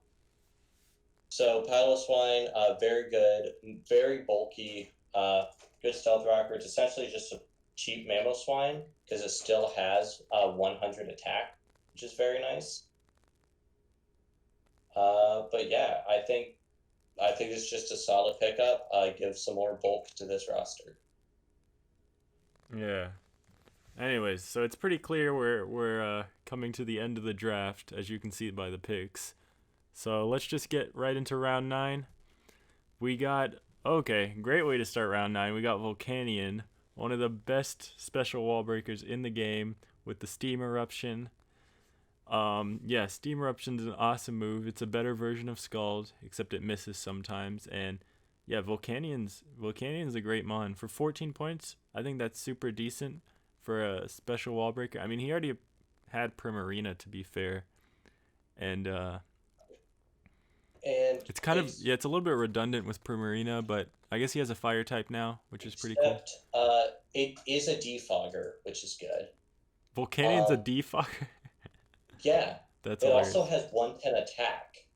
So Piloswine, very good, very bulky, good stealth rocker. It's essentially just a cheap Mamoswine because it still has 100 attack, which is very nice. But yeah, I think it's just a solid pickup. Give some more bulk to this roster. Yeah. Anyways, so it's pretty clear we're coming to the end of the draft, as you can see by the picks. So let's just get right into round 9. We got, great way to start round 9. We got Volcanion, one of the best special wall breakers in the game with the Steam Eruption. Steam Eruption's an awesome move. It's a better version of Scald, except it misses sometimes. And yeah, Volcanion's a great mon. For 14 points, I think that's super decent for a special wall breaker. I mean, he already had Primarina, to be fair. And it's kind of, it's a little bit redundant with Primarina, but I guess he has a fire type now, which is pretty cool. It is a defogger, which is good. Volcanion's a defogger? Yeah. That's it hilarious. also has 110 attack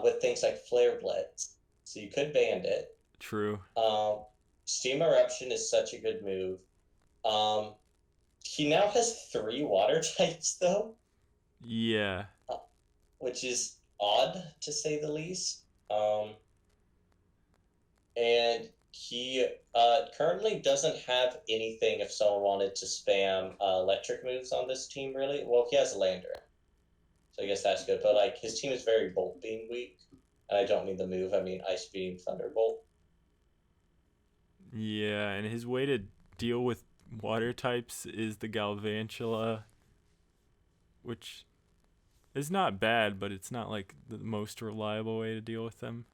with things like Flare Blitz, so you could band it. True. Steam Eruption is such a good move. He now has 3 water types, though. Yeah. Which is odd, to say the least. And he currently doesn't have anything if someone wanted to spam electric moves on this team, really. Well, he has a Lander, so I guess that's good. But like, his team is very Bolt Beam weak, and I don't mean the move, I mean Ice Beam, Thunderbolt. Yeah, and his way to deal with water types is the Galvantula, which is not bad, but it's not like the most reliable way to deal with them.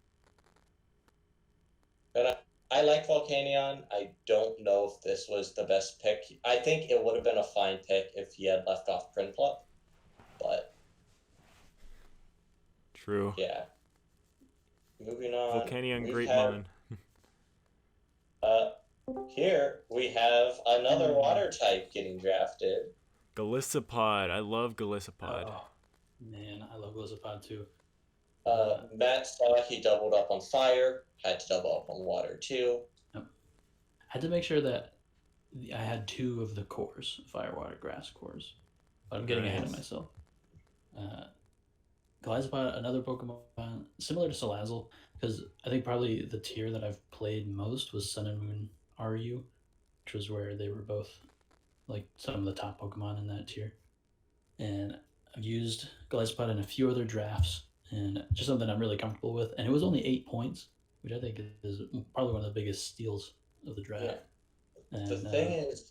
And I like Volcanion. I don't know if this was the best pick. I think it would have been a fine pick if he had left off Prinplup, but true. Yeah. Moving on. Volcanion, great mon. Here we have another water type getting drafted. Galissapod. I love Galissapod. Oh, man, I love Galissapod too. Matt saw he doubled up on fire, had to double up on water too. Yep. Had to make sure that I had 2 of the cores, fire, water, grass cores. But I'm getting ahead of myself. Galissapod, another Pokemon similar to Salazzle, because I think probably the tier that I've played most was Sun and Moon RU, which was where they were both like some of the top Pokemon in that tier. And I've used Galissapod in a few other drafts, and just something I'm really comfortable with. And it was only 8 points, which I think is probably one of the biggest steals of the draft. Yeah. And, the thing is,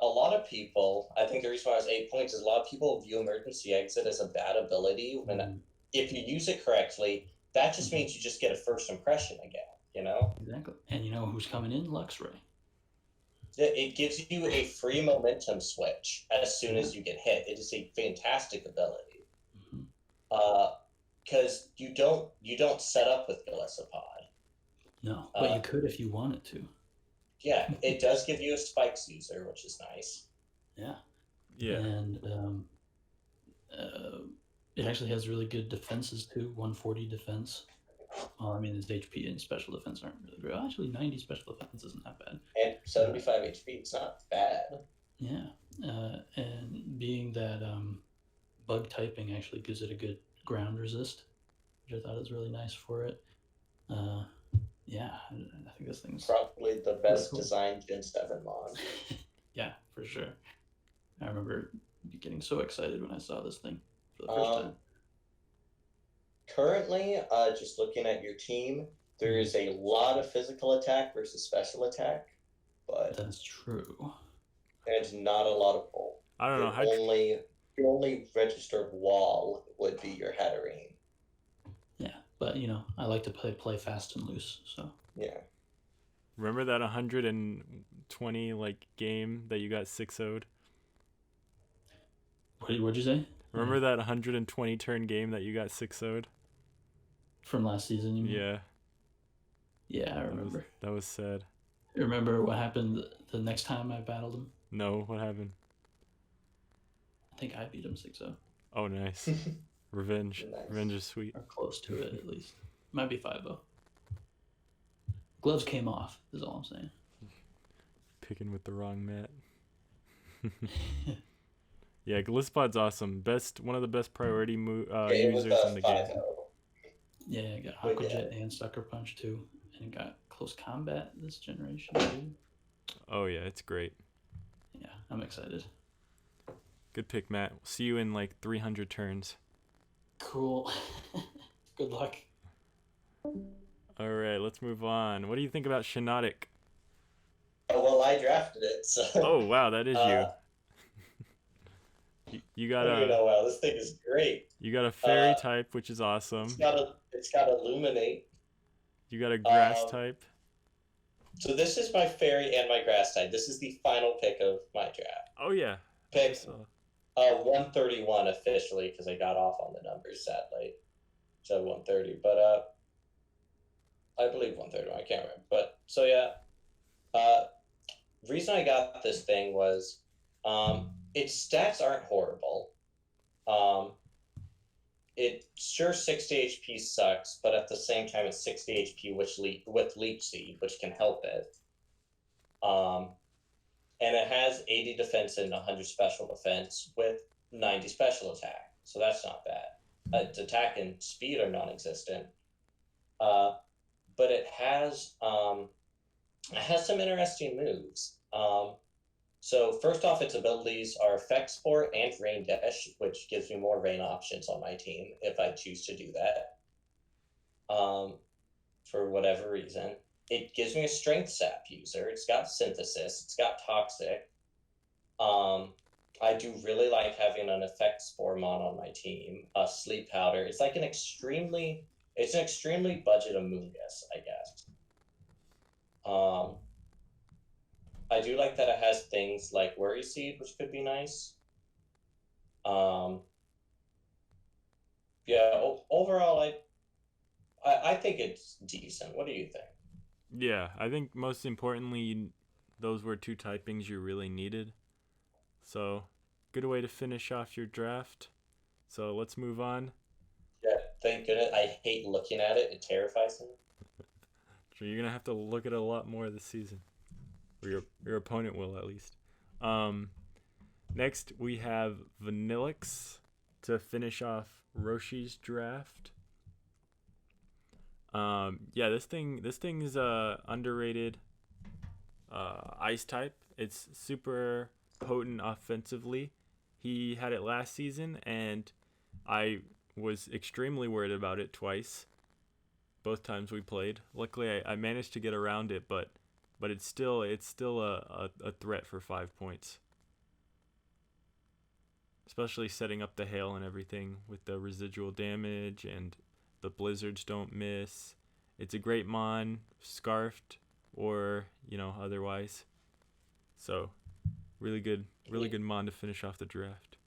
a lot of people, I think the reason why it was 8 points is a lot of people view emergency exit as a bad ability when if you use it correctly, that just means you just get a first impression again, you know? Exactly. And you know who's coming in? Luxray. It gives you a free momentum switch as soon as you get hit. It is a fantastic ability. Because you don't set up with Gillespod. No, but you could if you wanted to. Yeah, it does give you a spikes user, which is nice. Yeah. Yeah. And it actually has really good defenses too. 140 defense. Well, I mean, its HP and special defense aren't really great. Actually, 90 special defense isn't that bad. And 75 HP, it's not bad. Yeah. And being that bug typing actually gives it a good ground resist, which I thought is really nice for it. Yeah, I think this thing's probably the best cool. designed Gen 7 mon. Yeah, for sure. I remember getting so excited when I saw this thing for the first time. Currently, just looking at your team, there is a lot of physical attack versus special attack, but that's true. There's not a lot of bolt. I don't know. Your only registered wall would be your Hatterene. Yeah, but you know, I like to play fast and loose, so. Yeah. Remember that 120 game that you got 6-0'd? What'd you say? Remember that 120 turn game that you got 6-0'd? From last season, you mean? Yeah. Yeah, I remember. That was sad. Remember what happened the next time I battled him? No, what happened? I think I beat him 6-0. Oh, nice. Revenge. Nice. Revenge is sweet. Or close to it, at least. Might be 5-0. Gloves came off, is all I'm saying. Picking with the wrong mat. Yeah, Gillespod's awesome. One of the best priority users in the game. Yeah, it got Aqua Jet and Sucker Punch too. And it got Close Combat this generation too. Oh yeah, it's great. Yeah, I'm excited. Good pick, Matt. We'll see you in 300 turns. Cool. Good luck. All right, let's move on. What do you think about Shiinotic? Oh, well, I drafted it, so... Oh, wow, that is you. You got wow, this thing is great. You got a fairy type, which is awesome. It's got Illuminate. You got a grass type. So this is my fairy and my grass type. This is the final pick of my draft. Oh yeah. Pick 131 officially because I got off on the numbers sadly. So 130, but I believe 131. I can't remember. But so yeah. Reason I got this thing was its stats aren't horrible. It sure 60 HP sucks, but at the same time it's 60 HP with Leech Seed, which can help it. And it has 80 defense and 100 special defense with 90 special attack, so that's not bad. Its attack and speed are non-existent, but it has some interesting moves. So first off, its abilities are Effect Sport and Rain Dash, which gives me more rain options on my team if I choose to do that. For whatever reason. It gives me a Strength Sap user. It's got Synthesis. It's got Toxic. I do really like having an Effect Spore mon on my team. Sleep Powder. It's an extremely budget Amoonguss, I guess. I do like that it has things like Worry Seed, which could be nice. Yeah, overall, I think it's decent. What do you think? Yeah, I think most importantly, those were two typings you really needed. So, good way to finish off your draft. So, let's move on. Yeah, thank goodness. I hate looking at it. It terrifies me. So, you're going to have to look at it a lot more this season. Or your opponent will, at least. Next, we have Vanillix to finish off Roshi's draft. Yeah, this thing's underrated ice type. It's super potent offensively. He had it last season, and I was extremely worried about it twice. Both times we played. Luckily, I managed to get around it, but it's still a threat for 5 points. especially setting up the hail and everything with the residual damage and the blizzards don't miss. It's a great mon, scarfed or otherwise. So really good mon to finish off the draft.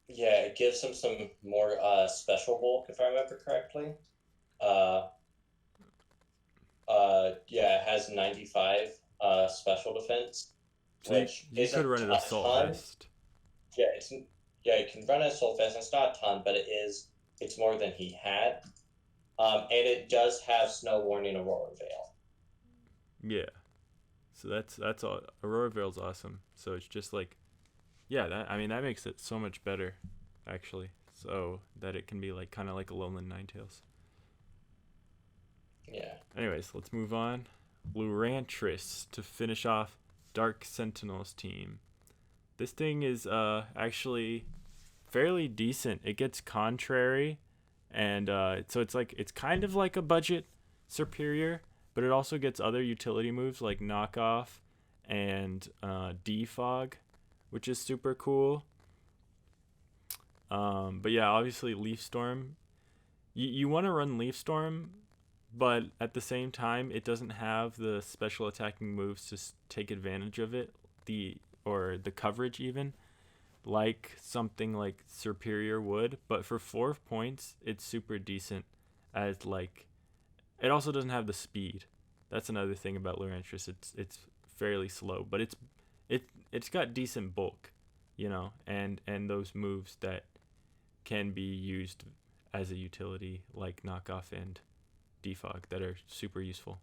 Yeah, it gives him some more special bulk, if I remember correctly. Yeah, it has 95 special defense, So which you could isn't run it a assault ton. vest. Yeah, you can run it assault vest. It's not a ton, but it's more than he had. And it does have snow warning Aurora Veil. Yeah. So that's all. Aurora Veil's awesome. So it's just like, yeah, that makes it so much better, actually. So that it can be like kind of like a Lowland Ninetales. Yeah. Anyways, let's move on. Lurantris to finish off Dark Sentinels team. This thing is actually fairly decent. It gets contrary, and so it's kind of like a budget superior, but it also gets other utility moves like knockoff and defog, which is super cool. But yeah, obviously Leaf Storm. You want to run Leaf Storm, but at the same time, it doesn't have the special attacking moves to take advantage of it. Or the coverage even, like something like Superior would. But for 4 points, it's super decent. As like, it also doesn't have the speed. That's another thing about Lurantris. It's fairly slow, but it's got decent bulk, and those moves that can be used as a utility like knockoff and defog that are super useful.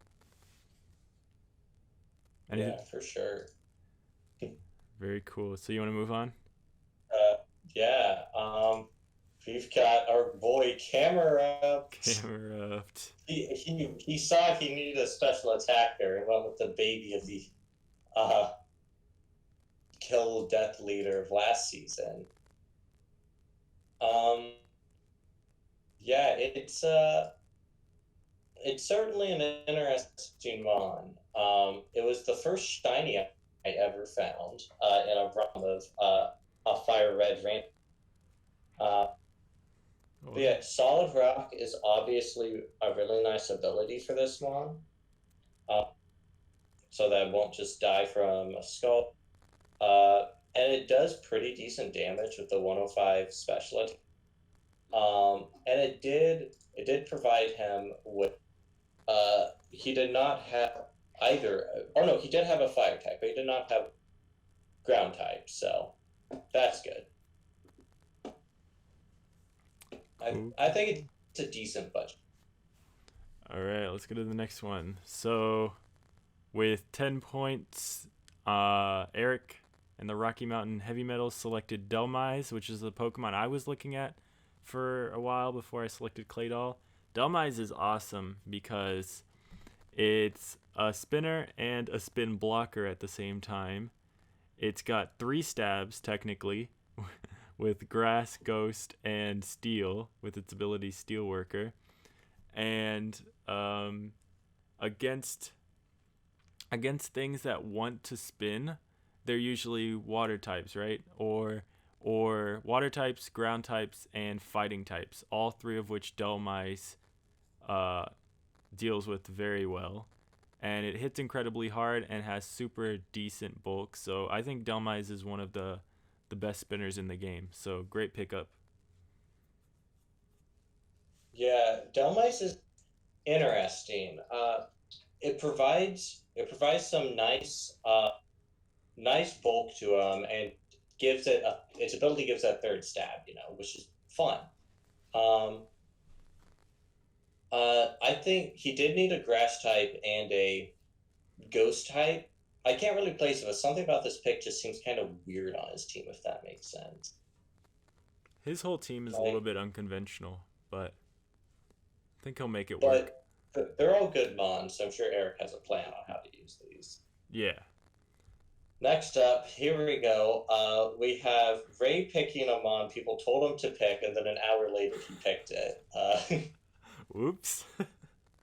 Yeah, for sure. Very cool. So you want to move on? Yeah. We've got our boy Camera. Camerupt. He saw he needed a special attacker and went with the baby of the kill death leader of last season. Yeah, it's certainly an interesting mon. It was the first shiny I ever found in a run of a fire red ramp. But yeah, Solid Rock is obviously a really nice ability for this mon. So that it won't just die from a skull. And it does pretty decent damage with the 105 special attack. And it did provide him with he did not have either. Or no, he did have a fire type, but he did not have ground type. So that's good. I think it's a decent budget. All right, let's go to the next one. So, with 10 points, Eric and the Rocky Mountain Heavy Metals selected Delmise, which is the Pokemon I was looking at for a while before I selected Claydol. Delmise is awesome because it's a spinner and a spin blocker at the same time. It's got 3 stabs, technically, with Grass, Ghost, and Steel, with its ability Steel Worker. And against things that want to spin, they're usually water types, right? Or water types, ground types, and fighting types, all 3 of which Delmise deals with very well. And it hits incredibly hard and has super decent bulk. So I think Delmise is one of the best spinners in the game. So great pickup. Yeah, Delmise is interesting. It provides some nice bulk to him and gives it its ability gives that 3rd stab, which is fun. I think he did need a grass type and a ghost type. I can't really place it, but something about this pick just seems kind of weird on his team, if that makes sense. His whole team is a little bit unconventional, but I think he'll make it work. But they're all good mons, so I'm sure Eric has a plan on how to use these. Yeah. Next up, here we go. We have Ray picking a mon people told him to pick, and then an hour later he picked it. Whoops.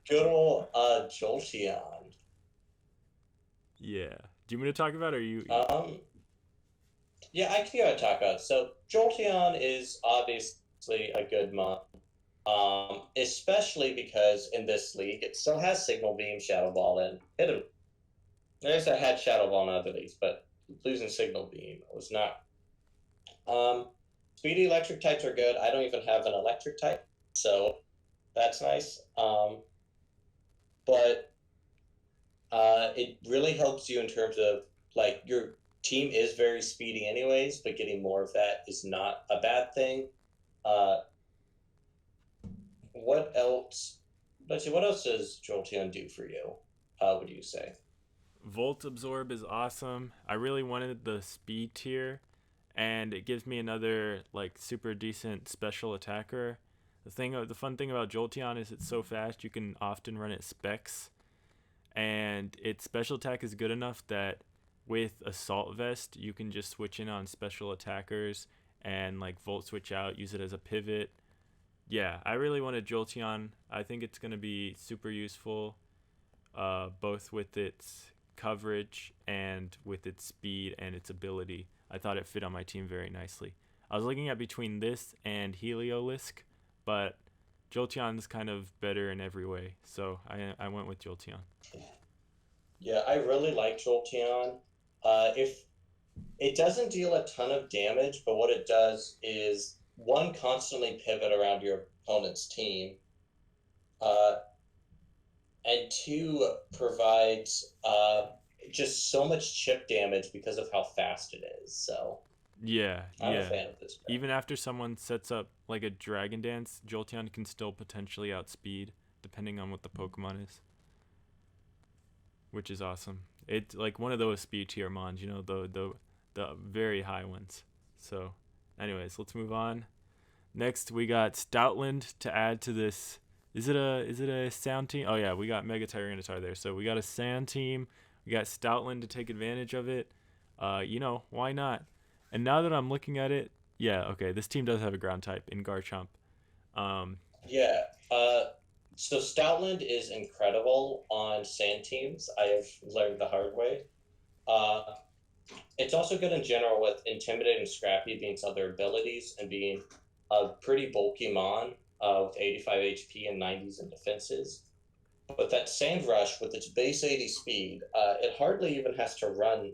Good old Jolteon. Yeah. Do you want me to talk about it, or you? Yeah, I can go talk about it. So Jolteon is obviously a good mon, especially because in this league it still has Signal Beam, Shadow Ball, and hit him. There's I had Shadow Ball in other leagues, but losing Signal Beam was not. Um, Speedy electric types are good. I don't even have an electric type, so that's nice. But it really helps you in terms of like your team is very speedy anyways, but getting more of that is not a bad thing. Uh, what else? Let's see. What else does Jolteon do for you? Would you say? Volt Absorb is awesome. I really wanted the speed tier, and it gives me another like super decent special attacker. The fun thing about Jolteon is it's so fast. You can often run it specs, and its special attack is good enough that with Assault Vest you can just switch in on special attackers and like Volt switch out, use it as a pivot. Yeah, I really wanted Jolteon. I think it's gonna be super useful, both with its coverage and with its speed and its ability. I thought it fit on my team very nicely. I was looking at between this and Heliolisk, but Jolteon's kind of better in every way, so I went with Jolteon. Yeah, I really like Jolteon. If it doesn't deal a ton of damage, but what it does is one constantly pivot around your opponent's team, uh, and two provides just so much chip damage because of how fast it is. So Yeah, I'm a yeah. fan of this guy. Even after someone sets up like a Dragon Dance, Jolteon can still potentially outspeed depending on what the Pokemon is, which is awesome. It's like one of those speed tier mons, the very high ones. So, anyways, let's move on. Next, we got Stoutland to add to this. Is it a sound team? Oh yeah, we got Mega Tyranitar there. So we got a sand team. We got Stoutland to take advantage of it. Why not? And now that I'm looking at it, yeah, okay, this team does have a ground type in Garchomp. Um, Yeah. So Stoutland is incredible on sand teams. I have learned the hard way. Uh, it's also good in general with Intimidate and Scrappy being some other abilities and being a pretty bulky mon with 85 HP and 90s in defenses. But that Sand Rush with its base 80 speed, it hardly even has to run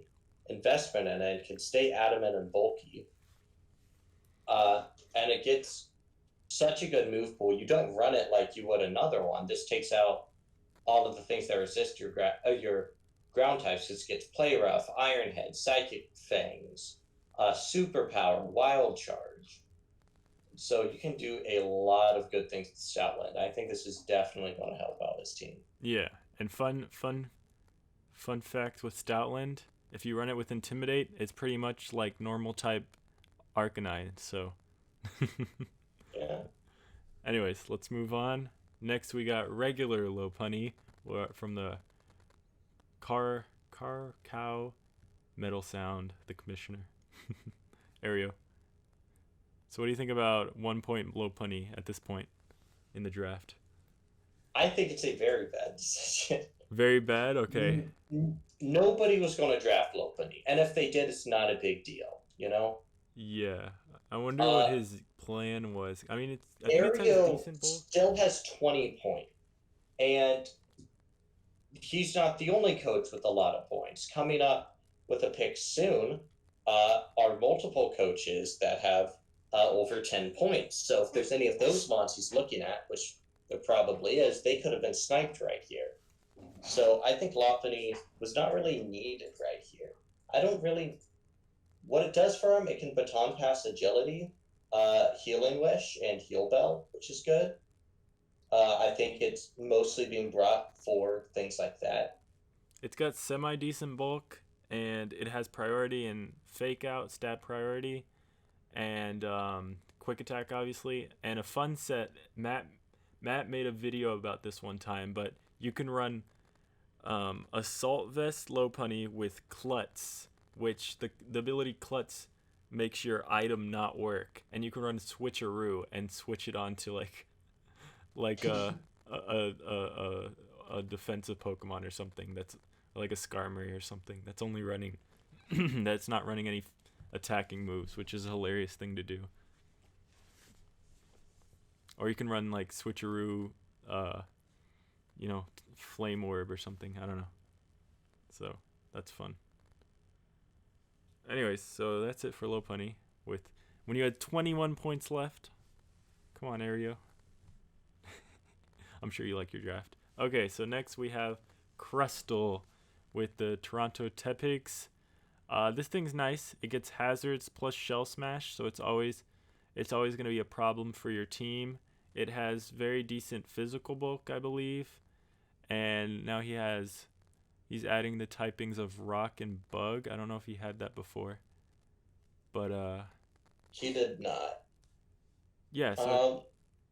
investment in it. It can stay adamant and bulky. And it gets such a good move pool. You don't run it like you would another one. This takes out all of the things that resist your ground types. This gets Play Rough, Iron Head, Psychic Fangs, Superpower, Wild Charge. So you can do a lot of good things with Stoutland. I think this is definitely going to help out this team. yeah, and fun fact with Stoutland, if you run it with Intimidate, it's pretty much like normal type Arcanine. So, Yeah. anyways, let's move on. Next, we got regular Lopunny from the Car Cow Metal Sound, the commissioner. Aereo. So what do you think about 1 point Lopunny at this point in the draft? I think it's a very bad decision. Very bad. Okay. Nobody was going to draft Lopunny. And if they did, it's not a big deal, you know? Yeah. I wonder what Uh, his plan was. I mean, I think it has a Aereo decent bulk. still has 20 points. And he's not the only coach with a lot of points. Coming up with a pick soon are multiple coaches that have over 10 points. So if there's any of those mons he's looking at, which there probably is, they could have been sniped right here. So I think Lopunny was not really needed right here. I don't really. What it does for him, it can baton pass agility, healing wish, and heal bell, which is good. I think it's mostly being brought for things like that. It's got semi decent bulk, and it has priority and fake out stat priority, and quick attack obviously, and a fun set. Matt made a video about this one time, but you can run Assault Vest Lopunny with Klutz, which the ability Klutz makes your item not work, and you can run Switcheroo and switch it onto like a defensive Pokemon or something that's like a Skarmory or something that's only running that's not running any attacking moves, which is a hilarious thing to do. Or you can run like switcheroo, flame orb or something. I don't know. So that's fun. Anyways, so that's it for Lopunny. With when you had 21 points left. Come on, Aereo. I'm sure you like your draft. Okay, so next we have Crustle with the Toronto Tepigs. This thing's nice. It gets hazards plus shell smash, so it's always going to be a problem for your team. It has very decent physical bulk, I believe, and now he's adding the typings of rock and bug. I don't know if he had that before, but he did not. Yeah. So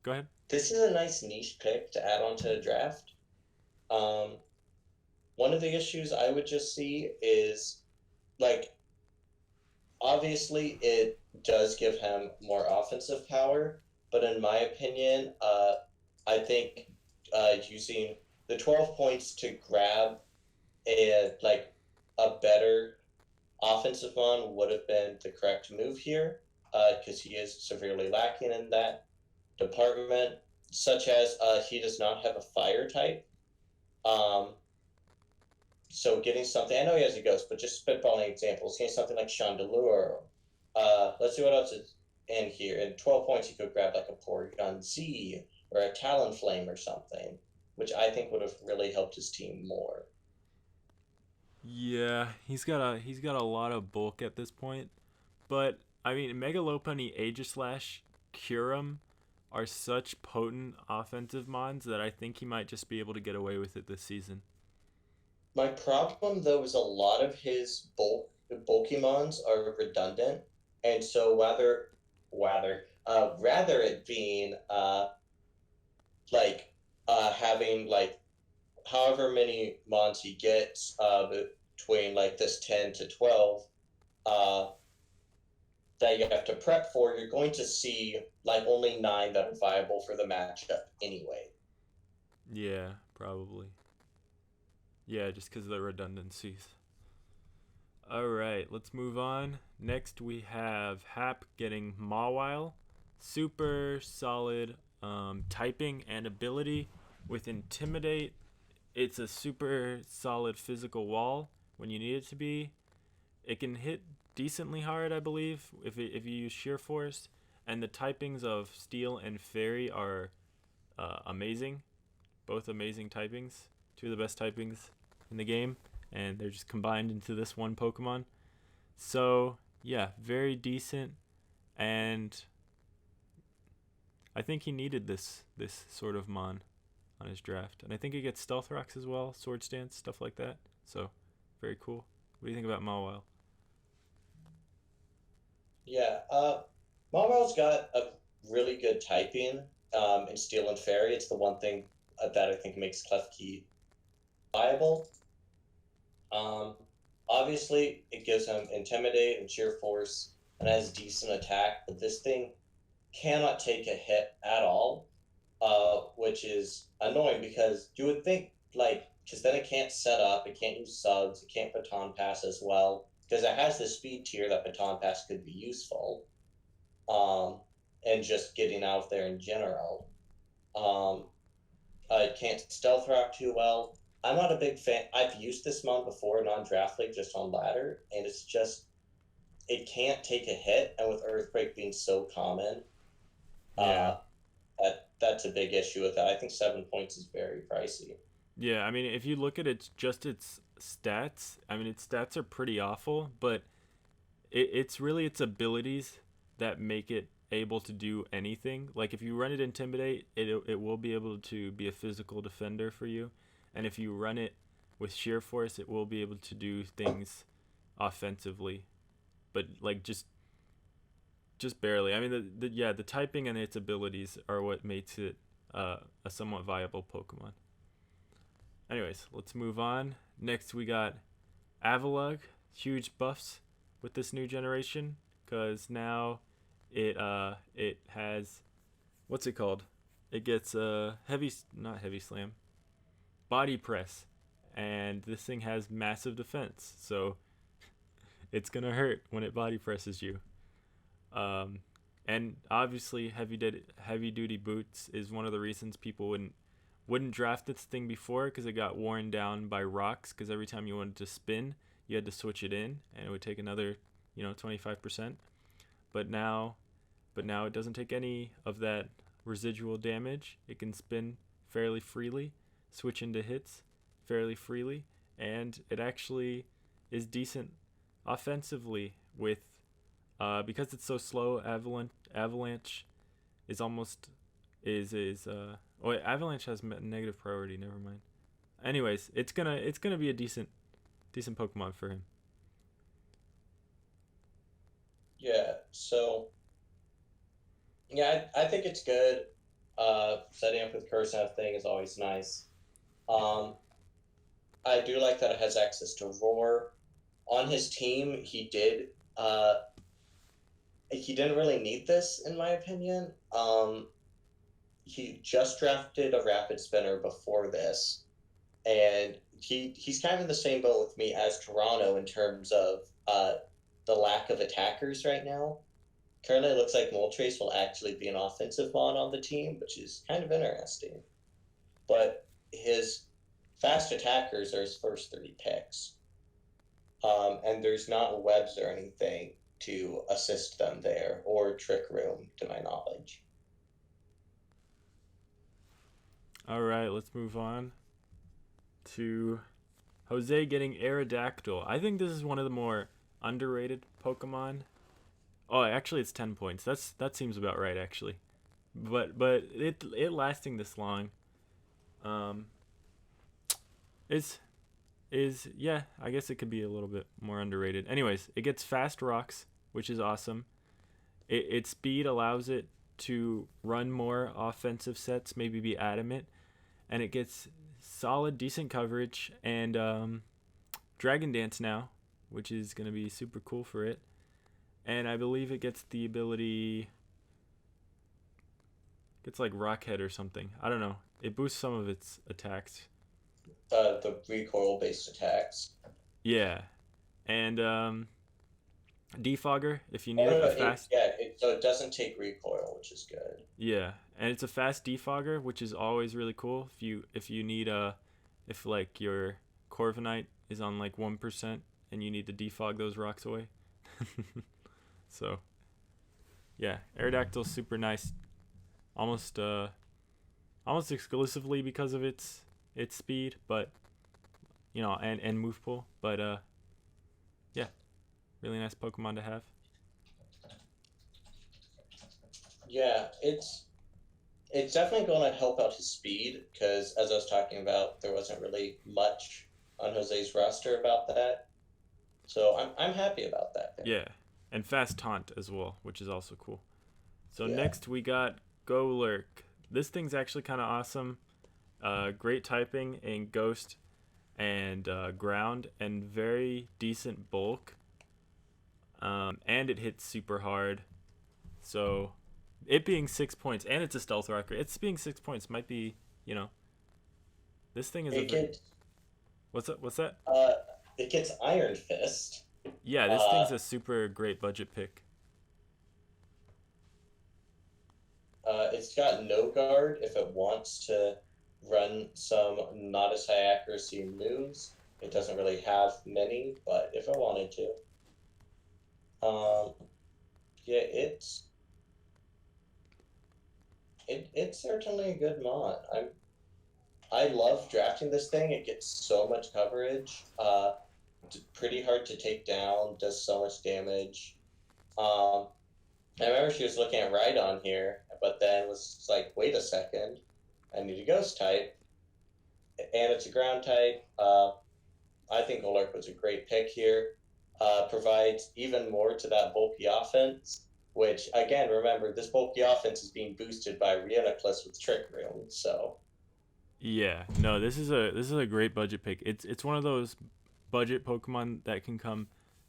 go ahead. This is a nice niche pick to add onto the draft. One of the issues I would just see is, like, obviously it does give him more offensive power, but in my opinion, I think using the 12 points to grab a better offensive mon would have been the correct move here, because he is severely lacking in that department, such as he does not have a fire type. So getting something, I know he has a ghost, but just spitballing examples, getting something like Chandelure. Let's see what else is in here. In 12 points, you could grab like a Porygon Z or a Talonflame or something, which I think would have really helped his team more. Yeah, he's got a lot of bulk at this point, but I mean, Mega Lopunny, Aegislash, Kyurem are such potent offensive mons that I think he might just be able to get away with it this season. My problem, though, is a lot of his bulky mons are redundant, and so rather it being having like however many mons he gets between like this 10 to 12 that you have to prep for, you're going to see like only 9 that are viable for the matchup anyway. Yeah, probably. Yeah, just because of the redundancies. Alright, let's move on. Next we have Hap getting Mawile. Super solid typing and ability with Intimidate. It's a super solid physical wall when you need it to be. It can hit decently hard, I believe, if you use Sheer Force. And the typings of Steel and Fairy are amazing. Both amazing typings. Two of the best typings in the game. And they're just combined into this one Pokemon. So, yeah, very decent. And I think he needed this sort of mon on his draft. And I think he gets Stealth Rocks as well, Sword Stance, stuff like that. So, very cool. What do you think about Mawile? Yeah, Mawile's got a really good typing in Steel and Fairy. It's the one thing that I think makes Klefki viable. Obviously, it gives him Intimidate and Sheer Force and has decent attack, but this thing cannot take a hit at all, which is annoying because you would think, because then it can't set up, it can't use subs, it can't Baton Pass as well, because it has this speed tier that Baton Pass could be useful, and just getting out there in general. It can't Stealth Rock too well. I'm not a big fan. I've used this mon before, non-draft league, just on ladder, and it's just, it can't take a hit, and with Earthquake being so common, that's a big issue with that. I think 7 points is very pricey. Yeah, I mean, if you look at its stats, I mean, its stats are pretty awful, but it's really its abilities that make it able to do anything. Like, if you run it Intimidate, it will be able to be a physical defender for you. And if you run it with Sheer Force, it will be able to do things offensively. But, like, just barely. I mean, the typing and its abilities are what makes it a somewhat viable Pokemon. Anyways, let's move on. Next, we got Avalugg. Huge buffs with this new generation, because now it has, what's it called? It gets not heavy slam, body press, and this thing has massive defense. So It's gonna hurt when it body presses you. Um, and obviously, heavy duty boots is one of the reasons people wouldn't draft this thing before, because it got worn down by rocks. Because every time you wanted to spin, you had to switch it in, and it would take another 25%. But now it doesn't take any of that residual damage. It can spin fairly freely, switch into hits fairly freely, and it actually is decent offensively with because it's so slow. Avalanche is almost oh wait, Avalanche has negative priority. Never mind. Anyways, it's gonna be a decent Pokemon for him. Yeah, so yeah, I think it's good. Setting up with curse and everything is always nice. Um, I do like that it has access to roar. On his team, he didn't really need this in my opinion. He just drafted a rapid spinner before this, and he's kind of in the same boat with me as Toronto in terms of the lack of attackers right now. Currently, it looks like Moltres will actually be an offensive mod on the team, which is kind of interesting. But his fast attackers are his first 3 picks. And there's not webs or anything to assist them there, or trick room, to my knowledge. All right, let's move on to Jose getting Aerodactyl. I think this is one of the more underrated Pokemon. Oh, actually, it's 10 points. That seems about right, actually. But it lasting this long, is yeah. I guess it could be a little bit more underrated. Anyways, it gets fast rocks, which is awesome. Its speed allows it to run more offensive sets, maybe be adamant, and it gets solid, decent coverage and Dragon Dance now, which is gonna be super cool for it. And I believe it gets the ability, gets like Rockhead or something. I don't know. It boosts some of its attacks. The recoil-based attacks. Yeah, and Defogger if you Oh, need no, it. no, A fast. so it doesn't take recoil, which is good. Yeah, and it's a fast Defogger, which is always really cool. If you need if like your Corviknight is on like 1% and you need to defog those rocks away. So yeah, Aerodactyl's super nice. Almost exclusively because of its speed, but and move pool. But yeah, really nice Pokemon to have. Yeah, it's definitely going to help out his speed because, as I was talking about, there wasn't really much on Jose's roster about that. So I'm happy about that. Yeah, and fast taunt as well, which is also cool. So Yeah. next we got Golurk. This thing's actually kind of awesome. Great typing in Ghost and Ground, and very decent bulk. And it hits super hard. So it being 6 points, and it's a stealth rocker. It's being 6 points might be, this thing is what's that? It gets Iron Fist. Yeah, this thing's a super great budget pick. It's got no guard if it wants to run some not as high accuracy moves. It doesn't really have many, but if it wanted to. Yeah, it's certainly a good mod. I love drafting this thing. It gets so much coverage. Pretty hard to take down. Does so much damage. I remember she was looking at Rhydon here, but then was like, wait a second, I need a Ghost type, and it's a ground type. I think Golurk was a great pick here. Provides even more to that bulky offense, which, again, remember, this bulky offense is being boosted by Reuniclus with Trick Room, so... Yeah, no, this is a great budget pick. It's one of those budget Pokemon that can come,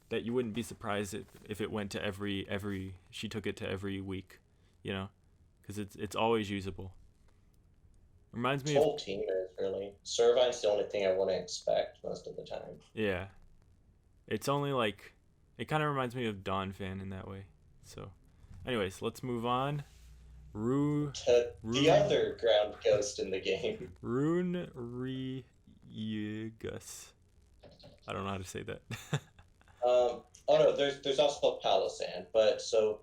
that you wouldn't be surprised if it went to every she took it to every week, because it's always usable. Reminds me of whole team is really. Servine's the only thing I wouldn't expect most of the time. Yeah, it's only like It kind of reminds me of Dawn Fan in that way. So, anyways, let's move on. Rune To the other ground ghost in the game. Runerigus. I don't know how to say that. Oh no, there's also Palisand, but so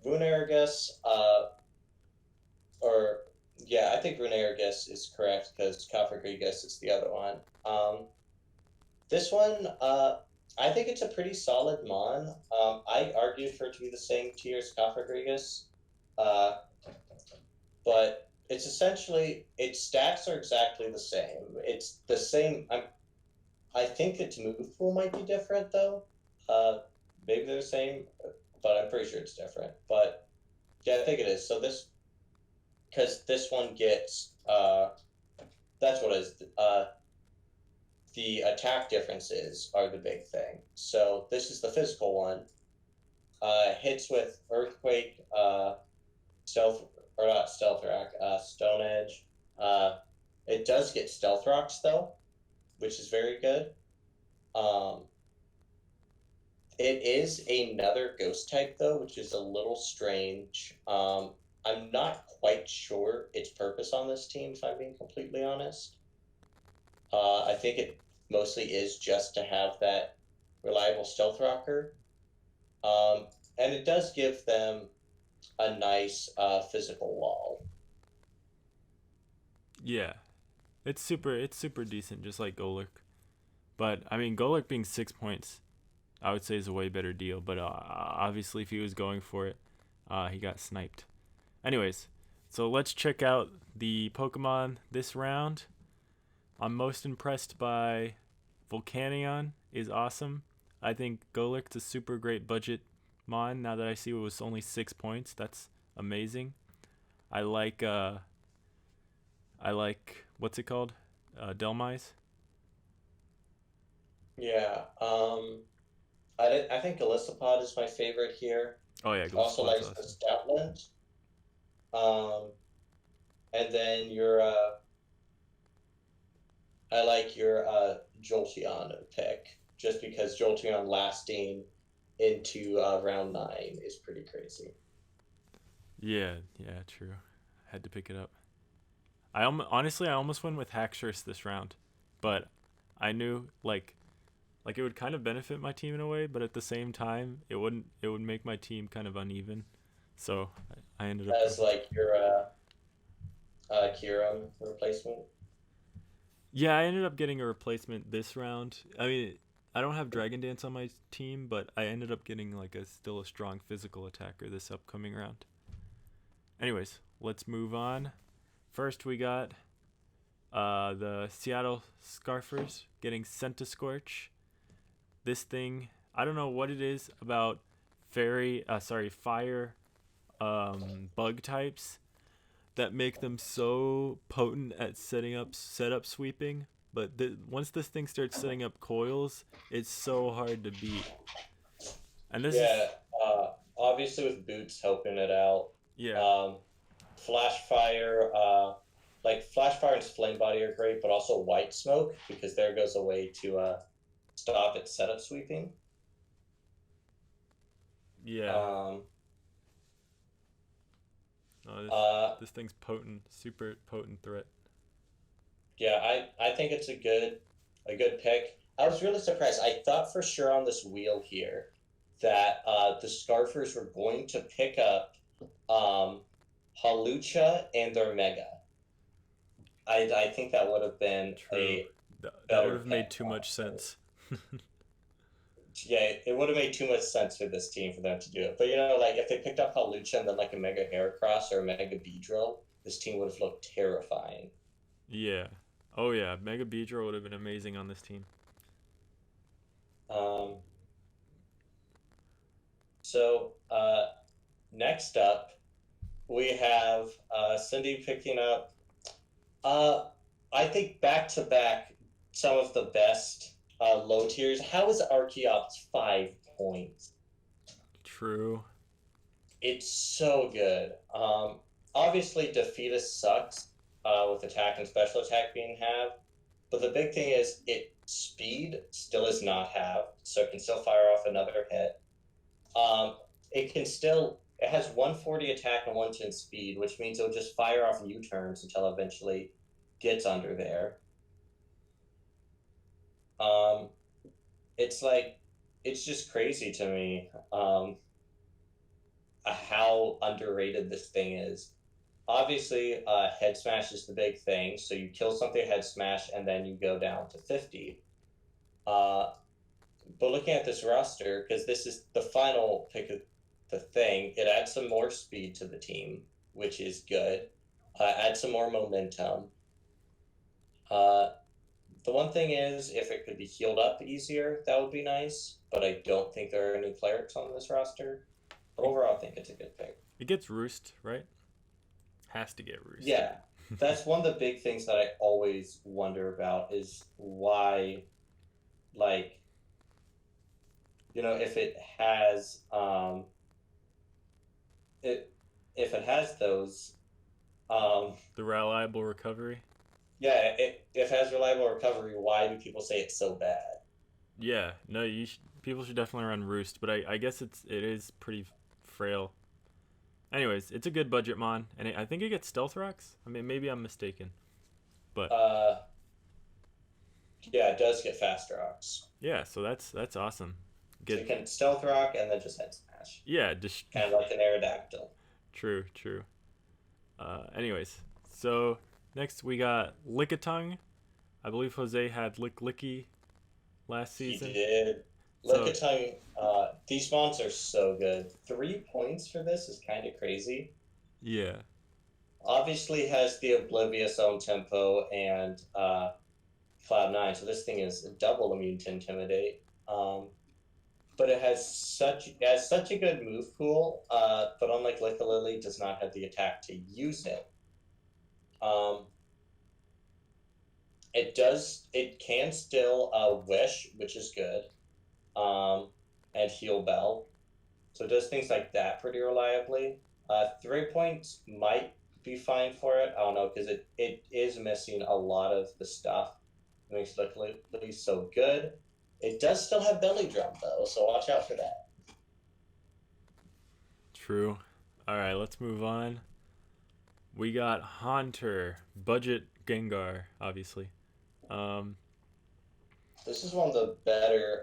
Runerigus, or yeah, I think Runerigus is correct because Cofagrigus is the other one. This one, I think it's a pretty solid mon. I argued for it to be the same tier as Cofagrigus, but it's essentially its stats are exactly the same. It's the same. I think its move pool might be different though. Maybe they're the same, but I'm pretty sure it's different. But yeah, I think it is. So this, because this one gets, that's what it is. The attack differences are the big thing. So this is the physical one. Hits with Earthquake, Stealth, or not Stealth Rock, Stone Edge. It does get Stealth Rocks though, which is very good. It is another ghost type though, which is a little strange. I'm not quite sure its purpose on this team, if I'm being completely honest. I think it mostly is just to have that reliable stealth rocker. And it does give them a nice physical wall. Yeah, it's super decent, just like Golurk. But I mean, Golurk being 6 points, I would say is a way better deal. But obviously, if he was going for it, he got sniped. Anyways, so let's check out the Pokemon this round. I'm most impressed by Volcanion. Is awesome. I think Golurk's a super great budget mon. Now that I see it was only 6 points, that's amazing. I like what's it called? Delmise. Yeah. I think Golisopod is my favorite here. Oh yeah, Also likes awesome. the Stoutland. And then your I like your Jolteon pick, just because Jolteon lasting into round 9 is pretty crazy. Yeah, true. Had to pick it up. Honestly, I almost went with Haxorus this round, but I knew like it would kind of benefit my team in a way, but at the same time, it wouldn't. It would make my team kind of uneven. So I ended up as like your Kyurem replacement. Yeah, I ended up getting a replacement this round. I mean, I don't have Dragon Dance on my team, but I ended up getting like still a strong physical attacker this upcoming round. Anyways, let's move on. First, we got the Seattle Scarfers getting Scentiscorch. This thing, I don't know what it is about fire bug types that make them so potent at setup sweeping. But once this thing starts setting up coils, it's so hard to beat. And this is obviously with Boots helping it out. Yeah. Flash Fire, like Flash Fire and Flame Body are great, but also White Smoke, because there goes a way to stop its setup sweeping. Yeah. This thing's potent, super potent threat. Yeah, I think it's a good pick. I was really surprised. I thought for sure on this wheel here that the Scarfers were going to pick up Hawlucha and their Mega. I think that would have been that would have made too much sense. Yeah, it would have made too much sense for this team for them to do it. But, you know, like, if they picked up Hawlucha and then, like, a Mega Heracross or a Mega Beedrill, this team would have looked terrifying. Yeah. Oh, yeah. Mega Beedrill would have been amazing on this team. So, next up, we have Cindy picking up, I think, back-to-back some of the best low tiers. How is Archeops 5 points? True. It's so good. Obviously, Defeatus sucks with attack and special attack being halved, But the big thing is it speed still is not halved, so it can still fire off another hit. It has 140 attack and 110 speed, which means it'll just fire off U-turns until it eventually gets under there. It's like, it's just crazy to me how underrated this thing is. Obviously, head smash is the big thing. So you kill something head smash, and then you go down to 50. But looking at this roster, because this is the final pick of the thing, it adds some more speed to the team, which is good. Add some more momentum. The one thing is, if it could be healed up easier, that would be nice. But I don't think there are any clerics on this roster. But overall, I think it's a good pick. It gets Roost, right? Has to get Roost. Yeah, that's one of the big things that I always wonder about is why, like, if it has if it has those the reliable recovery. Yeah, if it has reliable recovery, why do people say it's so bad? Yeah, no, people should definitely run Roost, but I guess it is pretty frail. Anyways, it's a good budget mon, and I think it gets Stealth Rocks. I mean, maybe I'm mistaken, but yeah, it does get Fast Rocks. Yeah, so that's awesome. So you can Stealth Rock and then just Head Smash. Yeah, just kind of like an Aerodactyl. True. Anyways, so next we got Lickitung. I believe Jose had Licky last season. He did. Lickitung, these mons are so good. 3 points for this is kind of crazy. Yeah. Obviously has the Oblivious Own Tempo and Cloud9, so this thing is double immune to Intimidate. But it has such a good move pool, but unlike Lickalily, does not have the attack to use it. It can still Wish, which is good, and Heal Bell. So it does things like that pretty reliably. 3 points might be fine for it. I don't know, because it is missing a lot of the stuff that makes Lickalily so good. It does still have Belly Drum, though, so watch out for that. True. All right, let's move on. We got Haunter, budget Gengar, obviously. This is one of the better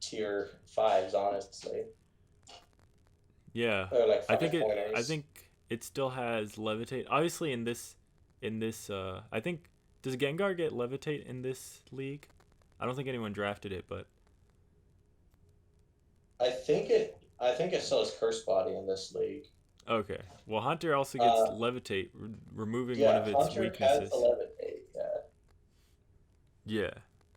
tier 5s, honestly. Yeah, like I think it still has Levitate. Obviously, in this, I think, does Gengar get Levitate in this league? I don't think anyone drafted it, but I think it still has Curse Body in this league. Okay. Well, Haunter also gets Levitate, removing one of its Haunter weaknesses. Has the Levitate, yeah.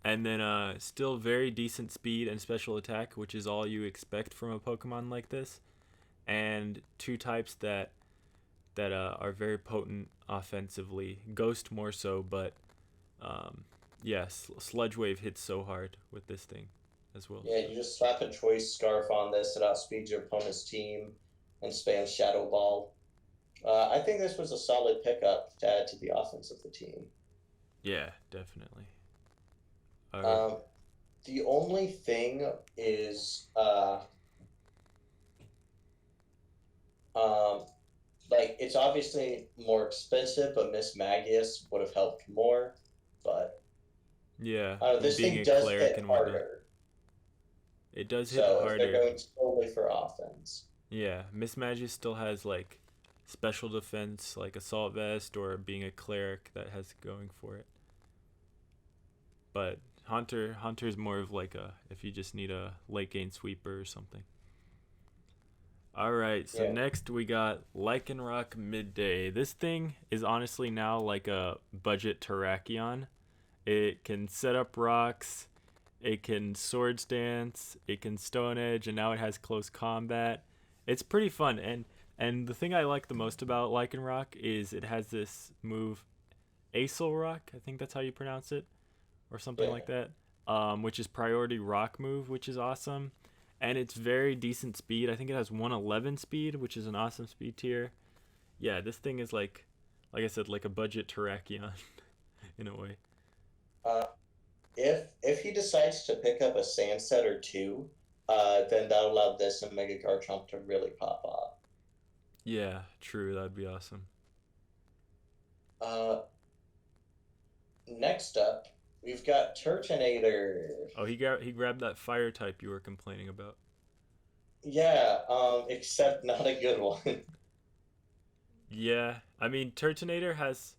And then still very decent speed and special attack, which is all you expect from a Pokemon like this. And 2 types that are very potent offensively. Ghost more so, but Sludge Wave hits so hard with this thing as well. Yeah, you just slap a Choice Scarf on this, it outspeeds your opponent's team and spams Shadow Ball. I think this was a solid pickup to add to the offense of the team. Yeah, definitely. The only thing is, it's obviously more expensive, but Miss Magius would have helped more. But yeah, this thing does hit harder. It does hit harder. So they're going solely for offense. Yeah, Miss Magius still has like special defense, like Assault Vest, or being a cleric that has going for it. But Haunter's more of like if you just need a late game sweeper or something. All right, so next we got Lycanroc Midday. This thing is honestly now like a budget Terrakion. It can set up rocks, it can Swords Dance, it can Stone Edge, and now it has close combat. It's pretty fun, and the thing I like the most about Lycanroc is it has this move, Acel Rock, I think that's how you pronounce it, or something like that, which is priority rock move, which is awesome. And it's very decent speed. I think it has 111 speed, which is an awesome speed tier. Yeah, this thing is like I said, like a budget Terrakion in a way. Uh, if he decides to pick up a Sandset or two, then that'll allow this and Mega Garchomp to really pop off. Yeah, true. That'd be awesome. Uh, Next up, we've got Turtonator. Oh, he grabbed that fire type you were complaining about. Yeah, except not a good one. Yeah, I mean Turtonator has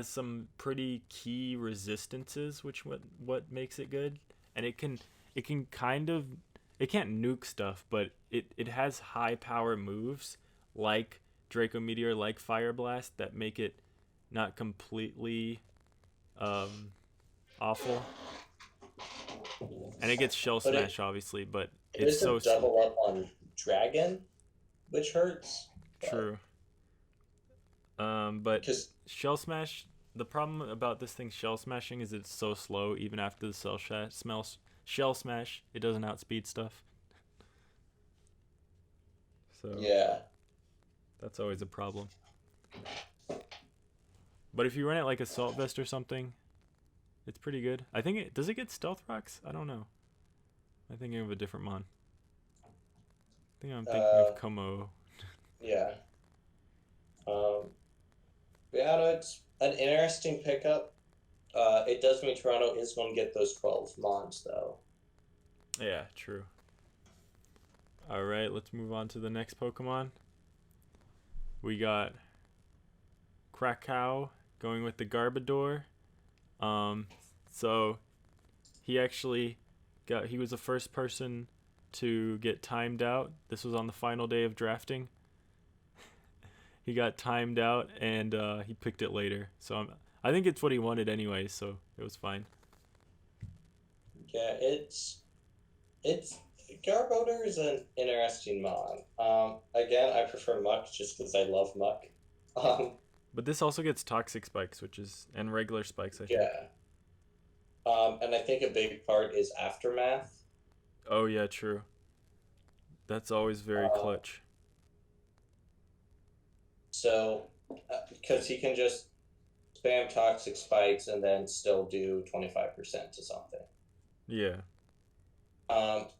some pretty key resistances, which what makes it good, and it can kind of it can't nuke stuff, but it has high power moves like Draco Meteor, like Fire Blast that make it not completely um, awful, and it gets Shell But Smash obviously, but it it's is a so slow. double up on Dragon, which hurts. But True. But because Shell Smash, the problem about this thing Shell Smashing is it's so slow even after the Shell Smash, it doesn't outspeed stuff. So yeah, that's always a problem. But if you run it like Assault Vest or something, it's pretty good. I think does it get Stealth Rocks? I don't know. I'm thinking of a different mon. I think I'm thinking uh, of Como. yeah. Um, yeah, no, it's an interesting pickup. It does mean Toronto is going to get those 12 Mons, though. Yeah, true. All right, let's move on to the next Pokemon. We got Krakow going with the Garbodor. Um, so he actually he was the first person to get timed out. This was on the final day of drafting. He got timed out and he picked it later. So I think it's what he wanted anyway, so it was fine. Yeah, it's Garbodor is an interesting Mon. Again, I prefer Muck just because I love Muck. Um, But this also gets toxic spikes, and regular spikes, I think. yeah. And I think a big part is Aftermath. Oh yeah, true. That's always very Uh, clutch. so, because he can just spam toxic spikes and then still do 25% to something. Yeah.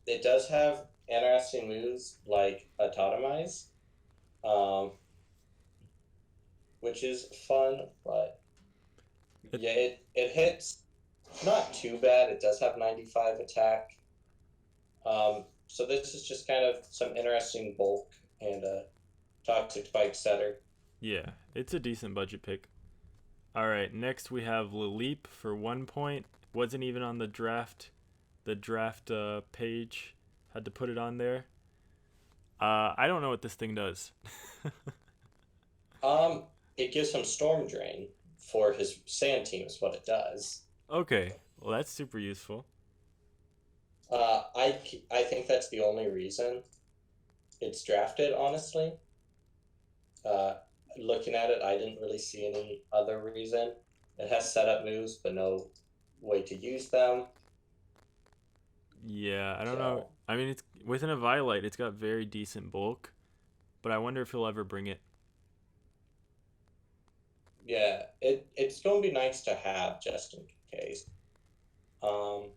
It does have interesting moves like Autotomize, um, which is fun, but It, yeah, it hits not too bad. It does have 95 attack. So this is just kind of some interesting bulk and a toxic spike setter. yeah, it's a decent budget pick. All right, next we have Laleep for 1 point. Wasn't even on the draft page. Had to put it on there. I don't know what this thing does. It gives him Storm Drain for his Sand Team is what it does. Okay, well that's super useful. I think that's the only reason it's drafted, honestly. Uh, Looking at it, I didn't really see any other reason. It has setup moves, but no way to use them. Yeah, I don't know. So I mean, it's within a Violite, it's got very decent bulk, but I wonder if he'll ever bring it. yeah, it's going to be nice to have just in case. Um,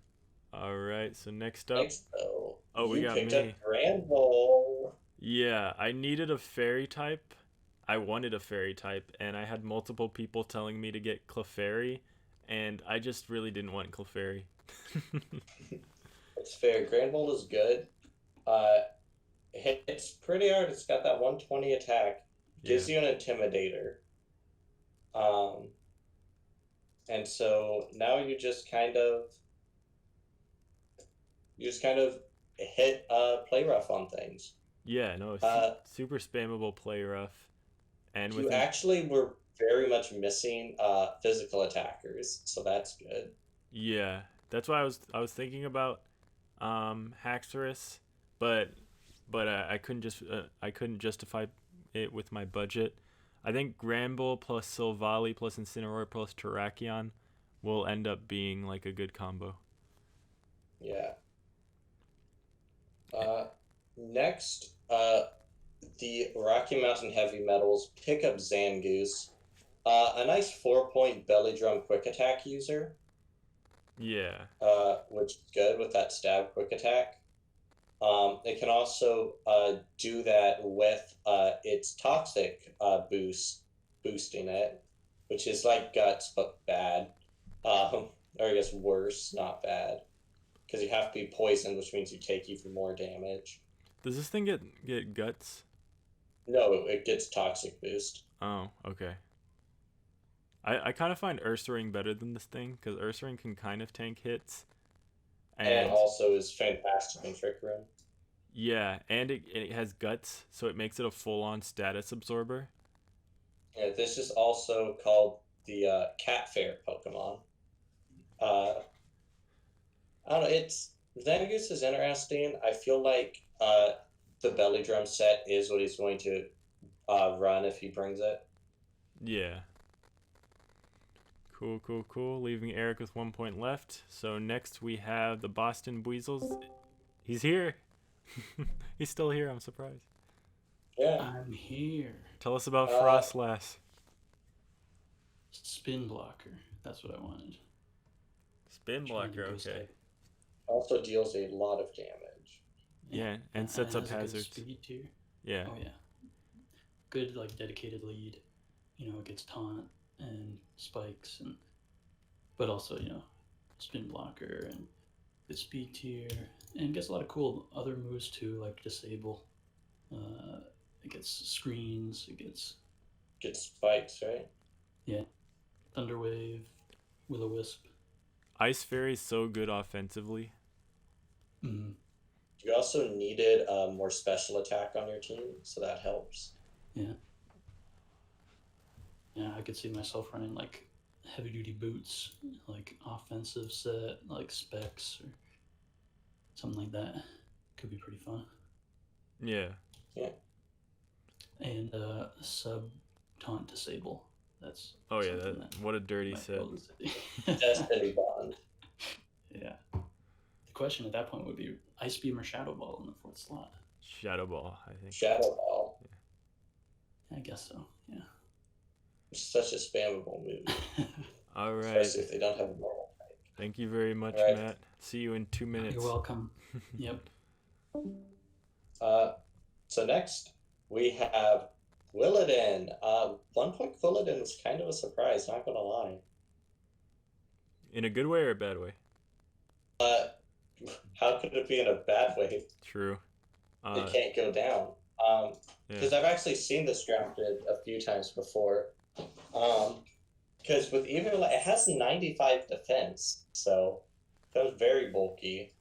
All right, so next up, Next though, oh, we you got picked up me. Granbull. Yeah, I needed a fairy type. I wanted a fairy type, and I had multiple people telling me to get Clefairy, and I just really didn't want Clefairy. It's fair. Granbull is good. Uh, it's pretty hard. It's got that 120 attack. Yeah. Gives you an Intimidator. Um, and so now you just kind of hit play rough on things. Yeah, no, Uh, super spammable play rough, and you within actually were very much missing physical attackers, so that's good. yeah, that's why I was thinking about Haxorus, but I couldn't justify it with my budget. I think Granbull plus Silvally plus Incineroar plus Terrakion will end up being like a good combo. Yeah. Uh, Next, the Rocky Mountain Heavy Metals pick up Zangoose, a nice 4-point belly drum quick attack user. Yeah. which is good with that stab quick attack. It can also do that with its toxic boosting it, which is like guts but bad, or I guess worse, not bad, because you have to be poisoned, which means you take even more damage. Does this thing get guts? No, it gets toxic boost, Oh, okay. I kind of find Ursaring better than this thing because Ursaring can kind of tank hits, and and also is fantastic in Trick Room. yeah, and it has guts, so it makes it a full-on status absorber. Yeah, this is also called the Cat Fair Pokemon. Uh, I don't know. It's Xanagus is interesting. I feel like the belly drum set is what he's going to run if he brings it. Yeah. Cool, cool, cool. Leaving Eric with 1 point left. So next we have the Boston Buizels. He's here. He's still here. I'm surprised. Yeah. I'm here. Tell us about Uh, Frostlass. Spin blocker. That's what I wanted. Spin blocker. Ghost Okay. type. Also deals a lot of damage. Yeah, and sets it up has a good hazards. speed too. Yeah. Oh yeah. Good like dedicated lead. It gets taunt and spikes but also, spin blocker and good speed tier and gets a lot of cool other moves too, like disable. It gets screens, it gets spikes, right? yeah, thunder wave, will-o-wisp. Ice Fairy's so good offensively. Mm. You also needed a more special attack on your team, so that helps. Yeah. Yeah, I could see myself running like heavy duty boots, like offensive set, like specs or something like that. Could be pretty fun. Yeah. Yeah. And sub taunt disable. That's Oh yeah, what a dirty set. Destiny Bond. Yeah. The question at that point would be Ice Beam or Shadow Ball in the fourth slot. Shadow Ball, I think. Shadow Ball. Yeah. I guess so. Yeah. It's such a spammable move. All right. Especially if they don't have a normal type. Thank you very much, right. Matt. See you in 2 minutes. You're welcome. Yep. So next we have Quilladin. 1 point Quilladin was kind of a surprise, not gonna lie. In a good way or a bad way? How could it be in a bad way? True. It can't go down. Because I've actually seen this drafted a few times before. Because with even it has 95 defense, so that was very bulky.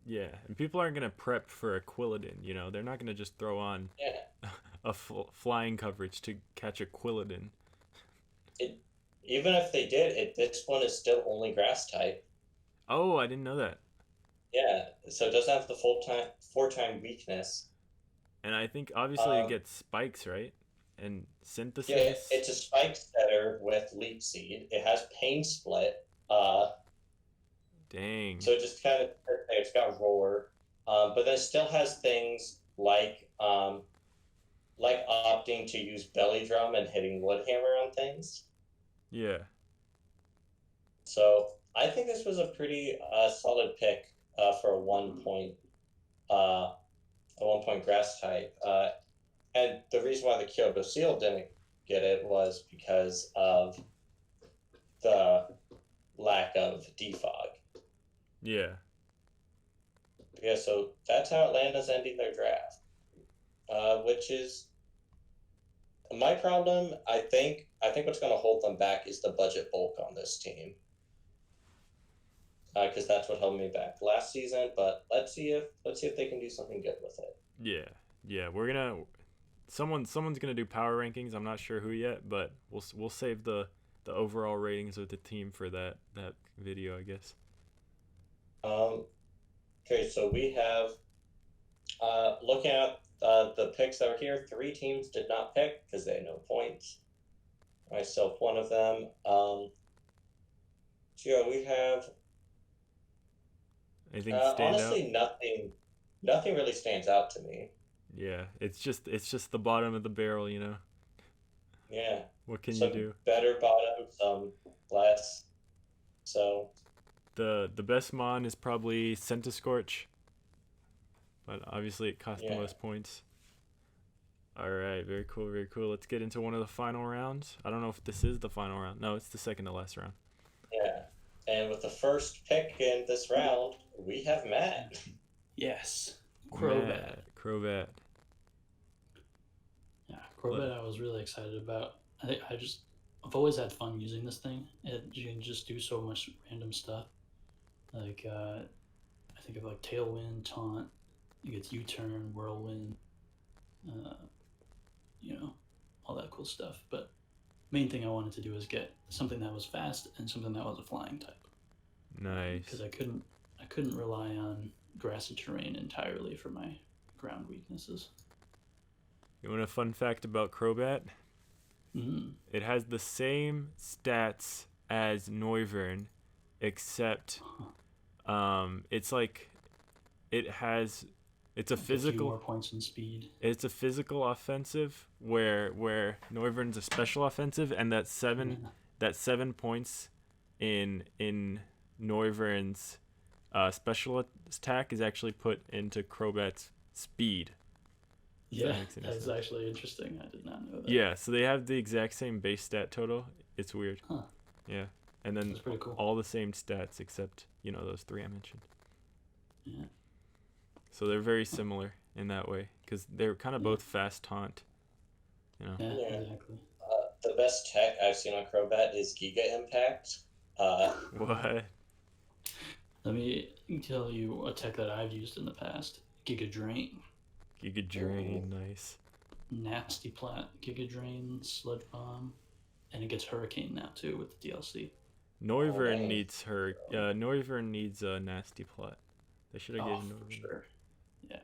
Yeah, and people aren't gonna prep for a Quilladin. They're not gonna just throw on a flying coverage to catch a Quilladin. Even if they did, this one is still only grass type. Oh, I didn't know that. Yeah, so it doesn't have the 4-time weakness. And I think obviously it gets spikes, right? And synthesis. Yeah, it's a spike setter with leap seed. It has pain split. Dang. So it just kind of it's got roar, but then it still has things like opting to use belly drum and hitting wood hammer on things. Yeah. So I think this was a pretty solid pick for a 1 point grass type. And the reason why the Kyoto Seal didn't get it was because of the lack of defog. Yeah. Yeah, so that's how Atlanta's ending their draft, which is my problem. I think what's going to hold them back is the budget bulk on this team, because that's what held me back last season. But let's see if they can do something good with it. Yeah. Someone's gonna do power rankings. I'm not sure who yet, but we'll save the overall ratings of the team for that video, I guess. Okay, so we have looking at the picks that were here. 3 teams did not pick because they had no points. Myself, one of them. So yeah, we have. Anything stand honestly, out? nothing really stands out to me. Yeah, it's just the bottom of the barrel, Yeah. What can some you do? Better bottom, some less. So The best mon is probably Centiscorch, but obviously it costs the most points. All right, very cool, very cool. Let's get into one of the final rounds. I don't know if this is the final round. No, it's the second to last round. Yeah, and with the first pick in this round, we have Matt. Yes, Crobat. Crobat. Yeah, Crobat. I was really excited about. I've always had fun using this thing. You can just do so much random stuff. Like I think of like Tailwind, Taunt. It gets U-turn, Whirlwind. All that cool stuff. But main thing I wanted to do is get something that was fast and something that was a flying type. Nice. Because I couldn't rely on grassy terrain entirely for my ground weaknesses. You want a fun fact about Crobat? Mm-hmm. It has the same stats as Noivern, except it's a physical. A few more points in speed. It's a physical offensive where Noivern's a special offensive, and that 7 points in Noivern's special attack is actually put into Crobat's speed. Yeah, that's actually interesting. I did not know that. Yeah, so they have the exact same base stat total. It's weird. Huh. Yeah, and then that's pretty cool. All the same stats except those 3 I mentioned. Yeah. So they're very similar in that way because they're kind of both fast taunt. Yeah, exactly. The best tech I've seen on Crobat is Giga Impact. What? Let me tell you a tech that I've used in the past. Giga Drain. Giga Drain, nice. Nasty Plat, Giga Drain, Sludge Bomb, and it gets Hurricane now too with the DLC. Noivern needs Noivern needs a Nasty Plat. They should have given Noivern. Sure. Yeah.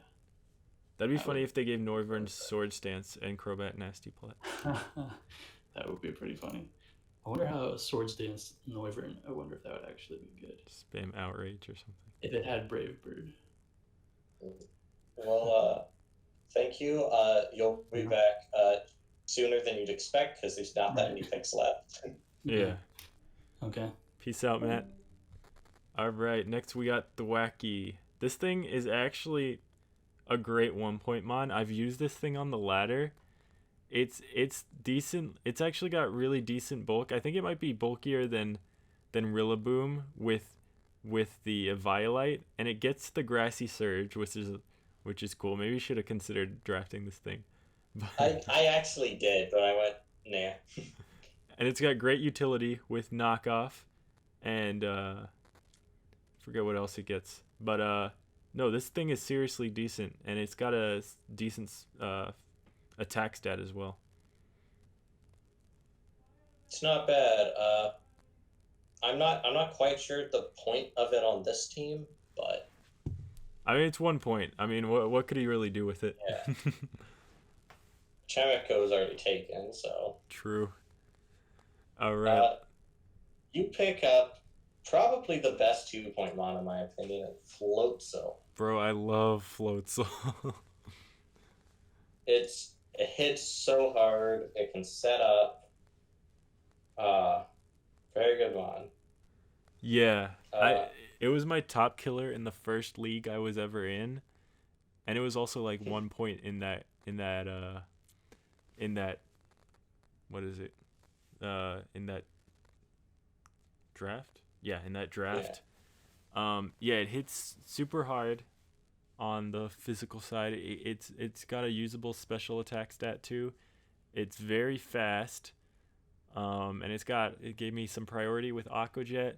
That'd be funny if they gave Noivern Sword Stance and Crobat Nasty Plat. That would be pretty funny. I wonder how Sword Stance Noivern. I wonder if that would actually be good. Spam Outrage or something. If it had Brave Bird. Well, thank you. You'll be back sooner than you'd expect because there's not that many picks left. Yeah. Okay. Peace out, Matt. All right, next we got the Wacky. This thing is actually a great 1-point mon. I've used this thing on the ladder. It's decent. It's actually got really decent bulk. I think it might be bulkier than Rillaboom with the Violite, and it gets the Grassy Surge, which is cool. Maybe you should have considered drafting this thing. I actually did, but I went nah. And it's got great utility with knockoff, and forget what else it gets. But no, this thing is seriously decent, and it's got a decent attack stat as well. It's not bad. I'm not quite sure the point of it on this team, but I mean, it's 1 point. I mean, what could he really do with it? Yeah. Chemico is already taken, so true. All right. You pick up probably the best 2-point mon in my opinion, Floatzel. Bro, I love Floatzel. It hits so hard. It can set up. Very good mon. Yeah, it was my top killer in the first league I was ever in, and it was also like 1 point in that what is it? In that draft? Yeah, in that draft. Yeah, it hits super hard on the physical side. It's got a usable special attack stat too. It's very fast. And it gave me some priority with Aqua Jet.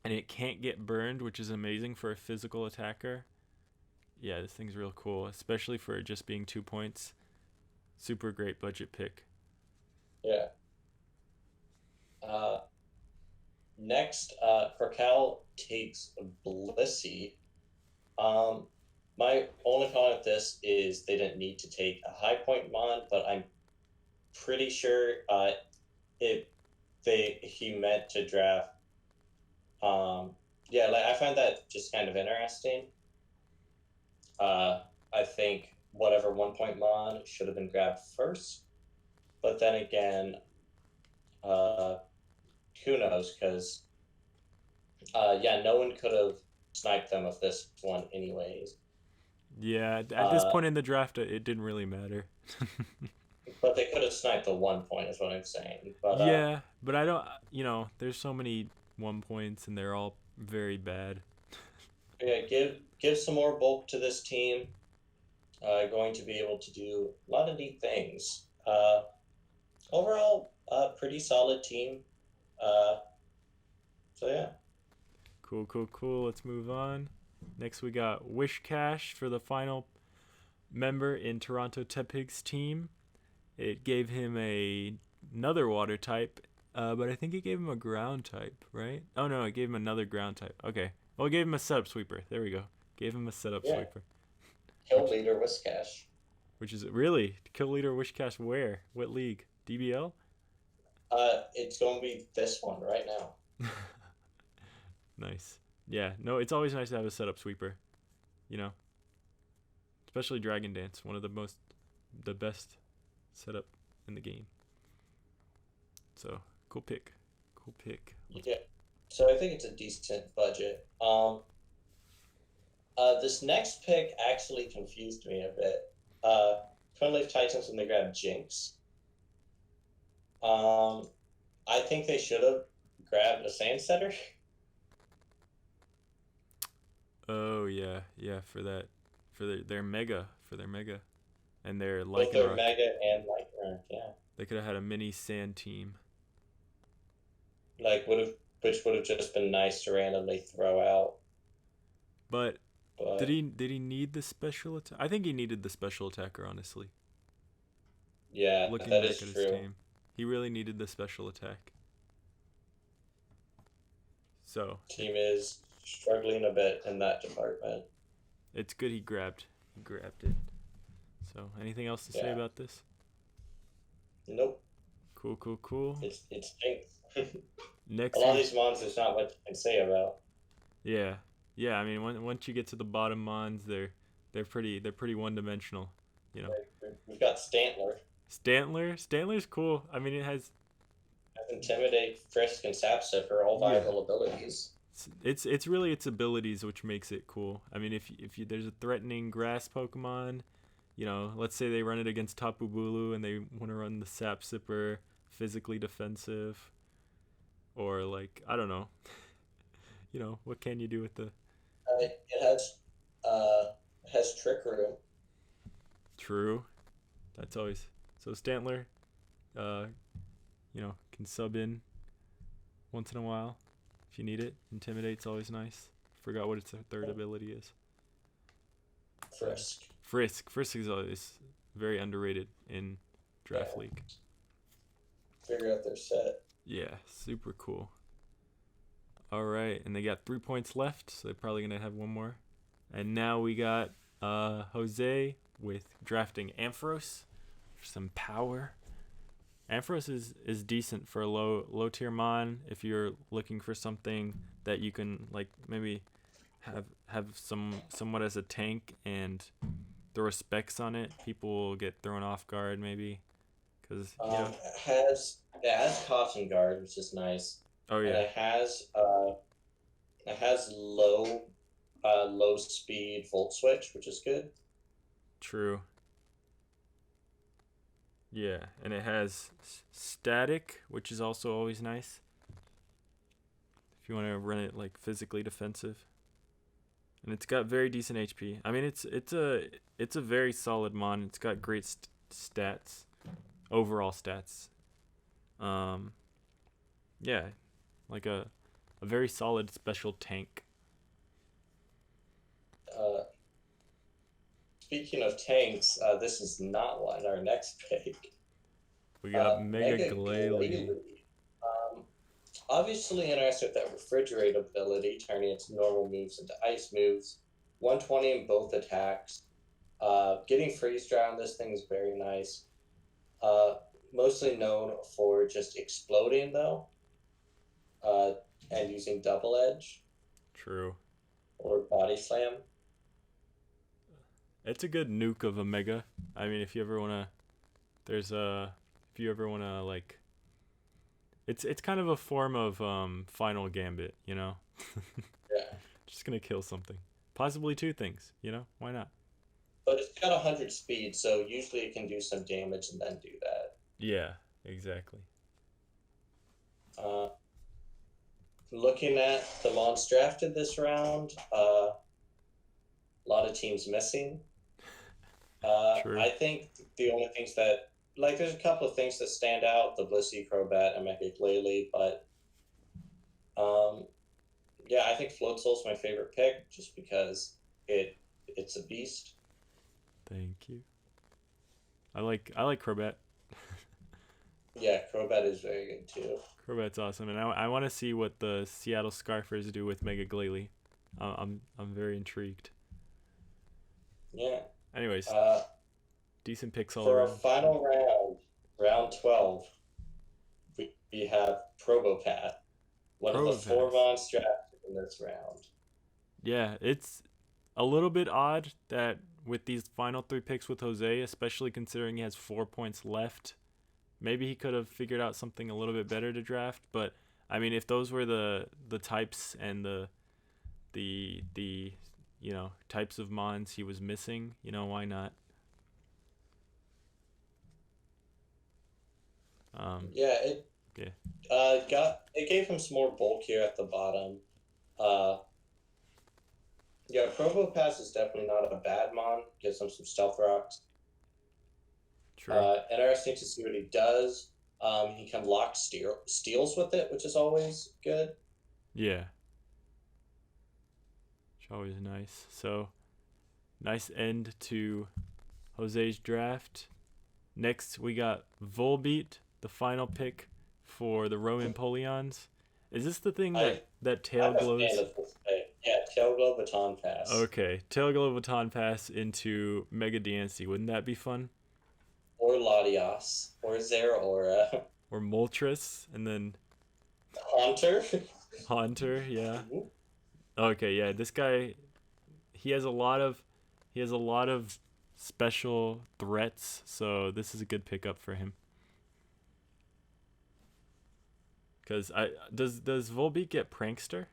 And it can't get burned, which is amazing for a physical attacker. Yeah, this thing's real cool, especially for just being 2 points. Super great budget pick. Yeah. Next, Krakel takes Blissey. My only comment with this is they didn't need to take a high point mon, but I'm pretty sure he meant to draft. I find that just kind of interesting. I think whatever 1-point mon should have been grabbed first, but then again, who knows? Because Yeah, no one could have sniped them with this one, anyways. Yeah, at this Uh, point in the draft, it didn't really matter. but they could have sniped the 1 point, is what I'm saying. But Yeah, but I don't. There's so many 1 points, and they're all very bad. yeah, give some more bulk to this team. Going to be able to do a lot of neat things. Overall, pretty solid team. Uh, so yeah. Cool, cool, cool. Let's move on. Next, we got Wish Cash for the final member in Toronto Tepig's team. It gave him another water type, but I think it gave him a ground type, right? Oh no, it gave him another ground type. Okay, well, it gave him a setup sweeper. There we go. Gave him a setup Yeah. sweeper. Kill leader Whiskash. Which is really kill leader Wish Cash where? What league? DBL? It's going to be this one right now. Nice. Yeah, no, it's always nice to have a setup sweeper. You know, especially Dragon Dance, one of the best setup in the game. So cool pick. Cool pick. Yeah. So I think it's a decent budget. This next pick actually confused me a bit. Twin Leaf Titans when they grabbed Jinx. I think they should have grabbed a Sand Setter. Oh yeah, yeah, for their mega, and their Both their Lycanroc. Mega and Lightning, yeah. They could have had a mini sand team. Which would have just been nice to randomly throw out. But But did he need the special attack? I think he needed the special attacker, honestly. yeah, Looking that back is at his true. team, he really needed the special attack. So Team is struggling a bit in that department. it's good he grabbed it. So anything else to say Yeah. about this? Nope. Cool, cool, cool. It's Jinx. Next A lot of we- these mons, there's not much you can say about. Yeah, yeah. I mean, once you get to the bottom mons, they're pretty one dimensional. You know, We've got Stantler. Stantler's cool. I mean, it has Intimidate, Frisk, and Sapsipper, all Yeah. viable abilities. it's really its abilities which makes it cool. I mean, if you there's a threatening grass Pokemon, let's say they run it against Tapu Bulu and they want to run the Sap Sipper, physically defensive, or like I don't know, what can you do with the It has Trick Room. True? That's always so Stantler, uh, can sub in once in a while if you need it. Intimidate's always nice. Forgot what its third ability is. Frisk. Frisk is always very underrated in Draft Yeah. League. Figure out their set. Yeah, super cool. All right, and they got 3 points left, so they're probably gonna have one more. And now we got Jose with drafting Ampharos for some power. Ampharos is decent for a low tier mon if you're looking for something that you can like maybe have somewhat as a tank and throw specs on it. People will get thrown off guard maybe because It has Caution Guard, which is nice. oh And yeah, it has low speed Volt Switch, which is good. true. Yeah, and it has static, which is also always nice. If you want to run it like physically defensive. And it's got very decent HP. I mean, it's a very solid mon. It's got great stats, overall stats. Yeah, like a very solid special tank. Speaking of tanks, this is not one. Our next pick. We got Mega Glalie. Obviously interested with that refrigerate ability, turning its normal moves into ice moves. 120 in both attacks. Getting freeze dry on this thing is very nice. Mostly known for just exploding though, and using double edge True. or body slam. It's a good nuke of a Mega. I mean, if you ever wanna, like, it's kind of a form of Final Gambit, Yeah. Just gonna kill something. Possibly two things, you know? Why not? But it's got 100 speed, so usually it can do some damage and then do that. Yeah, exactly. Uh, Looking at the mons drafted this round, a lot of teams missing. True. I think the only things that, like, there's a couple of things that stand out, the Blissey, Crobat, and Mega but yeah, I think Floatzel's my favorite pick just because it's a beast. Thank you. I like Crobat. Yeah, Crobat is very good too. Crobat's awesome, and I want to see what the Seattle Scarfers do with Mega Glalie. I'm very intrigued. Yeah. Anyways, decent picks all For our around. final round, round 12, we have Probopat, one of the 4 Probopass. mons drafted in this round. Yeah, it's a little bit odd that with these final 3 picks with Jose, especially considering he has 4 points left, maybe he could have figured out something a little bit better to draft. But I mean, if those were the types and the types of mons he was missing, why not? Yeah, it gave him some more bulk here at the bottom. Yeah, Probopass is definitely not a bad mon. Gives him some stealth rocks. True. Interesting to see what he does. He can lock steals with it, which is always good. Yeah. It's always nice. So, nice end to Jose's draft. Next, we got Volbeat, the final pick for the Roman Polions. Is this the thing that tail glows? Yeah, tail glow baton pass. Okay, tail glow baton pass into Mega Diancie. Wouldn't that be fun? Or Latios, or Zeraora. Or Moltres, and then Haunter. Haunter, yeah. Okay, yeah. This guy, he has a lot of special threats, so this is a good pickup for him. Because does Volbeat get Prankster?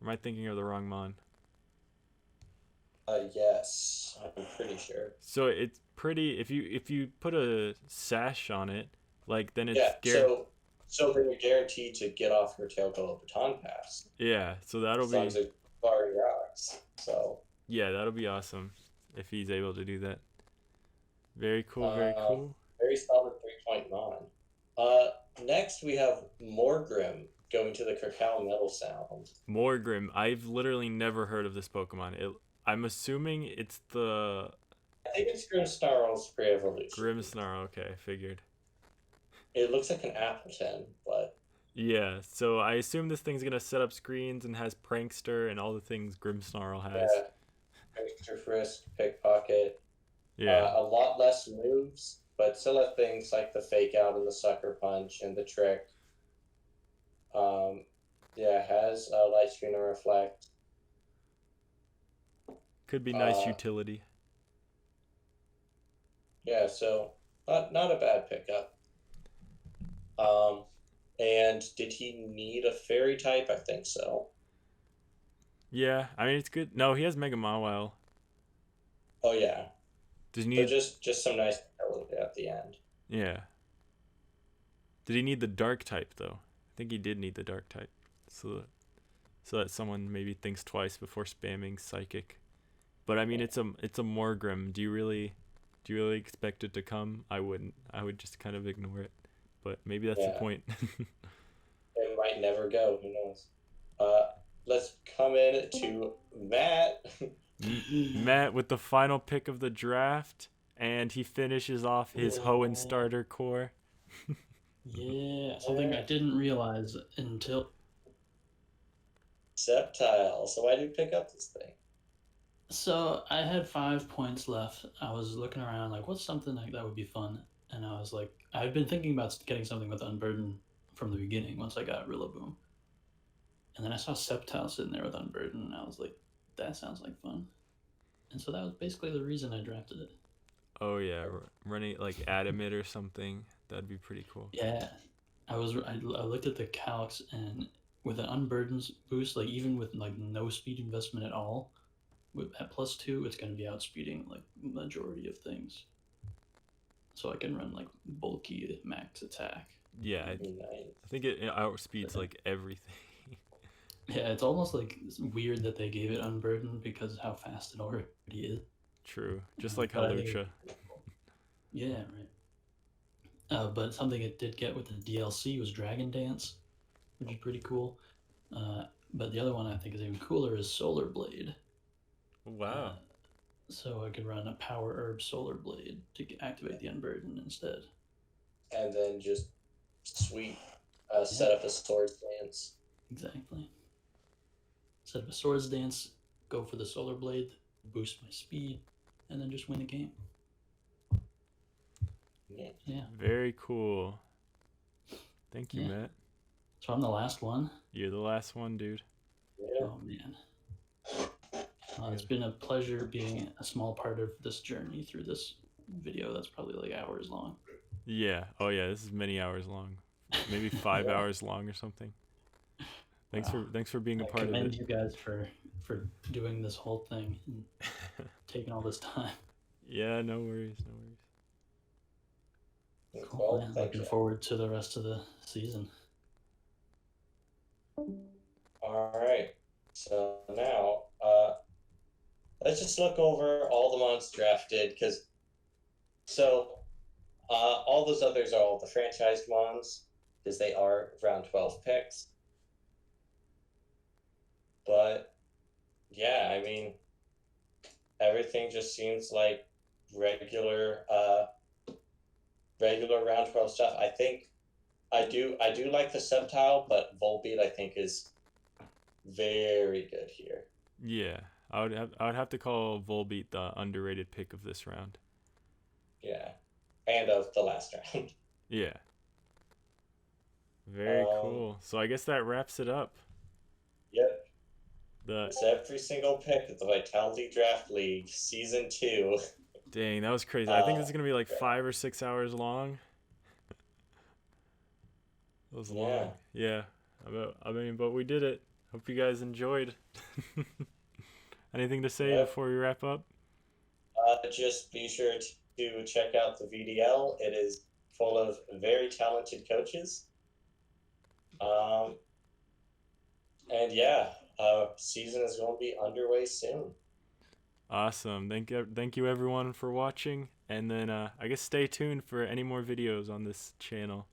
Or am I thinking of the wrong mon? Yes, I'm pretty sure. So it's pretty. If you put a sash on it, like then it's So then you're guaranteed to get off your tail glow baton pass. Yeah, so that'll be. As long as Barry rocks. So. Yeah, that'll be awesome if he's able to do that. Very cool. Very cool. Very solid 3-point mon. Next we have Morgrim going to the Cacao Metal Sound. Morgrim. I've literally never heard of this Pokemon. I'm assuming it's the. I think it's Grimmsnarl's pre-evolution. Grimmsnarl. Okay, I figured. It looks like an Appleton, but. Yeah, so I assume this thing's gonna set up screens and has Prankster and all the things Grimmsnarl has. Yeah. Prankster, Frisk, Pickpocket. Yeah. A lot less moves, but still have things like the Fake Out and the Sucker Punch and the Trick. Yeah, has Light Screen and Reflect. Could be nice utility. Yeah, so not a bad pickup. And did he need a fairy type? I think so. Yeah, I mean it's good. No, he has Mega Mawile. Oh yeah. Does he need just some nice utility at the end? Yeah. Did he need the dark type though? I think he did need the dark type. So that someone maybe thinks twice before spamming Psychic. But I mean it's a Morgrim. Do you really expect it to come? I wouldn't. I would just kind of ignore it. But maybe that's the point. It might never go. Who knows? Let's come in to Matt. Matt with the final pick of the draft, and he finishes off his Hoenn starter core. Yeah, something I didn't realize until. Sceptile. So why did you pick up this thing? So I had 5 points left. I was looking around like, what's something like that would be fun? And I was like, I'd been thinking about getting something with Unburden from the beginning once I got Rillaboom. And then I saw Sceptile sitting there with Unburden, and I was like, that sounds like fun. And so that was basically the reason I drafted it. Oh yeah, running like Adamant or something. That'd be pretty cool. Yeah, I looked at the calcs, and with an unburdened boost, like even with like no speed investment at all, at +2, it's going to be outspeeding like majority of things. So I can run like bulky max attack. Yeah, I think it outspeeds like everything. Yeah, it's almost like it's weird that they gave it unburdened because of how fast it already is. True, just like how But I think Lucha. yeah, right. But something it did get with the DLC was Dragon Dance, which is pretty cool. But the other one I think is even cooler is Solar Blade. Wow. So I could run a Power Herb Solar Blade to activate the Unburden instead. And then just set up a Swords Dance. Exactly. Set up a Swords Dance, go for the Solar Blade, boost my speed, and then just win the game. Yeah. Very cool. Thank you, Matt. So I'm the last one. You're the last one, dude. Yeah. Oh, man. It's been a pleasure being a small part of this journey through this video that's probably like hours long. Yeah. Oh, yeah. This is many hours long. Maybe 5 hours long or something. Thanks for being a part of it. I commend you guys for doing this whole thing and taking all this time. Yeah, no worries. Cool, man. Looking forward to the rest of the season. All right. So now, let's just look over all the mons drafted, because all those others are all the franchised mons, because they are round 12 picks. But yeah, I mean, everything just seems like regular round 12 stuff. I think I do like the Subtile, but Volbeat I think is very good here. Yeah, I would have to call Volbeat the underrated pick of this round. Yeah, and of the last round. Yeah. Very cool. So I guess that wraps it up. Yep. It's every single pick of the Vitality Draft League Season 2. Dang, that was crazy. I think this is going to be like 5 or 6 hours long. It was long. Yeah. But we did it. Hope you guys enjoyed. Anything to say before we wrap up? Just be sure to check out the VDL. It is full of very talented coaches. And yeah, season is going to be underway soon. Awesome. Thank you everyone for watching, and then I guess stay tuned for any more videos on this channel.